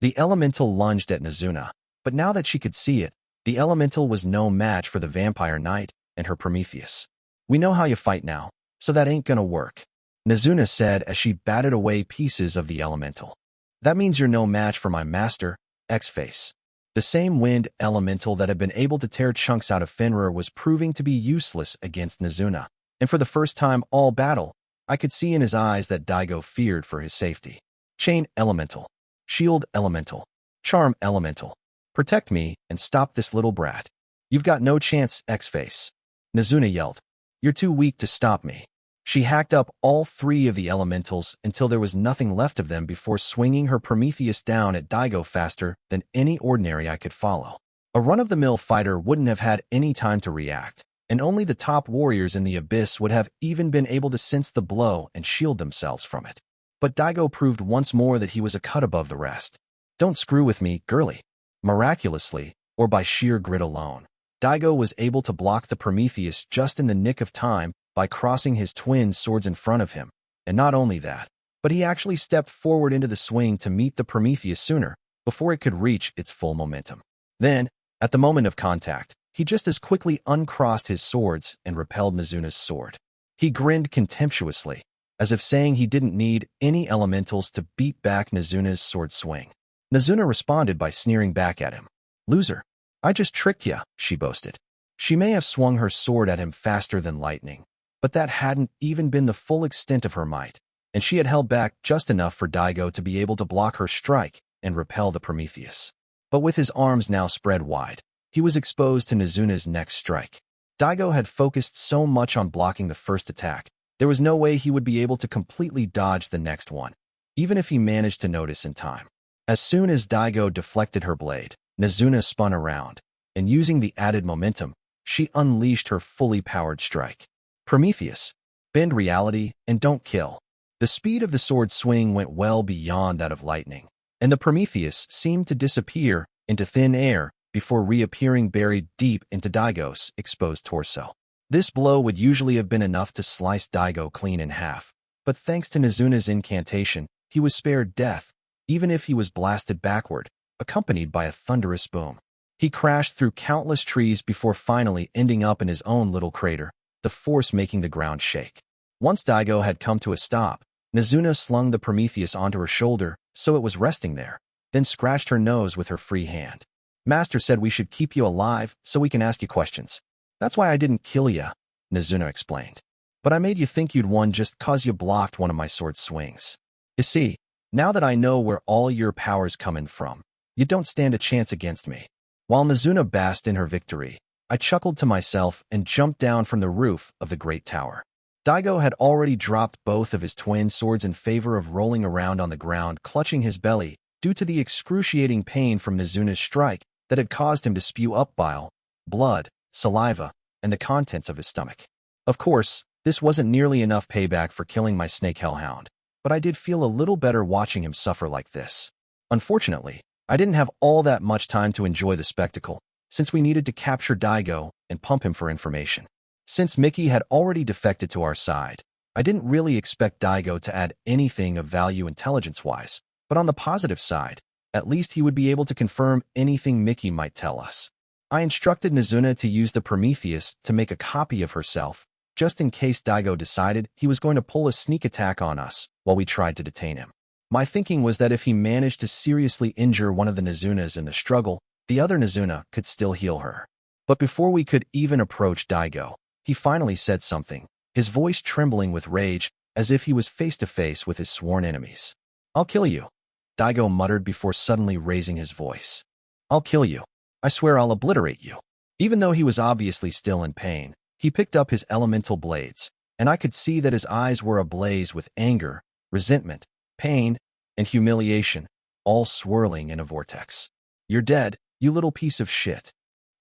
The Elemental lunged at Nazuna, but now that she could see it, the Elemental was no match for the Vampire Knight and her Prometheus. We know how you fight now, so that ain't gonna work, Nazuna said as she batted away pieces of the Elemental. That means you're no match for my master, X-Face. The same Wind Elemental that had been able to tear chunks out of Fenrir was proving to be useless against Nazuna, and for the first time all battle, I could see in his eyes that Daigo feared for his safety. Chain Elemental. Shield Elemental. Charm Elemental. Protect me and stop this little brat. You've got no chance, X-Face. Nazuna yelled. You're too weak to stop me. She hacked up all three of the elementals until there was nothing left of them before swinging her Prometheus down at Daigo faster than any ordinary I could follow. A run-of-the-mill fighter wouldn't have had any time to react, and only the top warriors in the abyss would have even been able to sense the blow and shield themselves from it. But Daigo proved once more that he was a cut above the rest. Don't screw with me, girly. Miraculously, or by sheer grit alone, Daigo was able to block the Prometheus just in the nick of time by crossing his twin swords in front of him. And not only that, but he actually stepped forward into the swing to meet the Prometheus sooner, before it could reach its full momentum. Then, at the moment of contact, he just as quickly uncrossed his swords and repelled Nazuna's sword. He grinned contemptuously, as if saying he didn't need any elementals to beat back Nazuna's sword swing. Nazuna responded by sneering back at him. Loser. I just tricked ya, she boasted. She may have swung her sword at him faster than lightning, but that hadn't even been the full extent of her might, and she had held back just enough for Daigo to be able to block her strike and repel the Prometheus. But with his arms now spread wide, he was exposed to Nazuna's next strike. Daigo had focused so much on blocking the first attack, there was no way he would be able to completely dodge the next one, even if he managed to notice in time. As soon as Daigo deflected her blade, Nazuna spun around, and using the added momentum, she unleashed her fully powered strike. Prometheus, bend reality and don't kill. The speed of the sword swing went well beyond that of lightning, and the Prometheus seemed to disappear into thin air before reappearing buried deep into Daigo's exposed torso. This blow would usually have been enough to slice Daigo clean in half, but thanks to Nazuna's incantation, he was spared death, even if he was blasted backward, accompanied by a thunderous boom. He crashed through countless trees before finally ending up in his own little crater, the force making the ground shake. Once Daigo had come to a stop, Nazuna slung the Prometheus onto her shoulder so it was resting there, then scratched her nose with her free hand. Master said we should keep you alive so we can ask you questions. That's why I didn't kill ya, Nazuna explained. But I made you think you'd won just 'cause you blocked one of my sword swings. You see, now that I know where all your power's coming from, you don't stand a chance against me. While Nazuna basked in her victory, I chuckled to myself and jumped down from the roof of the great tower. Daigo had already dropped both of his twin swords in favor of rolling around on the ground clutching his belly due to the excruciating pain from Nazuna's strike that had caused him to spew up bile, blood, saliva, and the contents of his stomach. Of course, this wasn't nearly enough payback for killing my snake hellhound, but I did feel a little better watching him suffer like this. Unfortunately, I didn't have all that much time to enjoy the spectacle, since we needed to capture Daigo and pump him for information. Since Mickey had already defected to our side, I didn't really expect Daigo to add anything of value intelligence-wise, but on the positive side, at least he would be able to confirm anything Mickey might tell us. I instructed Nizuna to use the Prometheus to make a copy of herself, just in case Daigo decided he was going to pull a sneak attack on us while we tried to detain him. My thinking was that if he managed to seriously injure one of the Nizunas in the struggle, the other Nizuna could still heal her. But before we could even approach Daigo, he finally said something, his voice trembling with rage, as if he was face to face with his sworn enemies. "I'll kill you," Daigo muttered before suddenly raising his voice. "I'll kill you. I swear I'll obliterate you." Even though he was obviously still in pain, he picked up his elemental blades, and I could see that his eyes were ablaze with anger, resentment, pain, and humiliation, all swirling in a vortex. "You're dead, you little piece of shit,"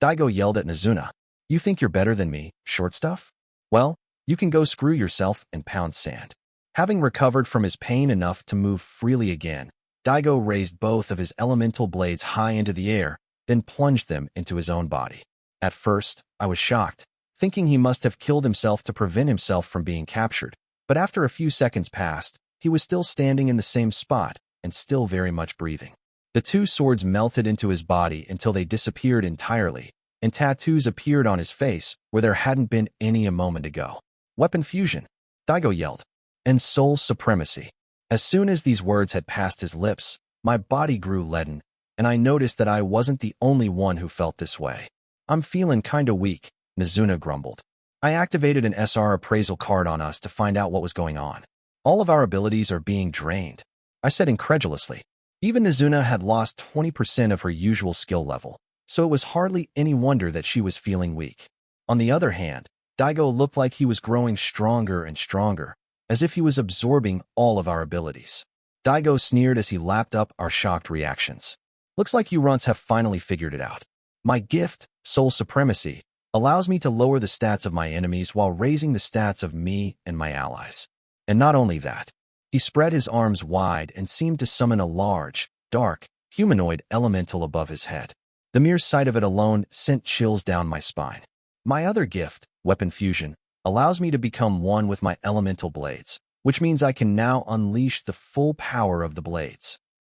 Daigo yelled at Nizuna. "You think you're better than me, short stuff? Well, you can go screw yourself and pound sand." Having recovered from his pain enough to move freely again, Daigo raised both of his elemental blades high into the air, then plunged them into his own body. At first, I was shocked, thinking he must have killed himself to prevent himself from being captured, but after a few seconds passed, he was still standing in the same spot and still very much breathing. The two swords melted into his body until they disappeared entirely, and tattoos appeared on his face where there hadn't been any a moment ago. "Weapon fusion," Daigo yelled, "and soul supremacy." As soon as these words had passed his lips, my body grew leaden, and I noticed that I wasn't the only one who felt this way. "I'm feeling kinda weak," Nizuna grumbled. "I activated an SR appraisal card on us to find out what was going on. All of our abilities are being drained," I said incredulously. Even Nizuna had lost 20% of her usual skill level, so it was hardly any wonder that she was feeling weak. On the other hand, Daigo looked like he was growing stronger and stronger, as if he was absorbing all of our abilities. Daigo sneered as he lapped up our shocked reactions. "Looks like you runts have finally figured it out. My gift, Soul Supremacy, allows me to lower the stats of my enemies while raising the stats of me and my allies. And not only that," he spread his arms wide and seemed to summon a large, dark, humanoid elemental above his head. The mere sight of it alone sent chills down my spine. "My other gift, Weapon Fusion, allows me to become one with my elemental blades, which means I can now unleash the full power of the blades."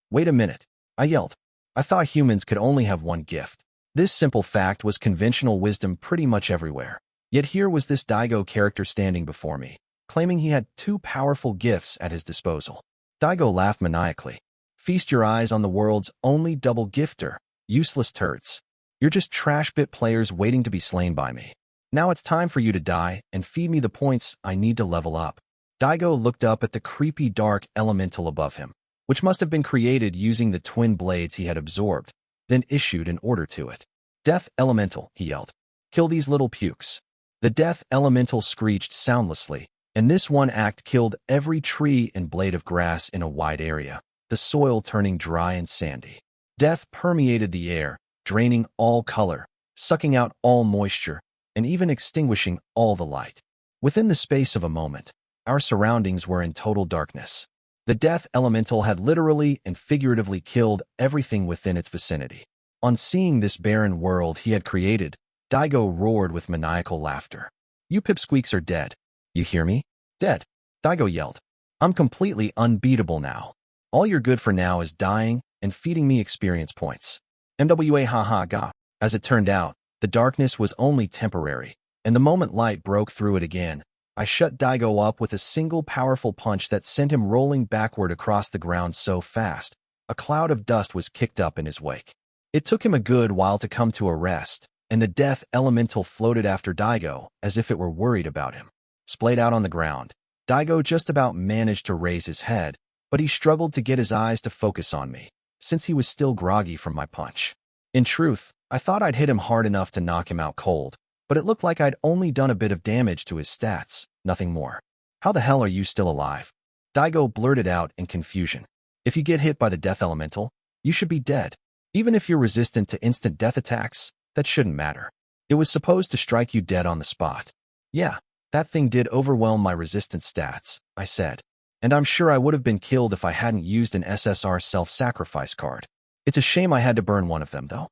"Wait a minute," I yelled. "I thought humans could only have one gift." This simple fact was conventional wisdom pretty much everywhere. Yet here was this Daigo character standing before me, claiming he had two powerful gifts at his disposal. Daigo laughed maniacally. "Feast your eyes on the world's only double gifter, useless turds. You're just trash bit players waiting to be slain by me. Now it's time for you to die and feed me the points I need to level up." Daigo looked up at the creepy dark elemental above him, which must have been created using the twin blades he had absorbed, then issued an order to it. "Death Elemental," he yelled. "Kill these little pukes." The Death Elemental screeched soundlessly, and this one act killed every tree and blade of grass in a wide area, the soil turning dry and sandy. Death permeated the air, draining all color, sucking out all moisture, and even extinguishing all the light. Within the space of a moment, our surroundings were in total darkness. The Death Elemental had literally and figuratively killed everything within its vicinity. On seeing this barren world he had created, Daigo roared with maniacal laughter. "You pipsqueaks are dead. You hear me? Dead," Daigo yelled. "I'm completely unbeatable now. All you're good for now is dying and feeding me experience points." MWA haha ga. As it turned out, the darkness was only temporary, and the moment light broke through it again, I shut Daigo up with a single powerful punch that sent him rolling backward across the ground so fast, a cloud of dust was kicked up in his wake. It took him a good while to come to a rest, and the Death Elemental floated after Daigo as if it were worried about him. Splayed out on the ground, Daigo just about managed to raise his head, but he struggled to get his eyes to focus on me, since he was still groggy from my punch. In truth, I thought I'd hit him hard enough to knock him out cold, but it looked like I'd only done a bit of damage to his stats, nothing more. "How the hell are you still alive?" Daigo blurted out in confusion. "If you get hit by the Death Elemental, you should be dead. Even if you're resistant to instant death attacks, that shouldn't matter. It was supposed to strike you dead on the spot." "Yeah, that thing did overwhelm my resistance stats," I said. "And I'm sure I would have been killed if I hadn't used an SSR self-sacrifice card." It's a shame I had to burn one of them, though.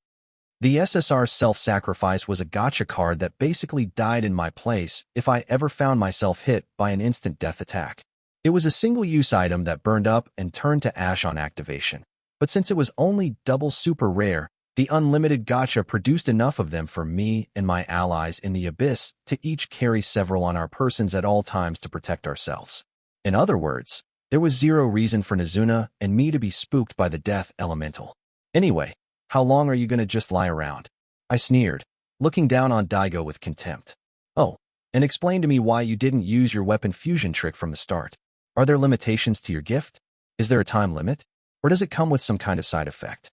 The SSR self-sacrifice was a gacha card that basically died in my place if I ever found myself hit by an instant death attack. It was a single-use item that burned up and turned to ash on activation. But since it was only double super rare, the Unlimited Gacha produced enough of them for me and my allies in the Abyss to each carry several on our persons at all times to protect ourselves. In other words, there was zero reason for Nizuna and me to be spooked by the death elemental. Anyway, how long are you going to just lie around? I sneered, looking down on Daigo with contempt. Oh, and explain to me why you didn't use your weapon fusion trick from the start. Are there limitations to your gift? Is there a time limit? Or does it come with some kind of side effect?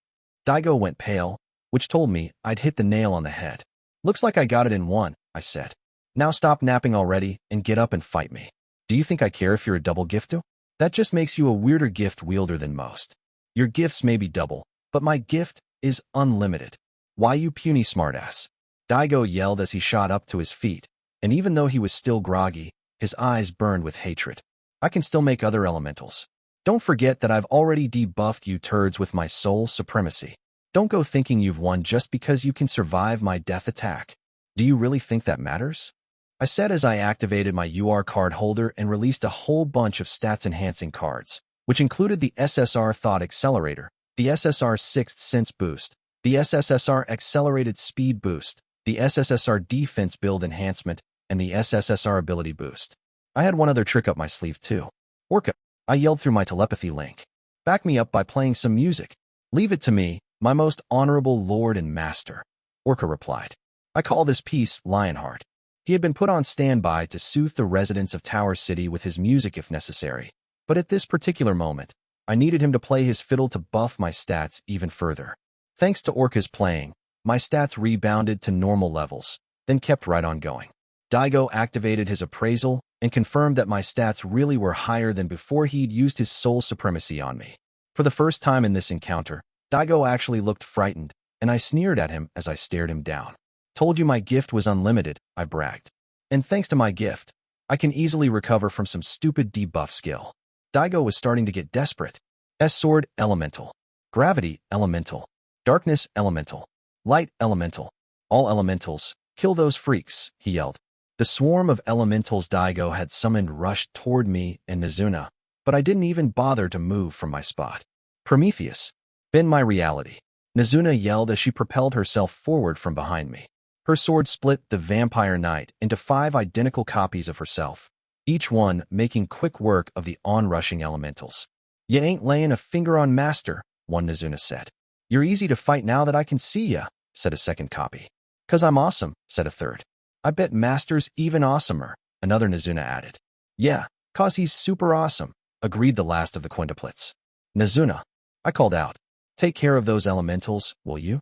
Daigo went pale, which told me I'd hit the nail on the head. Looks like I got it in one, I said. Now stop napping already and get up and fight me. Do you think I care if you're a double gifter? That just makes you a weirder gift wielder than most. Your gifts may be double, but my gift is unlimited. Why, you puny smartass? Daigo yelled as he shot up to his feet, and even though he was still groggy, his eyes burned with hatred. I can still make other elementals. Don't forget that I've already debuffed you turds with my soul supremacy. Don't go thinking you've won just because you can survive my death attack. Do you really think that matters? I said as I activated my UR card holder and released a whole bunch of stats-enhancing cards, which included the SSR Thought Accelerator, the SSR Sixth Sense Boost, the SSR Accelerated Speed Boost, the SSR Defense Build Enhancement, and the SSR Ability Boost. I had one other trick up my sleeve too. Orca, I yelled through my telepathy link. Back me up by playing some music. Leave it to me, my most honorable lord and master. Orca replied. I call this piece Lionheart. He had been put on standby to soothe the residents of Tower City with his music if necessary. But at this particular moment, I needed him to play his fiddle to buff my stats even further. Thanks to Orca's playing, my stats rebounded to normal levels, then kept right on going. Daigo activated his appraisal and confirmed that my stats really were higher than before he'd used his soul supremacy on me. For the first time in this encounter, Daigo actually looked frightened, and I sneered at him as I stared him down. Told you my gift was unlimited, I bragged. And thanks to my gift, I can easily recover from some stupid debuff skill. Daigo was starting to get desperate. S-Sword Elemental. Gravity Elemental. Darkness Elemental. Light Elemental. All elementals, kill those freaks, he yelled. The swarm of elementals Daigo had summoned rushed toward me and Nizuna, but I didn't even bother to move from my spot. Prometheus, bend my reality. Nizuna yelled as she propelled herself forward from behind me. Her sword split the vampire knight into 5 identical copies of herself, each one making quick work of the onrushing elementals. You ain't laying a finger on master, one Nizuna said. You're easy to fight now that I can see ya, said a second copy. 'Cause I'm awesome, said a third. I bet master's even awesomer, another Nizuna added. Yeah, 'cause he's super awesome, agreed the last of the quintuplets. Nizuna, I called out. Take care of those elementals, will you?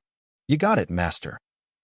You got it, master.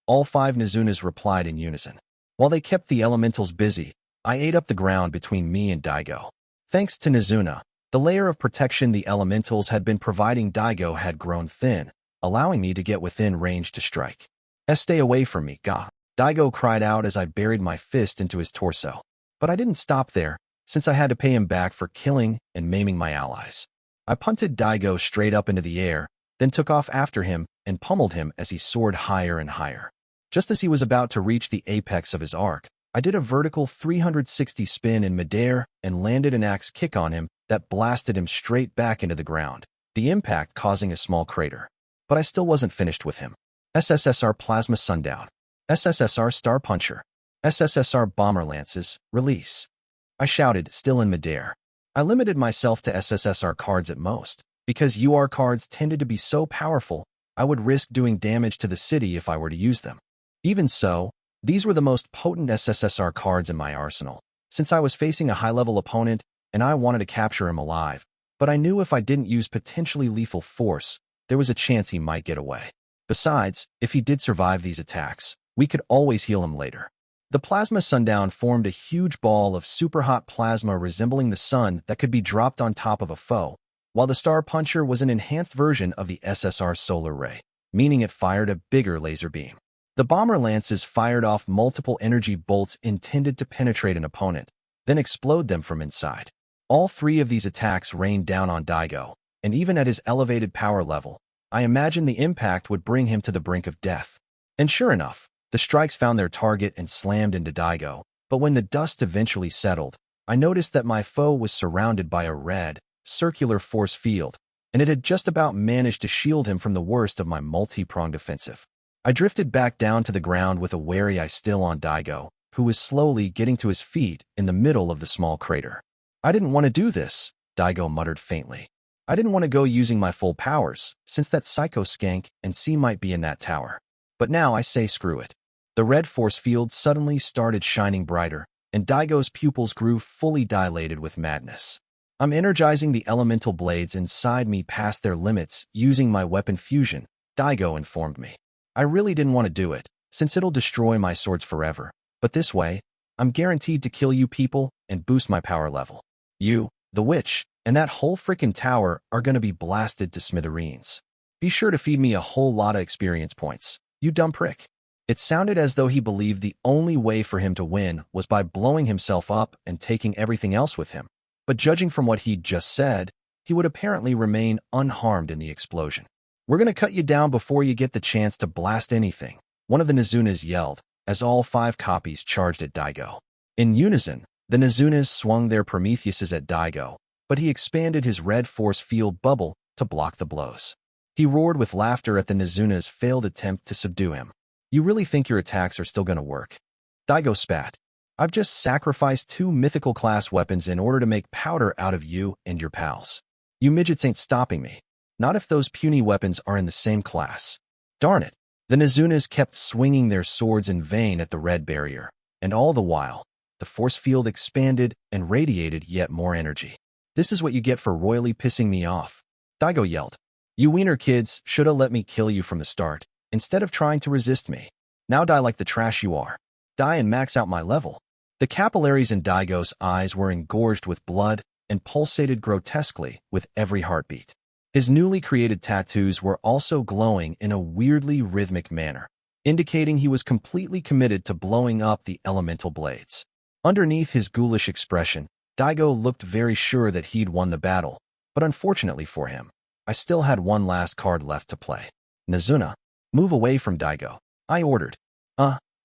All 5 Nizunas replied in unison. While they kept the elementals busy, I ate up the ground between me and Daigo. Thanks to Nizuna, the layer of protection the elementals had been providing Daigo had grown thin, allowing me to get within range to strike. Stay away from me, Ga. Daigo cried out as I buried my fist into his torso. But I didn't stop there, since I had to pay him back for killing and maiming my allies. I punted Daigo straight up into the air, then took off after him and pummeled him as he soared higher and higher. Just as he was about to reach the apex of his arc, I did a vertical 360 spin in midair and landed an axe kick on him that blasted him straight back into the ground, the impact causing a small crater. But I still wasn't finished with him. SSSR Plasma Sundown. SSSR Star Puncher. SSSR Bomber Lances, release. I shouted, still in midair. I limited myself to SSSR cards at most, because UR cards tended to be so powerful, I would risk doing damage to the city if I were to use them. Even so, these were the most potent SSSR cards in my arsenal, since I was facing a high-level opponent and I wanted to capture him alive, but I knew if I didn't use potentially lethal force, there was a chance he might get away. Besides, if he did survive these attacks, we could always heal him later. The Plasma Sundown formed a huge ball of super-hot plasma resembling the sun that could be dropped on top of a foe, while the Star Puncher was an enhanced version of the SSR Solar Ray, meaning it fired a bigger laser beam. The Bomber Lances fired off multiple energy bolts intended to penetrate an opponent, then explode them from inside. All 3 of these attacks rained down on Daigo, and even at his elevated power level, I imagined the impact would bring him to the brink of death. And sure enough, the strikes found their target and slammed into Daigo. But when the dust eventually settled, I noticed that my foe was surrounded by a red, circular force field, and it had just about managed to shield him from the worst of my multi-pronged offensive. I drifted back down to the ground with a wary eye still on Daigo, who was slowly getting to his feet in the middle of the small crater. I didn't want to do this, Daigo muttered faintly. I didn't want to go using my full powers, since that psycho skank and C might be in that tower. But now I say screw it. The red force field suddenly started shining brighter, and Daigo's pupils grew fully dilated with madness. I'm energizing the elemental blades inside me past their limits using my weapon fusion, Daigo informed me. I really didn't want to do it, since it'll destroy my swords forever. But this way, I'm guaranteed to kill you people and boost my power level. You, the witch, and that whole frickin' tower are gonna be blasted to smithereens. Be sure to feed me a whole lot of experience points, you dumb prick. It sounded as though he believed the only way for him to win was by blowing himself up and taking everything else with him. But judging from what he'd just said, he would apparently remain unharmed in the explosion. We're gonna cut you down before you get the chance to blast anything, one of the Nizunas yelled, as all 5 copies charged at Daigo. In unison, the Nizunas swung their Prometheuses at Daigo, but he expanded his red force field bubble to block the blows. He roared with laughter at the Nizuna's failed attempt to subdue him. You really think your attacks are still gonna work? Daigo spat. I've just sacrificed 2 mythical class weapons in order to make powder out of you and your pals. You midgets ain't stopping me. Not if those puny weapons are in the same class. Darn it. The Nizunas kept swinging their swords in vain at the red barrier, and all the while, the force field expanded and radiated yet more energy. This is what you get for royally pissing me off, Daigo yelled. You wiener kids shoulda let me kill you from the start, instead of trying to resist me. Now die like the trash you are. Die and max out my level. The capillaries in Daigo's eyes were engorged with blood and pulsated grotesquely with every heartbeat. His newly created tattoos were also glowing in a weirdly rhythmic manner, indicating he was completely committed to blowing up the elemental blades. Underneath his ghoulish expression, Daigo looked very sure that he'd won the battle, but unfortunately for him, I still had one last card left to play. Nizuna, move away from Daigo, I ordered.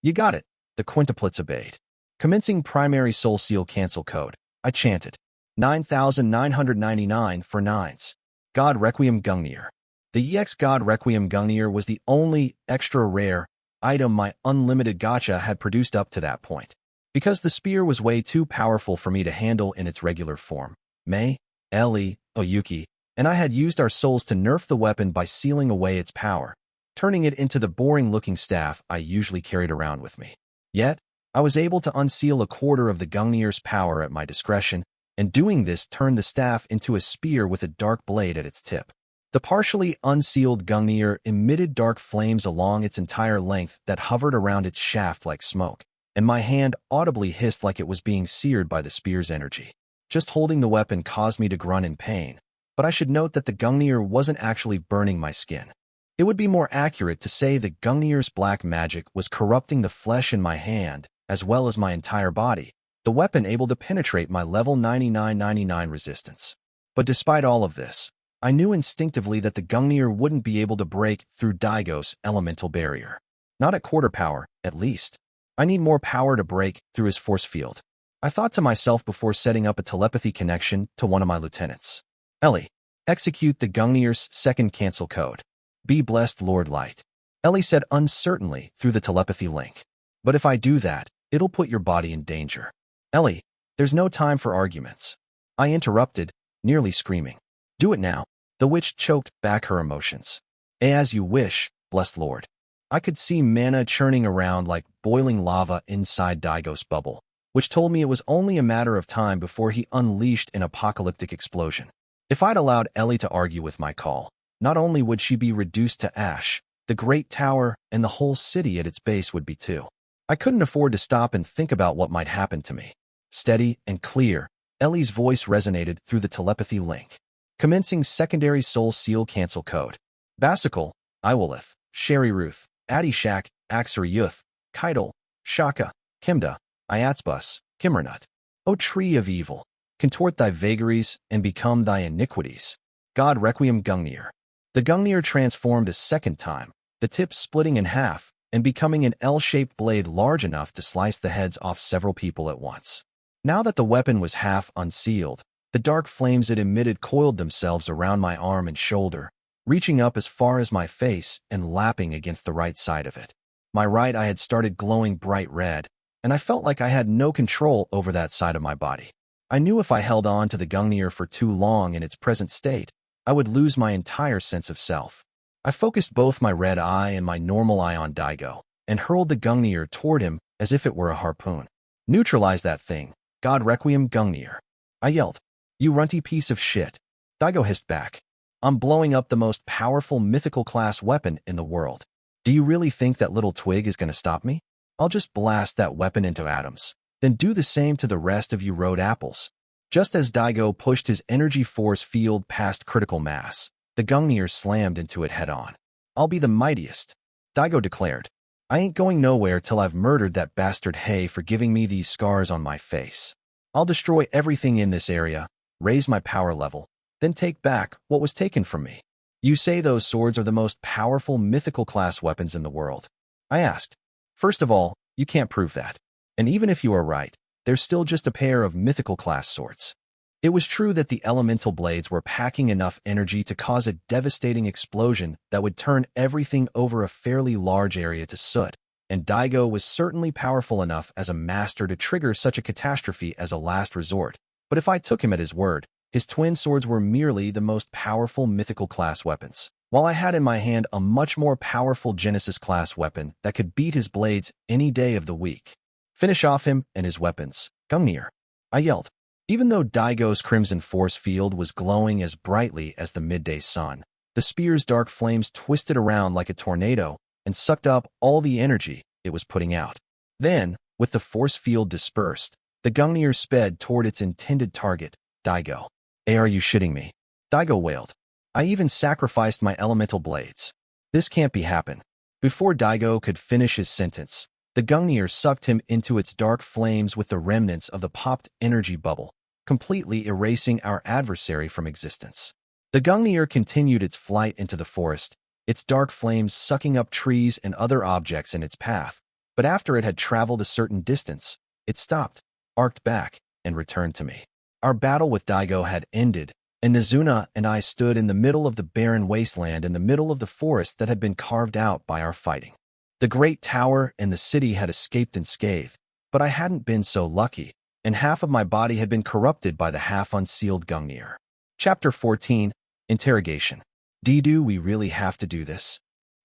You got it, the quintuplets obeyed. Commencing primary soul seal cancel code, I chanted. 9,999 for 9s. God Requiem Gungnir. The EX God Requiem Gungnir was the only extra rare item my Unlimited Gacha had produced up to that point. Because the spear was way too powerful for me to handle in its regular form, Mei, Ellie, Oyuki, and I had used our souls to nerf the weapon by sealing away its power, turning it into the boring-looking staff I usually carried around with me. Yet, I was able to unseal a quarter of the Gungnir's power at my discretion, and doing this turned the staff into a spear with a dark blade at its tip. The partially unsealed Gungnir emitted dark flames along its entire length that hovered around its shaft like smoke, and my hand audibly hissed like it was being seared by the spear's energy. Just holding the weapon caused me to grunt in pain, but I should note that the Gungnir wasn't actually burning my skin. It would be more accurate to say the Gungnir's black magic was corrupting the flesh in my hand, as well as my entire body, the weapon able to penetrate my level 9999 resistance. But despite all of this, I knew instinctively that the Gungnir wouldn't be able to break through Daigo's elemental barrier. Not at quarter power, at least. I need more power to break through his force field. I thought to myself before setting up a telepathy connection to one of my lieutenants. Ellie, execute the Gungnir's second cancel code. Be blessed, Lord Light. Ellie said uncertainly through the telepathy link. But if I do that, it'll put your body in danger. Ellie, there's no time for arguments. I interrupted, nearly screaming. Do it now. The witch choked back her emotions. As you wish, blessed Lord. I could see mana churning around like boiling lava inside Daigo's bubble, which told me it was only a matter of time before he unleashed an apocalyptic explosion. If I'd allowed Ellie to argue with my call, not only would she be reduced to ash, the great tower and the whole city at its base would be too. I couldn't afford to stop and think about what might happen to me. Steady and clear, Ellie's voice resonated through the telepathy link. Commencing secondary soul seal cancel code. Basical, Iwolith, Sherry Ruth, Addy Shak, Axer Yuth, Keitel, Shaka, Kimda, Iatsbus, Kimmernut. O tree of evil, contort thy vagaries and become thy iniquities. God Requiem Gungnir. The Gungnir transformed a second time, the tip splitting in half and becoming an L-shaped blade large enough to slice the heads off several people at once. Now that the weapon was half unsealed, the dark flames it emitted coiled themselves around my arm and shoulder, reaching up as far as my face and lapping against the right side of it. My right eye had started glowing bright red, and I felt like I had no control over that side of my body. I knew if I held on to the Gungnir for too long in its present state, I would lose my entire sense of self. I focused both my red eye and my normal eye on Daigo, and hurled the Gungnir toward him as if it were a harpoon. "Neutralize that thing, God Requiem Gungnir," I yelled. "You runty piece of shit." Daigo hissed back. "I'm blowing up the most powerful mythical class weapon in the world. Do you really think that little twig is going to stop me? I'll just blast that weapon into atoms. Then do the same to the rest of you road apples." Just as Daigo pushed his energy force field past critical mass, the Gungnir slammed into it head-on. "I'll be the mightiest," Daigo declared. "I ain't going nowhere till I've murdered that bastard Hay for giving me these scars on my face. I'll destroy everything in this area, raise my power level, then take back what was taken from me." "You say those swords are the most powerful mythical class weapons in the world?" I asked. "First of all, you can't prove that. And even if you are right, they're still just a pair of mythical class swords." It was true that the elemental blades were packing enough energy to cause a devastating explosion that would turn everything over a fairly large area to soot, and Daigo was certainly powerful enough as a master to trigger such a catastrophe as a last resort. But if I took him at his word, his twin swords were merely the most powerful mythical class weapons, while I had in my hand a much more powerful Genesis class weapon that could beat his blades any day of the week. "Finish off him and his weapons, Gungnir," I yelled. Even though Daigo's crimson force field was glowing as brightly as the midday sun, the spear's dark flames twisted around like a tornado and sucked up all the energy it was putting out. Then, with the force field dispersed, the Gungnir sped toward its intended target, Daigo. "Hey, are you shitting me?" Daigo wailed. "I even sacrificed my elemental blades. This can't be happen." Before Daigo could finish his sentence, the Gungnir sucked him into its dark flames with the remnants of the popped energy bubble, completely erasing our adversary from existence. The Gungnir continued its flight into the forest, its dark flames sucking up trees and other objects in its path, but after it had traveled a certain distance, it stopped, arced back, and returned to me. Our battle with Daigo had ended, and Nizuna and I stood in the middle of the barren wasteland in the middle of the forest that had been carved out by our fighting. The great tower and the city had escaped unscathed, but I hadn't been so lucky, and half of my body had been corrupted by the half-unsealed Gungnir. Chapter 14, Interrogation. "Do we really have to do this?"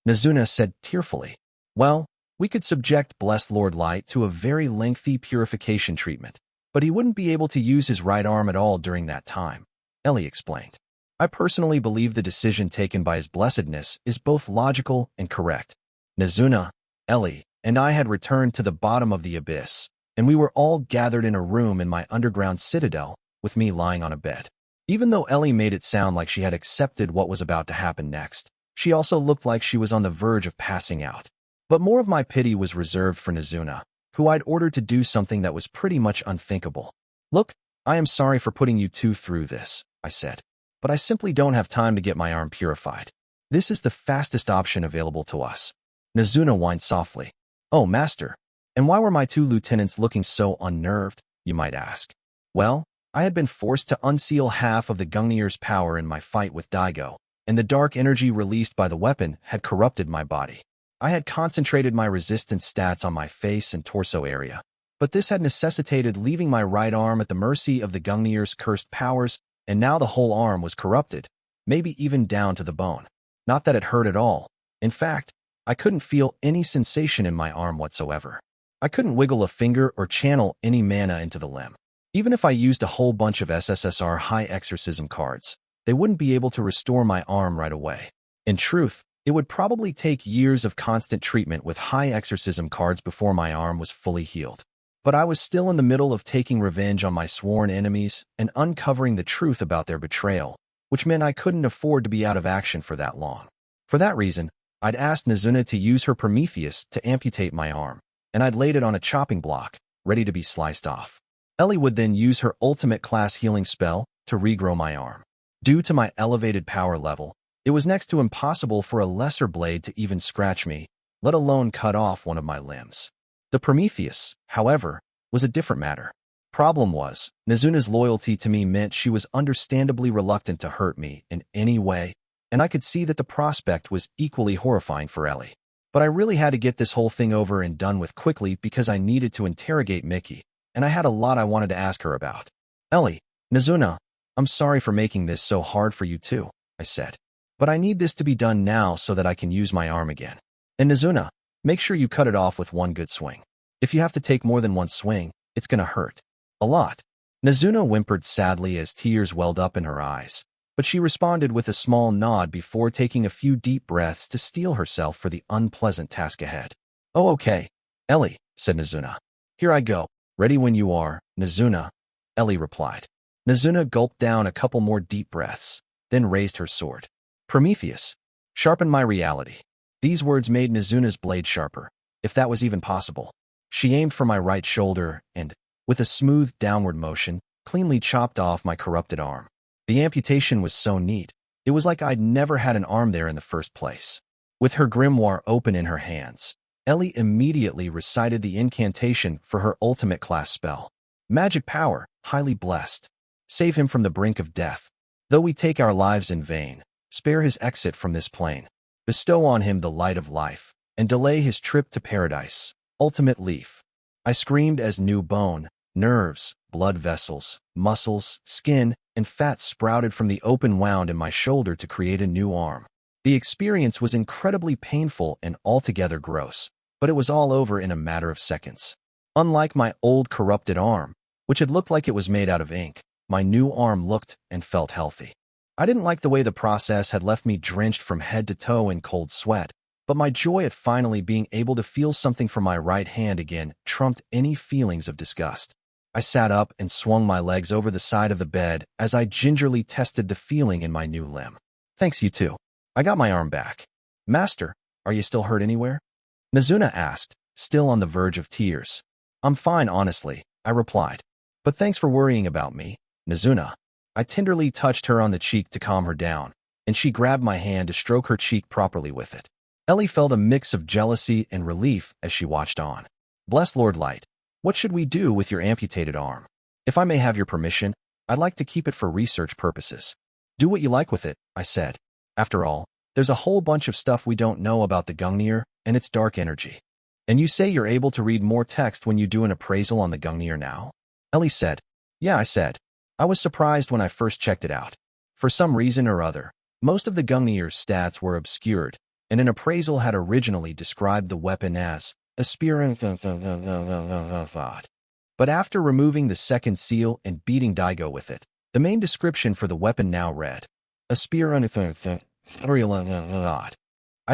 Nizuna said tearfully. "Well, we could subject Blessed Lord Light to a very lengthy purification treatment, but he wouldn't be able to use his right arm at all during that time," Ellie explained. "I personally believe the decision taken by his blessedness is both logical and correct." Nizuna, Ellie, and I had returned to the bottom of the abyss, and we were all gathered in a room in my underground citadel, with me lying on a bed. Even though Ellie made it sound like she had accepted what was about to happen next, she also looked like she was on the verge of passing out. But more of my pity was reserved for Nizuna, who I'd ordered to do something that was pretty much unthinkable. "Look, I am sorry for putting you two through this," I said, "but I simply don't have time to get my arm purified. This is the fastest option available to us." Nizuna whined softly. "Oh, master, and why were my two lieutenants looking so unnerved, you might ask?" Well, I had been forced to unseal half of the Gungnir's power in my fight with Daigo, and the dark energy released by the weapon had corrupted my body. I had concentrated my resistance stats on my face and torso area, but this had necessitated leaving my right arm at the mercy of the Gungnir's cursed powers, and now the whole arm was corrupted, maybe even down to the bone. Not that it hurt at all. In fact, I couldn't feel any sensation in my arm whatsoever. I couldn't wiggle a finger or channel any mana into the limb. Even if I used a whole bunch of SSSR high exorcism cards, they wouldn't be able to restore my arm right away. In truth, it would probably take years of constant treatment with high exorcism cards before my arm was fully healed. But I was still in the middle of taking revenge on my sworn enemies and uncovering the truth about their betrayal, which meant I couldn't afford to be out of action for that long. For that reason, I'd asked Nizuna to use her Prometheus to amputate my arm, and I'd laid it on a chopping block, ready to be sliced off. Ellie would then use her ultimate class healing spell to regrow my arm. Due to my elevated power level, It was next to impossible for a lesser blade to even scratch me, let alone cut off one of my limbs. The Prometheus, however, was a different matter. Problem was, Nizuna's loyalty to me meant she was understandably reluctant to hurt me in any way, and I could see that the prospect was equally horrifying for Ellie. But I really had to get this whole thing over and done with quickly because I needed to interrogate Mickey, and I had a lot I wanted to ask her about. Ellie, Nizuna, I'm sorry for making this so hard for you too, I said. But I need this to be done now so that I can use my arm again. And Nizuna, make sure you cut it off with one good swing. If you have to take more than one swing, it's gonna hurt. A lot. Nizuna whimpered sadly as tears welled up in her eyes, but she responded with a small nod before taking a few deep breaths to steel herself for the unpleasant task ahead. Oh, okay, Ellie, said Nizuna. Here I go. Ready when you are, Nizuna, Ellie replied. Nizuna gulped down a couple more deep breaths, then raised her sword. Prometheus, sharpen my reality. These words made Nizuna's blade sharper, if that was even possible. She aimed for my right shoulder and, with a smooth downward motion, cleanly chopped off my corrupted arm. The amputation was so neat, it was like I'd never had an arm there in the first place. With her grimoire open in her hands, Ellie immediately recited the incantation for her ultimate class spell. Magic power, highly blessed. Save him from the brink of death. Though we take our lives in vain, spare his exit from this plane. Bestow on him the light of life, and delay his trip to paradise. Ultimate leaf. I screamed as new bone, nerves, blood vessels, muscles, skin, and fat sprouted from the open wound in my shoulder to create a new arm. The experience was incredibly painful and altogether gross, but it was all over in a matter of seconds. Unlike my old corrupted arm, which had looked like it was made out of ink, my new arm looked and felt healthy. I didn't like the way the process had left me drenched from head to toe in cold sweat, but my joy at finally being able to feel something from my right hand again trumped any feelings of disgust. I sat up and swung my legs over the side of the bed as I gingerly tested the feeling in my new limb. Thanks, you too. I got my arm back. Master, are you still hurt anywhere? Nizuna asked, still on the verge of tears. I'm fine, honestly, I replied. But thanks for worrying about me, Nizuna. I tenderly touched her on the cheek to calm her down, and she grabbed my hand to stroke her cheek properly with it. Ellie felt a mix of jealousy and relief as she watched on. Bless Lord Light. What should we do with your amputated arm? If I may have your permission, I'd like to keep it for research purposes. Do what you like with it, I said. After all, there's a whole bunch of stuff we don't know about the Gungnir and its dark energy. And you say you're able to read more text when you do an appraisal on the Gungnir now? Ellie said. Yeah, I said. I was surprised when I first checked it out. For some reason or other, most of the Gungnir's stats were obscured, and an appraisal had originally described the weapon as a spear. But after removing the second seal and beating Daigo with it, the main description for the weapon now read, a spear. I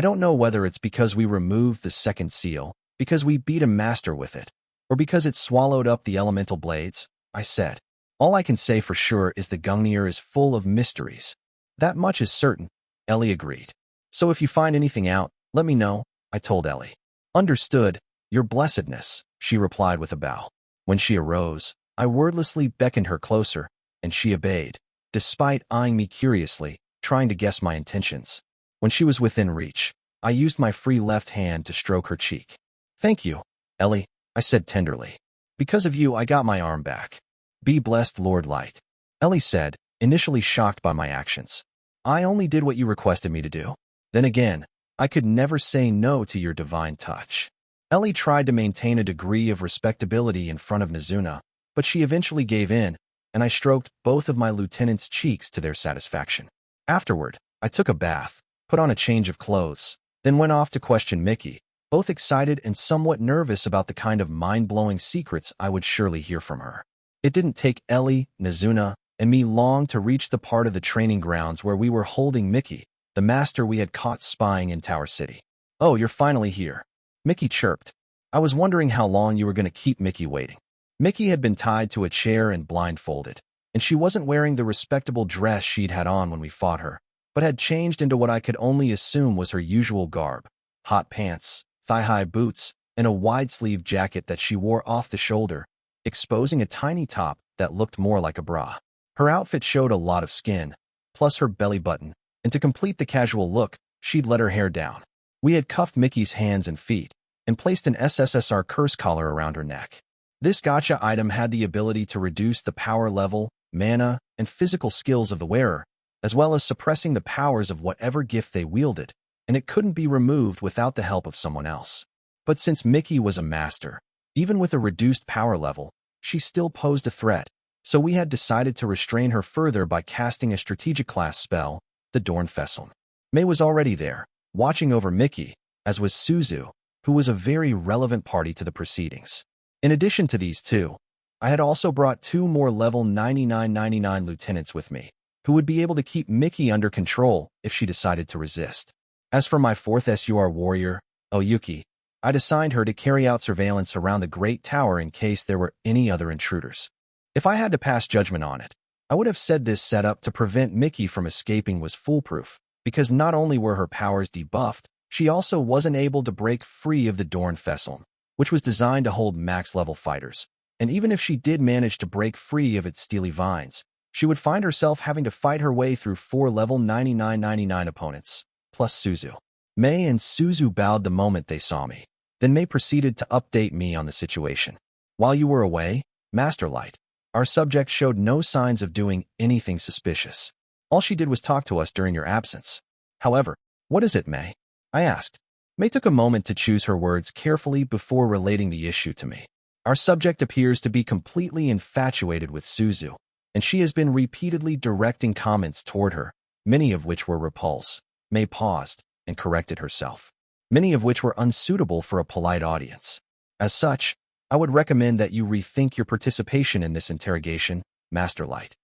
don't know whether it's because we removed the second seal, because we beat a master with it, or because it swallowed up the elemental blades, I said. All I can say for sure is the Gungnir is full of mysteries. That much is certain, Ellie agreed. So if you find anything out, let me know, I told Ellie. Understood, your blessedness, she replied with a bow. When she arose, I wordlessly beckoned her closer, and she obeyed, despite eyeing me curiously, trying to guess my intentions. When she was within reach, I used my free left hand to stroke her cheek. Thank you, Ellie, I said tenderly. Because of you, I got my arm back. Be blessed, Lord Light. Ellie said, initially shocked by my actions. I only did what you requested me to do. Then again, I could never say no to your divine touch. Ellie tried to maintain a degree of respectability in front of Nizuna, but she eventually gave in, and I stroked both of my lieutenant's cheeks to their satisfaction. Afterward, I took a bath, put on a change of clothes, then went off to question Mickey, both excited and somewhat nervous about the kind of mind-blowing secrets I would surely hear from her. It didn't take Ellie, Nizuna, and me long to reach the part of the training grounds where we were holding Mickey, the master we had caught spying in Tower City. Oh, you're finally here. Mickey chirped. I was wondering how long you were going to keep Mickey waiting. Mickey had been tied to a chair and blindfolded, and she wasn't wearing the respectable dress she'd had on when we fought her, but had changed into what I could only assume was her usual garb, hot pants, thigh-high boots, and a wide-sleeved jacket that she wore off the shoulder, exposing a tiny top that looked more like a bra. Her outfit showed a lot of skin, plus her belly button, and to complete the casual look, she'd let her hair down. We had cuffed Mickey's hands and feet, and placed an SSSR curse collar around her neck. This gacha item had the ability to reduce the power level, mana, and physical skills of the wearer, as well as suppressing the powers of whatever gift they wielded, and it couldn't be removed without the help of someone else. But since Mickey was a master, even with a reduced power level, she still posed a threat, so we had decided to restrain her further by casting a strategic class spell, the Dornfesseln. May was already there, watching over Mickey, as was Suzu, who was a very relevant party to the proceedings. In addition to these two, I had also brought 2 more level 9999 lieutenants with me, who would be able to keep Mickey under control if she decided to resist. As for my 4th SUR warrior, Oyuki, I'd assigned her to carry out surveillance around the Great Tower in case there were any other intruders. If I had to pass judgment on it, I would have said this setup to prevent Mickey from escaping was foolproof, because not only were her powers debuffed, she also wasn't able to break free of the Dornfesseln, which was designed to hold max-level fighters. And even if she did manage to break free of its steely vines, she would find herself having to fight her way through 4 level 9999 opponents, plus Suzu. May and Suzu bowed the moment they saw me. Then May proceeded to update me on the situation. While you were away, Master Light, our subject showed no signs of doing anything suspicious. All she did was talk to us during your absence. However, what is it, May? I asked. May took a moment to choose her words carefully before relating the issue to me. Our subject appears to be completely infatuated with Suzu, and she has been repeatedly directing comments toward her, many of which were repulsive. May paused and corrected herself, many of which were unsuitable for a polite audience. As such, I would recommend that you rethink your participation in this interrogation, Master Light.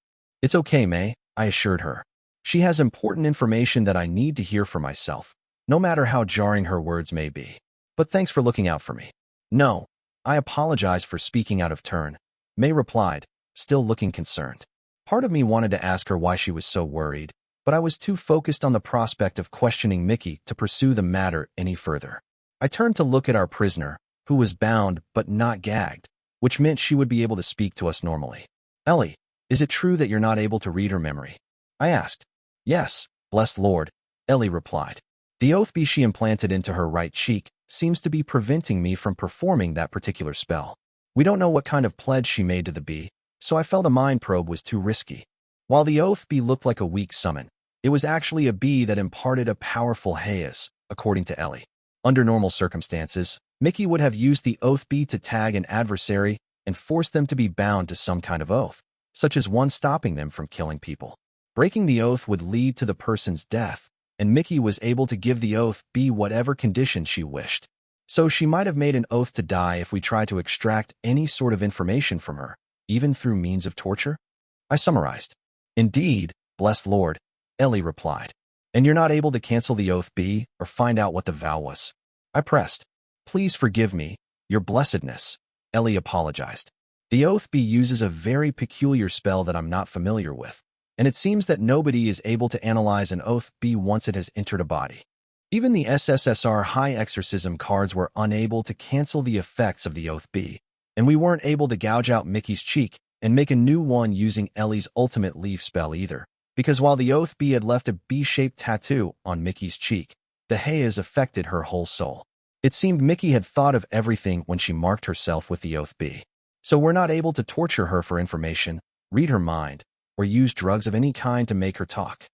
It's okay, May, I assured her. She has important information that I need to hear for myself, no matter how jarring her words may be. But thanks for looking out for me. No, I apologize for speaking out of turn, May replied, still looking concerned. Part of me wanted to ask her why she was so worried, but I was too focused on the prospect of questioning Mickey to pursue the matter any further. I turned to look at our prisoner, who was bound but not gagged, which meant she would be able to speak to us normally. Ellie, is it true that you're not able to read her memory? I asked. Yes, blessed Lord, Ellie replied. The oath bee she implanted into her right cheek seems to be preventing me from performing that particular spell. We don't know what kind of pledge she made to the bee, so I felt a mind probe was too risky. While the oath bee looked like a weak summon, it was actually a bee that imparted a powerful haze, according to Ellie. Under normal circumstances, Mickey would have used the oath bee to tag an adversary and force them to be bound to some kind of oath, such as one stopping them from killing people. Breaking the oath would lead to the person's death, and Mickey was able to give the oath bee whatever condition she wished. So she might have made an oath to die if we tried to extract any sort of information from her, even through means of torture? I summarized. Indeed, blessed Lord, Ellie replied. And you're not able to cancel the oath bee or find out what the vow was? I pressed. Please forgive me, your blessedness, Ellie apologized. The oath bee uses a very peculiar spell that I'm not familiar with, and it seems that nobody is able to analyze an oath bee once it has entered a body. Even the SSSR High Exorcism cards were unable to cancel the effects of the oath bee, and we weren't able to gouge out Mickey's cheek and make a new one using Ellie's ultimate leaf spell either, because while the oath bee had left a bee-shaped tattoo on Mickey's cheek, the haze affected her whole soul. It seemed Mickey had thought of everything when she marked herself with the oath bee. So we're not able to torture her for information, read her mind, or use drugs of any kind to make her talk.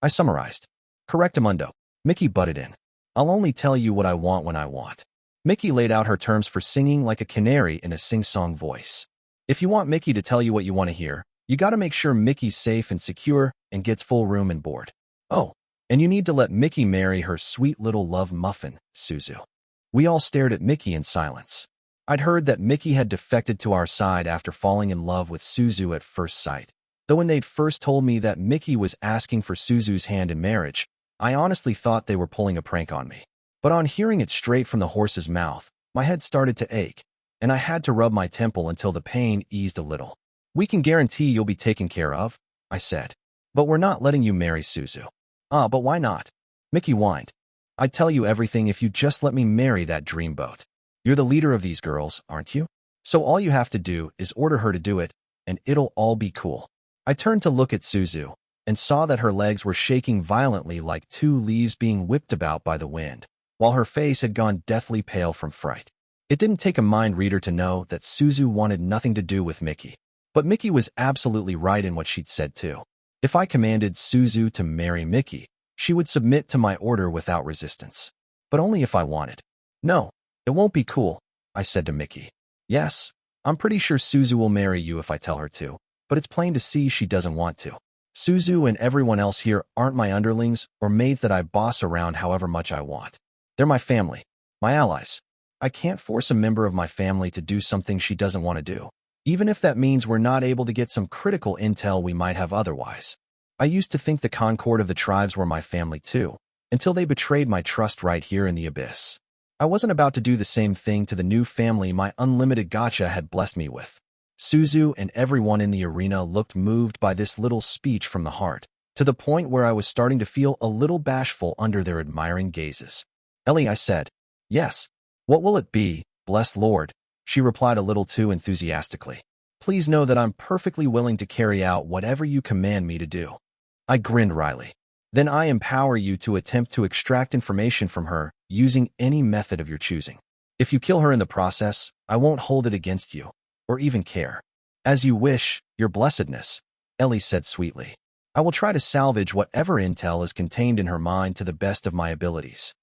I summarized. Correctamundo. Mickey butted in. I'll only tell you what I want when I want. Mickey laid out her terms for singing like a canary in a sing-song voice. If you want Mickey to tell you what you want to hear, you gotta make sure Mickey's safe and secure and gets full room and board. Oh, and you need to let Mickey marry her sweet little love muffin, Suzu. We all stared at Mickey in silence. I'd heard that Mickey had defected to our side after falling in love with Suzu at first sight. Though when they'd first told me that Mickey was asking for Suzu's hand in marriage, I honestly thought they were pulling a prank on me. But on hearing it straight from the horse's mouth, my head started to ache, and I had to rub my temple until the pain eased a little. We can guarantee you'll be taken care of, I said. But we're not letting you marry Suzu. Ah, but why not? Mickey whined. I'd tell you everything if you just let me marry that dreamboat. You're the leader of these girls, aren't you? So all you have to do is order her to do it, and it'll all be cool. I turned to look at Suzu, and saw that her legs were shaking violently like two leaves being whipped about by the wind, while her face had gone deathly pale from fright. It didn't take a mind reader to know that Suzu wanted nothing to do with Mickey. But Mickey was absolutely right in what she'd said too. If I commanded Suzu to marry Mickey, she would submit to my order without resistance. But only if I wanted. No, it won't be cool, I said to Mickey. Yes, I'm pretty sure Suzu will marry you if I tell her to, but it's plain to see she doesn't want to. Suzu and everyone else here aren't my underlings or maids that I boss around however much I want. They're my family, my allies. I can't force a member of my family to do something she doesn't want to do, even if that means we're not able to get some critical intel we might have otherwise. I used to think the Concord of the tribes were my family too, until they betrayed my trust right here in the abyss. I wasn't about to do the same thing to the new family my Unlimited Gacha had blessed me with. Suzu and everyone in the arena looked moved by this little speech from the heart, to the point where I was starting to feel a little bashful under their admiring gazes. Ellie, I said. Yes. What will it be, blessed Lord? She replied a little too enthusiastically. Please know that I'm perfectly willing to carry out whatever you command me to do. I grinned wryly. Then I empower you to attempt to extract information from her using any method of your choosing. If you kill her in the process, I won't hold it against you, or even care. As you wish, your blessedness, Ellie said sweetly. I will try to salvage whatever intel is contained in her mind to the best of my abilities.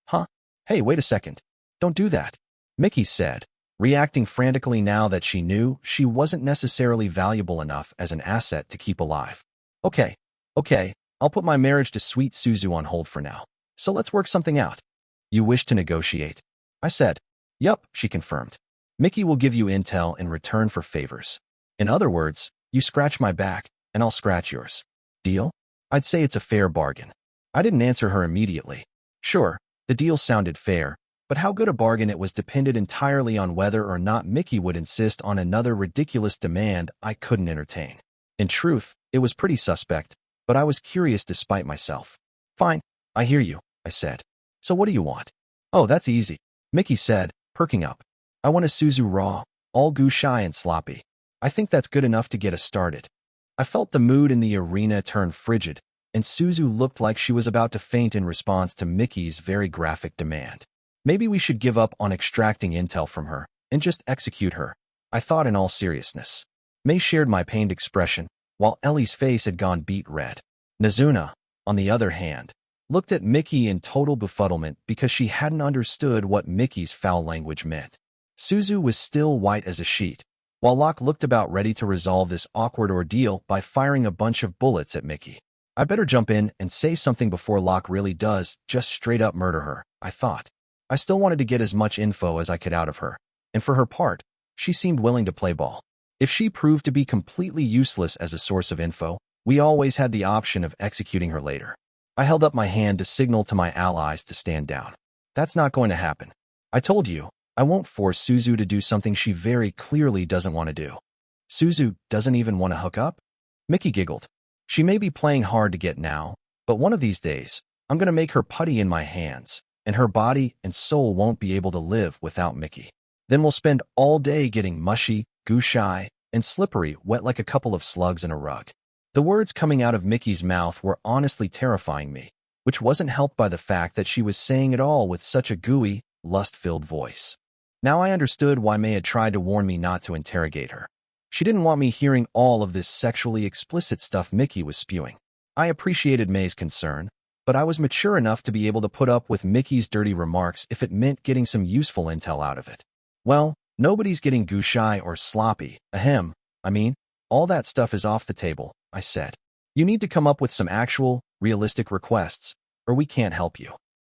Huh? Hey, wait a second. Don't do that, Mickey said, reacting frantically now that she knew she wasn't necessarily valuable enough as an asset to keep alive. Okay, I'll put my marriage to sweet Suzu on hold for now. So let's work something out. You wish to negotiate? I said. Yup, she confirmed. Mickey will give you intel in return for favors. In other words, you scratch my back, and I'll scratch yours. Deal? I'd say it's a fair bargain. I didn't answer her immediately. Sure, the deal sounded fair, but how good a bargain it was depended entirely on whether or not Mickey would insist on another ridiculous demand I couldn't entertain. In truth, it was pretty suspect, but I was curious despite myself. Fine, I hear you, I said. So what do you want? Oh, that's easy, Mickey said, perking up. I want a Suzu raw, all goo-shy and sloppy. I think that's good enough to get us started. I felt the mood in the arena turn frigid, and Suzu looked like she was about to faint in response to Mickey's very graphic demand. Maybe we should give up on extracting intel from her and just execute her, I thought in all seriousness. May shared my pained expression, while Ellie's face had gone beet red. Nazuna, on the other hand, looked at Mickey in total befuddlement because she hadn't understood what Mickey's foul language meant. Suzu was still white as a sheet, while Locke looked about ready to resolve this awkward ordeal by firing a bunch of bullets at Mickey. I better jump in and say something before Locke really does just straight up murder her, I thought. I still wanted to get as much info as I could out of her, and for her part, she seemed willing to play ball. If she proved to be completely useless as a source of info, we always had the option of executing her later. I held up my hand to signal to my allies to stand down. That's not going to happen. I told you, I won't force Suzu to do something she very clearly doesn't want to do. Suzu doesn't even want to hook up? Mickey giggled. She may be playing hard to get now, but one of these days, I'm going to make her putty in my hands, and her body and soul won't be able to live without Mickey. Then we'll spend all day getting mushy, goo-shy, and slippery, wet like a couple of slugs in a rug. The words coming out of Mickey's mouth were honestly terrifying me, which wasn't helped by the fact that she was saying it all with such a gooey, lust-filled voice. Now I understood why May had tried to warn me not to interrogate her. She didn't want me hearing all of this sexually explicit stuff Mickey was spewing. I appreciated May's concern, but I was mature enough to be able to put up with Mickey's dirty remarks if it meant getting some useful intel out of it. Well, nobody's getting goo-shy or sloppy, ahem. I mean, all that stuff is off the table, I said. You need to come up with some actual, realistic requests, or we can't help you.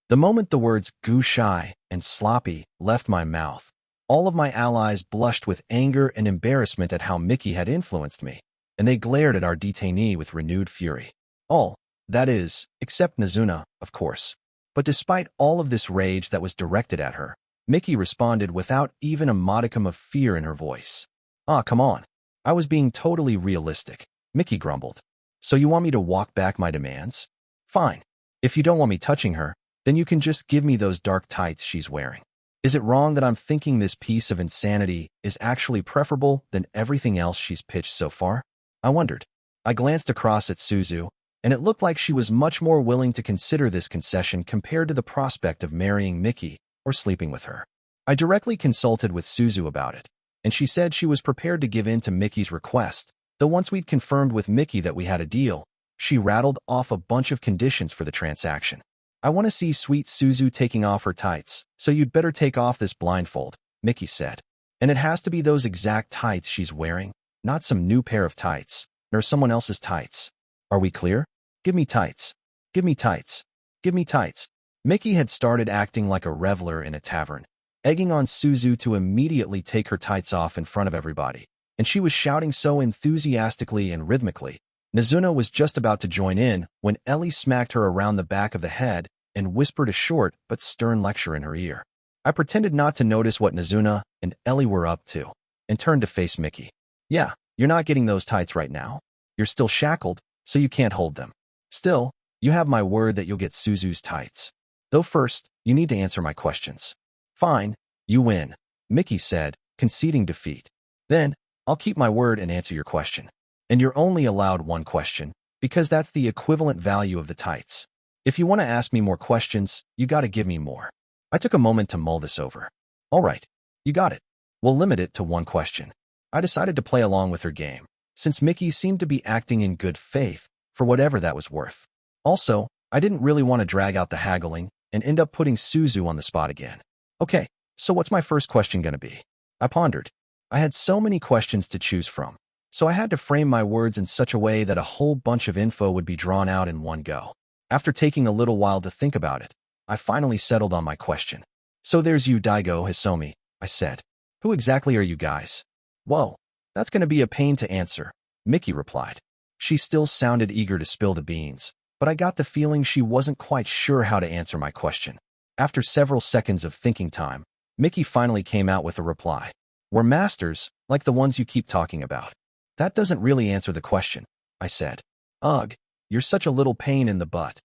The moment the words goo-shy and sloppy left my mouth, all of my allies blushed with anger and embarrassment at how Mickey had influenced me, and they glared at our detainee with renewed fury. All, that is, except Nazuna, of course. But despite all of this rage that was directed at her, Mickey responded without even a modicum of fear in her voice. Ah, come on. I was being totally realistic, Mickey grumbled. So you want me to walk back my demands? Fine. If you don't want me touching her, then you can just give me those dark tights she's wearing. Is it wrong that I'm thinking this piece of insanity is actually preferable than everything else she's pitched so far? I wondered. I glanced across at Suzu, and it looked like she was much more willing to consider this concession compared to the prospect of marrying Mickey or sleeping with her. I directly consulted with Suzu about it, and she said she was prepared to give in to Mickey's request, though once we'd confirmed with Mickey that we had a deal, she rattled off a bunch of conditions for the transaction. I want to see sweet Suzu taking off her tights, so you'd better take off this blindfold, Mickey said. And it has to be those exact tights she's wearing, not some new pair of tights, nor someone else's tights. Are we clear? Give me tights. Give me tights. Give me tights. Mickey had started acting like a reveler in a tavern, egging on Suzu to immediately take her tights off in front of everybody, and she was shouting so enthusiastically and rhythmically. Nazuna was just about to join in when Ellie smacked her around the back of the head and whispered a short but stern lecture in her ear. I pretended not to notice what Nazuna and Ellie were up to, and turned to face Mickey. Yeah, you're not getting those tights right now. You're still shackled, so you can't hold them. Still, you have my word that you'll get Suzu's tights. Though first, you need to answer my questions. Fine, you win, Mickey said, conceding defeat. Then, I'll keep my word and answer your question. And you're only allowed one question, because that's the equivalent value of the tights. If you want to ask me more questions, you gotta give me more. I took a moment to mull this over. All right, you got it. We'll limit it to one question. I decided to play along with her game, since Mickey seemed to be acting in good faith, for whatever that was worth. Also, I didn't really want to drag out the haggling and end up putting Suzu on the spot again. Okay, so what's my first question gonna be? I pondered. I had so many questions to choose from, so I had to frame my words in such a way that a whole bunch of info would be drawn out in one go. After taking a little while to think about it, I finally settled on my question. So there's you, Daigo Hisomi, I said. Who exactly are you guys? Whoa, that's gonna be a pain to answer, Mickey replied. She still sounded eager to spill the beans, but I got the feeling she wasn't quite sure how to answer my question. After several seconds of thinking time, Mickey finally came out with a reply. We're masters, like the ones you keep talking about. That doesn't really answer the question, I said. Ugh, you're such a little pain in the butt.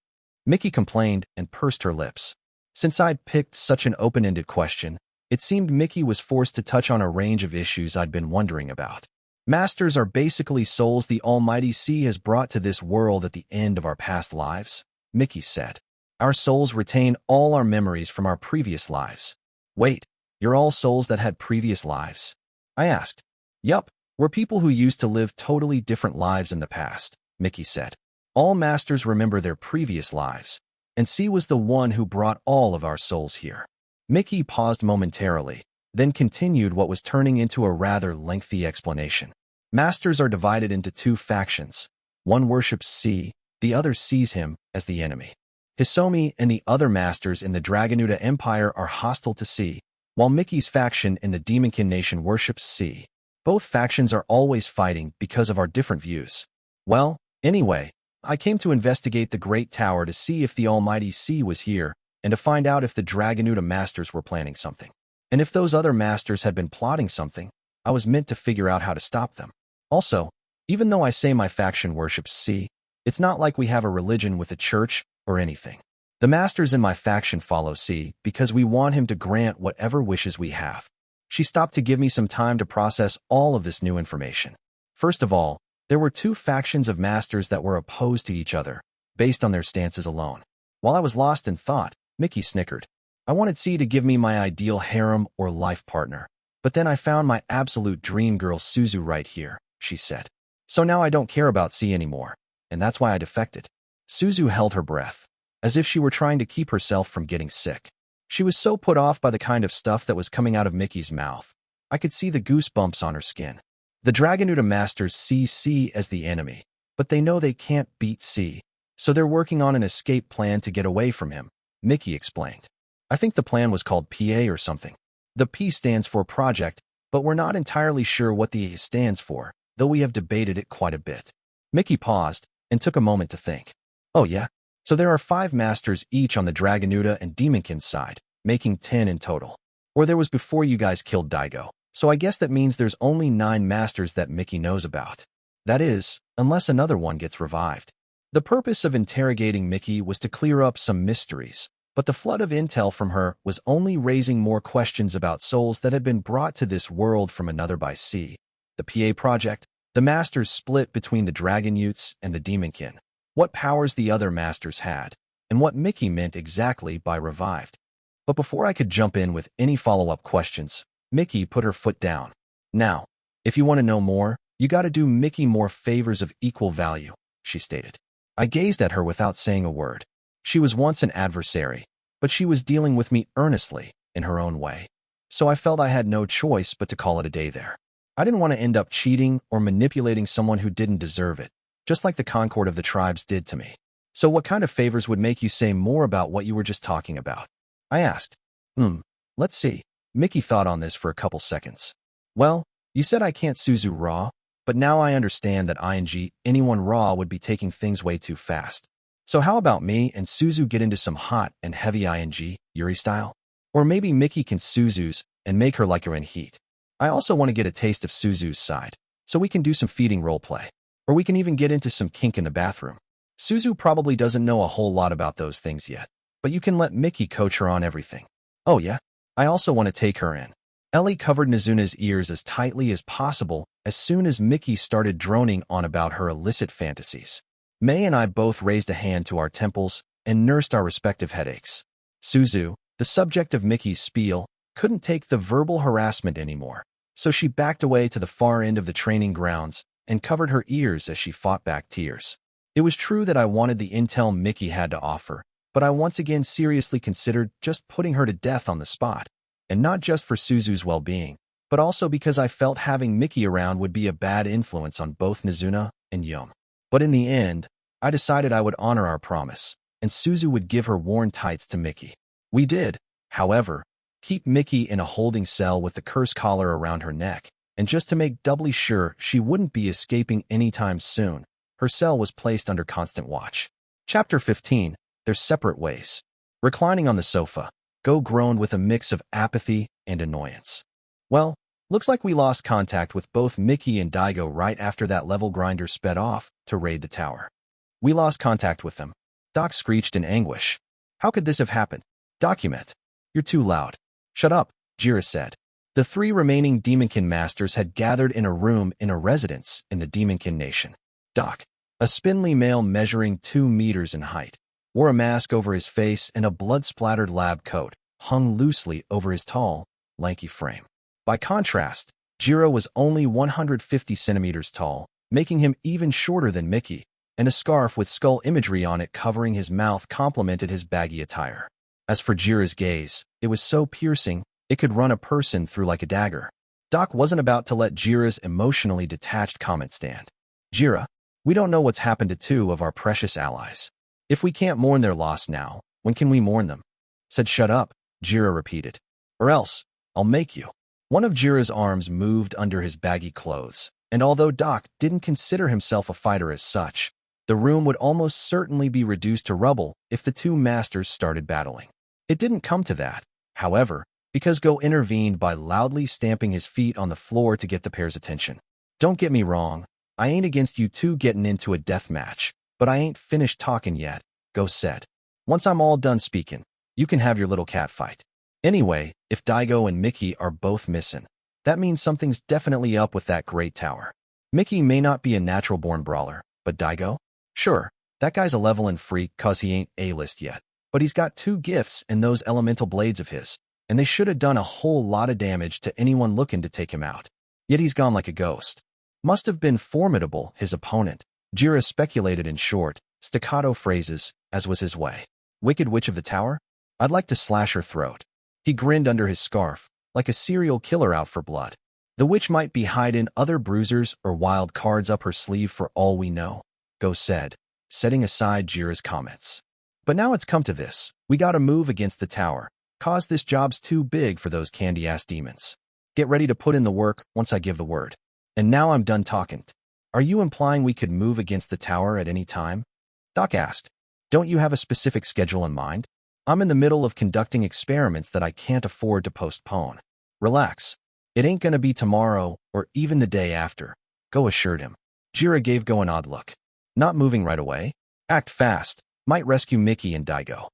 Mickey complained and pursed her lips. Since I'd picked such an open-ended question, it seemed Mickey was forced to touch on a range of issues I'd been wondering about. Masters are basically souls the Almighty Sea has brought to this world at the end of our past lives, Mickey said. Our souls retain all our memories from our previous lives. Wait, you're all souls that had previous lives? I asked. Yup, we're people who used to live totally different lives in the past, Mickey said. All masters remember their previous lives, and C was the one who brought all of our souls here. Mickey paused momentarily, then continued what was turning into a rather lengthy explanation. Masters are divided into two factions. One worships C, the other sees him as the enemy. Hisomi and the other masters in the Dragonuda Empire are hostile to C, while Mickey's faction in the Demonkin Nation worships C. Both factions are always fighting because of our different views. Well, anyway, I came to investigate the Great Tower to see if the Almighty Sea was here, and to find out if the Dragonuda masters were planning something. And if those other masters had been plotting something, I was meant to figure out how to stop them. Also, even though I say my faction worships C, it's not like we have a religion with a church or anything. The masters in my faction follow C because we want him to grant whatever wishes we have. She stopped to give me some time to process all of this new information. First of all, there were two factions of masters that were opposed to each other, based on their stances alone. While I was lost in thought, Mickey snickered. I wanted C to give me my ideal harem or life partner, but then I found my absolute dream girl Suzu right here, she said. So now I don't care about C anymore, and that's why I defected. Suzu held her breath, as if she were trying to keep herself from getting sick. She was so put off by the kind of stuff that was coming out of Mickey's mouth. I could see the goosebumps on her skin. The Dragonuda masters see C as the enemy, but they know they can't beat C, so they're working on an escape plan to get away from him, Mickey explained. I think the plan was called PA or something. The P stands for project, but we're not entirely sure what the A stands for, though we have debated it quite a bit. Mickey paused and took a moment to think. Oh yeah? So there are 5 masters each on the Dragonuda and Demonkin side, making 10 in total. Or there was before you guys killed Daigo, so I guess that means there's only 9 masters that Mickey knows about. That is, unless another one gets revived. The purpose of interrogating Mickey was to clear up some mysteries, but the flood of intel from her was only raising more questions about souls that had been brought to this world from another by C. The PA project, the masters split between the Dragon Youths and the Demonkin. what powers the other masters had, and what Mickey meant exactly by revived. But before I could jump in with any follow-up questions, Mickey put her foot down. Now, if you want to know more, you gotta do Mickey more favors of equal value, she stated. I gazed at her without saying a word. She was once an adversary, but she was dealing with me earnestly, in her own way. So I felt I had no choice but to call it a day there. I didn't want to end up cheating or manipulating someone who didn't deserve it, just like the Concord of the tribes did to me. So what kind of favors would make you say more about what you were just talking about? I asked. Let's see. Mickey thought on this for a couple seconds. Well, you said I can't Suzu raw, but now I understand that anyone raw would be taking things way too fast. So how about me and Suzu get into some hot and heavy Yuri style? Or maybe Mickey can Suzu's and make her like her in heat. I also want to get a taste of Suzu's side, so we can do some feeding roleplay. Or we can even get into some kink in the bathroom. Suzu probably doesn't know a whole lot about those things yet, but you can let Mickey coach her on everything. Oh yeah? I also want to take her in. Ellie covered Nizuna's ears as tightly as possible as soon as Mickey started droning on about her illicit fantasies. May and I both raised a hand to our temples and nursed our respective headaches. Suzu, the subject of Mickey's spiel, couldn't take the verbal harassment anymore, so she backed away to the far end of the training grounds and covered her ears as she fought back tears. It was true that I wanted the intel Mickey had to offer, but I once again seriously considered just putting her to death on the spot, and not just for Suzu's well-being, but also because I felt having Mickey around would be a bad influence on both Nizuna and Yum. But in the end, I decided I would honor our promise, and Suzu would give her worn tights to Mickey. We did, however, keep Mickey in a holding cell with the curse collar around her neck, and just to make doubly sure she wouldn't be escaping anytime soon, her cell was placed under constant watch. Chapter 15, Their Separate Ways. Reclining on the sofa, Go groaned with a mix of apathy and annoyance. Well, looks like we lost contact with both Mickey and Daigo right after that level grinder sped off to raid the tower. We lost contact with them. Doc screeched in anguish. How could this have happened? Document. You're too loud. Shut up, Jira said. The 3 remaining Demonkin masters had gathered in a room in a residence in the Demonkin nation. Doc, a spindly male measuring 2 meters in height, wore a mask over his face and a blood-splattered lab coat hung loosely over his tall, lanky frame. By contrast, Jiro was only 150 centimeters tall, making him even shorter than Mickey, and a scarf with skull imagery on it covering his mouth complemented his baggy attire. As for Jira's gaze, it was so piercing, it could run a person through like a dagger. Doc wasn't about to let Jira's emotionally detached comment stand. Jira, we don't know what's happened to 2 of our precious allies. If we can't mourn their loss now, when can we mourn them? Said shut up, Jira repeated. Or else, I'll make you. One of Jira's arms moved under his baggy clothes, and although Doc didn't consider himself a fighter as such, the room would almost certainly be reduced to rubble if the 2 masters started battling. It didn't come to that, however, because Go intervened by loudly stamping his feet on the floor to get the pair's attention. Don't get me wrong, I ain't against you 2 getting into a death match, but I ain't finished talking yet, Go said. Once I'm all done speaking, you can have your little cat fight. Anyway, if Daigo and Mickey are both missing, that means something's definitely up with that great tower. Mickey may not be a natural-born brawler, but Daigo? Sure, that guy's a leveling freak cause he ain't A-list yet, but he's got 2 gifts in those elemental blades of his, and they should have done a whole lot of damage to anyone looking to take him out. Yet he's gone like a ghost. Must have been formidable, his opponent. Jira speculated in short, staccato phrases, as was his way. Wicked Witch of the Tower? I'd like to slash her throat. He grinned under his scarf, like a serial killer out for blood. The witch might be hiding other bruisers or wild cards up her sleeve for all we know, Go said, setting aside Jira's comments. But now it's come to this, we gotta move against the tower, cause this job's too big for those candy-ass demons. Get ready to put in the work once I give the word. And now I'm done talking. Are you implying we could move against the tower at any time? Doc asked. Don't you have a specific schedule in mind? I'm in the middle of conducting experiments that I can't afford to postpone. Relax. It ain't gonna be tomorrow or even the day after, Go assured him. Jira gave Go an odd look. Not moving right away? Act fast. Might rescue Mickey and Daigo.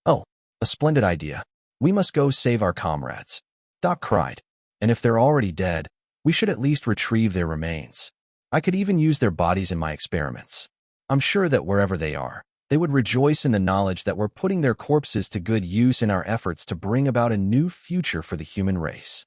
Oh, a splendid idea. We must go save our comrades. Doc cried. And if they're already dead, we should at least retrieve their remains. I could even use their bodies in my experiments. I'm sure that wherever they are, they would rejoice in the knowledge that we're putting their corpses to good use in our efforts to bring about a new future for the human race.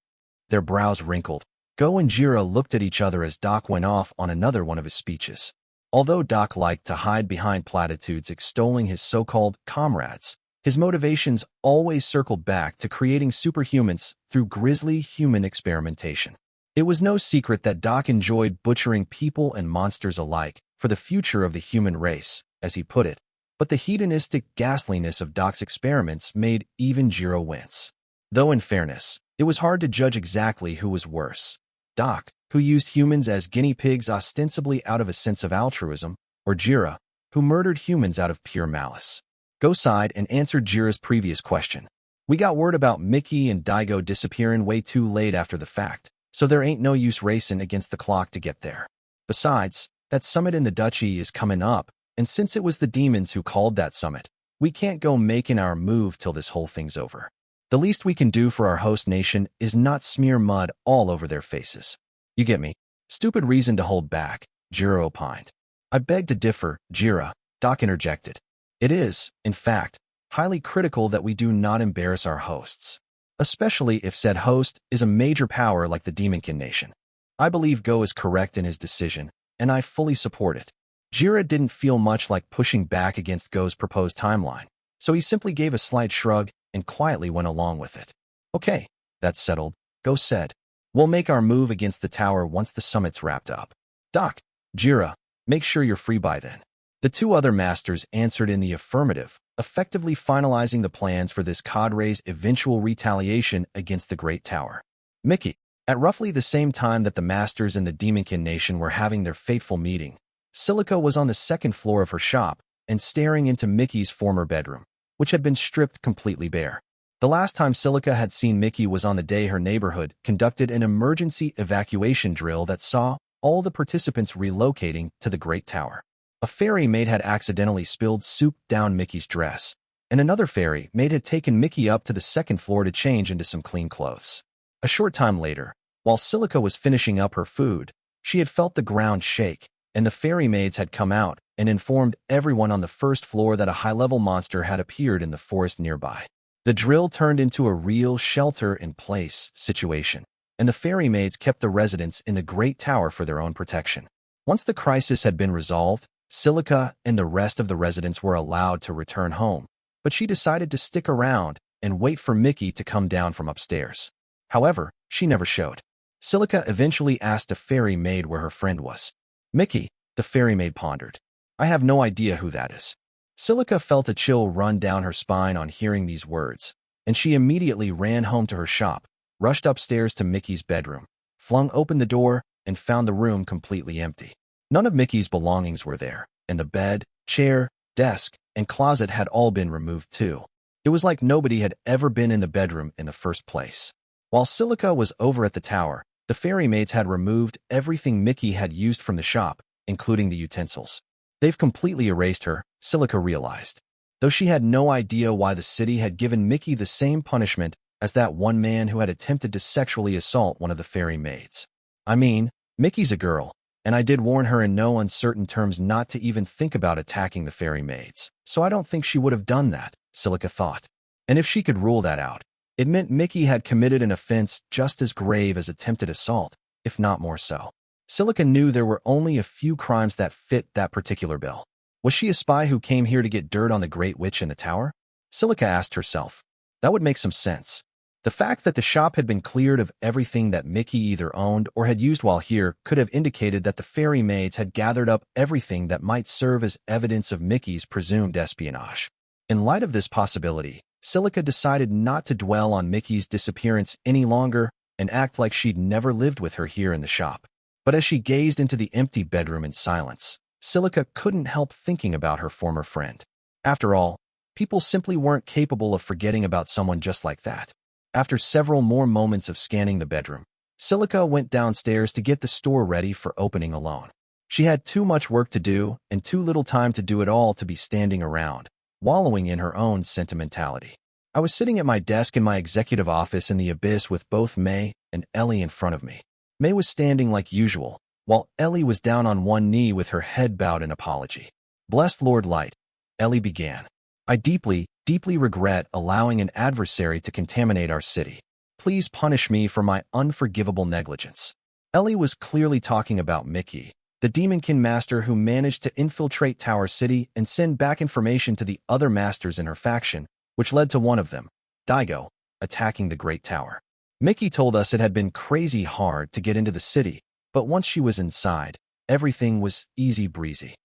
Their brows wrinkled. Go and Jira looked at each other as Doc went off on another one of his speeches. Although Doc liked to hide behind platitudes extolling his so-called comrades, his motivations always circled back to creating superhumans through grisly human experimentation. It was no secret that Doc enjoyed butchering people and monsters alike for the future of the human race, as he put it, but the hedonistic ghastliness of Doc's experiments made even Jiro wince. Though in fairness, it was hard to judge exactly who was worse. Doc, who used humans as guinea pigs ostensibly out of a sense of altruism, or Jira, who murdered humans out of pure malice. Go sighed and answered Jira's previous question. We got word about Mickey and Daigo disappearing way too late after the fact, so there ain't no use racing against the clock to get there. Besides, that summit in the duchy is coming up, and since it was the demons who called that summit, we can't go making our move till this whole thing's over. The least we can do for our host nation is not smear mud all over their faces. You get me? Stupid reason to hold back, Jira opined. I beg to differ, Jira, Doc interjected. It is, in fact, highly critical that we do not embarrass our hosts, especially if said host is a major power like the Demonkin Nation. I believe Go is correct in his decision, and I fully support it. Jira didn't feel much like pushing back against Go's proposed timeline, so he simply gave a slight shrug and quietly went along with it. Okay, that's settled, Go said. We'll make our move against the tower once the summit's wrapped up. Doc, Jira, make sure you're free by then. The two other masters answered in the affirmative, effectively finalizing the plans for this cadre's eventual retaliation against the Great Tower. Mickey, at roughly the same time that the masters and the Demonkin Nation were having their fateful meeting, Silica was on the second floor of her shop and staring into Mickey's former bedroom, which had been stripped completely bare. The last time Silica had seen Mickey was on the day her neighborhood conducted an emergency evacuation drill that saw all the participants relocating to the Great Tower. A fairy maid had accidentally spilled soup down Mickey's dress, and another fairy maid had taken Mickey up to the second floor to change into some clean clothes. A short time later, while Silica was finishing up her food, she had felt the ground shake, and the fairy maids had come out and informed everyone on the first floor that a high-level monster had appeared in the forest nearby. The drill turned into a real shelter-in-place situation, and the fairy maids kept the residents in the Great Tower for their own protection. Once the crisis had been resolved, Silica and the rest of the residents were allowed to return home, but she decided to stick around and wait for Mickey to come down from upstairs. However, she never showed. Silica eventually asked a fairy maid where her friend was. Mickey, the fairy maid pondered. I have no idea who that is. Silica felt a chill run down her spine on hearing these words, and she immediately ran home to her shop, rushed upstairs to Mickey's bedroom, flung open the door, and found the room completely empty. None of Mickey's belongings were there, and the bed, chair, desk, and closet had all been removed too. It was like nobody had ever been in the bedroom in the first place. While Silica was over at the tower, the fairy maids had removed everything Mickey had used from the shop, including the utensils. They've completely erased her, Silica realized. Though she had no idea why the city had given Mickey the same punishment as that one man who had attempted to sexually assault one of the fairy maids. I mean, Mickey's a girl, and I did warn her in no uncertain terms not to even think about attacking the fairy maids, so I don't think she would have done that, Silica thought. And if she could rule that out, it meant Mickey had committed an offense just as grave as attempted assault, if not more so. Silica knew there were only a few crimes that fit that particular bill. Was she a spy who came here to get dirt on the Great Witch in the tower? Silica asked herself. That would make some sense. The fact that the shop had been cleared of everything that Mickey either owned or had used while here could have indicated that the fairy maids had gathered up everything that might serve as evidence of Mickey's presumed espionage. In light of this possibility, Silica decided not to dwell on Mickey's disappearance any longer and act like she'd never lived with her here in the shop. But as she gazed into the empty bedroom in silence, Silica couldn't help thinking about her former friend. After all, people simply weren't capable of forgetting about someone just like that. After several more moments of scanning the bedroom, Silica went downstairs to get the store ready for opening alone. She had too much work to do and too little time to do it all to be standing around, wallowing in her own sentimentality. I was sitting at my desk in my executive office in the abyss with both May and Ellie in front of me. May was standing like usual, while Ellie was down on one knee with her head bowed in apology. Blessed Lord Light, Ellie began. I deeply, deeply regret allowing an adversary to contaminate our city. Please punish me for my unforgivable negligence. Ellie was clearly talking about Mickey, the Demonkin master who managed to infiltrate Tower City and send back information to the other masters in her faction, which led to one of them, Daigo, attacking the Great Tower. Mickey told us it had been crazy hard to get into the city, but once she was inside, everything was easy breezy.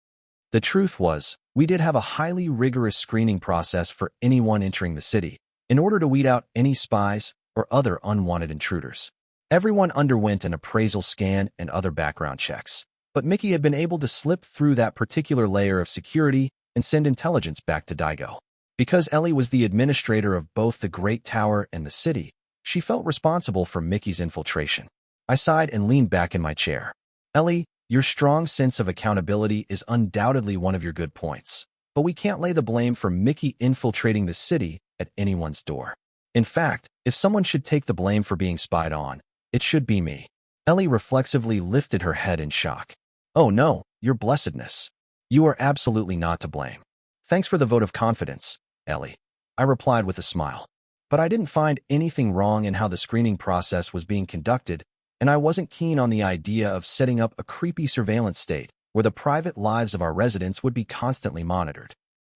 The truth was, we did have a highly rigorous screening process for anyone entering the city, in order to weed out any spies or other unwanted intruders. Everyone underwent an appraisal scan and other background checks, but Mickey had been able to slip through that particular layer of security and send intelligence back to Daigo. Because Ellie was the administrator of both the Great Tower and the city, she felt responsible for Mickey's infiltration. I sighed and leaned back in my chair. Ellie, your strong sense of accountability is undoubtedly one of your good points, but we can't lay the blame for Mickey infiltrating the city at anyone's door. In fact, if someone should take the blame for being spied on, it should be me. Ellie reflexively lifted her head in shock. Oh no, your blessedness. You are absolutely not to blame. Thanks for the vote of confidence, Ellie. I replied with a smile. But I didn't find anything wrong in how the screening process was being conducted, and I wasn't keen on the idea of setting up a creepy surveillance state where the private lives of our residents would be constantly monitored.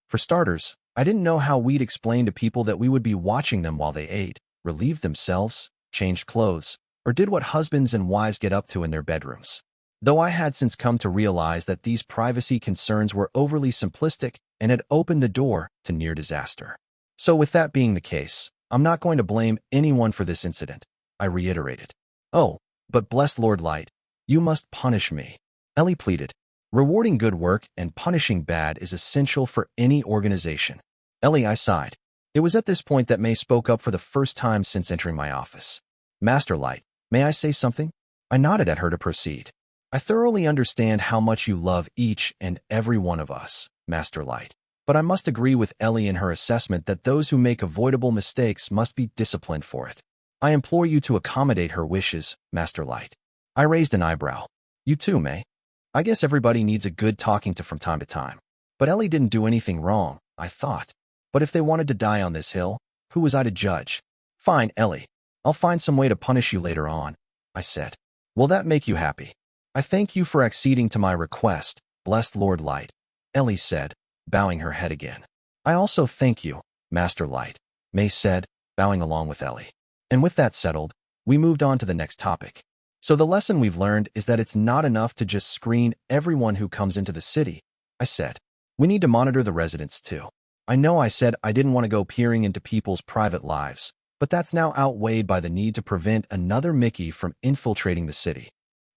For starters, I didn't know how we'd explain to people that we would be watching them while they ate, relieved themselves, changed clothes, or did what husbands and wives get up to in their bedrooms. Though I had since come to realize that these privacy concerns were overly simplistic and had opened the door to near disaster. So with that being the case, I'm not going to blame anyone for this incident, I reiterated. Oh, but blessed Lord Light, you must punish me, Ellie pleaded. Rewarding good work and punishing bad is essential for any organization. Ellie, I sighed. It was at this point that May spoke up for the first time since entering my office. Master Light, may I say something? I nodded at her to proceed. I thoroughly understand how much you love each and every one of us, Master Light. But I must agree with Ellie in her assessment that those who make avoidable mistakes must be disciplined for it. I implore you to accommodate her wishes, Master Light. I raised an eyebrow. You too, May. I guess everybody needs a good talking to from time to time. But Ellie didn't do anything wrong, I thought. But if they wanted to die on this hill, who was I to judge? Fine, Ellie. I'll find some way to punish you later on, I said. Will that make you happy? I thank you for acceding to my request, blessed Lord Light, Ellie said, bowing her head again. I also thank you, Master Light, May said, bowing along with Ellie. And with that settled, we moved on to the next topic. So the lesson we've learned is that it's not enough to just screen everyone who comes into the city, I said. We need to monitor the residents too. I know I said I didn't want to go peering into people's private lives, but that's now outweighed by the need to prevent another Mickey from infiltrating the city.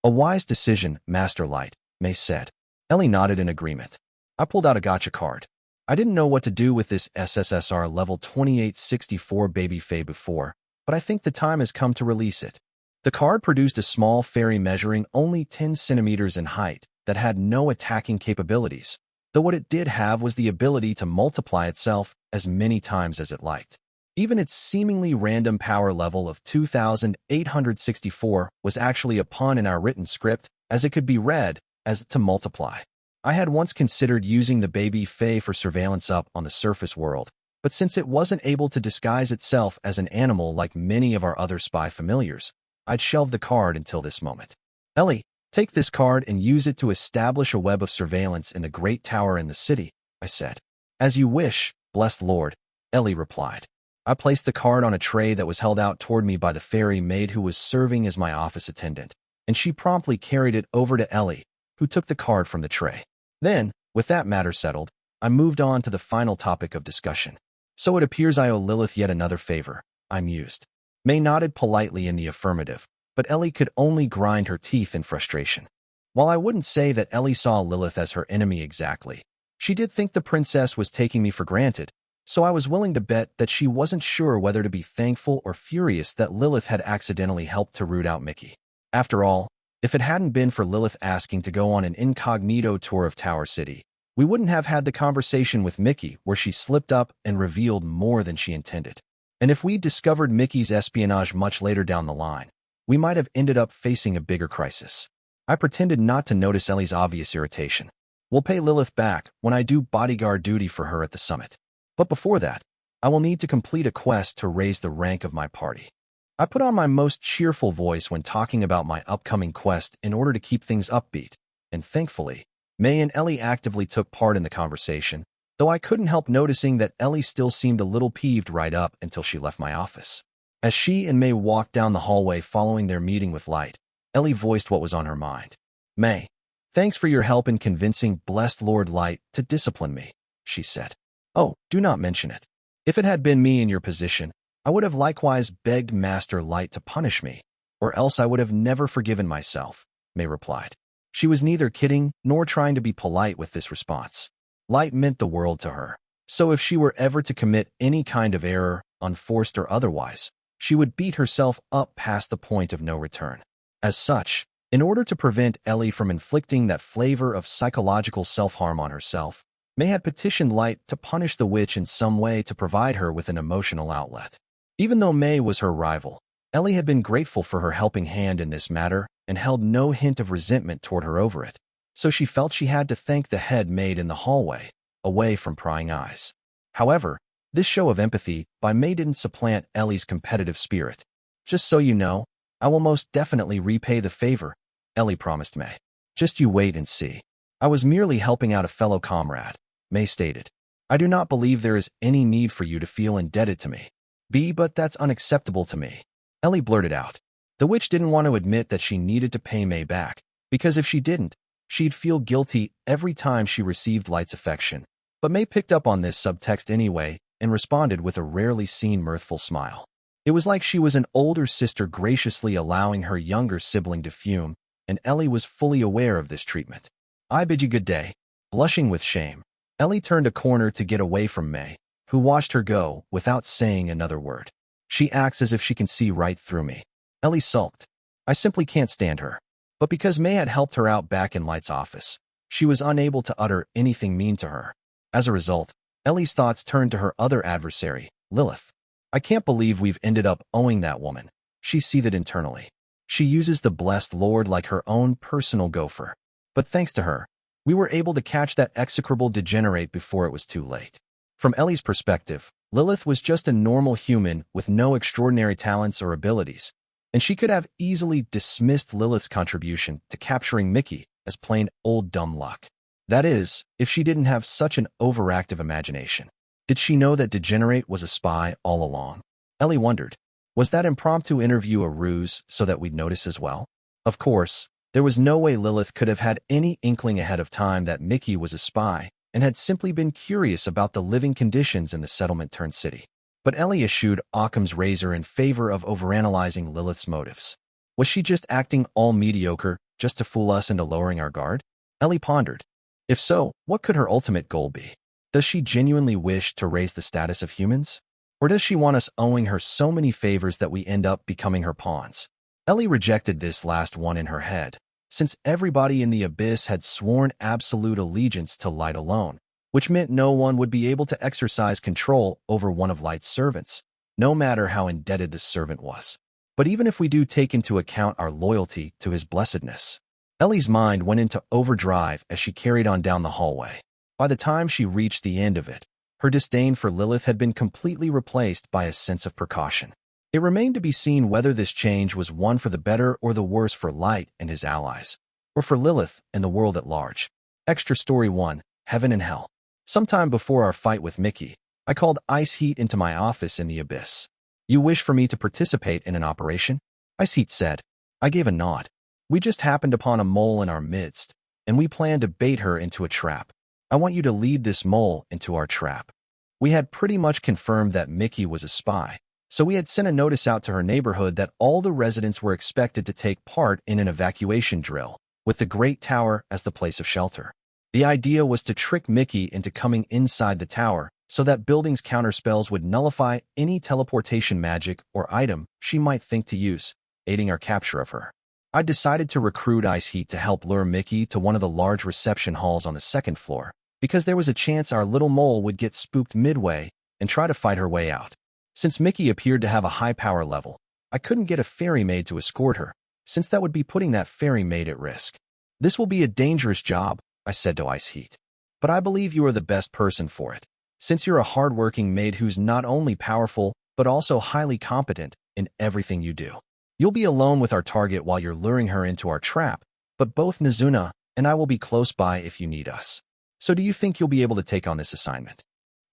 A wise decision, Master Light, May said. Ellie nodded in agreement. I pulled out a gacha card. I didn't know what to do with this SSSR level 2864 baby Fae before, but I think the time has come to release it. The card produced a small fairy measuring only 10 centimeters in height that had no attacking capabilities, though what it did have was the ability to multiply itself as many times as it liked. Even its seemingly random power level of 2,864 was actually a pun in our written script, as it could be read as to multiply. I had once considered using the baby Fae for surveillance up on the surface world, but since it wasn't able to disguise itself as an animal like many of our other spy familiars, I'd shelved the card until this moment. Ellie, take this card and use it to establish a web of surveillance in the Great Tower in the city, I said. As you wish, blessed Lord, Ellie replied. I placed the card on a tray that was held out toward me by the fairy maid who was serving as my office attendant, and she promptly carried it over to Ellie, who took the card from the tray. Then, with that matter settled, I moved on to the final topic of discussion. So it appears I owe Lilith yet another favor, I mused. May nodded politely in the affirmative, but Ellie could only grind her teeth in frustration. While I wouldn't say that Ellie saw Lilith as her enemy exactly, she did think the princess was taking me for granted, so I was willing to bet that she wasn't sure whether to be thankful or furious that Lilith had accidentally helped to root out Mickey. After all, if it hadn't been for Lilith asking to go on an incognito tour of Tower City, we wouldn't have had the conversation with Mickey where she slipped up and revealed more than she intended. And if we'd discovered Mickey's espionage much later down the line, we might have ended up facing a bigger crisis. I pretended not to notice Ellie's obvious irritation. We'll pay Lilith back when I do bodyguard duty for her at the summit. But before that, I will need to complete a quest to raise the rank of my party. I put on my most cheerful voice when talking about my upcoming quest in order to keep things upbeat, and thankfully, May and Ellie actively took part in the conversation, though I couldn't help noticing that Ellie still seemed a little peeved right up until she left my office. As she and May walked down the hallway following their meeting with Light, Ellie voiced what was on her mind. May, thanks for your help in convincing blessed Lord Light to discipline me, she said. Oh, do not mention it. If it had been me in your position, I would have likewise begged Master Light to punish me, or else I would have never forgiven myself, May replied. She was neither kidding nor trying to be polite with this response. Light meant the world to her, so if she were ever to commit any kind of error, unforced or otherwise, she would beat herself up past the point of no return. As such, in order to prevent Ellie from inflicting that flavor of psychological self-harm on herself, May had petitioned Light to punish the witch in some way to provide her with an emotional outlet. Even though May was her rival, Ellie had been grateful for her helping hand in this matter and held no hint of resentment toward her over it, so she felt she had to thank the head maid in the hallway, away from prying eyes. However, this show of empathy by May didn't supplant Ellie's competitive spirit. Just so you know, I will most definitely repay the favor, Ellie promised May. Just you wait and see. I was merely helping out a fellow comrade, May stated. I do not believe there is any need for you to feel indebted to me. But that's unacceptable to me, Ellie blurted out. The witch didn't want to admit that she needed to pay May back, because if she didn't, she'd feel guilty every time she received Light's affection. But May picked up on this subtext anyway and responded with a rarely seen mirthful smile. It was like she was an older sister graciously allowing her younger sibling to fume, and Ellie was fully aware of this treatment. I bid you good day. Blushing with shame, Ellie turned a corner to get away from May, who watched her go without saying another word. She acts as if she can see right through me. Ellie sulked. I simply can't stand her. But because May had helped her out back in Light's office, she was unable to utter anything mean to her. As a result, Ellie's thoughts turned to her other adversary, Lilith. I can't believe we've ended up owing that woman, she seethed internally. She uses the blessed Lord like her own personal gopher. But thanks to her, we were able to catch that execrable degenerate before it was too late. From Ellie's perspective, Lilith was just a normal human with no extraordinary talents or abilities, and she could have easily dismissed Lilith's contribution to capturing Mickey as plain old dumb luck. That is, if she didn't have such an overactive imagination. Did she know that Degenerate was a spy all along? Ellie wondered. Was that impromptu interview a ruse so that we'd notice as well? Of course, there was no way Lilith could have had any inkling ahead of time that Mickey was a spy and had simply been curious about the living conditions in the settlement-turned-city. But Ellie eschewed Occam's razor in favor of overanalyzing Lilith's motives. Was she just acting all mediocre just to fool us into lowering our guard? Ellie pondered. If so, what could her ultimate goal be? Does she genuinely wish to raise the status of humans? Or does she want us owing her so many favors that we end up becoming her pawns? Ellie rejected this last one in her head, since everybody in the Abyss had sworn absolute allegiance to Light alone, which meant no one would be able to exercise control over one of Light's servants, no matter how indebted the servant was. But even if we do take into account our loyalty to his blessedness, Ellie's mind went into overdrive as she carried on down the hallway. By the time she reached the end of it, her disdain for Lilith had been completely replaced by a sense of precaution. It remained to be seen whether this change was one for the better or the worse for Light and his allies, or for Lilith and the world at large. Extra Story 1, Heaven and Hell. Sometime before our fight with Mickey, I called Ice Heat into my office in the Abyss. You wish for me to participate in an operation? Ice Heat said. I gave a nod. We just happened upon a mole in our midst, and we plan to bait her into a trap. I want you to lead this mole into our trap. We had pretty much confirmed that Mickey was a spy, so we had sent a notice out to her neighborhood that all the residents were expected to take part in an evacuation drill, with the Great Tower as the place of shelter. The idea was to trick Mickey into coming inside the tower so that building's counterspells would nullify any teleportation magic or item she might think to use, aiding our capture of her. I decided to recruit Ice Heat to help lure Mickey to one of the large reception halls on the second floor, because there was a chance our little mole would get spooked midway and try to fight her way out. Since Mickey appeared to have a high power level, I couldn't get a fairy maid to escort her, since that would be putting that fairy maid at risk. This will be a dangerous job, I said to Ice Heat. But I believe you are the best person for it, since you're a hard-working maid who's not only powerful, but also highly competent in everything you do. You'll be alone with our target while you're luring her into our trap, but both Nizuna and I will be close by if you need us. So do you think you'll be able to take on this assignment?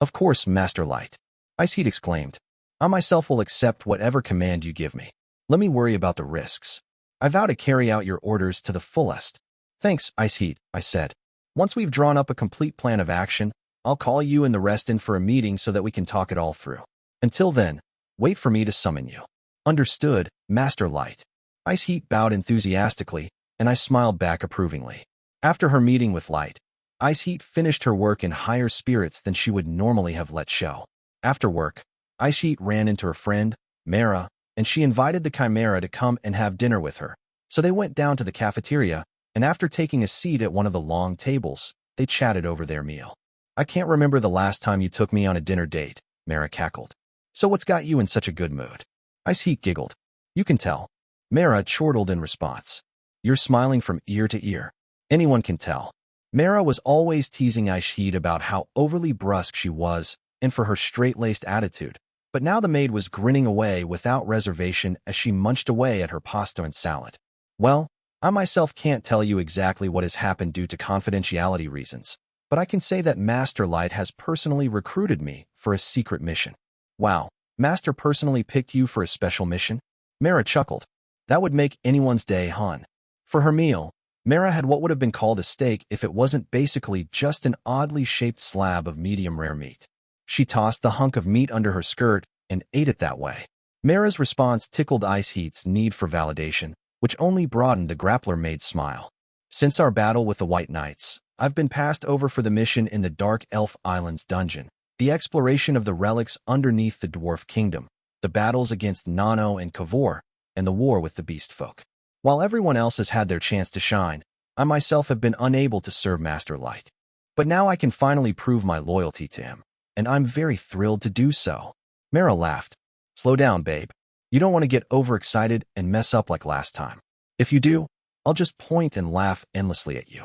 Of course, Master Light, Ice Heat exclaimed. I myself will accept whatever command you give me. Let me worry about the risks. I vow to carry out your orders to the fullest. Thanks, Ice Heat, I said. Once we've drawn up a complete plan of action, I'll call you and the rest in for a meeting so that we can talk it all through. Until then, wait for me to summon you. Understood, Master Light. Ice Heat bowed enthusiastically, and I smiled back approvingly. After her meeting with Light, Ice Heat finished her work in higher spirits than she would normally have let show. After work, Ice Heat ran into her friend, Mara, and she invited the Chimera to come and have dinner with her. So they went down to the cafeteria, and after taking a seat at one of the long tables, they chatted over their meal. I can't remember the last time you took me on a dinner date, Mara cackled. So what's got you in such a good mood? Ice Heat giggled. You can tell. Mara chortled in response. You're smiling from ear to ear. Anyone can tell. Mara was always teasing Ice Heat about how overly brusque she was and for her straight-laced attitude. But now the maid was grinning away without reservation as she munched away at her pasta and salad. Well, I myself can't tell you exactly what has happened due to confidentiality reasons, but I can say that Master Light has personally recruited me for a secret mission. Wow, Master personally picked you for a special mission? Mara chuckled. That would make anyone's day, hon. For her meal, Mara had what would have been called a steak if it wasn't basically just an oddly shaped slab of medium-rare meat. She tossed the hunk of meat under her skirt and ate it that way. Mara's response tickled Ice Heat's need for validation, which only broadened the grappler maid's smile. Since our battle with the White Knights, I've been passed over for the mission in the Dark Elf Islands dungeon, the exploration of the relics underneath the Dwarf Kingdom, the battles against Nano and Kavor, and the war with the Beast Folk. While everyone else has had their chance to shine, I myself have been unable to serve Master Light. But now I can finally prove my loyalty to him, and I'm very thrilled to do so. Mara laughed. Slow down, babe. You don't want to get overexcited and mess up like last time. If you do, I'll just point and laugh endlessly at you.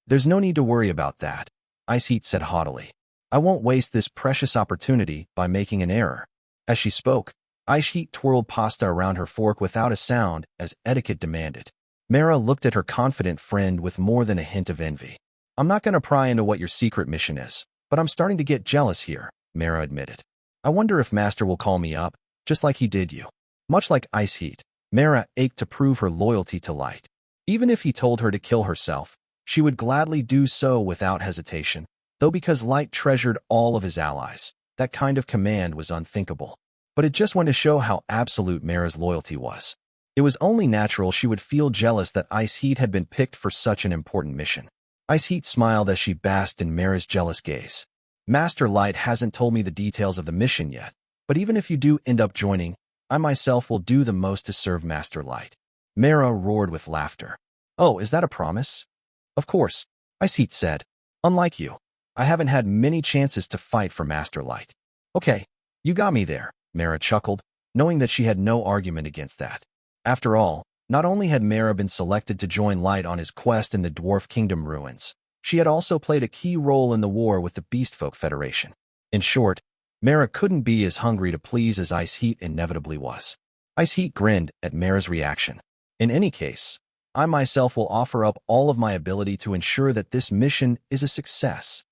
There's no need to worry about that, Ice Heat said haughtily. I won't waste this precious opportunity by making an error. As she spoke, Ice Heat twirled pasta around her fork without a sound as etiquette demanded. Mara looked at her confident friend with more than a hint of envy. I'm not going to pry into what your secret mission is, but I'm starting to get jealous here, Mara admitted. I wonder if Master will call me up, just like he did you. Much like Ice Heat, Mara ached to prove her loyalty to Light. Even if he told her to kill herself, she would gladly do so without hesitation, though because Light treasured all of his allies, that kind of command was unthinkable. But it just went to show how absolute Mara's loyalty was. It was only natural she would feel jealous that Ice Heat had been picked for such an important mission. Ice Heat smiled as she basked in Mara's jealous gaze. Master Light hasn't told me the details of the mission yet, but even if you do end up joining, I myself will do the most to serve Master Light. Mara roared with laughter. Oh, is that a promise? Of course, Ice Heat said. Unlike you, I haven't had many chances to fight for Master Light. Okay, you got me there, Mara chuckled, knowing that she had no argument against that. After all, not only had Mara been selected to join Light on his quest in the Dwarf Kingdom ruins, she had also played a key role in the war with the Beastfolk Federation. In short, Mara couldn't be as hungry to please as Ice Heat inevitably was. Ice Heat grinned at Mara's reaction. In any case, I myself will offer up all of my ability to ensure that this mission is a success.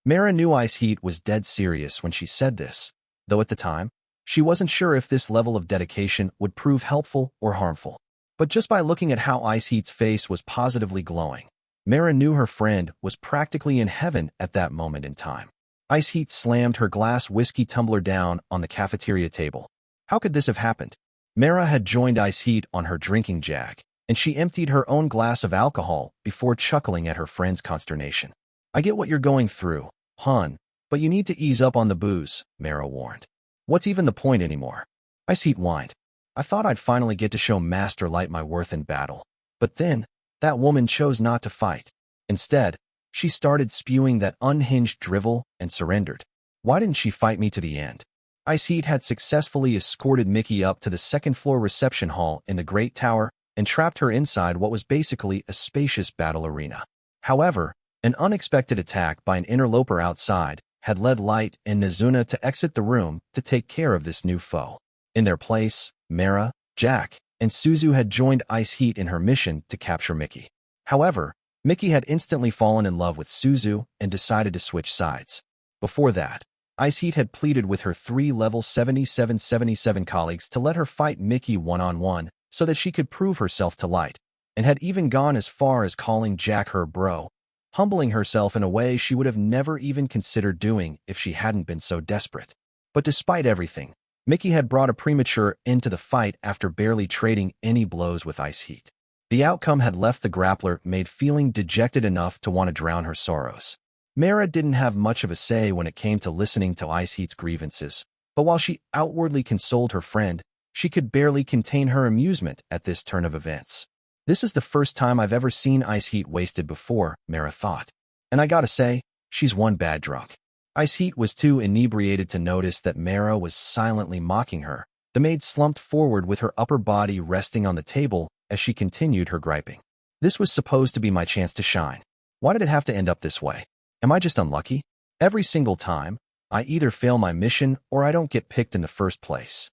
Mara knew Ice Heat was dead serious when she said this, though at the time, she wasn't sure if this level of dedication would prove helpful or harmful. But just by looking at how Ice Heat's face was positively glowing, Mara knew her friend was practically in heaven at that moment in time. Ice Heat slammed her glass whiskey tumbler down on the cafeteria table. How could this have happened? Mara had joined Ice Heat on her drinking jag, and she emptied her own glass of alcohol before chuckling at her friend's consternation. I get what you're going through, hon, but you need to ease up on the booze, Mara warned. What's even the point anymore? Ice Heat whined. I thought I'd finally get to show Master Light my worth in battle. But then, that woman chose not to fight. Instead, she started spewing that unhinged drivel and surrendered. Why didn't she fight me to the end? Ice Heat had successfully escorted Mickey up to the second-floor reception hall in the Great Tower and trapped her inside what was basically a spacious battle arena. However, An unexpected attack by an interloper outside had led Light and Nizuna to exit the room to take care of this new foe. In their place, Mara, Jack, and Suzu had joined Ice Heat in her mission to capture Mickey. However, Mickey had instantly fallen in love with Suzu and decided to switch sides. Before that, Ice Heat had pleaded with her 3 level 7777 colleagues to let her fight Mickey one-on-one so that she could prove herself to Light, and had even gone as far as calling Jack her bro, humbling herself in a way she would have never even considered doing if she hadn't been so desperate. But despite everything, Mickey had brought a premature end to the fight after barely trading any blows with Ice Heat. The outcome had left the grappler maid feeling dejected enough to want to drown her sorrows. Mara didn't have much of a say when it came to listening to Ice Heat's grievances, but while she outwardly consoled her friend, she could barely contain her amusement at this turn of events. This is the first time I've ever seen Ice Heat wasted before, Mara thought. And I gotta say, she's one bad drunk. Ice Heat was too inebriated to notice that Mara was silently mocking her. The maid slumped forward with her upper body resting on the table as she continued her griping. This was supposed to be my chance to shine. Why did it have to end up this way? Am I just unlucky? Every single time, I either fail my mission or I don't get picked in the first place.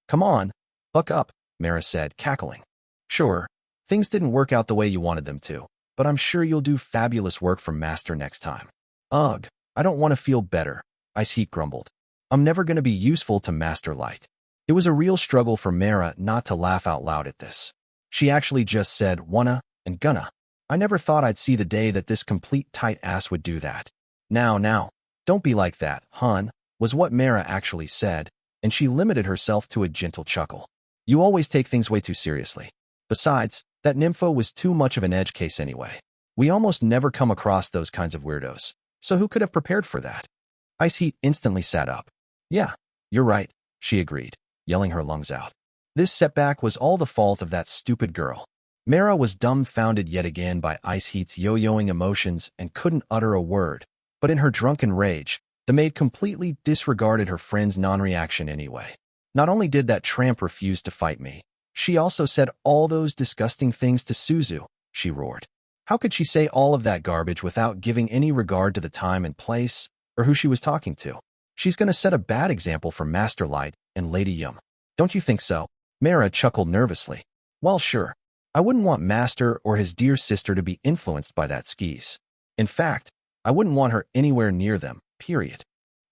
Come on, buck up, Mara said, cackling. Sure, things didn't work out the way you wanted them to, but I'm sure you'll do fabulous work for Master next time. Ugh, I don't want to feel better, Ice Heat grumbled. I'm never going to be useful to Master Light. It was a real struggle for Mara not to laugh out loud at this. She actually just said wanna and gonna. I never thought I'd see the day that this complete tight ass would do that. Now, don't be like that, hun, was what Mara actually said, and she limited herself to a gentle chuckle. You always take things way too seriously. Besides, that nympho was too much of an edge case anyway. We almost never come across those kinds of weirdos, so who could have prepared for that? Ice Heat instantly sat up. Yeah, you're right, she agreed, yelling her lungs out. This setback was all the fault of that stupid girl. Mara was dumbfounded yet again by Ice Heat's yo-yoing emotions and couldn't utter a word, but in her drunken rage, the maid completely disregarded her friend's non-reaction anyway. Not only did that tramp refuse to fight me, she also said all those disgusting things to Suzu, she roared. How could she say all of that garbage without giving any regard to the time and place, or who she was talking to? She's going to set a bad example for Master Light and Lady Yum. Don't you think so? Mara chuckled nervously. Well, sure. I wouldn't want Master or his dear sister to be influenced by that skis. In fact, I wouldn't want her anywhere near them, period.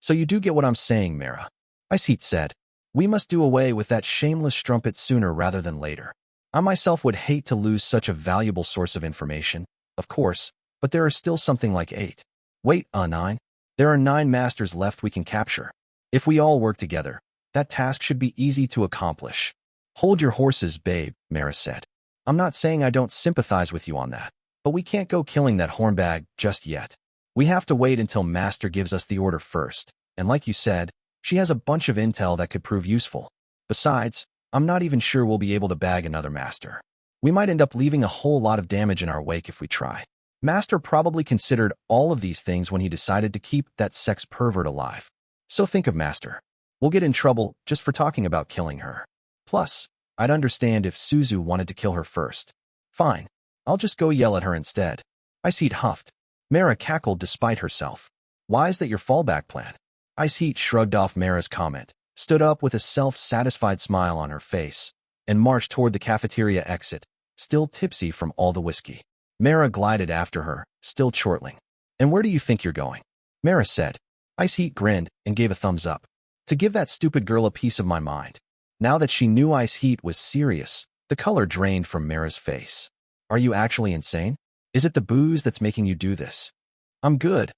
So you do get what I'm saying, Mara. Ice Heat said. We must do away with that shameless strumpet sooner rather than later. I myself would hate to lose such a valuable source of information, of course, but there are still something like 8. Wait, 9. There are 9 masters left we can capture. If we all work together, that task should be easy to accomplish. Hold your horses, babe, Mara said. I'm not saying I don't sympathize with you on that, but we can't go killing that hornbag just yet. We have to wait until Master gives us the order first, and like you said, she has a bunch of intel that could prove useful. Besides, I'm not even sure we'll be able to bag another Master. We might end up leaving a whole lot of damage in our wake if we try. Master probably considered all of these things when he decided to keep that sex pervert alive. So think of Master. We'll get in trouble just for talking about killing her. Plus, I'd understand if Suzu wanted to kill her first. Fine, I'll just go yell at her instead. Ice Heat huffed. Mara cackled despite herself. Why is that your fallback plan? Ice Heat shrugged off Mara's comment, stood up with a self-satisfied smile on her face, and marched toward the cafeteria exit, still tipsy from all the whiskey. Mara glided after her, still chortling. And where do you think you're going? Mara said. Ice Heat grinned and gave a thumbs up. To give that stupid girl a piece of my mind. Now that she knew Ice Heat was serious, the color drained from Mara's face. Are you actually insane? Is it the booze that's making you do this? I'm good,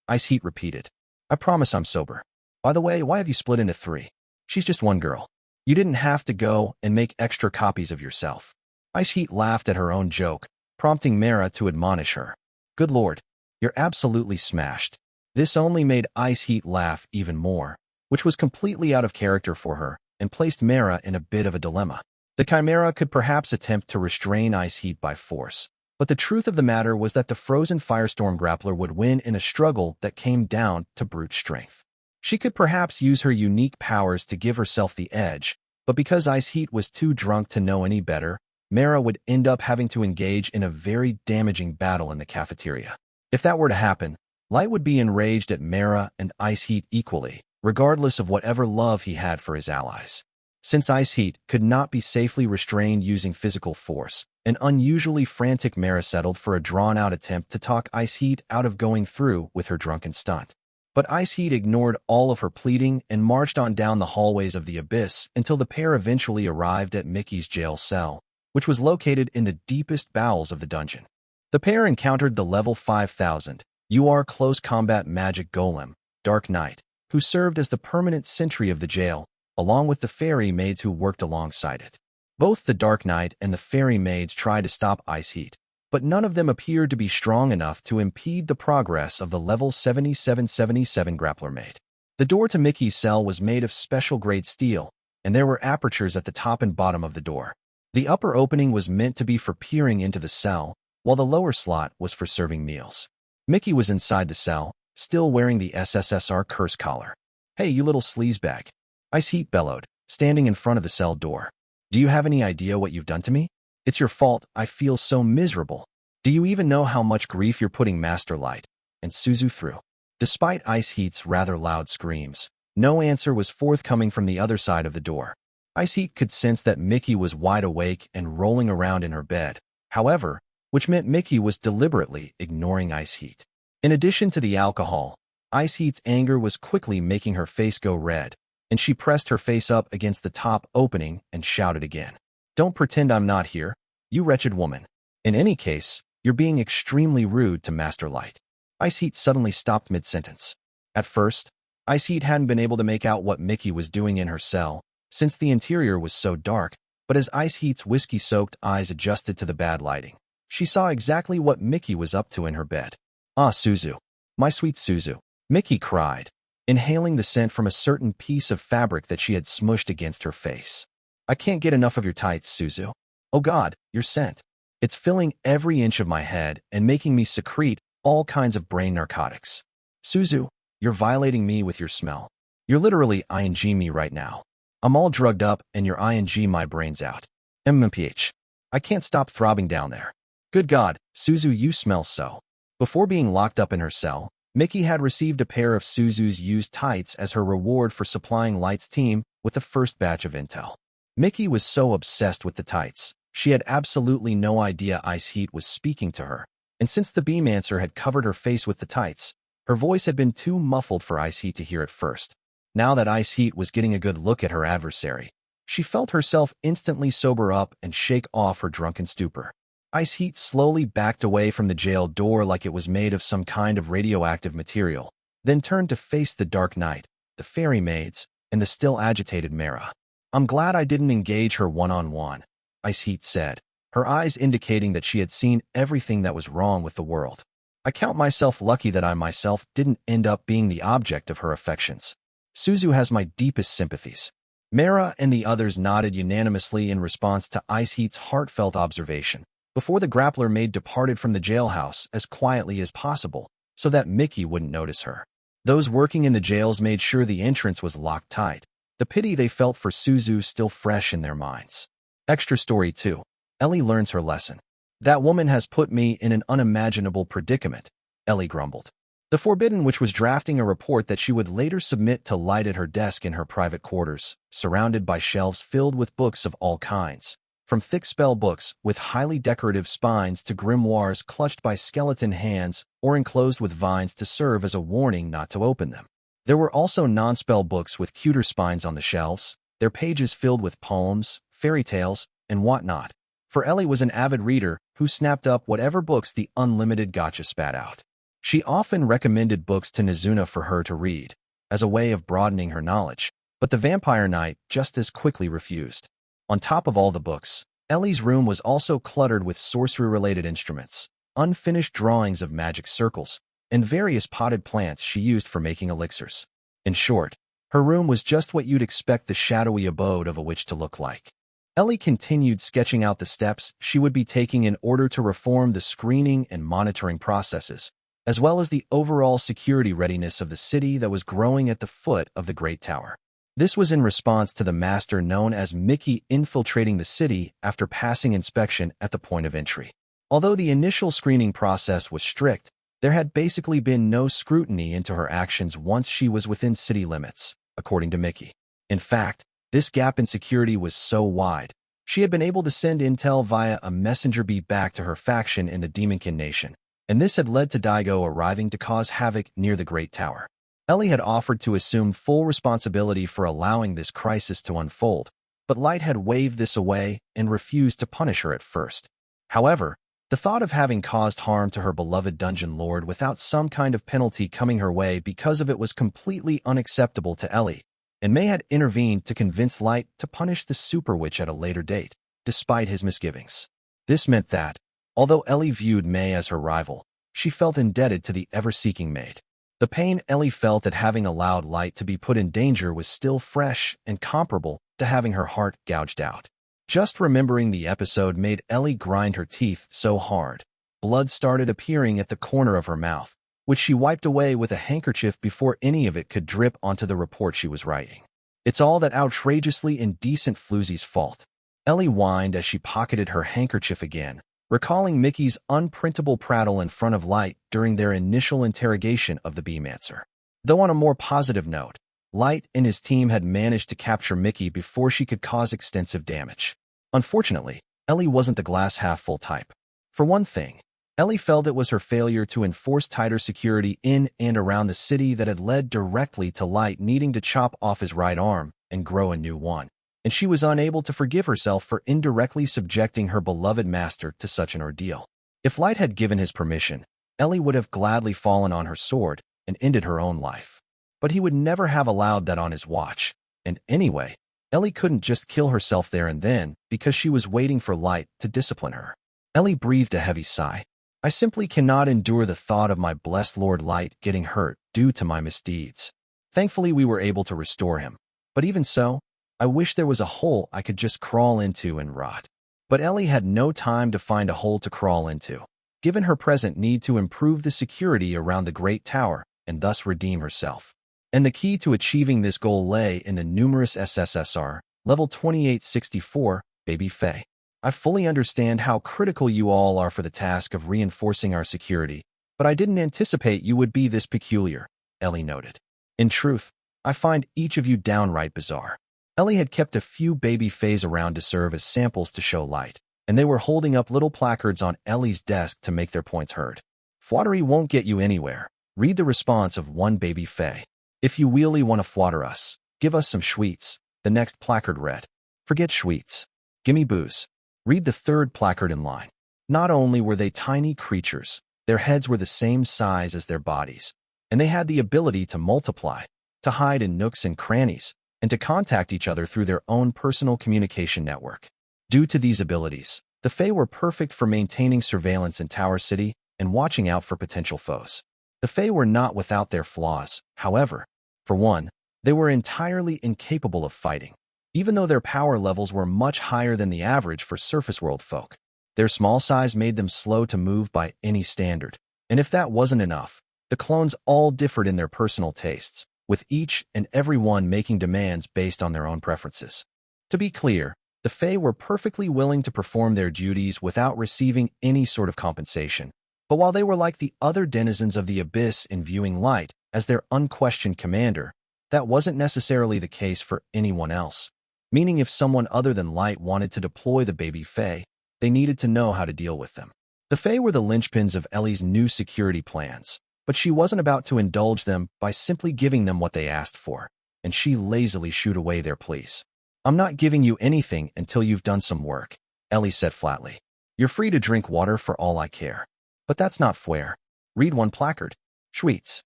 Ice Heat repeated. I promise I'm sober. By the way, why have you split into 3? She's just one girl. You didn't have to go and make extra copies of yourself. Ice Heat laughed at her own joke, prompting Mara to admonish her. Good Lord, you're absolutely smashed. This only made Ice Heat laugh even more, which was completely out of character for her, and placed Mara in a bit of a dilemma. The Chimera could perhaps attempt to restrain Ice Heat by force, but the truth of the matter was that the frozen firestorm grappler would win in a struggle that came down to brute strength. She could perhaps use her unique powers to give herself the edge, but because Ice Heat was too drunk to know any better, Mara would end up having to engage in a very damaging battle in the cafeteria. If that were to happen, Light would be enraged at Mara and Ice Heat equally, regardless of whatever love he had for his allies. Since Ice Heat could not be safely restrained using physical force, an unusually frantic Mara settled for a drawn-out attempt to talk Ice Heat out of going through with her drunken stunt. But Ice Heat ignored all of her pleading and marched on down the hallways of the abyss until the pair eventually arrived at Mickey's jail cell, which was located in the deepest bowels of the dungeon. The pair encountered the level 5000 UR close combat magic golem, Dark Knight, who served as the permanent sentry of the jail, along with the fairy maids who worked alongside it. Both the Dark Knight and the fairy maids tried to stop Ice Heat, but none of them appeared to be strong enough to impede the progress of the level 7777 grappler maid. The door to Mickey's cell was made of special-grade steel, and there were apertures at the top and bottom of the door. The upper opening was meant to be for peering into the cell, while the lower slot was for serving meals. Mickey was inside the cell, still wearing the SSSR curse collar. "Hey, you little sleazebag," Ice Heat bellowed, standing in front of the cell door. "Do you have any idea what you've done to me? It's your fault. I feel so miserable. Do you even know how much grief you're putting Master Light and Suzu through?" Despite Ice Heat's rather loud screams, no answer was forthcoming from the other side of the door. Ice Heat could sense that Mickey was wide awake and rolling around in her bed, however, which meant Mickey was deliberately ignoring Ice Heat. In addition to the alcohol, Ice Heat's anger was quickly making her face go red, and she pressed her face up against the top opening and shouted again. "Don't pretend I'm not here, you wretched woman. In any case, you're being extremely rude to Master Light." Ice Heat suddenly stopped mid-sentence. At first, Ice Heat hadn't been able to make out what Mickey was doing in her cell, since the interior was so dark, but as Ice Heat's whiskey-soaked eyes adjusted to the bad lighting, she saw exactly what Mickey was up to in her bed. "Ah, Suzu. My sweet Suzu," Mickey cried, inhaling the scent from a certain piece of fabric that she had smushed against her face. "I can't get enough of your tights, Suzu. Oh God, your scent. It's filling every inch of my head and making me secrete all kinds of brain narcotics. Suzu, you're violating me with your smell. You're literally ing me right now. I'm all drugged up and you're ing my brains out. MMPH. I can't stop throbbing down there. Good God, Suzu, you smell so." Before being locked up in her cell, Mickey had received a pair of Suzu's used tights as her reward for supplying Light's team with the first batch of intel. Mickey was so obsessed with the tights, she had absolutely no idea Ice Heat was speaking to her, and since the Beamancer had covered her face with the tights, her voice had been too muffled for Ice Heat to hear at first. Now that Ice Heat was getting a good look at her adversary, she felt herself instantly sober up and shake off her drunken stupor. Ice Heat slowly backed away from the jail door like it was made of some kind of radioactive material, then turned to face the Dark Knight, the fairy maids, and the still agitated Mara. "I'm glad I didn't engage her one-on-one," Ice Heat said, her eyes indicating that she had seen everything that was wrong with the world. "I count myself lucky that I myself didn't end up being the object of her affections. Suzu has my deepest sympathies." Mara and the others nodded unanimously in response to Ice Heat's heartfelt observation, before the grappler maid departed from the jailhouse as quietly as possible, so that Mickey wouldn't notice her. Those working in the jails made sure the entrance was locked tight, the pity they felt for Suzu still fresh in their minds. Extra story 2. Ellie learns her lesson. "That woman has put me in an unimaginable predicament," Ellie grumbled. The Forbidden Witch was drafting a report that she would later submit to Light at her desk in her private quarters, surrounded by shelves filled with books of all kinds, from thick spell books with highly decorative spines to grimoires clutched by skeleton hands or enclosed with vines to serve as a warning not to open them. There were also non-spell books with cuter spines on the shelves, their pages filled with poems, fairy tales, and whatnot. For Ellie was an avid reader who snapped up whatever books the Unlimited Gacha spat out. She often recommended books to Nizuna for her to read, as a way of broadening her knowledge, but the Vampire Knight just as quickly refused. On top of all the books, Ellie's room was also cluttered with sorcery-related instruments, unfinished drawings of magic circles, and various potted plants she used for making elixirs. In short, her room was just what you'd expect the shadowy abode of a witch to look like. Ellie continued sketching out the steps she would be taking in order to reform the screening and monitoring processes, as well as the overall security readiness of the city that was growing at the foot of the Great Tower. This was in response to the master known as Mickey infiltrating the city after passing inspection at the point of entry. Although the initial screening process was strict, There had basically been no scrutiny into her actions once she was within city limits, according to Mickey. In fact, this gap in security was so wide, she had been able to send intel via a messenger bee back to her faction in the Demonkin Nation, and this had led to Daigo arriving to cause havoc near the Great Tower. Ellie had offered to assume full responsibility for allowing this crisis to unfold, but Light had waved this away and refused to punish her at first. However, the thought of having caused harm to her beloved dungeon lord without some kind of penalty coming her way because of it was completely unacceptable to Ellie, and May had intervened to convince Light to punish the super witch at a later date, despite his misgivings. This meant that, although Ellie viewed May as her rival, she felt indebted to the ever-seeking maid. The pain Ellie felt at having allowed Light to be put in danger was still fresh and comparable to having her heart gouged out. Just remembering the episode made Ellie grind her teeth so hard. Blood started appearing at the corner of her mouth, which she wiped away with a handkerchief before any of it could drip onto the report she was writing. It's all that outrageously indecent Floozy's fault. Ellie whined as she pocketed her handkerchief again, recalling Mickey's unprintable prattle in front of Light during their initial interrogation of the Beemancer. Though on a more positive note, Light and his team had managed to capture Mickey before she could cause extensive damage. Unfortunately, Ellie wasn't the glass-half-full type. For one thing, Ellie felt it was her failure to enforce tighter security in and around the city that had led directly to Light needing to chop off his right arm and grow a new one, and she was unable to forgive herself for indirectly subjecting her beloved master to such an ordeal. If Light had given his permission, Ellie would have gladly fallen on her sword and ended her own life. But he would never have allowed that on his watch, and anyway, Ellie couldn't just kill herself there and then because she was waiting for Light to discipline her. Ellie breathed a heavy sigh. I simply cannot endure the thought of my blessed Lord Light getting hurt due to my misdeeds. Thankfully, we were able to restore him. But even so, I wish there was a hole I could just crawl into and rot. But Ellie had no time to find a hole to crawl into, given her present need to improve the security around the Great Tower and thus redeem herself. And the key to achieving this goal lay in the numerous SSSR, level 2864, Baby Fae. I fully understand how critical you all are for the task of reinforcing our security, but I didn't anticipate you would be this peculiar, Ellie noted. In truth, I find each of you downright bizarre. Ellie had kept a few baby fays around to serve as samples to show Light, and they were holding up little placards on Ellie's desk to make their points heard. Flattery won't get you anywhere. Read the response of one baby fay. If you really want to flatter us, give us some sweets. The next placard read, forget sweets. Gimme booze. Read the third placard in line. Not only were they tiny creatures, their heads were the same size as their bodies, and they had the ability to multiply, to hide in nooks and crannies, and to contact each other through their own personal communication network. Due to these abilities, the Fae were perfect for maintaining surveillance in Tower City and watching out for potential foes. The Fae were not without their flaws, however. For one, they were entirely incapable of fighting, even though their power levels were much higher than the average for surface world folk. Their small size made them slow to move by any standard, and if that wasn't enough, the clones all differed in their personal tastes, with each and every one making demands based on their own preferences. To be clear, the Fae were perfectly willing to perform their duties without receiving any sort of compensation. But while they were like the other denizens of the Abyss in viewing Light as their unquestioned commander, that wasn't necessarily the case for anyone else. Meaning if someone other than Light wanted to deploy the baby Fae, they needed to know how to deal with them. The Fae were the linchpins of Ellie's new security plans, but she wasn't about to indulge them by simply giving them what they asked for, and she lazily shooed away their pleas. I'm not giving you anything until you've done some work, Ellie said flatly. You're free to drink water for all I care. But that's not fair. Read one placard. Schweets.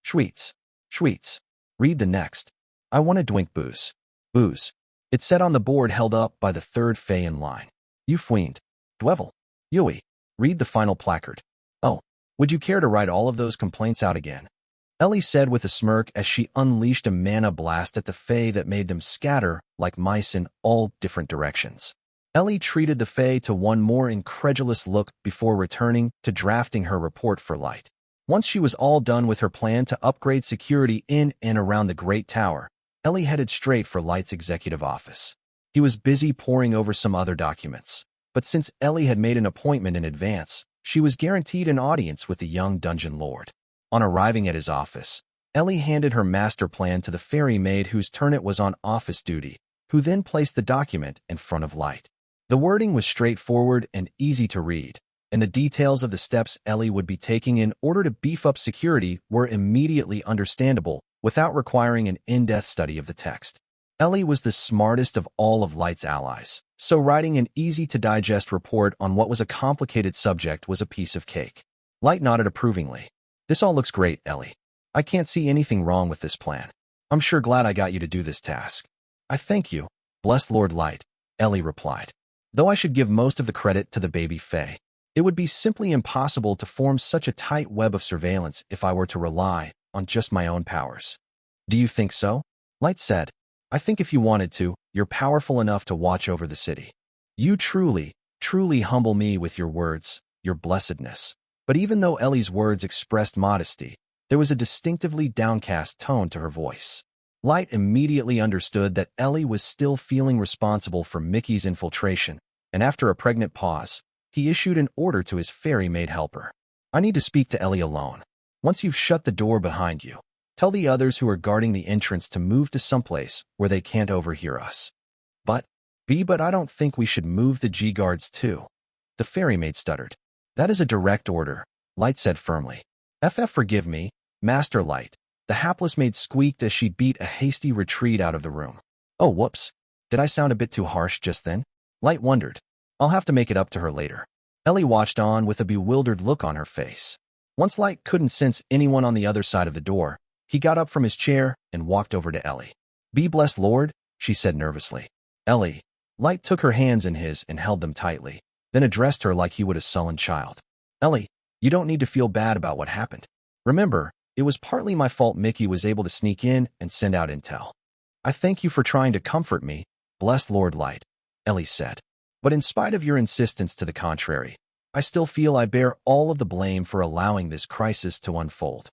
Schweets. Schweets. Read the next. I want to drink booze. Booze. It said on the board held up by the third Fae in line. You fiend. Dwevel. Yui. Read the final placard. Oh, would you care to write all of those complaints out again? Ellie said with a smirk as she unleashed a mana blast at the Fae that made them scatter like mice in all different directions. Ellie treated the Fae to one more incredulous look before returning to drafting her report for Light. Once she was all done with her plan to upgrade security in and around the Great Tower, Ellie headed straight for Light's executive office. He was busy poring over some other documents, but since Ellie had made an appointment in advance, She was guaranteed an audience with the young dungeon lord. On arriving at his office, Ellie handed her master plan to the fairy maid whose turn it was on office duty, who then placed the document in front of Light. The wording was straightforward and easy to read, and the details of the steps Ellie would be taking in order to beef up security were immediately understandable without requiring an in-depth study of the text. Ellie was the smartest of all of Light's allies, so writing an easy-to-digest report on what was a complicated subject was a piece of cake. Light nodded approvingly. "This all looks great, Ellie. I can't see anything wrong with this plan. I'm sure glad I got you to do this task." "I thank you, blessed Lord Light," Ellie replied. "Though I should give most of the credit to the baby Fae. It would be simply impossible to form such a tight web of surveillance if I were to rely on just my own powers." "Do you think so?" Light said. "I think if you wanted to, you're powerful enough to watch over the city. You truly, truly humble me with your words, your blessedness." But even though Ellie's words expressed modesty, there was a distinctively downcast tone to her voice. Light immediately understood that Ellie was still feeling responsible for Mickey's infiltration, and after a pregnant pause, he issued an order to his fairy maid helper. "I need to speak to Ellie alone. Once you've shut the door behind you, tell the others who are guarding the entrance to move to someplace where they can't overhear us." But I don't think we should move the G-guards too," the fairy maid stuttered. "That is a direct order," Light said firmly. Forgive me, Master Light," the hapless maid squeaked as she beat a hasty retreat out of the room. "Oh, whoops. Did I sound a bit too harsh just then?" Light wondered. "I'll have to make it up to her later." Ellie watched on with a bewildered look on her face. Once Light couldn't sense anyone on the other side of the door, he got up from his chair and walked over to Ellie. "Be blessed, Lord," she said nervously. "Ellie." Light took her hands in his and held them tightly, then addressed her like he would a sullen child. "Ellie, you don't need to feel bad about what happened. Remember, it was partly my fault Mickey was able to sneak in and send out intel. I thank you for trying to comfort me, blessed Lord Light," Ellie said. "But in spite of your insistence to the contrary, I still feel I bear all of the blame for allowing this crisis to unfold."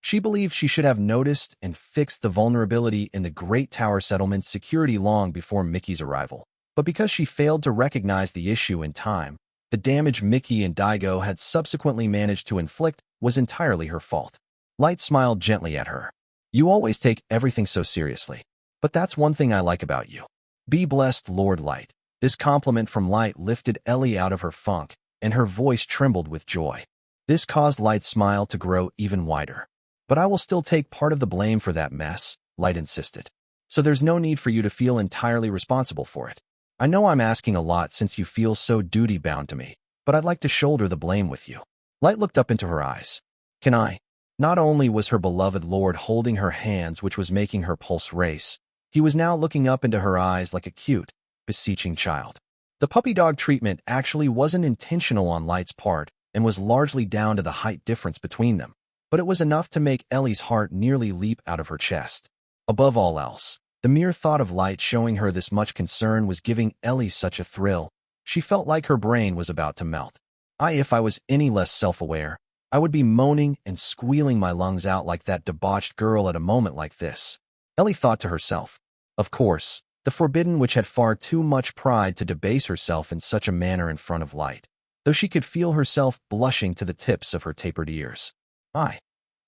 She believed she should have noticed and fixed the vulnerability in the Great Tower Settlement's security long before Mickey's arrival. But because she failed to recognize the issue in time, the damage Mickey and Daigo had subsequently managed to inflict was entirely her fault. Light smiled gently at her. "You always take everything so seriously. But that's one thing I like about you. Be blessed, Lord Light." This compliment from Light lifted Ellie out of her funk, and her voice trembled with joy. This caused Light's smile to grow even wider. "But I will still take part of the blame for that mess," Light insisted. "So there's no need for you to feel entirely responsible for it. I know I'm asking a lot since you feel so duty-bound to me, but I'd like to shoulder the blame with you." Light looked up into her eyes. "Can I?" Not only was her beloved lord holding her hands, which was making her pulse race, he was now looking up into her eyes like a cute, beseeching child. The puppy dog treatment actually wasn't intentional on Light's part and was largely down to the height difference between them, but it was enough to make Ellie's heart nearly leap out of her chest. Above all else, the mere thought of Light showing her this much concern was giving Ellie such a thrill. She felt like her brain was about to melt. If I was any less self-aware, I would be moaning and squealing my lungs out like that debauched girl at a moment like this," Ellie thought to herself. Of course, the Forbidden Witch had far too much pride to debase herself in such a manner in front of Light, though she could feel herself blushing to the tips of her tapered ears.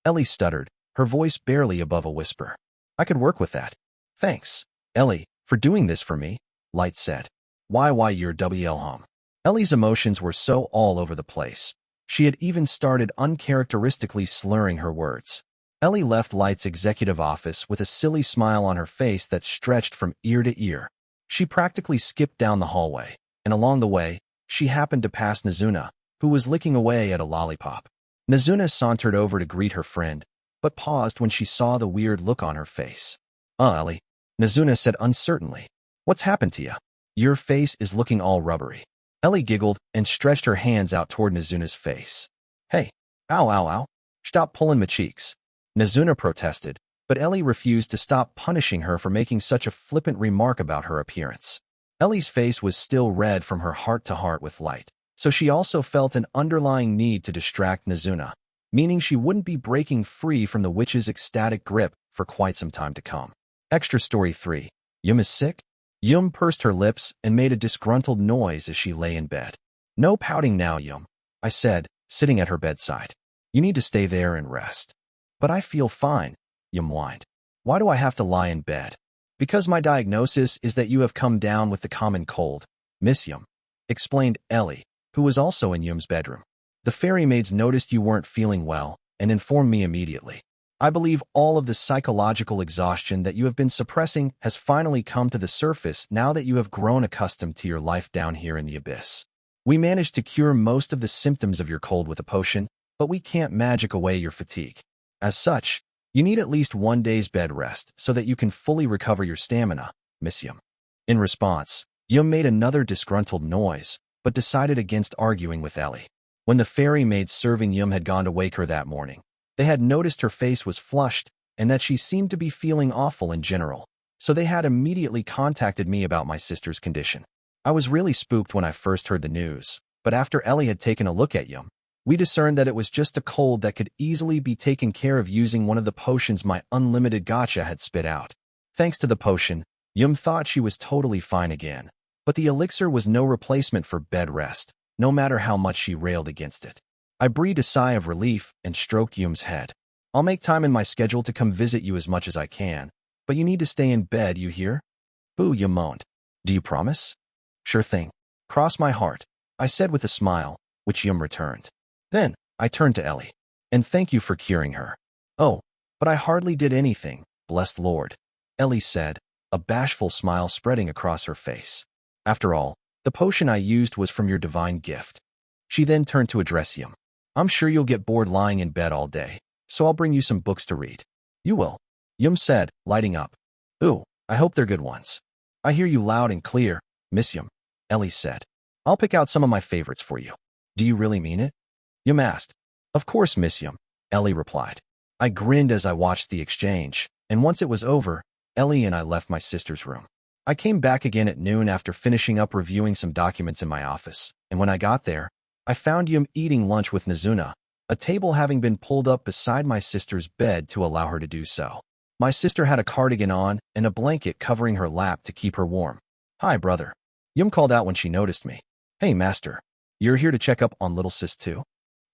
Ellie stuttered, her voice barely above a whisper. "I could work with that. Thanks, Ellie, for doing this for me," Light said. Why, you're WL. Ellie's emotions were so all over the place. She had even started uncharacteristically slurring her words. Ellie left Light's executive office with a silly smile on her face that stretched from ear to ear. She practically skipped down the hallway, and along the way, she happened to pass Nazuna, who was licking away at a lollipop. Nazuna sauntered over to greet her friend, but paused when she saw the weird look on her face. Ellie," Nazuna said uncertainly. "What's happened to you? Your face is looking all rubbery." Ellie giggled and stretched her hands out toward Nazuna's face. "Hey, ow. Stop pulling my cheeks," Nazuna protested, but Ellie refused to stop punishing her for making such a flippant remark about her appearance. Ellie's face was still red from her heart-to-heart with Light, so she also felt an underlying need to distract Nazuna, meaning she wouldn't be breaking free from the witch's ecstatic grip for quite some time to come. Extra Story 3. Yum is sick? Yum pursed her lips and made a disgruntled noise as she lay in bed. "No pouting now, Yum. I said, sitting at her bedside. You need to stay there and rest. But I feel fine, Yum whined. Why do I have to lie in bed? Because my diagnosis is that you have come down with the common cold, Miss Yum, explained Ellie, who was also in Yum's bedroom. The fairy maids noticed you weren't feeling well and informed me immediately. I believe all of the psychological exhaustion that you have been suppressing has finally come to the surface now that you have grown accustomed to your life down here in the abyss. We managed to cure most of the symptoms of your cold with a potion, but we can't magic away your fatigue. As such, you need at least 1 day's bed rest so that you can fully recover your stamina, Miss Yum. In response, Yum made another disgruntled noise, but decided against arguing with Ellie. When the fairy maids serving Yum had gone to wake her that morning, they had noticed her face was flushed and that she seemed to be feeling awful in general, so they had immediately contacted me about my sister's condition. I was really spooked when I first heard the news, but after Ellie had taken a look at Yum, we discerned that it was just a cold that could easily be taken care of using one of the potions my Unlimited Gacha had spit out. Thanks to the potion, Yum thought she was totally fine again, but the elixir was no replacement for bed rest, no matter how much she railed against it. I breathed a sigh of relief and stroked Yum's head. I'll make time in my schedule to come visit you as much as I can, but you need to stay in bed, you hear? Boo, Yum moaned. Do you promise? Sure thing. Cross my heart, I said with a smile, which Yum returned. Then, I turned to Ellie. And thank you for curing her. Oh, but I hardly did anything, blessed Lord, Ellie said, a bashful smile spreading across her face. After all, the potion I used was from your divine gift. She then turned to address Yum. I'm sure you'll get bored lying in bed all day, so I'll bring you some books to read. You will, Yum said, lighting up. Ooh, I hope they're good ones. I hear you loud and clear, Miss Yum, Ellie said. I'll pick out some of my favorites for you. Do you really mean it? Yum asked. Of course, Miss Yum, Ellie replied. I grinned as I watched the exchange, and once it was over, Ellie and I left my sister's room. I came back again at noon after finishing up reviewing some documents in my office, and when I got there, I found Yum eating lunch with Nazuna, a table having been pulled up beside my sister's bed to allow her to do so. My sister had a cardigan on and a blanket covering her lap to keep her warm. Hi, brother, Yum called out when she noticed me. Hey, master, you're here to check up on little sis too?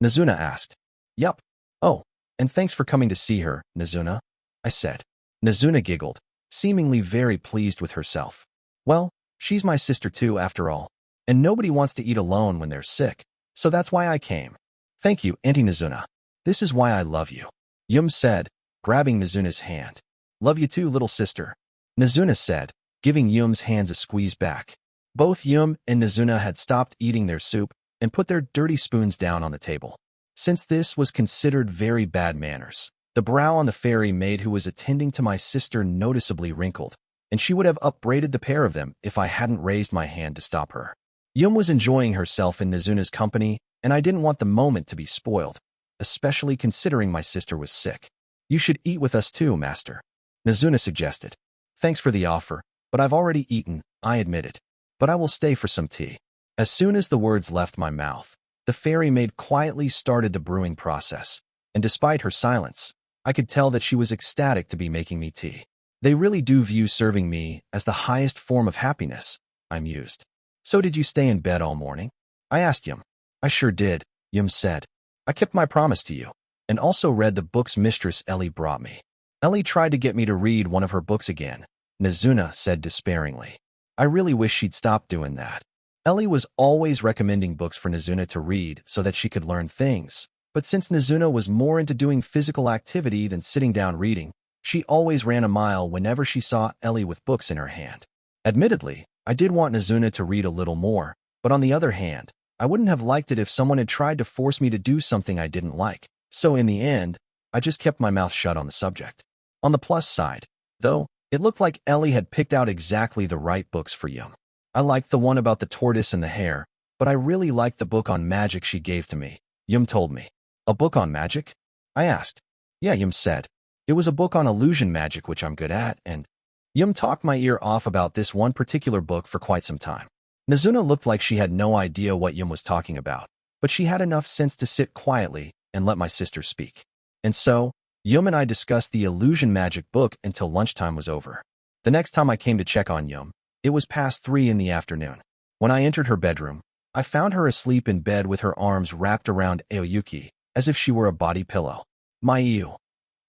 Nazuna asked. Yup. Oh, and thanks for coming to see her, Nazuna, I said. Nazuna giggled, seemingly very pleased with herself. Well, she's my sister too, after all, and nobody wants to eat alone when they're sick, so that's why I came. Thank you, Auntie Nazuna. This is why I love you, Yum said, grabbing Nazuna's hand. Love you too, little sister, Nazuna said, giving Yum's hands a squeeze back. Both Yum and Nazuna had stopped eating their soup and put their dirty spoons down on the table. Since this was considered very bad manners, the brow on the fairy maid who was attending to my sister noticeably wrinkled, and she would have upbraided the pair of them if I hadn't raised my hand to stop her. Yum was enjoying herself in Nazuna's company, and I didn't want the moment to be spoiled, especially considering my sister was sick. You should eat with us too, master, Nazuna suggested. Thanks for the offer, but I've already eaten, I admitted. But I will stay for some tea. As soon as the words left my mouth, the fairy maid quietly started the brewing process, and despite her silence, I could tell that she was ecstatic to be making me tea. They really do view serving me as the highest form of happiness, I mused. So did you stay in bed all morning? I asked Yum. I sure did, Yum said. I kept my promise to you, and also read the books Mistress Ellie brought me. Ellie tried to get me to read one of her books again, Nazuna said despairingly. I really wish she'd stop doing that. Ellie was always recommending books for Nazuna to read so that she could learn things, but since Nazuna was more into doing physical activity than sitting down reading, she always ran a mile whenever she saw Ellie with books in her hand. Admittedly, I did want Nazuna to read a little more, but on the other hand, I wouldn't have liked it if someone had tried to force me to do something I didn't like. So in the end, I just kept my mouth shut on the subject. On the plus side, though, it looked like Ellie had picked out exactly the right books for Yum. I liked the one about the tortoise and the hare, but I really liked the book on magic she gave to me, Yum told me. A book on magic? I asked. Yeah, Yum said. It was a book on illusion magic, which I'm good at, and Yum talked my ear off about this one particular book for quite some time. Nazuna looked like she had no idea what Yum was talking about, but she had enough sense to sit quietly and let my sister speak. And so, Yum and I discussed the illusion magic book until lunchtime was over. The next time I came to check on Yum, it was past 3 in the afternoon. When I entered her bedroom, I found her asleep in bed with her arms wrapped around Aoyuki, as if she were a body pillow. My ew.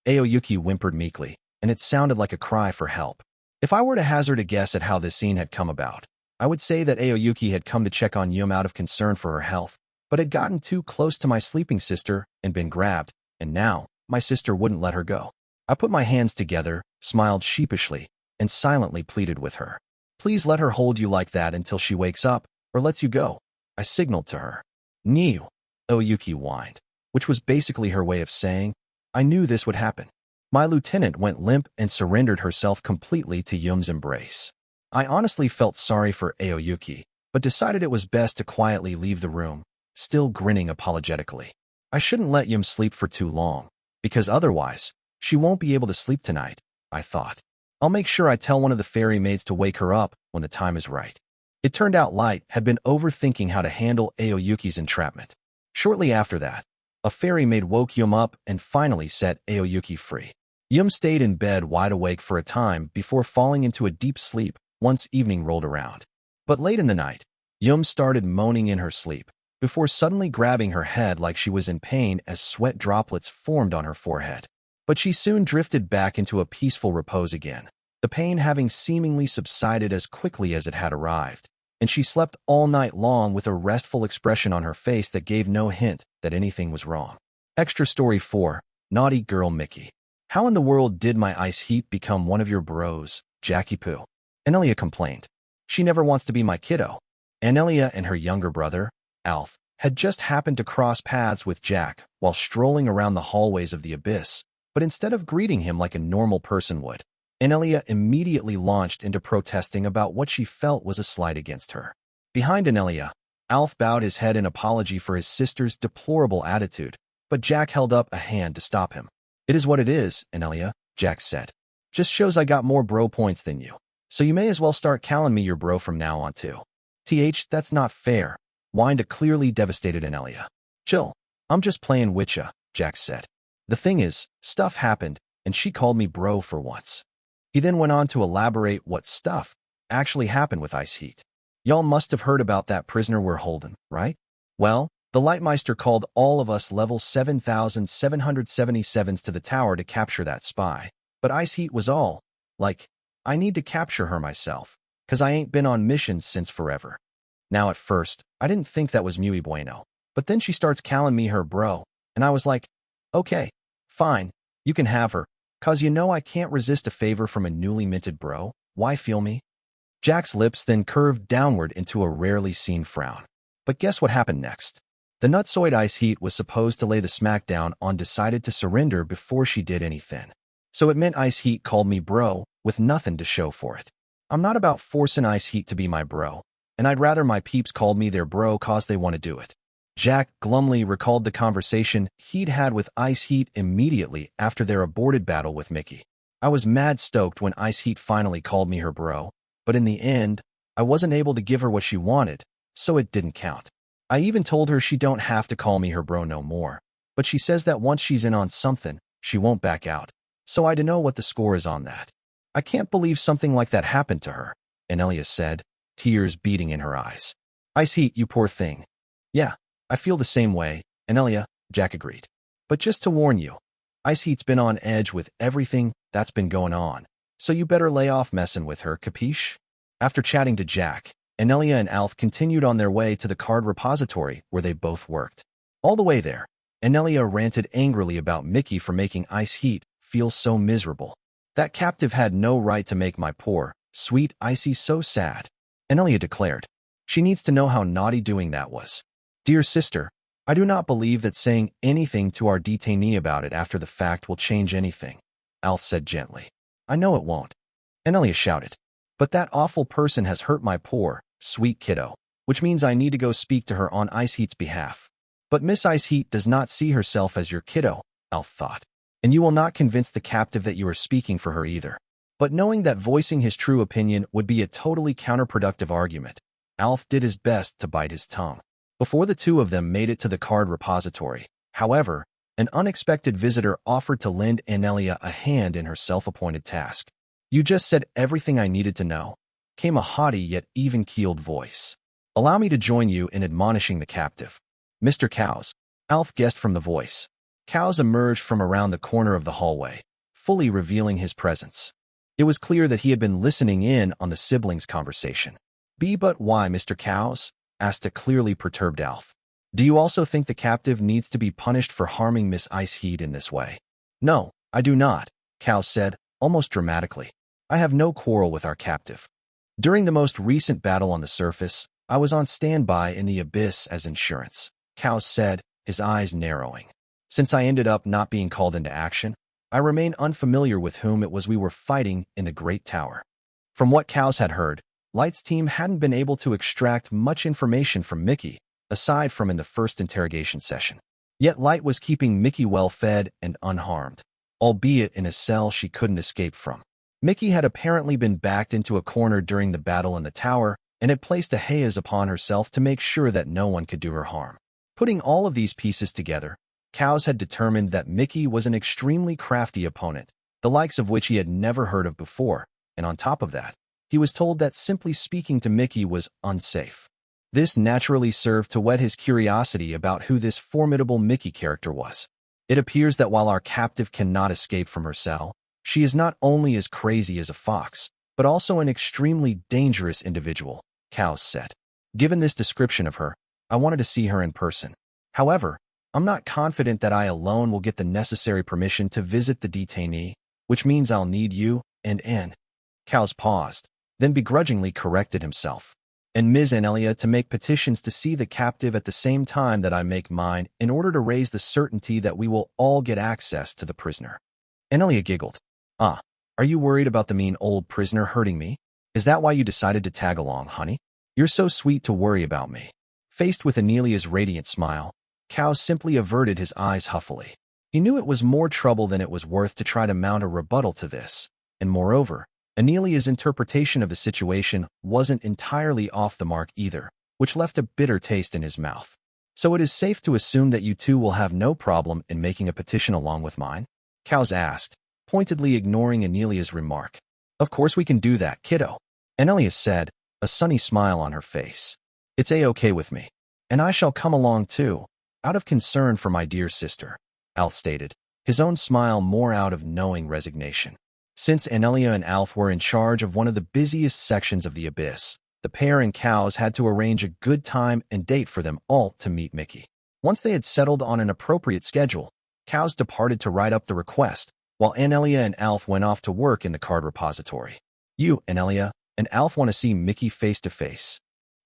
Aoyuki whimpered meekly, and it sounded like a cry for help. If I were to hazard a guess at how this scene had come about, I would say that Aoyuki had come to check on Yum out of concern for her health, but had gotten too close to my sleeping sister and been grabbed, and now my sister wouldn't let her go. I put my hands together, smiled sheepishly, and silently pleaded with her. Please let her hold you like that until she wakes up, or lets you go. I signaled to her. Niu, Aoyuki whined, which was basically her way of saying, I knew this would happen. My lieutenant went limp and surrendered herself completely to Yum's embrace. I honestly felt sorry for Aoyuki, but decided it was best to quietly leave the room, still grinning apologetically. I shouldn't let Yum sleep for too long, because otherwise, she won't be able to sleep tonight, I thought. I'll make sure I tell one of the fairy maids to wake her up when the time is right. It turned out Light had been overthinking how to handle Aoyuki's entrapment. Shortly after that, a fairy maid woke Yum up and finally set Aoyuki free. Yum stayed in bed wide awake for a time before falling into a deep sleep once evening rolled around. But late in the night, Yum started moaning in her sleep, before suddenly grabbing her head like she was in pain as sweat droplets formed on her forehead. But she soon drifted back into a peaceful repose again, the pain having seemingly subsided as quickly as it had arrived, and she slept all night long with a restful expression on her face that gave no hint that anything was wrong. Extra Story 4, Naughty Girl Mickey. How in the world did my ice heat become one of your bros, Jackie Poo? Anelia complained. She never wants to be my kiddo. Anelia and her younger brother, Alf, had just happened to cross paths with Jack while strolling around the hallways of the Abyss, but instead of greeting him like a normal person would, Anelia immediately launched into protesting about what she felt was a slight against her. Behind Anelia, Alf bowed his head in apology for his sister's deplorable attitude, but Jack held up a hand to stop him. It is what it is, Anelia, Jack said. Just shows I got more bro points than you, so you may as well start calling me your bro from now on too. That's not fair, whined a clearly devastated Anelia. Chill, I'm just playing with ya, Jack said. The thing is, stuff happened, and she called me bro for once. He then went on to elaborate what stuff actually happened with Ice Heat. Y'all must have heard about that prisoner we're holding, right? Well, the Lightmeister called all of us level 7,777s to the tower to capture that spy, but Ice Heat was all, like, I need to capture her myself, 'cause I ain't been on missions since forever. Now at first, I didn't think that was muy bueno, but then she starts calling me her bro, and I was like, okay, fine, you can have her, 'cause you know I can't resist a favor from a newly minted bro, why feel me? Jack's lips then curved downward into a rarely seen frown. But guess what happened next? The nutsoid Ice Heat was supposed to lay the smackdown on decided to surrender before she did anything. So it meant Ice Heat called me bro, with nothing to show for it. I'm not about forcing Ice Heat to be my bro, and I'd rather my peeps called me their bro 'cause they want to do it. Jack glumly recalled the conversation he'd had with Ice Heat immediately after their aborted battle with Mickey. I was mad stoked when Ice Heat finally called me her bro, but in the end, I wasn't able to give her what she wanted, so it didn't count. I even told her she don't have to call me her bro no more, but she says that once she's in on something, she won't back out, so I dunno what the score is on that. I can't believe something like that happened to her, Anelia said, tears beating in her eyes. Ice Heat, you poor thing. Yeah, I feel the same way, Anelia, Jack agreed. But just to warn you, Ice Heat's been on edge with everything that's been going on, so you better lay off messing with her, capiche? After chatting to Jack, Anelia and Alf continued on their way to the card repository where they both worked. All the way there, Anelia ranted angrily about Mickey for making Ice Heat feel so miserable. That captive had no right to make my poor, sweet Icy so sad, Anelia declared. She needs to know how naughty doing that was. Dear sister, I do not believe that saying anything to our detainee about it after the fact will change anything, Alf said gently. I know it won't, Anelia shouted. But that awful person has hurt my poor, sweet kiddo, which means I need to go speak to her on Ice Heat's behalf. But Miss Ice Heat does not see herself as your kiddo, Alf thought, and you will not convince the captive that you are speaking for her either. But knowing that voicing his true opinion would be a totally counterproductive argument, Alf did his best to bite his tongue. Before the two of them made it to the card repository, however, an unexpected visitor offered to lend Anelia a hand in her self-appointed task. You just said everything I needed to know, came a haughty yet even-keeled voice. Allow me to join you in admonishing the captive. Mr. Cows, Alf guessed from the voice. Cows emerged from around the corner of the hallway, fully revealing his presence. It was clear that he had been listening in on the siblings' conversation. But why, Mr. Cows? Asked a clearly perturbed Alf. Do you also think the captive needs to be punished for harming Miss Iceheat in this way? No, I do not, Cows said, almost dramatically. I have no quarrel with our captive. During the most recent battle on the surface, I was on standby in the abyss as insurance, Cows said, his eyes narrowing. Since I ended up not being called into action, I remain unfamiliar with whom it was we were fighting in the Great Tower. From what Cows had heard, Light's team hadn't been able to extract much information from Mickey, aside from in the first interrogation session. Yet Light was keeping Mickey well-fed and unharmed, albeit in a cell she couldn't escape from. Mickey had apparently been backed into a corner during the battle in the tower and had placed a haze upon herself to make sure that no one could do her harm. Putting all of these pieces together, Cows had determined that Mickey was an extremely crafty opponent, the likes of which he had never heard of before, and on top of that, he was told that simply speaking to Mickey was unsafe. This naturally served to whet his curiosity about who this formidable Mickey character was. It appears that while our captive cannot escape from her cell, she is not only as crazy as a fox, but also an extremely dangerous individual, Cows said. Given this description of her, I wanted to see her in person. However, I'm not confident that I alone will get the necessary permission to visit the detainee, which means I'll need you and N. Cows paused, then begrudgingly corrected himself. And Ms. Anelia to make petitions to see the captive at the same time that I make mine in order to raise the certainty that we will all get access to the prisoner. Anelia giggled. Ah, are you worried about the mean old prisoner hurting me? Is that why you decided to tag along, honey? You're so sweet to worry about me. Faced with Anelia's radiant smile, Cows simply averted his eyes huffily. He knew it was more trouble than it was worth to try to mount a rebuttal to this, and moreover, Anelia's interpretation of the situation wasn't entirely off the mark either, which left a bitter taste in his mouth. So it is safe to assume that you two will have no problem in making a petition along with mine? Cows asked, pointedly ignoring Anelia's remark. Of course we can do that, kiddo, Anelia said, a sunny smile on her face. It's a-okay with me. And I shall come along too, out of concern for my dear sister, Alf stated, his own smile more out of knowing resignation. Since Anelia and Alf were in charge of one of the busiest sections of the abyss, the pair and Cows had to arrange a good time and date for them all to meet Mickey. Once they had settled on an appropriate schedule, Cows departed to write up the request, while Anelia and Alf went off to work in the card repository. You, Anelia, and Alf want to see Mickey face to face.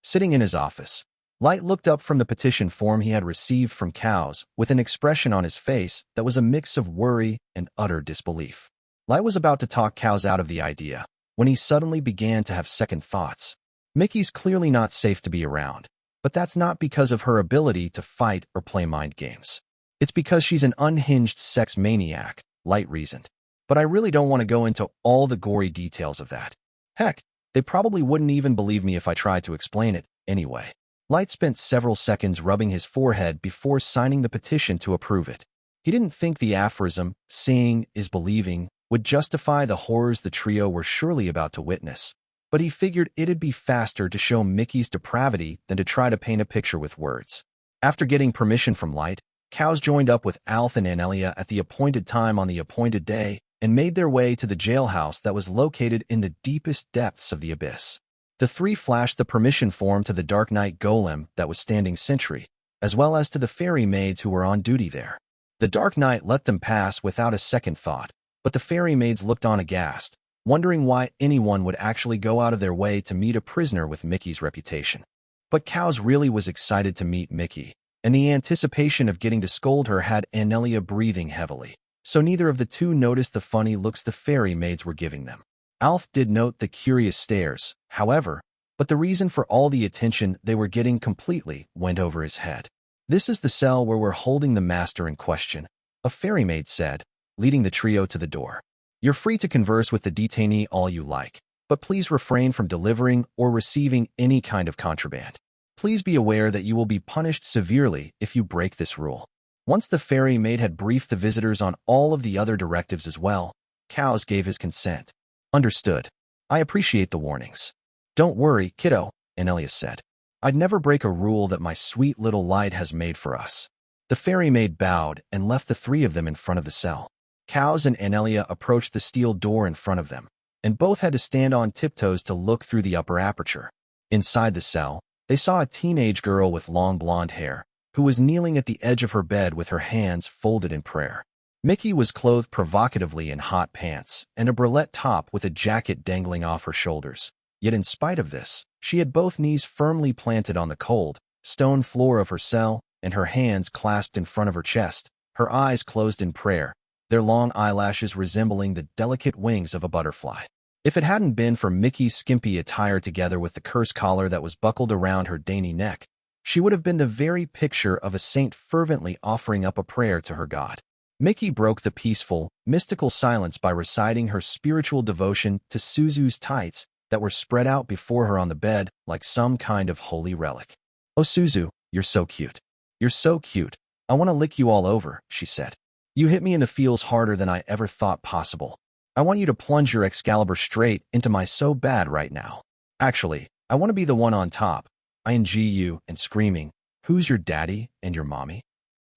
Sitting in his office, Light looked up from the petition form he had received from Cows with an expression on his face that was a mix of worry and utter disbelief. Light was about to talk Cows out of the idea when he suddenly began to have second thoughts. Mickey's clearly not safe to be around, but that's not because of her ability to fight or play mind games. It's because she's an unhinged sex maniac, Light reasoned. But I really don't want to go into all the gory details of that. Heck, they probably wouldn't even believe me if I tried to explain it anyway. Light spent several seconds rubbing his forehead before signing the petition to approve it. He didn't think the aphorism, seeing is believing, would justify the horrors the trio were surely about to witness, but he figured it'd be faster to show Mickey's depravity than to try to paint a picture with words. After getting permission from Light, Cows joined up with Alf and Anelia at the appointed time on the appointed day and made their way to the jailhouse that was located in the deepest depths of the abyss. The three flashed the permission form to the Dark Knight golem that was standing sentry, as well as to the fairy maids who were on duty there. The Dark Knight let them pass without a second thought, but the fairy maids looked on aghast, wondering why anyone would actually go out of their way to meet a prisoner with Mickey's reputation. But Cows really was excited to meet Mickey, and the anticipation of getting to scold her had Anelia breathing heavily, so neither of the two noticed the funny looks the fairy maids were giving them. Alf did note the curious stares, however, but the reason for all the attention they were getting completely went over his head. This is the cell where we're holding the master in question, a fairy maid said, leading the trio to the door. You're free to converse with the detainee all you like, but please refrain from delivering or receiving any kind of contraband. Please be aware that you will be punished severely if you break this rule. Once the fairy maid had briefed the visitors on all of the other directives as well, Cows gave his consent. Understood. I appreciate the warnings. Don't worry, kiddo, Anelia said. I'd never break a rule that my sweet little light has made for us." The fairy maid bowed and left the three of them in front of the cell. Cows and Anelia approached the steel door in front of them, and both had to stand on tiptoes to look through the upper aperture. Inside the cell, they saw a teenage girl with long blonde hair, who was kneeling at the edge of her bed with her hands folded in prayer. Mickey was clothed provocatively in hot pants and a bralette top with a jacket dangling off her shoulders. Yet in spite of this, she had both knees firmly planted on the cold, stone floor of her cell and her hands clasped in front of her chest, her eyes closed in prayer, their long eyelashes resembling the delicate wings of a butterfly. If it hadn't been for Mickey's skimpy attire together with the curse collar that was buckled around her dainty neck, she would have been the very picture of a saint fervently offering up a prayer to her God. Mickey broke the peaceful, mystical silence by reciting her spiritual devotion to Suzu's tights that were spread out before her on the bed like some kind of holy relic. "Oh, Suzu, you're so cute. You're so cute. I want to lick you all over," she said. "You hit me in the feels harder than I ever thought possible. I want you to plunge your Excalibur straight into my so bad right now. Actually, I want to be the one on top, ing you and screaming, 'Who's your daddy and your mommy?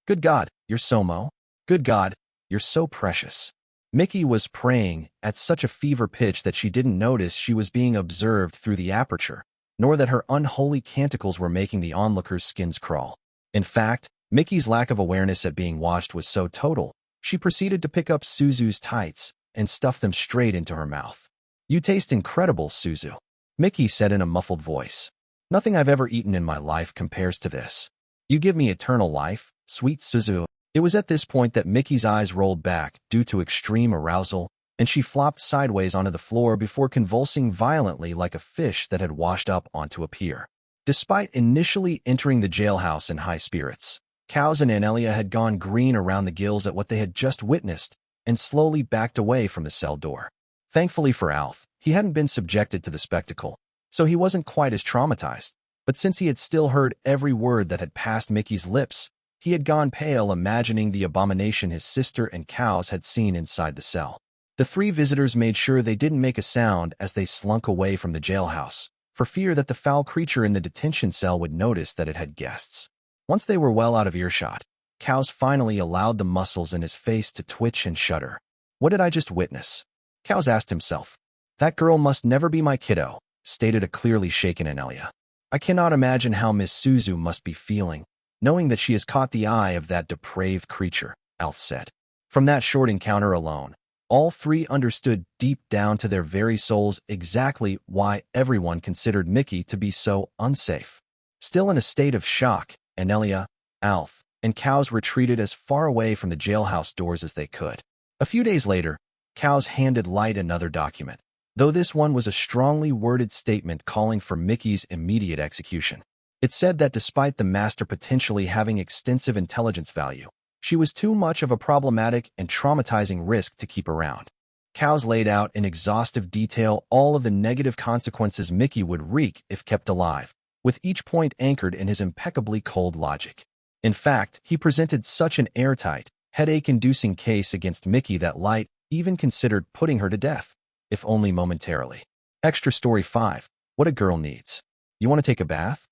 Good God, you're so mo. Good God, you're so precious.'" Mickey was praying at such a fever pitch that she didn't notice she was being observed through the aperture, nor that her unholy canticles were making the onlookers' skins crawl. In fact, Mickey's lack of awareness at being watched was so total, she proceeded to pick up Suzu's tights and stuff them straight into her mouth. "You taste incredible, Suzu," Mickey said in a muffled voice. "Nothing I've ever eaten in my life compares to this. You give me eternal life, sweet Suzu." It was at this point that Mickey's eyes rolled back due to extreme arousal, and she flopped sideways onto the floor before convulsing violently like a fish that had washed up onto a pier. Despite initially entering the jailhouse in high spirits, Cows and Anelia had gone green around the gills at what they had just witnessed and slowly backed away from the cell door. Thankfully for Alf, he hadn't been subjected to the spectacle, so he wasn't quite as traumatized. But since he had still heard every word that had passed Mickey's lips, he had gone pale imagining the abomination his sister and Cows had seen inside the cell. The three visitors made sure they didn't make a sound as they slunk away from the jailhouse, for fear that the foul creature in the detention cell would notice that it had guests. Once they were well out of earshot, Cows finally allowed the muscles in his face to twitch and shudder. "What did I just witness?" Cows asked himself. "That girl must never be my kiddo," stated a clearly shaken Anelia. "I cannot imagine how Miss Suzu must be feeling, knowing that she has caught the eye of that depraved creature," Alf said. From that short encounter alone, all three understood deep down to their very souls exactly why everyone considered Mickey to be so unsafe. Still in a state of shock, Anelia, Alf, and Cows retreated as far away from the jailhouse doors as they could. A few days later, Cows handed Light another document, though this one was a strongly worded statement calling for Mickey's immediate execution. It said that despite the master potentially having extensive intelligence value, she was too much of a problematic and traumatizing risk to keep around. Cows laid out in exhaustive detail all of the negative consequences Mickey would wreak if kept alive, with each point anchored in his impeccably cold logic. In fact, he presented such an airtight, headache-inducing case against Mickey that Light even considered putting her to death, if only momentarily. Extra Story 5. What a Girl Needs. "You want to take a bath?"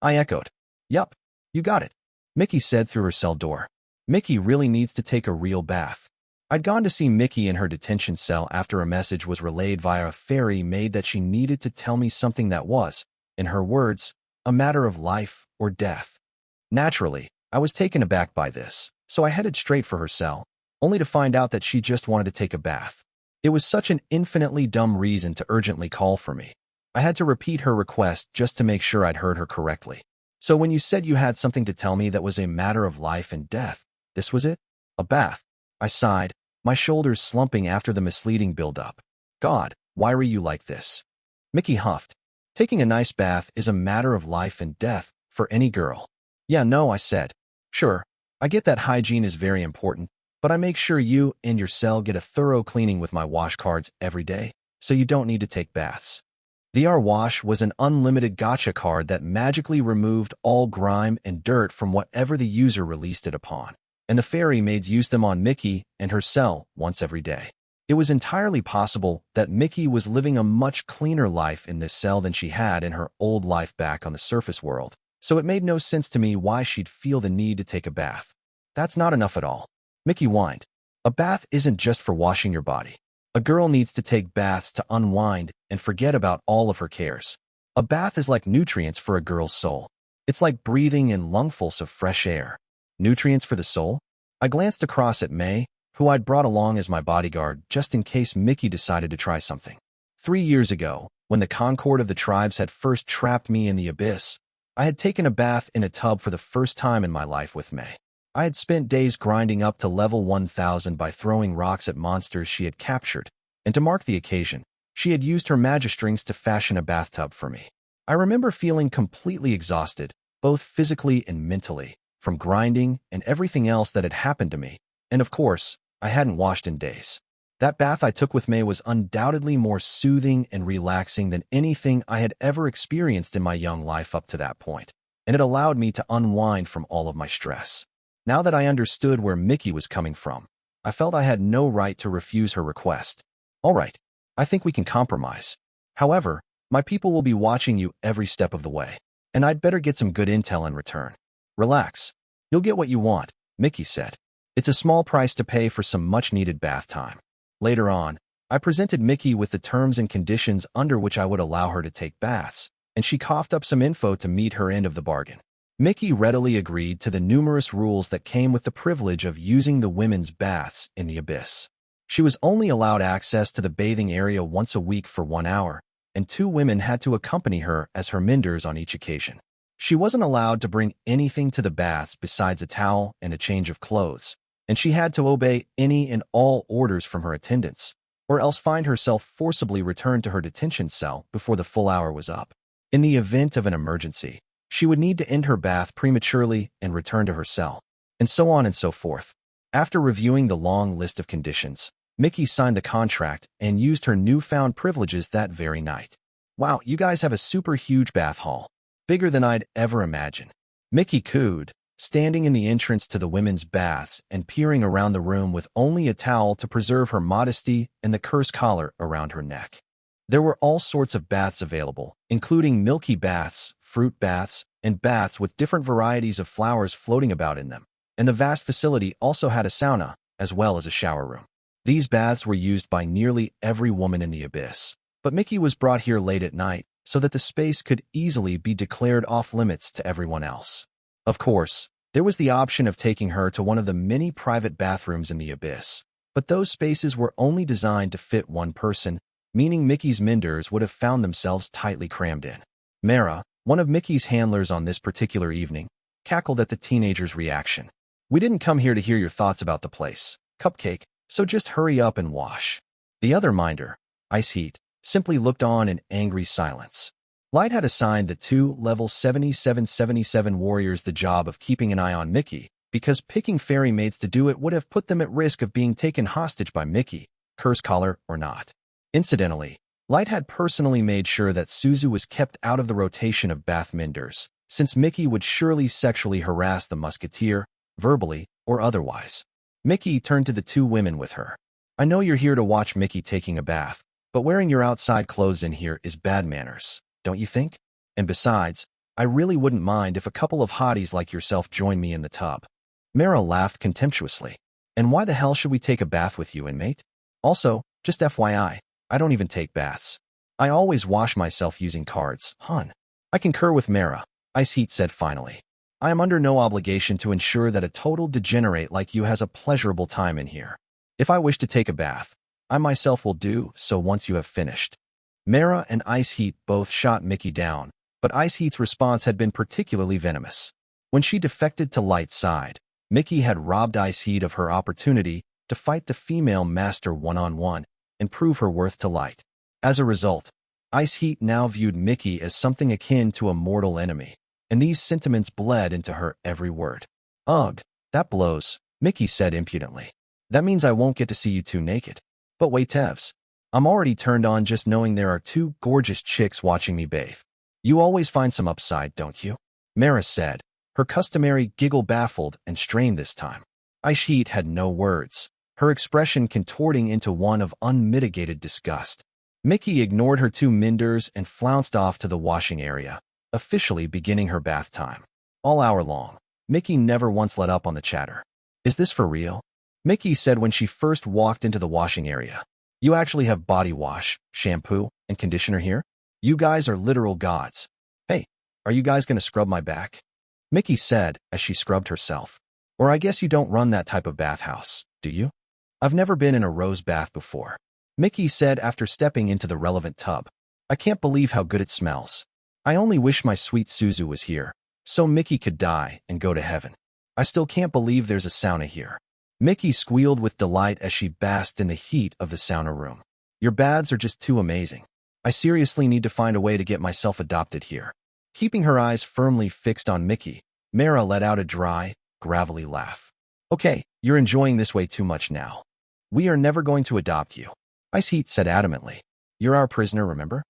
I echoed. "Yup, you got it," Mickey said through her cell door. Mickey really needs to take a real bath. I'd gone to see Mickey in her detention cell after a message was relayed via a fairy maid that she needed to tell me something that was, in her words, a matter of life or death. Naturally, I was taken aback by this, so I headed straight for her cell, only to find out that she just wanted to take a bath. It was such an infinitely dumb reason to urgently call for me. I had to repeat her request just to make sure I'd heard her correctly. "So when you said you had something to tell me that was a matter of life and death, this was it? A bath?" I sighed, my shoulders slumping after the misleading build-up. "God, why were you like this?" Mickey huffed. "Taking a nice bath is a matter of life and death for any girl." "Yeah, no," I said. "Sure, I get that hygiene is very important, but I make sure you and your cell get a thorough cleaning with my wash cards every day, so you don't need to take baths." The R-Wash was an Unlimited Gacha card that magically removed all grime and dirt from whatever the user released it upon, and the fairy maids used them on Mickey and her cell once every day. It was entirely possible that Mickey was living a much cleaner life in this cell than she had in her old life back on the surface world, so it made no sense to me why she'd feel the need to take a bath. That's not enough at all. Mickey whined. A bath isn't just for washing your body. A girl needs to take baths to unwind and forget about all of her cares. A bath is like nutrients for a girl's soul. It's like breathing in lungfuls of fresh air. Nutrients for the soul? I glanced across at May, who I'd brought along as my bodyguard just in case Mickey decided to try something. 3 years ago, when the Concord of the tribes had first trapped me in the abyss, I had taken a bath in a tub for the first time in my life with May. I had spent days grinding up to level 1000 by throwing rocks at monsters she had captured, and to mark the occasion, she had used her magistrings to fashion a bathtub for me. I remember feeling completely exhausted, both physically and mentally, from grinding and everything else that had happened to me, and of course, I hadn't washed in days. That bath I took with May was undoubtedly more soothing and relaxing than anything I had ever experienced in my young life up to that point, and it allowed me to unwind from all of my stress. Now that I understood where Mickey was coming from, I felt I had no right to refuse her request. All right, I think we can compromise. However, my people will be watching you every step of the way, and I'd better get some good intel in return. Relax. You'll get what you want, Mickey said. It's a small price to pay for some much-needed bath time. Later on, I presented Mickey with the terms and conditions under which I would allow her to take baths, and she coughed up some info to meet her end of the bargain. Mickey readily agreed to the numerous rules that came with the privilege of using the women's baths in the abyss. She was only allowed access to the bathing area once a week for 1 hour, and 2 women had to accompany her as her menders on each occasion. She wasn't allowed to bring anything to the baths besides a towel and a change of clothes, and she had to obey any and all orders from her attendants, or else find herself forcibly returned to her detention cell before the full hour was up. In the event of an emergency, she would need to end her bath prematurely and return to her cell, and so on and so forth. After reviewing the long list of conditions, Mickey signed the contract and used her newfound privileges that very night. Wow, you guys have a super huge bath hall. Bigger than I'd ever imagined. Mickey cooed, standing in the entrance to the women's baths and peering around the room with only a towel to preserve her modesty and the curse collar around her neck. There were all sorts of baths available, including milky baths, fruit baths, and baths with different varieties of flowers floating about in them, and the vast facility also had a sauna, as well as a shower room. These baths were used by nearly every woman in the abyss, but Mickey was brought here late at night so that the space could easily be declared off-limits to everyone else. Of course, there was the option of taking her to one of the many private bathrooms in the abyss, but those spaces were only designed to fit one person, meaning Mickey's menders would have found themselves tightly crammed in. Mara, one of Mickey's handlers on this particular evening, cackled at the teenager's reaction. We didn't come here to hear your thoughts about the place, Cupcake, so just hurry up and wash. The other minder, Ice Heat, simply looked on in angry silence. Light had assigned the 2 level 7777 warriors the job of keeping an eye on Mickey, because picking fairy maids to do it would have put them at risk of being taken hostage by Mickey, curse collar or not. Incidentally, Light had personally made sure that Suzu was kept out of the rotation of bath menders, since Mickey would surely sexually harass the musketeer, verbally or otherwise. Mickey turned to the 2 women with her. I know you're here to watch Mickey taking a bath, but wearing your outside clothes in here is bad manners, don't you think? And besides, I really wouldn't mind if a couple of hotties like yourself joined me in the tub. Mara laughed contemptuously. And why the hell should we take a bath with you, inmate? Also, just FYI, I don't even take baths. I always wash myself using cards, hun. I concur with Mara, Ice Heat said finally. I am under no obligation to ensure that a total degenerate like you has a pleasurable time in here. If I wish to take a bath, I myself will do so once you have finished. Mara and Ice Heat both shot Mickey down, but Ice Heat's response had been particularly venomous. When she defected to Light's side, Mickey had robbed Ice Heat of her opportunity to fight the female master one-on-one and prove her worth to Light. As a result, Ice Heat now viewed Mickey as something akin to a mortal enemy, and these sentiments bled into her every word. Ugh, that blows, Mickey said impudently. That means I won't get to see you 2 naked. But wait, Tevs. I'm already turned on just knowing there are 2 gorgeous chicks watching me bathe. You always find some upside, don't you? Mara said, her customary giggle baffled and strained this time. Ice Heat had no words. her expression contorting into one of unmitigated disgust. Mickey ignored her two minders and flounced off to the washing area, officially beginning her bath time. All hour long, Mickey never once let up on the chatter. "Is this for real?" Mickey said when she first walked into the washing area. "You actually have body wash, shampoo, and conditioner here? You guys are literal gods. Hey, are you guys going to scrub my back?" Mickey said as she scrubbed herself. "Or I guess you don't run that type of bathhouse, do you?" "I've never been in a rose bath before," Mickey said after stepping into the relevant tub. "I can't believe how good it smells. I only wish my sweet Suzu was here, so Mickey could die and go to heaven. I still can't believe there's a sauna here." Mickey squealed with delight as she basked in the heat of the sauna room. "Your baths are just too amazing. I seriously need to find a way to get myself adopted here." Keeping her eyes firmly fixed on Mickey, Mara let out a dry, gravelly laugh. "Okay, you're enjoying this way too much now. We are never going to adopt you," Ice Heat said adamantly. "You're our prisoner, remember?"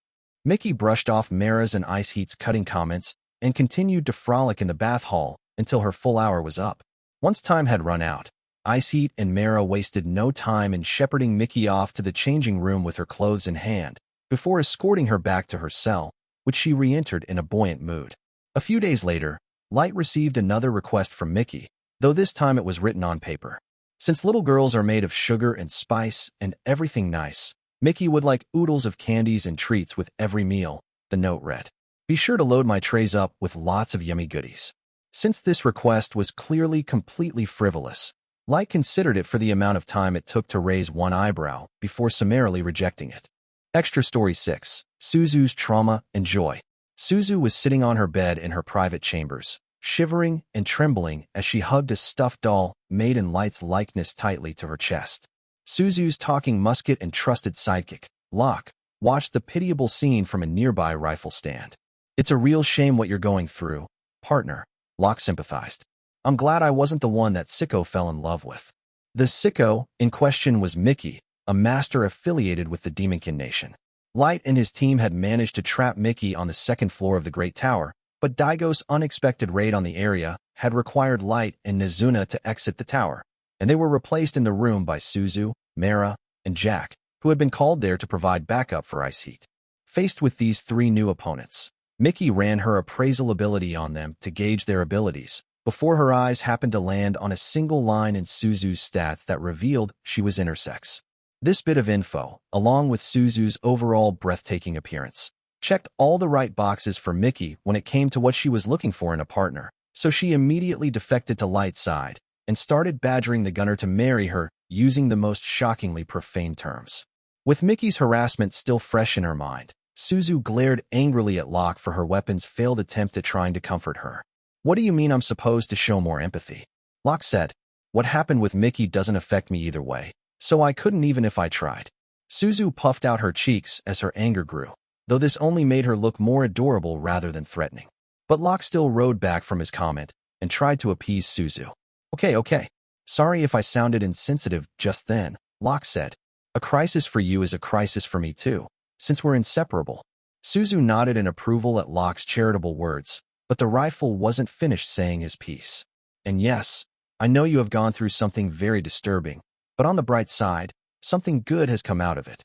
Mickey brushed off Mara's and Ice Heat's cutting comments and continued to frolic in the bath hall until her full hour was up. Once time had run out, Ice Heat and Mara wasted no time in shepherding Mickey off to the changing room with her clothes in hand, before escorting her back to her cell, which she re-entered in a buoyant mood. A few days later, Light received another request from Mickey, though this time it was written on paper. Since little girls are made of sugar and spice and everything nice, Mickey would like oodles of candies and treats with every meal, the note read. "Be sure to load my trays up with lots of yummy goodies." Since this request was clearly completely frivolous, Light considered it for the amount of time it took to raise one eyebrow before summarily rejecting it. Extra Story 6. Suzu's Trauma and Joy. Suzu was sitting on her bed in her private chambers, shivering and trembling as she hugged a stuffed doll, Maid in Light's likeness tightly to her chest. Suzu's talking musket and trusted sidekick, Locke, watched the pitiable scene from a nearby rifle stand. "It's a real shame what you're going through, partner," Locke sympathized. "I'm glad I wasn't the one that sicko fell in love with." The sicko in question was Mickey, a master affiliated with the Demonkin Nation. Light and his team had managed to trap Mickey on the second floor of the Great Tower, but Daigo's unexpected raid on the area had required Light and Nizuna to exit the tower, and they were replaced in the room by Suzu, Mara, and Jack, who had been called there to provide backup for Ice Heat. Faced with these three new opponents, Mickey ran her appraisal ability on them to gauge their abilities, before her eyes happened to land on a single line in Suzu's stats that revealed she was intersex. This bit of info, along with Suzu's overall breathtaking appearance, checked all the right boxes for Mickey when it came to what she was looking for in a partner, so she immediately defected to Light's side and started badgering the gunner to marry her using the most shockingly profane terms. With Mickey's harassment still fresh in her mind, Suzu glared angrily at Locke for her weapon's failed attempt at trying to comfort her. "What do you mean I'm supposed to show more empathy?" Locke said. "What happened with Mickey doesn't affect me either way, so I couldn't even if I tried." Suzu puffed out her cheeks as her anger grew, though this only made her look more adorable rather than threatening. But Locke still rode back from his comment and tried to appease Suzu. Okay. Sorry if I sounded insensitive just then," Locke said. "A crisis for you is a crisis for me too, since we're inseparable." Suzu nodded in approval at Locke's charitable words, but the rifle wasn't finished saying his piece. "And yes, I know you have gone through something very disturbing, but on the bright side, something good has come out of it."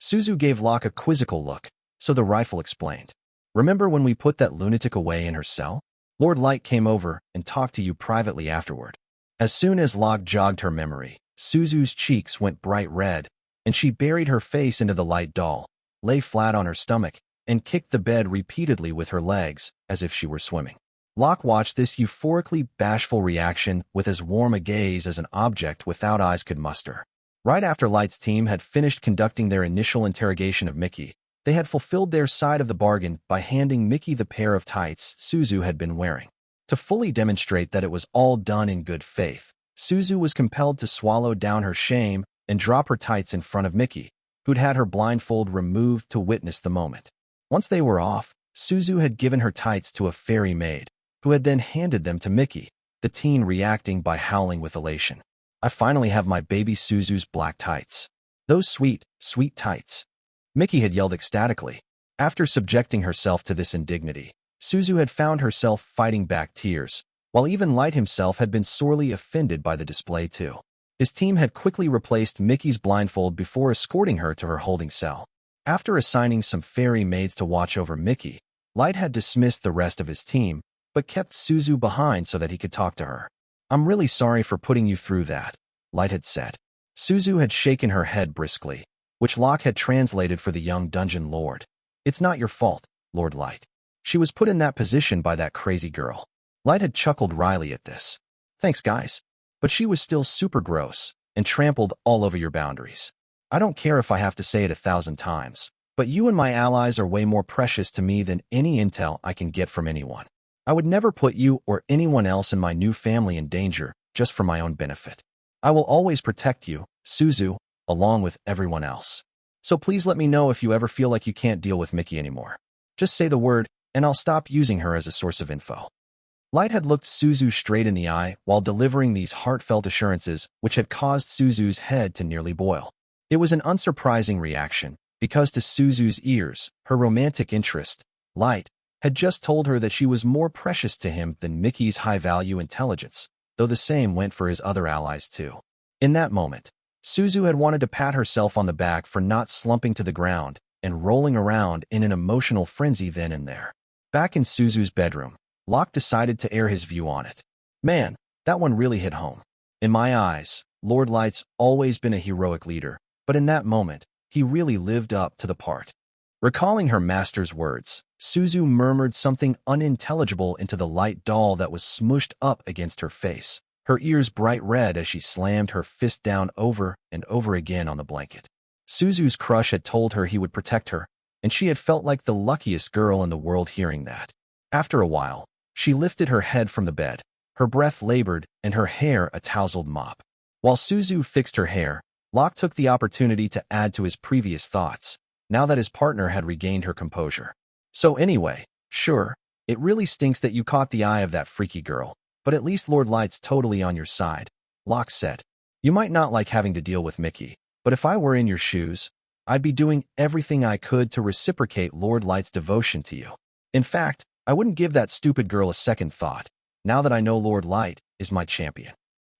Suzu gave Locke a quizzical look, so the rifle explained. "Remember when we put that lunatic away in her cell? Lord Light came over and talked to you privately afterward." As soon as Locke jogged her memory, Suzu's cheeks went bright red, and she buried her face into the light doll, lay flat on her stomach, and kicked the bed repeatedly with her legs, as if she were swimming. Locke watched this euphorically bashful reaction with as warm a gaze as an object without eyes could muster. Right after Light's team had finished conducting their initial interrogation of Mickey, they had fulfilled their side of the bargain by handing Mickey the pair of tights Suzu had been wearing. To fully demonstrate that it was all done in good faith, Suzu was compelled to swallow down her shame and drop her tights in front of Mickey, who'd had her blindfold removed to witness the moment. Once they were off, Suzu had given her tights to a fairy maid, who had then handed them to Mickey, the teen reacting by howling with elation. "I finally have my baby Suzu's black tights. Those sweet, sweet tights," Mickey had yelled ecstatically. After subjecting herself to this indignity, Suzu had found herself fighting back tears, while even Light himself had been sorely offended by the display too. His team had quickly replaced Mickey's blindfold before escorting her to her holding cell. After assigning some fairy maids to watch over Mickey, Light had dismissed the rest of his team, but kept Suzu behind so that he could talk to her. "I'm really sorry for putting you through that," Light had said. Suzu had shaken her head briskly, which Locke had translated for the young dungeon lord. "It's not your fault, Lord Light. She was put in that position by that crazy girl." Light had chuckled wryly at this. "Thanks, guys. But she was still super gross and trampled all over your boundaries. I don't care if I have to say it 1,000 times, but you and my allies are way more precious to me than any intel I can get from anyone. I would never put you or anyone else in my new family in danger just for my own benefit. I will always protect you, Suzu, along with everyone else. So please let me know if you ever feel like you can't deal with Mickey anymore. Just say the word, and I'll stop using her as a source of info." Light had looked Suzu straight in the eye while delivering these heartfelt assurances, which had caused Suzu's head to nearly boil. It was an unsurprising reaction, because to Suzu's ears, her romantic interest, Light, had just told her that she was more precious to him than Mickey's high-value intelligence, though the same went for his other allies too. In that moment, Suzu had wanted to pat herself on the back for not slumping to the ground and rolling around in an emotional frenzy then and there. Back in Suzu's bedroom, Locke decided to air his view on it. "Man, that one really hit home. In my eyes, Lord Light's always been a heroic leader, but in that moment, he really lived up to the part." Recalling her master's words, Suzu murmured something unintelligible into the light doll that was smooshed up against her face, her ears bright red as she slammed her fist down over and over again on the blanket. Suzu's crush had told her he would protect her, and she had felt like the luckiest girl in the world hearing that. After a while, she lifted her head from the bed, her breath labored and her hair a tousled mop. While Suzu fixed her hair, Locke took the opportunity to add to his previous thoughts, now that his partner had regained her composure. "So anyway, sure, it really stinks that you caught the eye of that freaky girl, but at least Lord Light's totally on your side," Locke said. "You might not like having to deal with Mickey, but if I were in your shoes, I'd be doing everything I could to reciprocate Lord Light's devotion to you. In fact, I wouldn't give that stupid girl a second thought, now that I know Lord Light is my champion."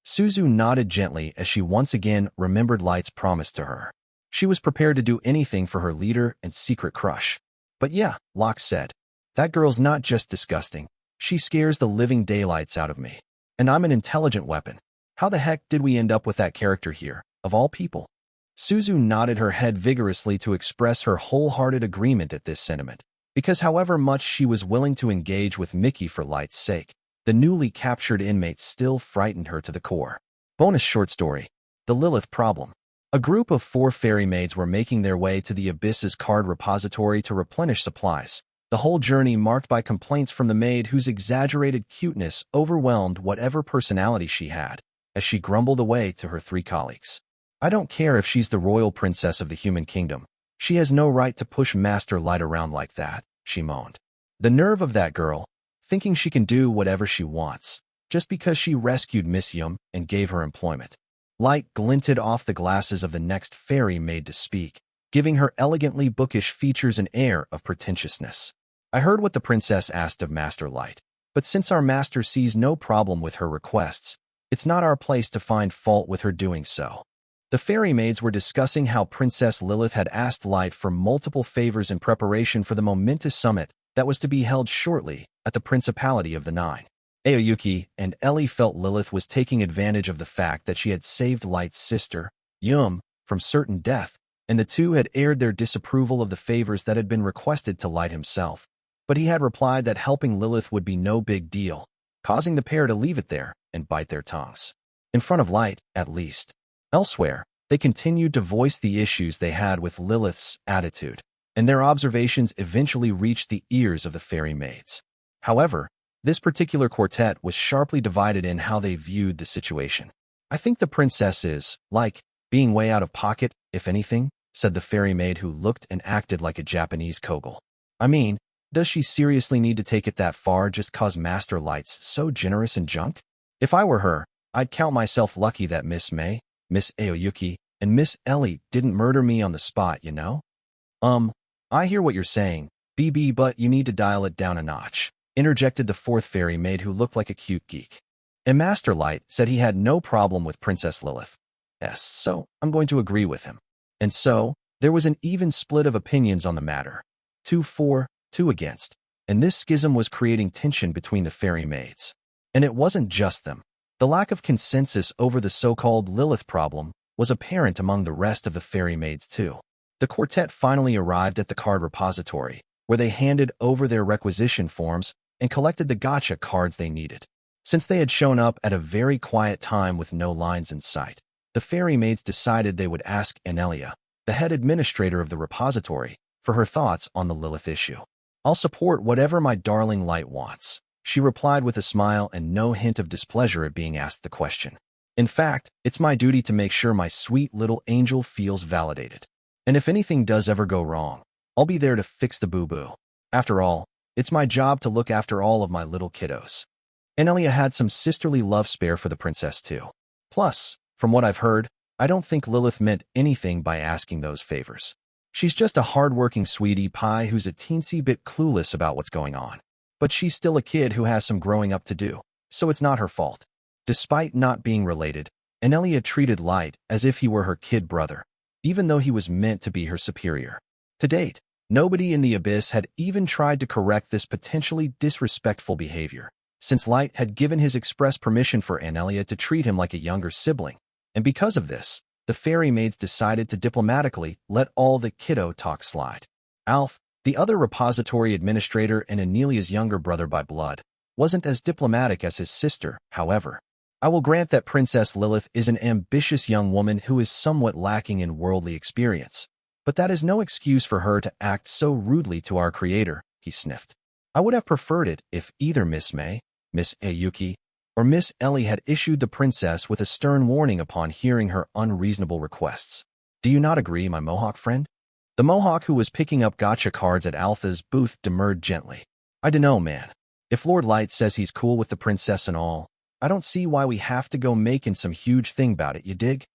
Suzu nodded gently as she once again remembered Light's promise to her. She was prepared to do anything for her leader and secret crush. "But yeah," Locke said, "that girl's not just disgusting. She scares the living daylights out of me. And I'm an intelligent weapon. How the heck did we end up with that character here, of all people?" Suzu nodded her head vigorously to express her wholehearted agreement at this sentiment, because however much she was willing to engage with Mickey for Light's sake, the newly captured inmate still frightened her to the core. Bonus short story, The Lilith Problem. A group of 4 fairy maids were making their way to the Abyss's card repository to replenish supplies, the whole journey marked by complaints from the maid whose exaggerated cuteness overwhelmed whatever personality she had, as she grumbled away to her 3 colleagues. "I don't care if she's the royal princess of the human kingdom. She has no right to push Master Light around like that," she moaned. "The nerve of that girl, thinking she can do whatever she wants, just because she rescued Miss Yum and gave her employment." Light glinted off the glasses of the next fairy maid to speak, giving her elegantly bookish features an air of pretentiousness. "I heard what the princess asked of Master Light, but since our master sees no problem with her requests, it's not our place to find fault with her doing so." The fairy maids were discussing how Princess Lilith had asked Light for multiple favors in preparation for the momentous summit that was to be held shortly at the Principality of the Nine. Aoyuki and Ellie felt Lilith was taking advantage of the fact that she had saved Light's sister, Yum, from certain death, and the two had aired their disapproval of the favors that had been requested to Light himself. But he had replied that helping Lilith would be no big deal, causing the pair to leave it there and bite their tongues. In front of Light, at least. Elsewhere, they continued to voice the issues they had with Lilith's attitude, and their observations eventually reached the ears of the fairy maids. However, this particular quartet was sharply divided in how they viewed the situation. "I think the princess is, being way out of pocket, if anything," said the fairy maid who looked and acted like a Japanese kogel. "I mean, does she seriously need to take it that far just 'cause Master Light's so generous and junk? If I were her, I'd count myself lucky that Miss May, Miss Aoyuki, and Miss Ellie didn't murder me on the spot, you know?" I hear what you're saying, BB, but you need to dial it down a notch," interjected the 4th fairy maid who looked like a cute geek. "And Master Light said he had no problem with Princess Lilith. so I'm going to agree with him. And so, there was an even split of opinions on the matter. 2 for, 2 against. And this schism was creating tension between the fairy maids. And it wasn't just them. The lack of consensus over the so-called Lilith problem was apparent among the rest of the fairy maids too. The quartet finally arrived at the card repository, where they handed over their requisition forms and collected the gacha cards they needed. Since they had shown up at a very quiet time with no lines in sight, the fairy maids decided they would ask Anelia, the head administrator of the repository, for her thoughts on the Lilith issue. "I'll support whatever my darling Light wants," she replied with a smile and no hint of displeasure at being asked the question. "In fact, it's my duty to make sure my sweet little angel feels validated. And if anything does ever go wrong, I'll be there to fix the boo-boo. After all, it's my job to look after all of my little kiddos." Anelia had some sisterly love spare for the princess too. Plus, from what I've heard, I don't think Lilith meant anything by asking those favors. She's just a hard-working sweetie pie who's a teensy bit clueless about what's going on. But she's still a kid who has some growing up to do, so it's not her fault. Despite not being related, Anelia treated Light as if he were her kid brother, even though he was meant to be her superior. To date, nobody in the Abyss had even tried to correct this potentially disrespectful behavior, since Light had given his express permission for Anelia to treat him like a younger sibling. And because of this, the fairy maids decided to diplomatically let all the kiddo talk slide. Alf, the other repository administrator and Anelia's younger brother by blood, wasn't as diplomatic as his sister, however. "I will grant that Princess Lilith is an ambitious young woman who is somewhat lacking in worldly experience. But that is no excuse for her to act so rudely to our creator," he sniffed. "I would have preferred it if either Miss May, Miss Ayuki, or Miss Ellie had issued the princess with a stern warning upon hearing her unreasonable requests. Do you not agree, my Mohawk friend?" The Mohawk who was picking up gacha cards at Alpha's booth demurred gently. "I dunno, man. If Lord Light says he's cool with the princess and all, I don't see why we have to go making some huge thing about it, you dig?"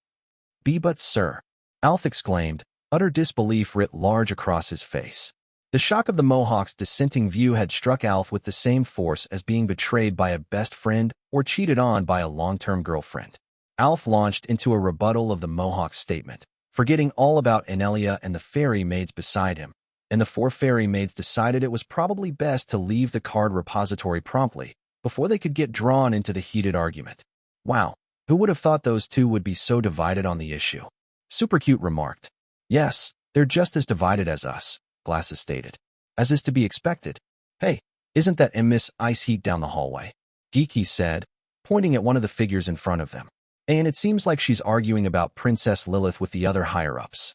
"But sir," Alf exclaimed, utter disbelief writ large across his face. The shock of the Mohawk's dissenting view had struck Alf with the same force as being betrayed by a best friend or cheated on by a long-term girlfriend. Alf launched into a rebuttal of the Mohawk's statement, forgetting all about Anelia and the fairy maids beside him, and the 4 fairy maids decided it was probably best to leave the card repository promptly before they could get drawn into the heated argument. "Wow, who would have thought those two would be so divided on the issue?" Super Cute remarked. "Yes, they're just as divided as us," Glasses stated. "As is to be expected. Hey, isn't that Miss Ice Heat down the hallway?" Geeky said, pointing at one of the figures in front of them. "And it seems like she's arguing about Princess Lilith with the other higher-ups."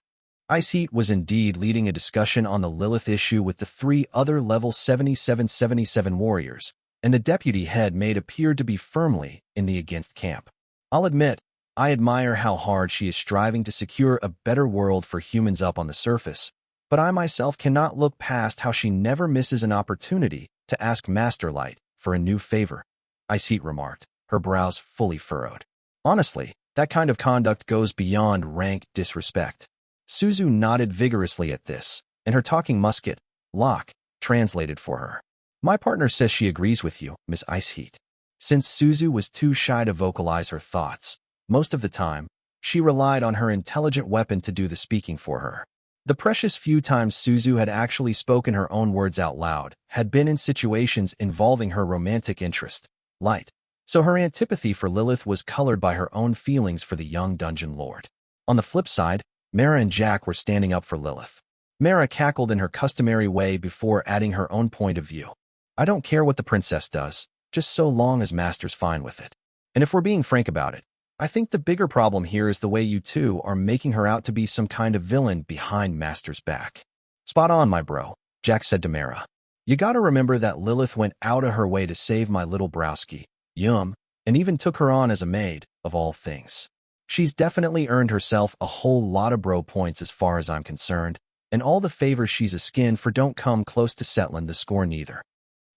Ice Heat was indeed leading a discussion on the Lilith issue with the 3 other level 77-77 warriors, and the deputy head maid appeared to be firmly in the against camp. "I'll admit, I admire how hard she is striving to secure a better world for humans up on the surface, but I myself cannot look past how she never misses an opportunity to ask Master Light for a new favor," Ice Heat remarked, her brows fully furrowed. "Honestly, that kind of conduct goes beyond rank disrespect." Suzu nodded vigorously at this, and her talking musket, Locke, translated for her. "My partner says she agrees with you, Miss Ice Heat." Since Suzu was too shy to vocalize her thoughts, most of the time, she relied on her intelligent weapon to do the speaking for her. The precious few times Suzu had actually spoken her own words out loud had been in situations involving her romantic interest, Light, so her antipathy for Lilith was colored by her own feelings for the young dungeon lord. On the flip side, Mara and Jack were standing up for Lilith. Mara cackled in her customary way before adding her own point of view. "I don't care what the princess does, just so long as Master's fine with it. And if we're being frank about it, I think the bigger problem here is the way you two are making her out to be some kind of villain behind Master's back." "Spot on, my bro," Jack said to Mara. "You gotta remember that Lilith went out of her way to save my little browski, Yum, and even took her on as a maid, of all things. She's definitely earned herself a whole lot of bro points as far as I'm concerned, and all the favors she's a skin for don't come close to settling the score neither.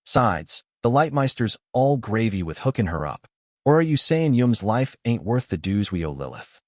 Sides, the Lightmeister's all gravy with hooking her up. Or are you saying Yum's life ain't worth the dues we owe Lilith?"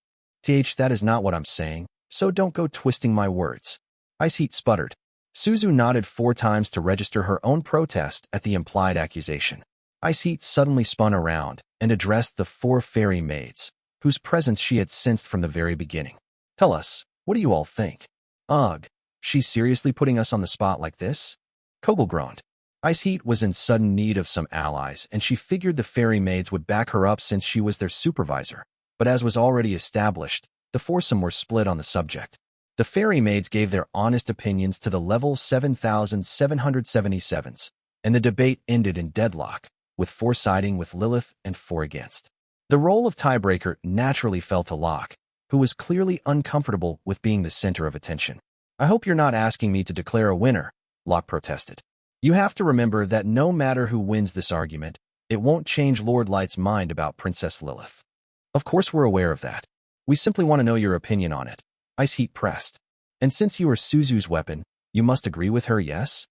That is not what I'm saying, so don't go twisting my words," Ice Heat sputtered. Suzu nodded 4 times to register her own protest at the implied accusation. Ice Heat suddenly spun around and addressed the 4 fairy maids, whose presence she had sensed from the very beginning. Tell us, what do you all think? Ugh, she's seriously putting us on the spot like this? Kogel groaned. Ice Heat was in sudden need of some allies, and she figured the fairy maids would back her up since she was their supervisor. But as was already established, the foursome were split on the subject. The fairy maids gave their honest opinions to the level 7,777s, and the debate ended in deadlock, with 4 siding with Lilith and 4 against. The role of tiebreaker naturally fell to Locke, who was clearly uncomfortable with being the center of attention. I hope you're not asking me to declare a winner, Locke protested. You have to remember that no matter who wins this argument, it won't change Lord Light's mind about Princess Lilith. Of course we're aware of that. We simply want to know your opinion on it. Ice Heat pressed. And since you are Suzu's weapon, you must agree with her, yes?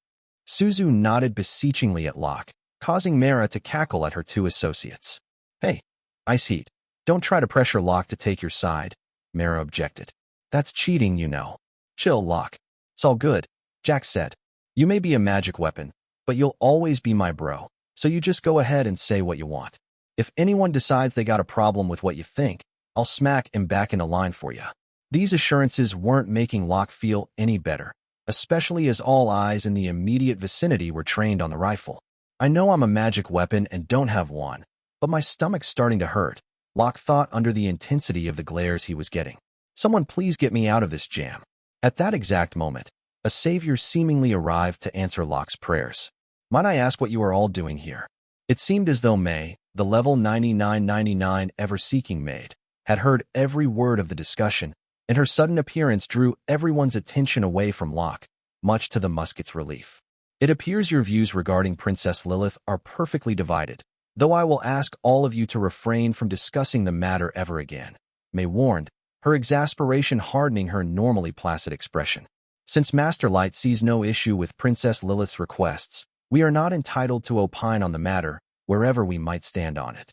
Suzu nodded beseechingly at Locke, causing Mara to cackle at her 2 associates. Hey, Ice Heat, don't try to pressure Locke to take your side, Mara objected. That's cheating, you know. Chill, Locke. It's all good, Jack said. You may be a magic weapon, but you'll always be my bro, so you just go ahead and say what you want. If anyone decides they got a problem with what you think, I'll smack him back in a line for you. These assurances weren't making Locke feel any better, especially as all eyes in the immediate vicinity were trained on the rifle. I know I'm a magic weapon and don't have one, but my stomach's starting to hurt, Locke thought under the intensity of the glares he was getting. Someone please get me out of this jam. At that exact moment, a savior seemingly arrived to answer Locke's prayers. Might I ask what you are all doing here? It seemed as though May, the level 9999 ever-seeking maid, had heard every word of the discussion, and her sudden appearance drew everyone's attention away from Locke, much to the musket's relief. It appears your views regarding Princess Lilith are perfectly divided, though I will ask all of you to refrain from discussing the matter ever again, May warned, her exasperation hardening her normally placid expression. Since Master Light sees no issue with Princess Lilith's requests, we are not entitled to opine on the matter, wherever we might stand on it.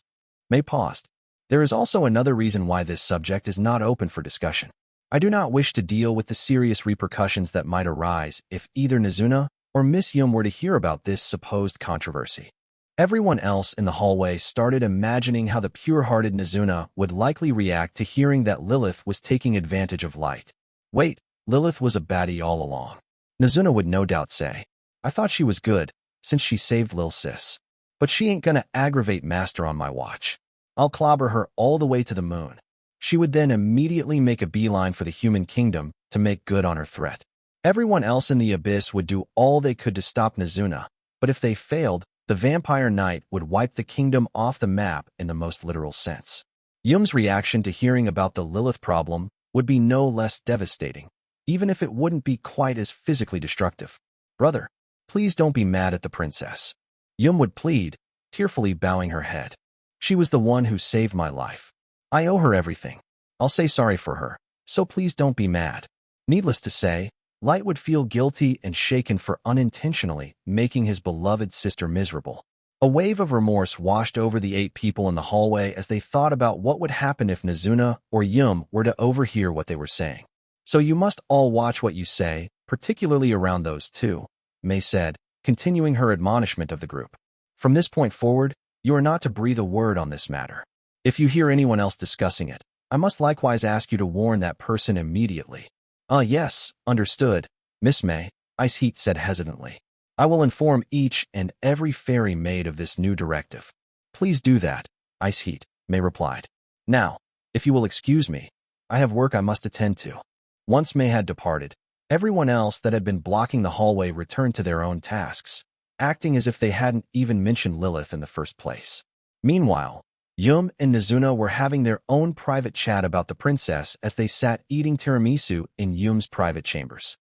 May paused. There is also another reason why this subject is not open for discussion. I do not wish to deal with the serious repercussions that might arise if either Nizuna or Miss Yum were to hear about this supposed controversy. Everyone else in the hallway started imagining how the pure-hearted Nizuna would likely react to hearing that Lilith was taking advantage of Light. Wait, Lilith was a baddie all along. Nizuna would no doubt say. I thought she was good, since she saved Lil Sis. But she ain't gonna aggravate Master on my watch. I'll clobber her all the way to the moon. She would then immediately make a beeline for the human kingdom to make good on her threat. Everyone else in the abyss would do all they could to stop Nizuna, but if they failed, the Vampire Knight would wipe the kingdom off the map in the most literal sense. Yum's reaction to hearing about the Lilith problem would be no less devastating, even if it wouldn't be quite as physically destructive. Brother, please don't be mad at the princess. Yum would plead, tearfully bowing her head. She was the one who saved my life. I owe her everything. I'll say sorry for her, so please don't be mad. Needless to say, Light would feel guilty and shaken for unintentionally making his beloved sister miserable. A wave of remorse washed over the 8 people in the hallway as they thought about what would happen if Nizuna or Yum were to overhear what they were saying. So you must all watch what you say, particularly around those 2, May said, continuing her admonishment of the group. From this point forward, you are not to breathe a word on this matter. If you hear anyone else discussing it, I must likewise ask you to warn that person immediately. Yes, understood, Miss May, Ice Heat said hesitantly. I will inform each and every fairy maid of this new directive. Please do that, Ice Heat, May replied. Now, if you will excuse me, I have work I must attend to. Once May had departed, everyone else that had been blocking the hallway returned to their own tasks, acting as if they hadn't even mentioned Lilith in the first place. Meanwhile, Yum and Nizuna were having their own private chat about the princess as they sat eating tiramisu in Yum's private chambers.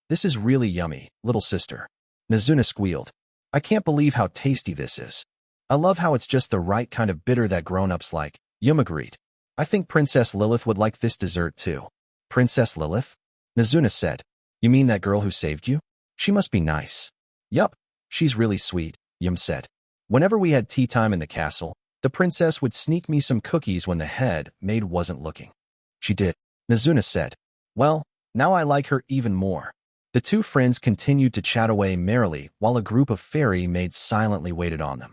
This is really yummy, little sister. Nizuna squealed. I can't believe how tasty this is. I love how it's just the right kind of bitter that grown-ups like, Yum agreed. I think Princess Lilith would like this dessert too. Princess Lilith? Nizuna said. You mean that girl who saved you? She must be nice. Yup, she's really sweet, Yum said. Whenever we had tea time in the castle, the princess would sneak me some cookies when the head maid wasn't looking. She did, Nizuna said. Well, now I like her even more. The 2 friends continued to chat away merrily while a group of fairy maids silently waited on them.